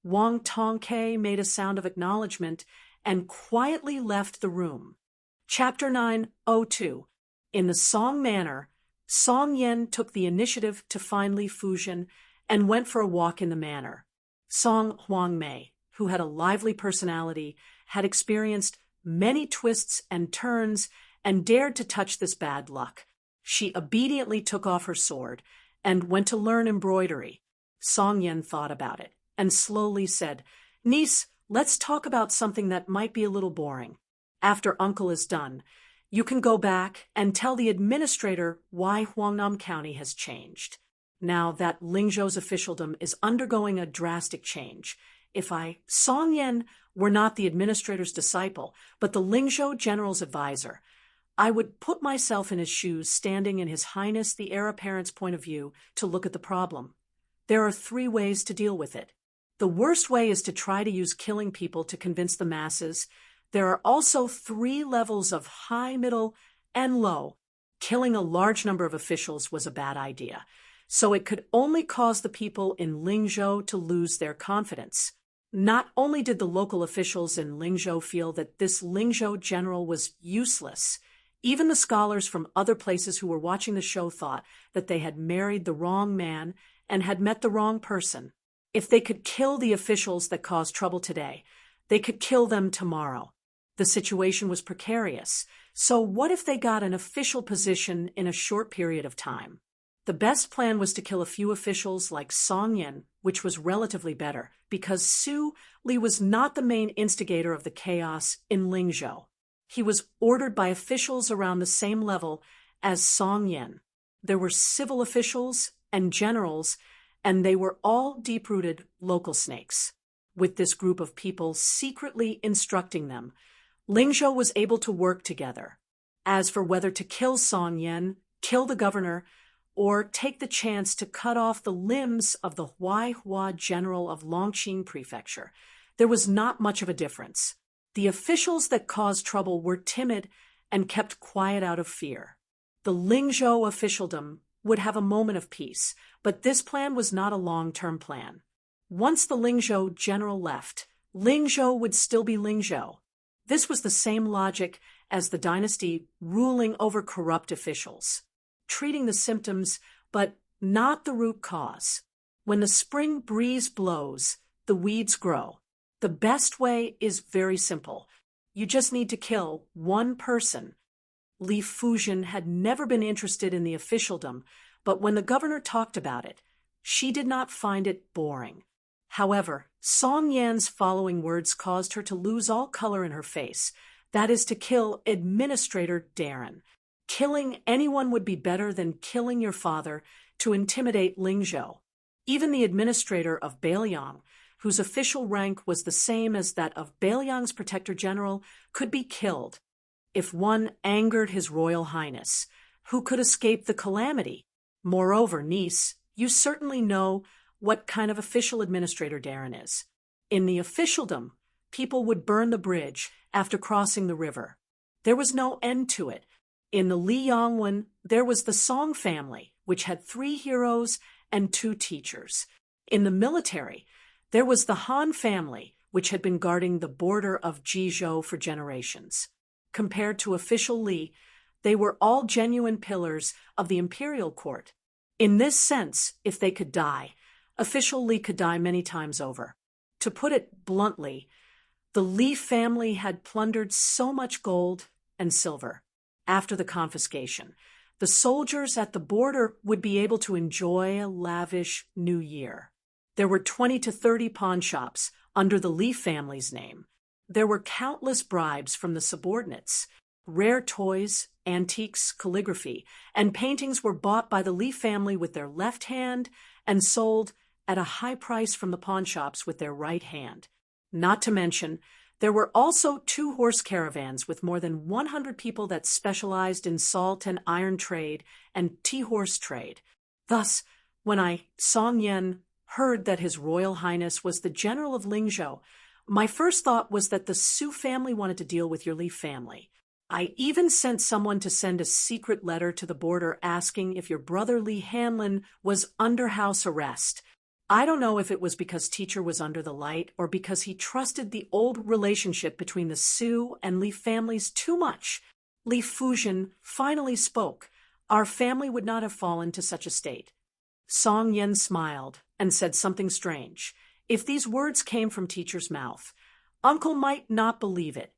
Speaker 1: Wang Tongke made a sound of acknowledgement and quietly left the room. Chapter 902. In the Song Manor, Song Yen took the initiative to find Li Fuzhen and went for a walk in the manor. Song Huangmei, who had a lively personality, had experienced many twists and turns and dared to touch this bad luck. She obediently took off her sword and went to learn embroidery. Song Yen thought about it and slowly said, "Niece, let's talk about something that might be a little boring. After Uncle is done, you can go back and tell the administrator why Huangnam County has changed. Now that Lingzhou's officialdom is undergoing a drastic change. If Song Yen, were not the administrator's disciple, but the Lingzhou general's advisor, I would put myself in his shoes, standing in His Highness the Heir Apparent's point of view, to look at the problem. There are 3 ways to deal with it. The worst way is to try to use killing people to convince the masses. There are also 3 levels of high, middle, and low. Killing a large number of officials was a bad idea, so it could only cause the people in Lingzhou to lose their confidence. Not only did the local officials in Lingzhou feel that this Lingzhou general was useless, even the scholars from other places who were watching the show thought that they had married the wrong man and had met the wrong person. If they could kill the officials that caused trouble today, they could kill them tomorrow. The situation was precarious, so what if they got an official position in a short period of time? The best plan was to kill a few officials like Song Yen, which was relatively better, because Su Li was not the main instigator of the chaos in Lingzhou. He was ordered by officials around the same level as Song Yen. There were civil officials and generals, and they were all deep-rooted local snakes. With this group of people secretly instructing them, Lingzhou was able to work together. As for whether to kill Song Yen, kill the governor, or take the chance to cut off the limbs of the Huaihua general of Longqing Prefecture, there was not much of a difference. The officials that caused trouble were timid and kept quiet out of fear. The Lingzhou officialdom would have a moment of peace, but this plan was not a long-term plan. Once the Lingzhou general left, Lingzhou would still be Lingzhou. This was the same logic as the dynasty ruling over corrupt officials, treating the symptoms but not the root cause. When the spring breeze blows, the weeds grow. The best way is very simple. You just need to kill one person. Li Fuzhen had never been interested in the officialdom, but when the governor talked about it, she did not find it boring. However, Song Yan's following words caused her to lose all color in her face. That is to kill Administrator Darren. Killing anyone would be better than killing your father to intimidate Lingzhou. Even the administrator of Beiliang, whose official rank was the same as that of Beiliang's protector general, could be killed. If one angered His Royal Highness, who could escape the calamity? Moreover, niece, you certainly know what kind of official administrator Darren is. In the officialdom, people would burn the bridge after crossing the river. There was no end to it. In the Li Yangwen, there was the Song family, which had 3 heroes and 2 teachers. In the military, there was the Han family, which had been guarding the border of Jizhou for generations. Compared to official Li, they were all genuine pillars of the imperial court. In this sense, if they could die, official Li could die many times over. To put it bluntly, the Li family had plundered so much gold and silver. After the confiscation, the soldiers at the border would be able to enjoy a lavish new year. There were 20 to 30 pawn shops under the Li family's name. There were countless bribes from the subordinates. Rare toys, antiques, calligraphy, and paintings were bought by the Li family with their left hand and sold at a high price from the pawn shops with their right hand. Not to mention, there were also 2 horse caravans with more than 100 people that specialized in salt and iron trade and tea-horse trade. Thus, when Song Yen, heard that His Royal Highness was the General of Lingzhou, my first thought was that the Su family wanted to deal with your Li family. I even sent someone to send a secret letter to the border asking if your brother Li Hanlin was under house arrest. I don't know if it was because teacher was under the light or because he trusted the old relationship between the Su and Li families too much. Li Fuzhen finally spoke. Our family would not have fallen to such a state. Song Yen smiled and said something strange. If these words came from teacher's mouth, uncle might not believe it.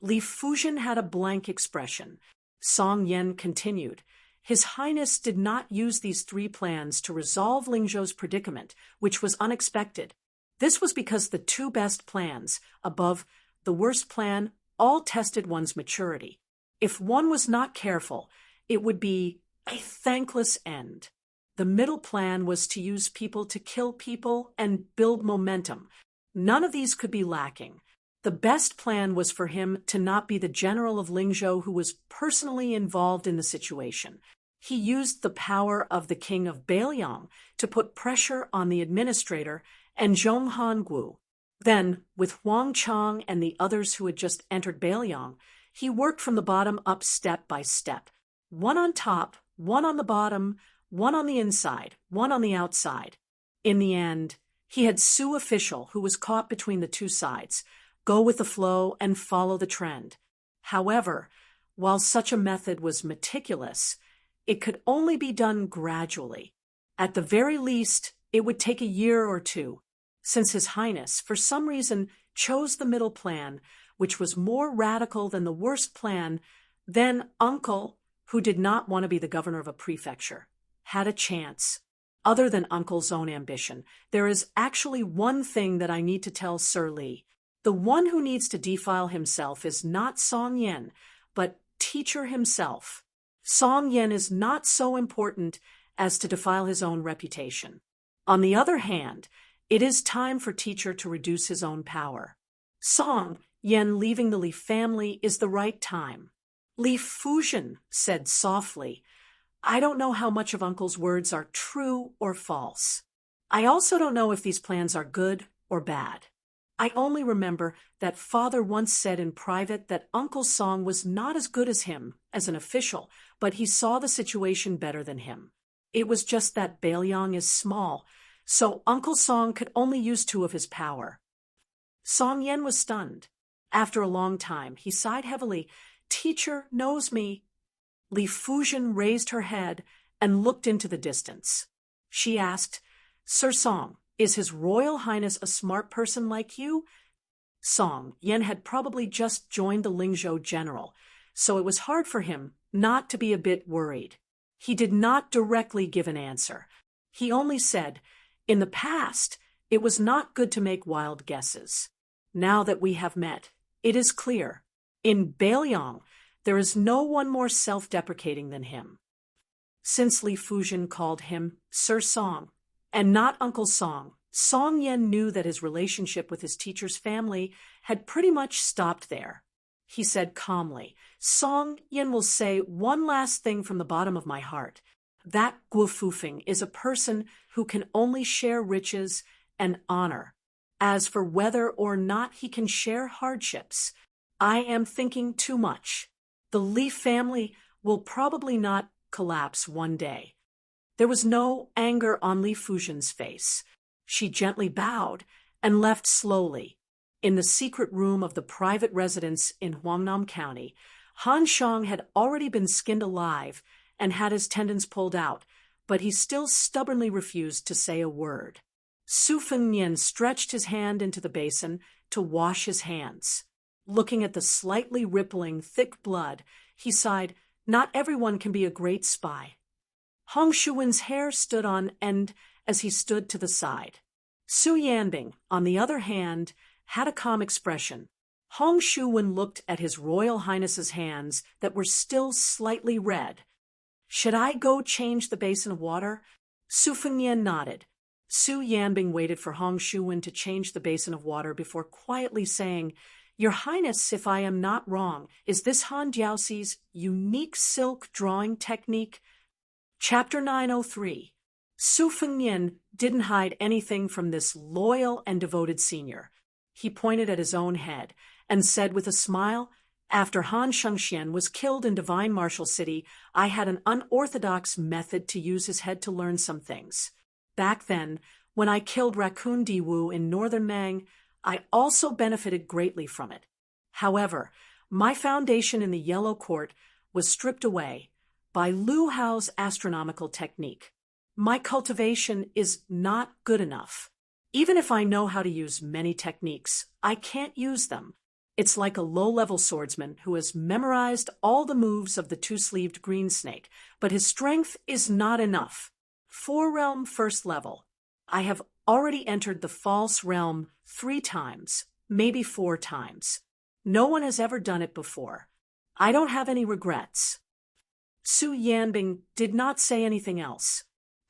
Speaker 1: Li Fuzhen had a blank expression. Song Yen continued. His Highness did not use these 3 plans to resolve Lingzhou's predicament, which was unexpected. This was because the 2 best plans, above the worst plan, all tested one's maturity. If one was not careful, it would be a thankless end. The middle plan was to use people to kill people and build momentum. None of these could be lacking. The best plan was for him to not be the general of Lingzhou who was personally involved in the situation. He used the power of the king of Beiliang to put pressure on the administrator and Zhong Hongwu. Then, with Huang Chang and the others who had just entered Beiliang, he worked from the bottom up step by step. One on top, one on the bottom, one on the inside, one on the outside. In the end, he had Su official who was caught between the 2 sides, go with the flow and follow the trend. However, while such a method was meticulous, it could only be done gradually. At the very least, it would take a year or 2. Since His Highness, for some reason, chose the middle plan, which was more radical than the worst plan, then Uncle, who did not want to be the governor of a prefecture, had a chance. Other than Uncle's own ambition, there is actually one thing that I need to tell Sir Li. The one who needs to defile himself is not Song Yen, but teacher himself. Song Yen is not so important as to defile his own reputation. On the other hand, it is time for teacher to reduce his own power. Song Yen leaving the Li family is the right time. Li Fuzhen said softly, I don't know how much of Uncle's words are true or false. I also don't know if these plans are good or bad. I only remember that Father once said in private that Uncle Song was not as good as him as an official, but he saw the situation better than him. It was just that Beiliang is small, so Uncle Song could only use 2 of his power. Song Yen was stunned. After a long time, he sighed heavily. Teacher knows me. Li Fuzhen raised her head and looked into the distance. She asked, Sir Song, is His Royal Highness a smart person like you? Song Yen had probably just joined the Lingzhou general, so it was hard for him not to be a bit worried. He did not directly give an answer. He only said, in the past, it was not good to make wild guesses. Now that we have met, it is clear. In Beiliang, there is no one more self-deprecating than him. Since Li Fuzhen called him Sir Song, and not Uncle Song, Song Yen knew that his relationship with his teacher's family had pretty much stopped there. He said calmly, Song Yen will say one last thing from the bottom of my heart. That Guo Fufeng is a person who can only share riches and honor. As for whether or not he can share hardships, I am thinking too much. The Li family will probably not collapse one day. There was no anger on Li Fuzhen's face. She gently bowed and left slowly. In the secret room of the private residence in Huangnam County, Han Shang had already been skinned alive and had his tendons pulled out, but he still stubbornly refused to say a word. Su Fengnian stretched his hand into the basin to wash his hands. Looking at the slightly rippling, thick blood, he sighed, not everyone can be a great spy. Hong Shuwen's hair stood on end as he stood to the side. Su Yanbing, on the other hand, had a calm expression. Hong Shuwen looked at His Royal Highness's hands that were still slightly red. Should I go change the basin of water? Su Fengnian nodded. Su Yanbing waited for Hong Shuwen to change the basin of water before quietly saying, "Your Highness, if I am not wrong, is this Han Jiaoxi's unique silk drawing technique?" Chapter 903. Su Fengnian didn't hide anything from this loyal and devoted senior. He pointed at his own head and said with a smile, "After Han Shengxian was killed in Divine Martial City, I had an unorthodox method to use his head to learn some things. Back then, when I killed Raccoon Diwu in northern Mang, I also benefited greatly from it. However, my foundation in the Yellow Court was stripped away by Lu Hao's astronomical technique. My cultivation is not good enough. Even if I know how to use many techniques, I can't use them. It's like a low-level swordsman who has memorized all the moves of the two-sleeved green snake, but his strength is not enough. 4-realm first level. I have already entered the false realm 3 times, maybe 4 times. No one has ever done it before. I don't have any regrets." Su Yanbing did not say anything else.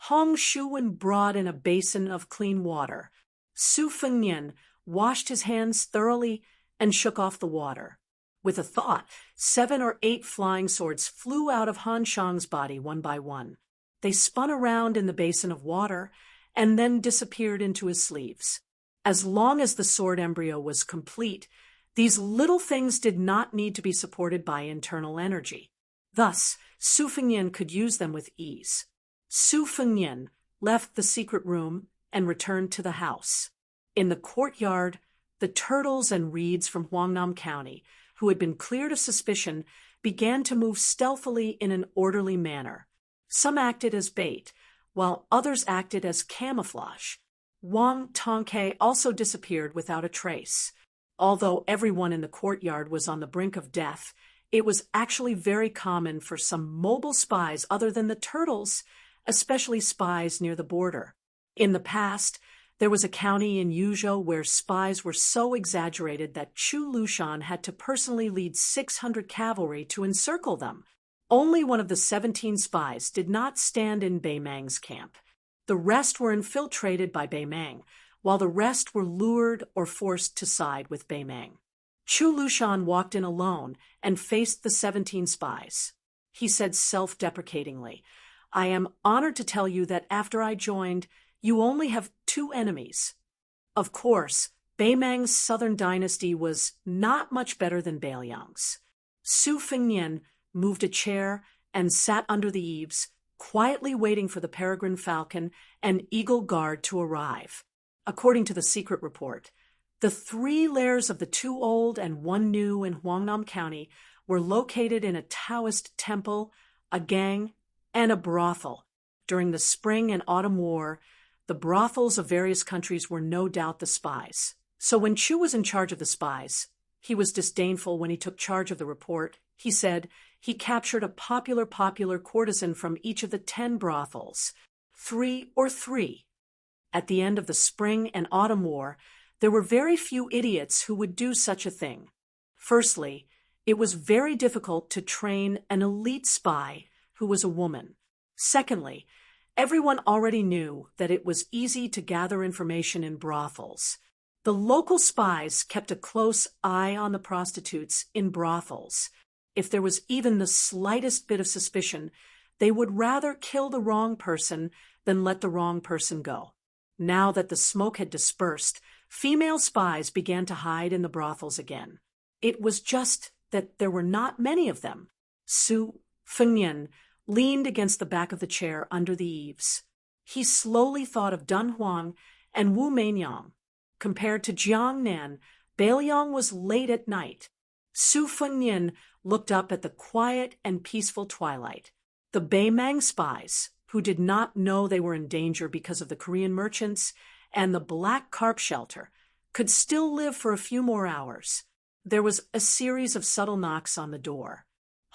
Speaker 1: Hong Shuwen brought in a basin of clean water. Su Fengnian washed his hands thoroughly and shook off the water. With a thought, 7 or 8 flying swords flew out of Han Shang's body one by one. They spun around in the basin of water and then disappeared into his sleeves. As long as the sword embryo was complete, these little things did not need to be supported by internal energy. Thus, Su Fengnian could use them with ease. Su Fengnian left the secret room and returned to the house. In the courtyard, the turtles and reeds from Huangnam County, who had been cleared of suspicion, began to move stealthily in an orderly manner. Some acted as bait, while others acted as camouflage. Wang Tongke also disappeared without a trace. Although everyone in the courtyard was on the brink of death, it was actually very common for some mobile spies other than the turtles, especially spies near the border. In the past, there was a county in Yuzhou where spies were so exaggerated that Chu Lushan had to personally lead 600 cavalry to encircle them. Only one of the 17 spies did not stand in Beimang's camp. The rest were infiltrated by Beimang, while the rest were lured or forced to side with Beimang. Chu Lushan walked in alone and faced the 17 spies. He said self-deprecatingly, "I am honored to tell you that after I joined, you only have 2 enemies." Of course, Beimang's southern dynasty was not much better than Beiliang's. Su Fengnian moved a chair and sat under the eaves, quietly waiting for the peregrine falcon and eagle guard to arrive. According to the secret report, the 3 lairs of the 2 old and 1 new in Huangnam County were located in a Taoist temple, a gang, and a brothel. During the Spring and Autumn War, the brothels of various countries were no doubt the spies. So when Chu was in charge of the spies, he was disdainful when he took charge of the report. He said he captured a popular courtesan from each of the 10 brothels, 3 or 3. At the end of the Spring and Autumn War, there were very few idiots who would do such a thing. Firstly, it was very difficult to train an elite spy who was a woman. Secondly, everyone already knew that it was easy to gather information in brothels. The local spies kept a close eye on the prostitutes in brothels. If there was even the slightest bit of suspicion, they would rather kill the wrong person than let the wrong person go. Now that the smoke had dispersed, female spies began to hide in the brothels again. It was just that there were not many of them. Su Fengnian leaned against the back of the chair under the eaves. He slowly thought of Dun Huang and Wu Meinyang. Compared to Jiang Nan, Beiliang was late at night. Su Fengnian looked up at the quiet and peaceful twilight. The Beimang spies, who did not know they were in danger because of the Korean merchants and the black carp shelter, could still live for a few more hours. There was a series of subtle knocks on the door.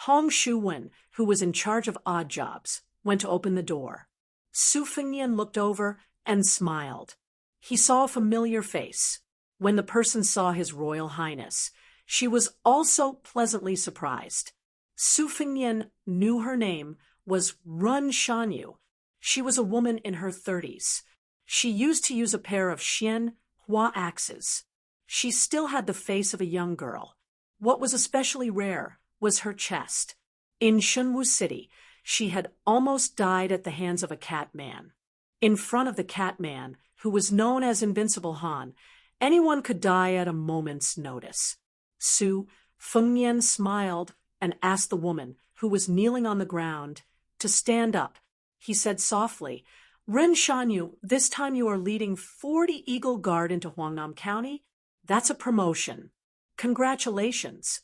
Speaker 1: Hong Shuwen, who was in charge of odd jobs, went to open the door. Su Fengnian looked over and smiled. He saw a familiar face. When the person saw His Royal Highness, she was also pleasantly surprised. Su Fengnian knew her name was Run Shanyu. She was a woman in her 30s. She used to use a pair of Xian Hua axes. She still had the face of a young girl. What was especially rare was her chest. In Shunwu City, she had almost died at the hands of a cat man. In front of the cat man, who was known as Invincible Han, anyone could die at a moment's notice. Su Fengnian smiled and asked the woman, who was kneeling on the ground, to stand up. He said softly, "Ren Shanyu, this time you are leading 40 Eagle Guard into Huangnam County? That's a promotion. Congratulations."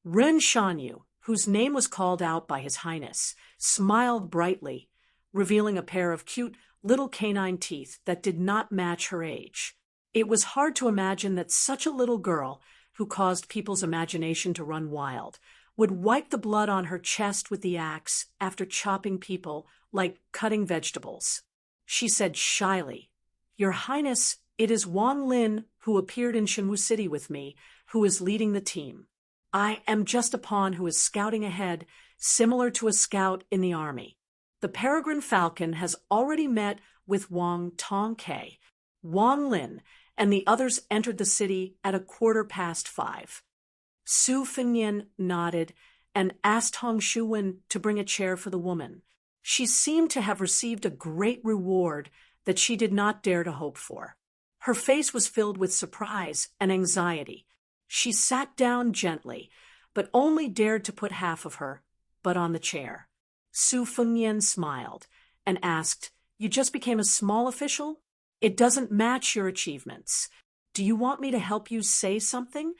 Speaker 1: Ren Shanyu, whose name was called out by His Highness, smiled brightly, revealing a pair of cute little canine teeth that did not match her age. It was hard to imagine that such a little girl, who caused people's imagination to run wild, would wipe the blood on her chest with the axe after chopping people like cutting vegetables. She said shyly, "Your Highness, it is Wang Lin, who appeared in Shenwu City with me, who is leading the team. I am just a pawn who is scouting ahead, similar to a scout in the army. The Peregrine Falcon has already met with Wang Tongke. Wang Lin and the others entered the city at 5:15. Su Fengnian nodded and asked Hong Shuwen to bring a chair for the woman. She seemed to have received a great reward that she did not dare to hope for. Her face was filled with surprise and anxiety. She sat down gently, but only dared to put half of her butt on the chair. Su Fengnian smiled and asked, "You just became a small official? It doesn't match your achievements. Do you want me to help you say something?"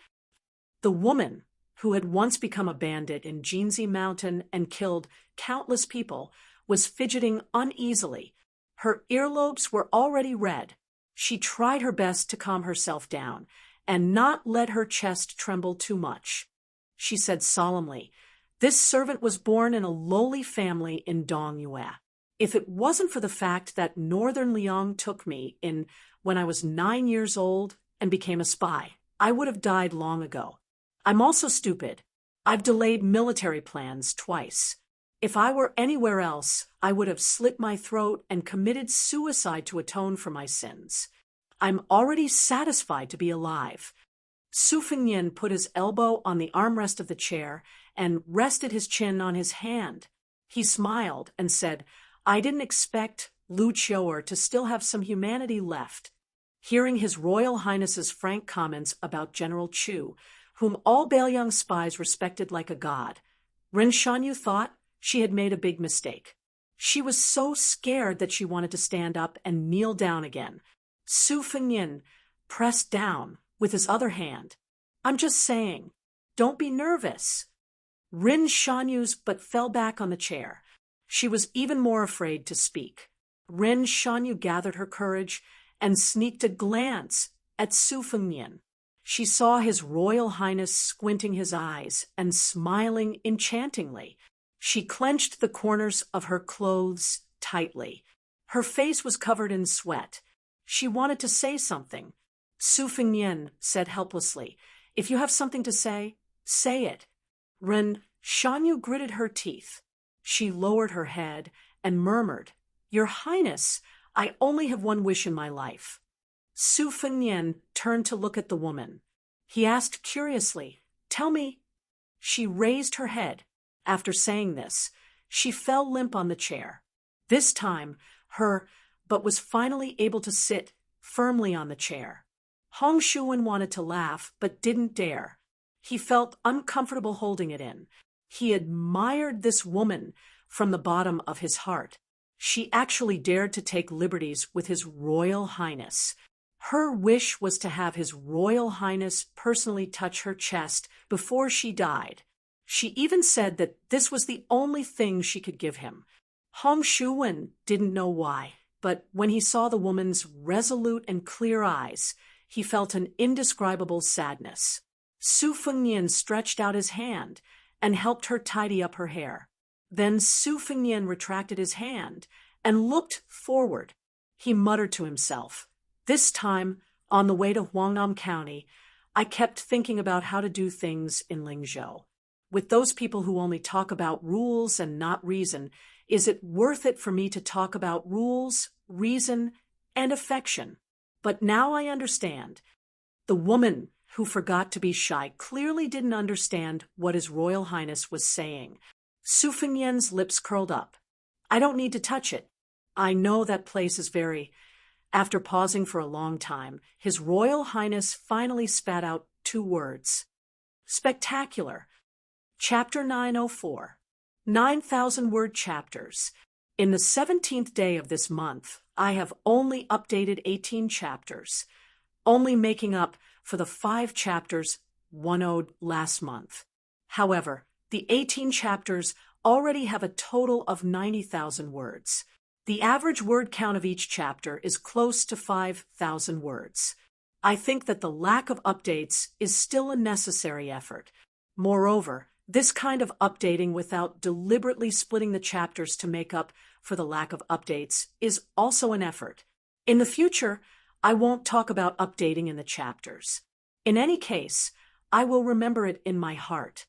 Speaker 1: The woman, who had once become a bandit in Jinzi Mountain and killed countless people, was fidgeting uneasily. Her earlobes were already red. She tried her best to calm herself down and not let her chest tremble too much. She said solemnly, "This servant was born in a lowly family in Dongyue. If it wasn't for the fact that Northern Liang took me in when I was 9 years old and became a spy, I would have died long ago. I'm also stupid. I've delayed military plans twice. If I were anywhere else, I would have slit my throat and committed suicide to atone for my sins. I'm already satisfied to be alive." Su Fengnian put his elbow on the armrest of the chair and rested his chin on his hand. He smiled and said, "I didn't expect Lu Qiu'er to still have some humanity left." Hearing His Royal Highness's frank comments about General Chu, whom all Bailiang spies respected like a god, Ren Shanyu thought she had made a big mistake. She was so scared that she wanted to stand up and kneel down again. Su Fengnian pressed down with his other hand. "I'm just saying, don't be nervous." Ren Shanyu's but fell back on the chair. She was even more afraid to speak. Ren Shanyu gathered her courage and sneaked a glance at Su Fengnian. She saw His Royal Highness squinting his eyes and smiling enchantingly. She clenched the corners of her clothes tightly. Her face was covered in sweat. She wanted to say something. Su Fengnian said helplessly, "If you have something to say it." Ren Shanyu gritted her teeth. She lowered her head and murmured, "Your Highness, I only have one wish in my life." Su Fengnian turned to look at the woman. He asked curiously, "Tell me." She raised her head. After saying this, she fell limp on the chair. This time, but was finally able to sit firmly on the chair. Hong Shuwen wanted to laugh, but didn't dare. He felt uncomfortable holding it in. He admired this woman from the bottom of his heart. She actually dared to take liberties with His Royal Highness. Her wish was to have His Royal Highness personally touch her chest before she died. She even said that this was the only thing she could give him. Hong Shuwen didn't know why, but when he saw the woman's resolute and clear eyes, he felt an indescribable sadness. Su Fengnian stretched out his hand and helped her tidy up her hair. Then Su Fengnian retracted his hand and looked forward. He muttered to himself, "This time, on the way to Huangnam County, I kept thinking about how to do things in Lingzhou. With those people who only talk about rules and not reason, is it worth it for me to talk about rules, reason, and affection. But now I understand. The woman who forgot to be shy clearly didn't understand what His Royal Highness was saying. Su Fengnian's lips curled up. I don't need to touch it. I know that place is very... After pausing for a long time, His Royal Highness finally spat out 2 words. Spectacular. Chapter 904. 9,000-word chapters. In the 17th day of this month, I have only updated 18 chapters, only making up for the 5 chapters one owed last month. However, the 18 chapters already have a total of 90,000 words. The average word count of each chapter is close to 5,000 words. I think that the lack of updates is still a necessary effort. Moreover, this kind of updating without deliberately splitting the chapters to make up for the lack of updates is also an effort. In the future, I won't talk about updating in the chapters. In any case, I will remember it in my heart.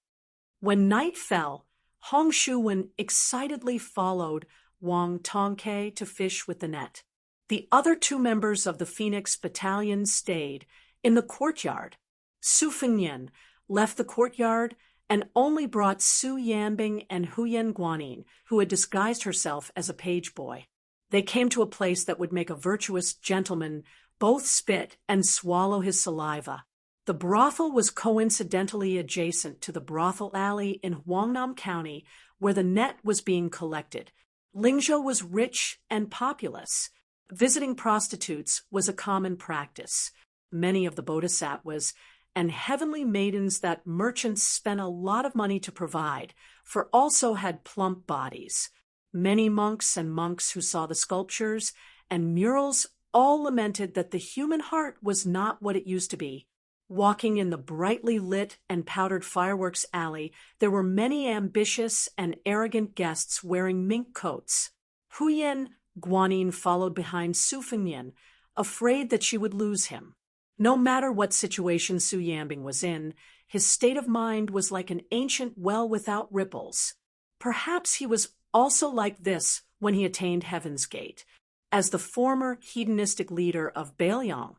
Speaker 1: When night fell, Hong Shuwen excitedly followed Wang Tongke to fish with the net. The other 2 members of the Phoenix Battalion stayed in the courtyard. Su Fengnian left the courtyard and only brought Su Yanbing and Huyen Guanyin, who had disguised herself as a page boy. They came to a place that would make a virtuous gentleman both spit and swallow his saliva. The brothel was coincidentally adjacent to the brothel alley in Huangnam County, where the net was being collected. Lingzhou was rich and populous. Visiting prostitutes was a common practice. Many of the bodhisattvas and heavenly maidens that merchants spent a lot of money to provide for also had plump bodies. Many monks and monks who saw the sculptures and murals all lamented that the human heart was not what it used to be. Walking in the brightly lit and powdered fireworks alley, there were many ambitious and arrogant guests wearing mink coats. Huyen Guanyin followed behind Su Fengnian, afraid that she would lose him. No matter what situation Su Yanbing was in, his state of mind was like an ancient well without ripples. Perhaps he was also like this when he attained Heaven's Gate. As the former hedonistic leader of Bailiang,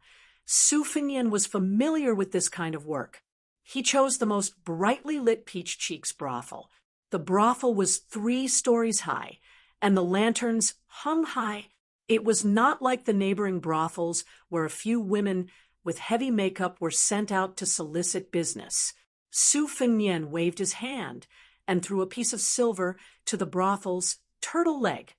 Speaker 1: Su Fengnian was familiar with this kind of work. He chose the most brightly lit Peach Cheeks brothel. The brothel was 3 stories high, and the lanterns hung high. It was not like the neighboring brothels where a few women with heavy makeup were sent out to solicit business. Su Fengnian waved his hand and threw a piece of silver to the brothel's turtle leg.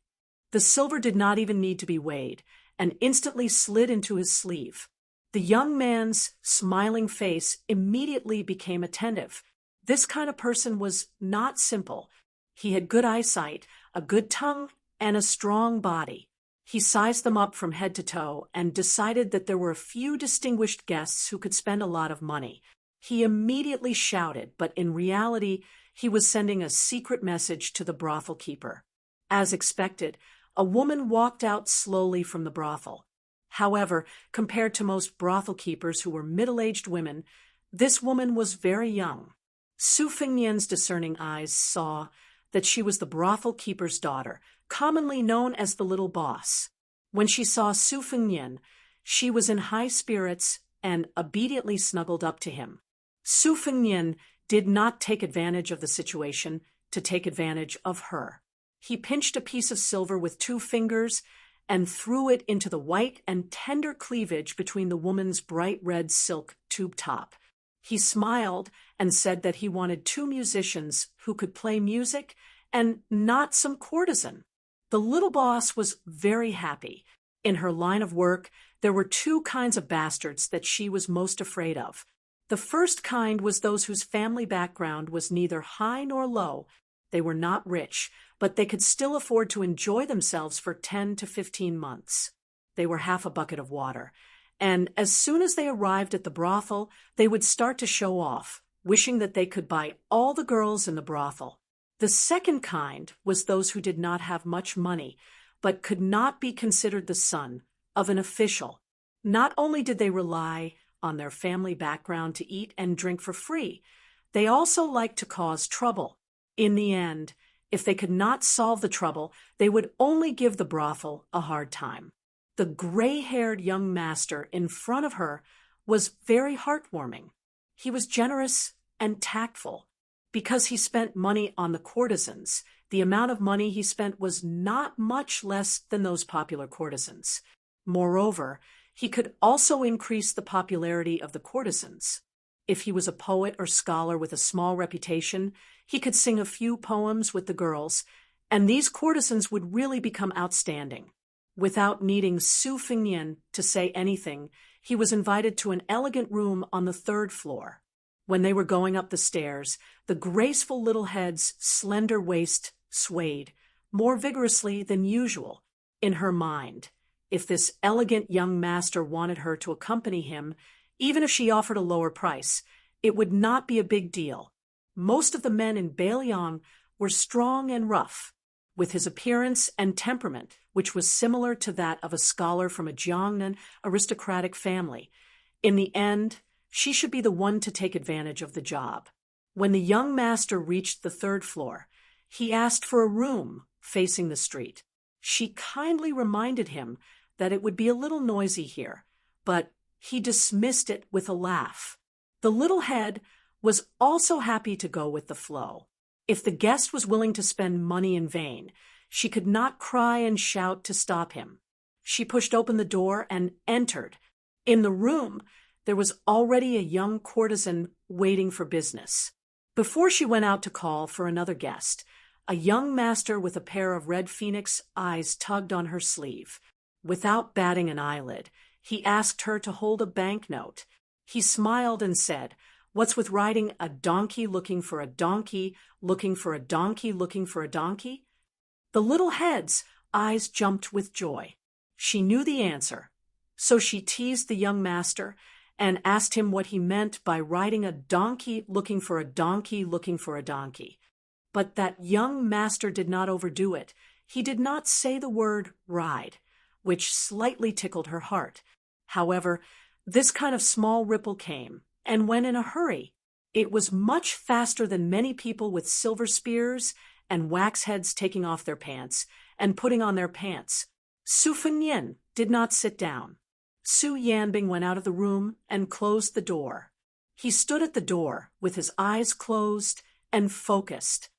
Speaker 1: The silver did not even need to be weighed, and instantly slid into his sleeve. The young man's smiling face immediately became attentive. This kind of person was not simple. He had good eyesight, a good tongue, and a strong body. He sized them up from head to toe and decided that there were a few distinguished guests who could spend a lot of money. He immediately shouted, but in reality, he was sending a secret message to the brothel keeper. As expected, a woman walked out slowly from the brothel. However, compared to most brothel keepers who were middle-aged women, this woman was very young. Su Fengnian's discerning eyes saw that she was the brothel keeper's daughter, commonly known as the little boss. When she saw Su Fengnian, she was in high spirits and obediently snuggled up to him. Su Fengnian did not take advantage of the situation to take advantage of her. He pinched a piece of silver with 2 fingers and threw it into the white and tender cleavage between the woman's bright red silk tube top. He smiled and said that he wanted 2 musicians who could play music and not some courtesan. The little boss was very happy. In her line of work, there were 2 kinds of bastards that she was most afraid of. The first kind was those whose family background was neither high nor low. They were not rich, but they could still afford to enjoy themselves for 10 to 15 months. They were half a bucket of water, and as soon as they arrived at the brothel, they would start to show off, wishing that they could buy all the girls in the brothel. The second kind was those who did not have much money, but could not be considered the son of an official. Not only did they rely on their family background to eat and drink for free, they also liked to cause trouble. In the end, if they could not solve the trouble, they would only give the brothel a hard time. The gray-haired young master in front of her was very heartwarming. He was generous and tactful. Because he spent money on the courtesans, the amount of money he spent was not much less than those popular courtesans. Moreover, he could also increase the popularity of the courtesans. If he was a poet or scholar with a small reputation, he could sing a few poems with the girls, and these courtesans would really become outstanding. Without needing Su Fengnian to say anything, he was invited to an elegant room on the 3rd floor. When they were going up the stairs, the graceful little head's slender waist swayed, more vigorously than usual. In her mind, if this elegant young master wanted her to accompany him, even if she offered a lower price, it would not be a big deal. Most of the men in Bailiang were strong and rough, with his appearance and temperament, which was similar to that of a scholar from a Jiangnan aristocratic family. In the end, she should be the one to take advantage of the job. When the young master reached the 3rd floor, he asked for a room facing the street. She kindly reminded him that it would be a little noisy here, but he dismissed it with a laugh. The little head was also happy to go with the flow. If the guest was willing to spend money in vain, she could not cry and shout to stop him. She pushed open the door and entered. In the room, there was already a young courtesan waiting for business. Before she went out to call for another guest, a young master with a pair of red phoenix eyes tugged on her sleeve. Without batting an eyelid, he asked her to hold a banknote. He smiled and said, "What's with riding a donkey looking for a donkey, looking for a donkey, looking for a donkey?" The little head's eyes jumped with joy. She knew the answer, so she teased the young master and asked him what he meant by riding a donkey looking for a donkey looking for a donkey. But that young master did not overdo it. He did not say the word ride, which slightly tickled her heart. However, this kind of small ripple came and went in a hurry. It was much faster than many people with silver spears and wax heads taking off their pants and putting on their pants. Su Fengnian did not sit down. Su Yanbing went out of the room and closed the door. He stood at the door with his eyes closed and focused.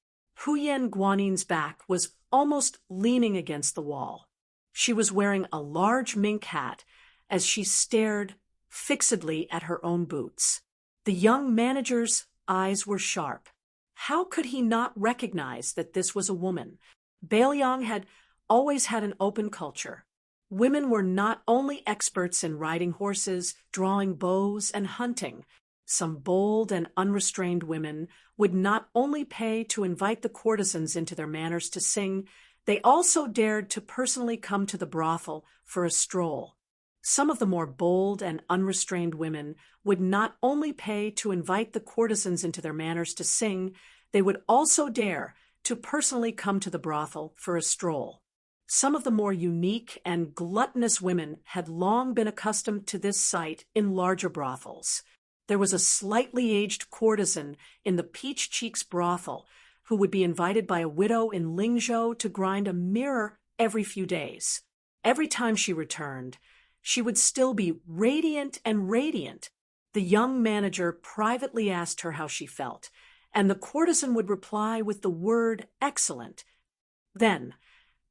Speaker 1: Huyen Guanin's back was almost leaning against the wall. She was wearing a large mink hat as she stared fixedly at her own boots. The young manager's eyes were sharp. How could he not recognize that this was a woman? Bailiang had always had an open culture. Women were not only experts in riding horses, drawing bows, and hunting. Some bold and unrestrained women would not only pay to invite the courtesans into their manors to sing, they also dared to personally come to the brothel for a stroll. Some of the more bold and unrestrained women would not only pay to invite the courtesans into their manors to sing, they would also dare to personally come to the brothel for a stroll. Some of the more unique and gluttonous women had long been accustomed to this sight in larger brothels. There was a slightly aged courtesan in the Peach Cheeks brothel who would be invited by a widow in Lingzhou to grind a mirror every few days. Every time she returned, she would still be radiant and radiant. The young manager privately asked her how she felt, and the courtesan would reply with the word excellent. Then,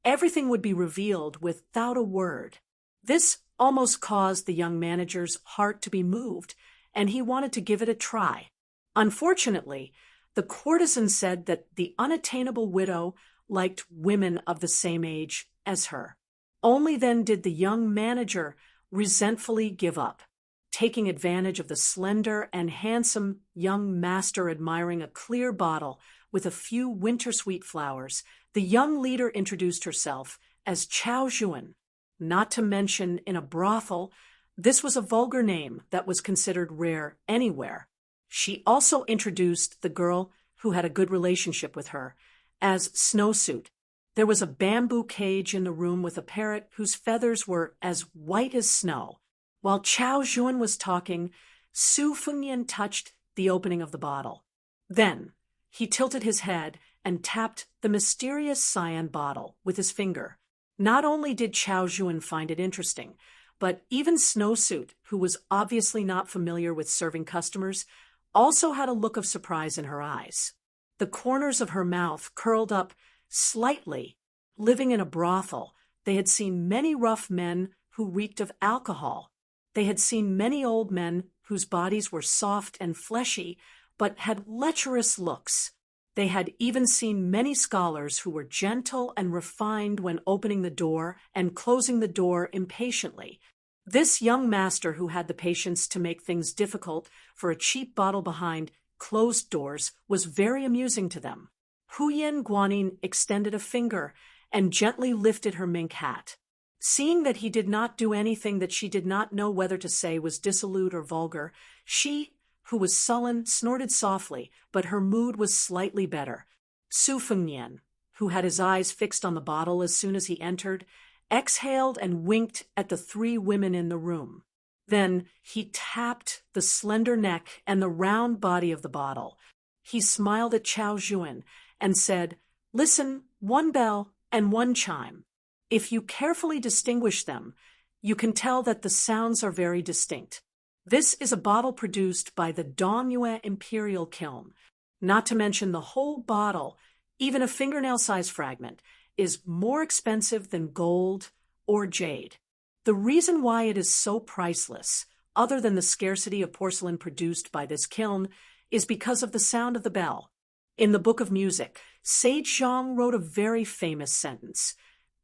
Speaker 1: everything would be revealed without a word. This almost caused the young manager's heart to be moved, and he wanted to give it a try. Unfortunately, the courtesan said that the unattainable widow liked women of the same age as her. Only then did the young manager resentfully give up. Taking advantage of the slender and handsome young master admiring a clear bottle with a few winter-sweet flowers, the young leader introduced herself as Chao Juan. Not to mention, in a brothel, this was a vulgar name that was considered rare anywhere. She also introduced the girl who had a good relationship with her as Snowsuit. There was a bamboo cage in the room with a parrot whose feathers were as white as snow. While Chao Juan was talking, Su Fengnian touched the opening of the bottle. Then he tilted his head and tapped the mysterious cyan bottle with his finger. Not only did Chao Jun find it interesting, but even Snowsuit, who was obviously not familiar with serving customers, also had a look of surprise in her eyes. The corners of her mouth curled up slightly. Living in a brothel, they had seen many rough men who reeked of alcohol. They had seen many old men whose bodies were soft and fleshy, but had lecherous looks. They had even seen many scholars who were gentle and refined when opening the door and closing the door impatiently. This young master who had the patience to make things difficult for a cheap bottle behind closed doors was very amusing to them. Huyen Guanyin extended a finger and gently lifted her mink hat. Seeing that he did not do anything that she did not know whether to say was dissolute or vulgar, she, who was sullen, snorted softly, but her mood was slightly better. Su Fengnian, who had his eyes fixed on the bottle as soon as he entered, exhaled and winked at the three women in the room. Then he tapped the slender neck and the round body of the bottle. He smiled at Chao Jun and said, "Listen, one bell and one chime. If you carefully distinguish them, you can tell that the sounds are very distinct. This is a bottle produced by the Dongyue Imperial Kiln. Not to mention the whole bottle, even a fingernail-sized fragment, is more expensive than gold or jade. The reason why it is so priceless, other than the scarcity of porcelain produced by this kiln, is because of the sound of the bell. In the Book of Music, Sage Zhang wrote a very famous sentence.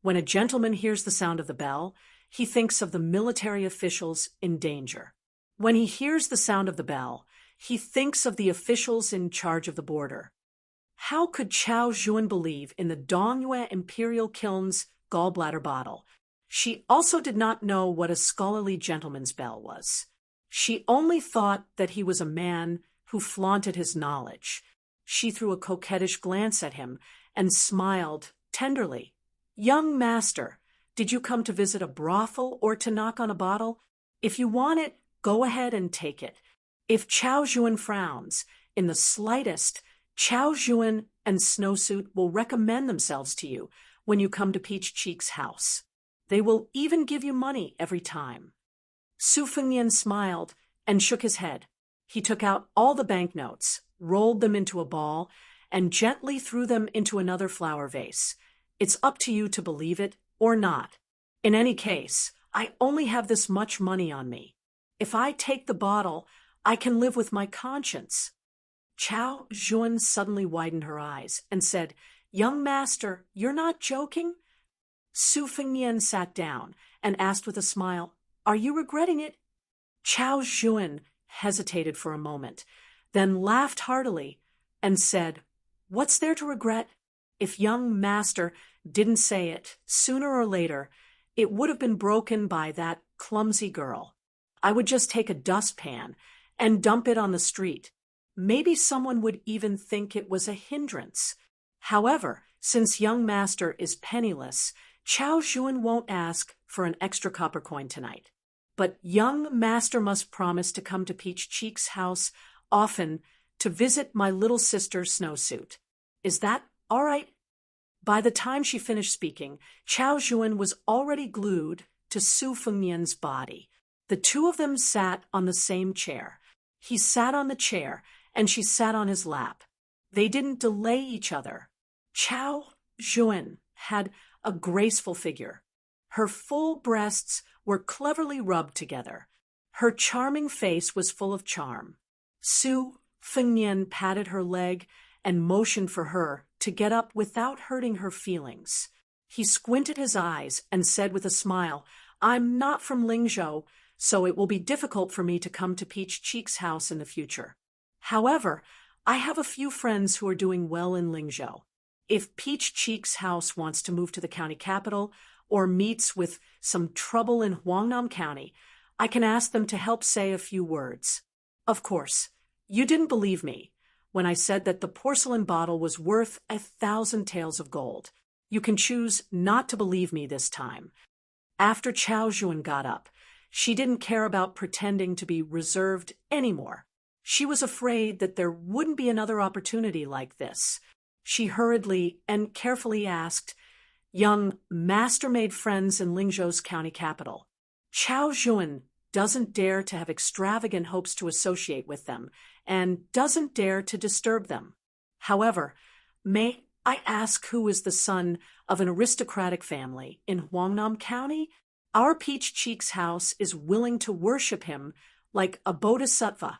Speaker 1: When a gentleman hears the sound of the bell, he thinks of the military officials in danger. When he hears the sound of the bell, he thinks of the officials in charge of the border." How could Chao Jun believe in the Dongyue Imperial Kiln's gallbladder bottle? She also did not know what a scholarly gentleman's bell was. She only thought that he was a man who flaunted his knowledge. She threw a coquettish glance at him and smiled tenderly. "Young master, did you come to visit a brothel or to knock on a bottle? If you want it, go ahead and take it." If Chao Jun frowns, in the slightest, Chao Jun and Snowsuit will recommend themselves to you when you come to Peach Cheek's house. They will even give you money every time. Su Fengnian smiled and shook his head. He took out all the banknotes, rolled them into a ball, and gently threw them into another flower vase. "It's up to you to believe it or not. In any case, I only have this much money on me. If I take the bottle, I can live with my conscience." Chao Jun suddenly widened her eyes and said, "Young master, you're not joking?" Su Fengnian sat down and asked with a smile, "Are you regretting it?" Chao Jun hesitated for a moment, then laughed heartily and said, "What's there to regret? If young master didn't say it, sooner or later, it would have been broken by that clumsy girl. I would just take a dustpan and dump it on the street. Maybe someone would even think it was a hindrance. However, since young master is penniless, Chao Jun won't ask for an extra copper coin tonight. But young master must promise to come to Peach Cheek's house often to visit my little sister Snowsuit. Is that all right?" By the time she finished speaking, Chao Jun was already glued to Su Fengnian's body. The two of them sat on the same chair. He sat on the chair, and she sat on his lap. They didn't delay each other. Chao Jun had a graceful figure. Her full breasts were cleverly rubbed together. Her charming face was full of charm. Su Fengnian patted her leg and motioned for her to get up without hurting her feelings. He squinted his eyes and said with a smile, "I'm not from Lingzhou, so it will be difficult for me to come to Peach Cheek's house in the future. However, I have a few friends who are doing well in Lingzhou. If Peach Cheek's house wants to move to the county capital or meets with some trouble in Huangnam County, I can ask them to help say a few words. Of course, you didn't believe me when I said that the porcelain bottle was worth 1,000 taels of gold. You can choose not to believe me this time." After Chao Jun got up, she didn't care about pretending to be reserved anymore. She was afraid that there wouldn't be another opportunity like this. She hurriedly and carefully asked, Young master-made friends in Lingzhou's county capital. Chao Jun doesn't dare to have extravagant hopes to associate with them, and doesn't dare to disturb them. However, may I ask who is the son of an aristocratic family in Huangnam County? Our Peach Cheeks house is willing to worship him like a bodhisattva.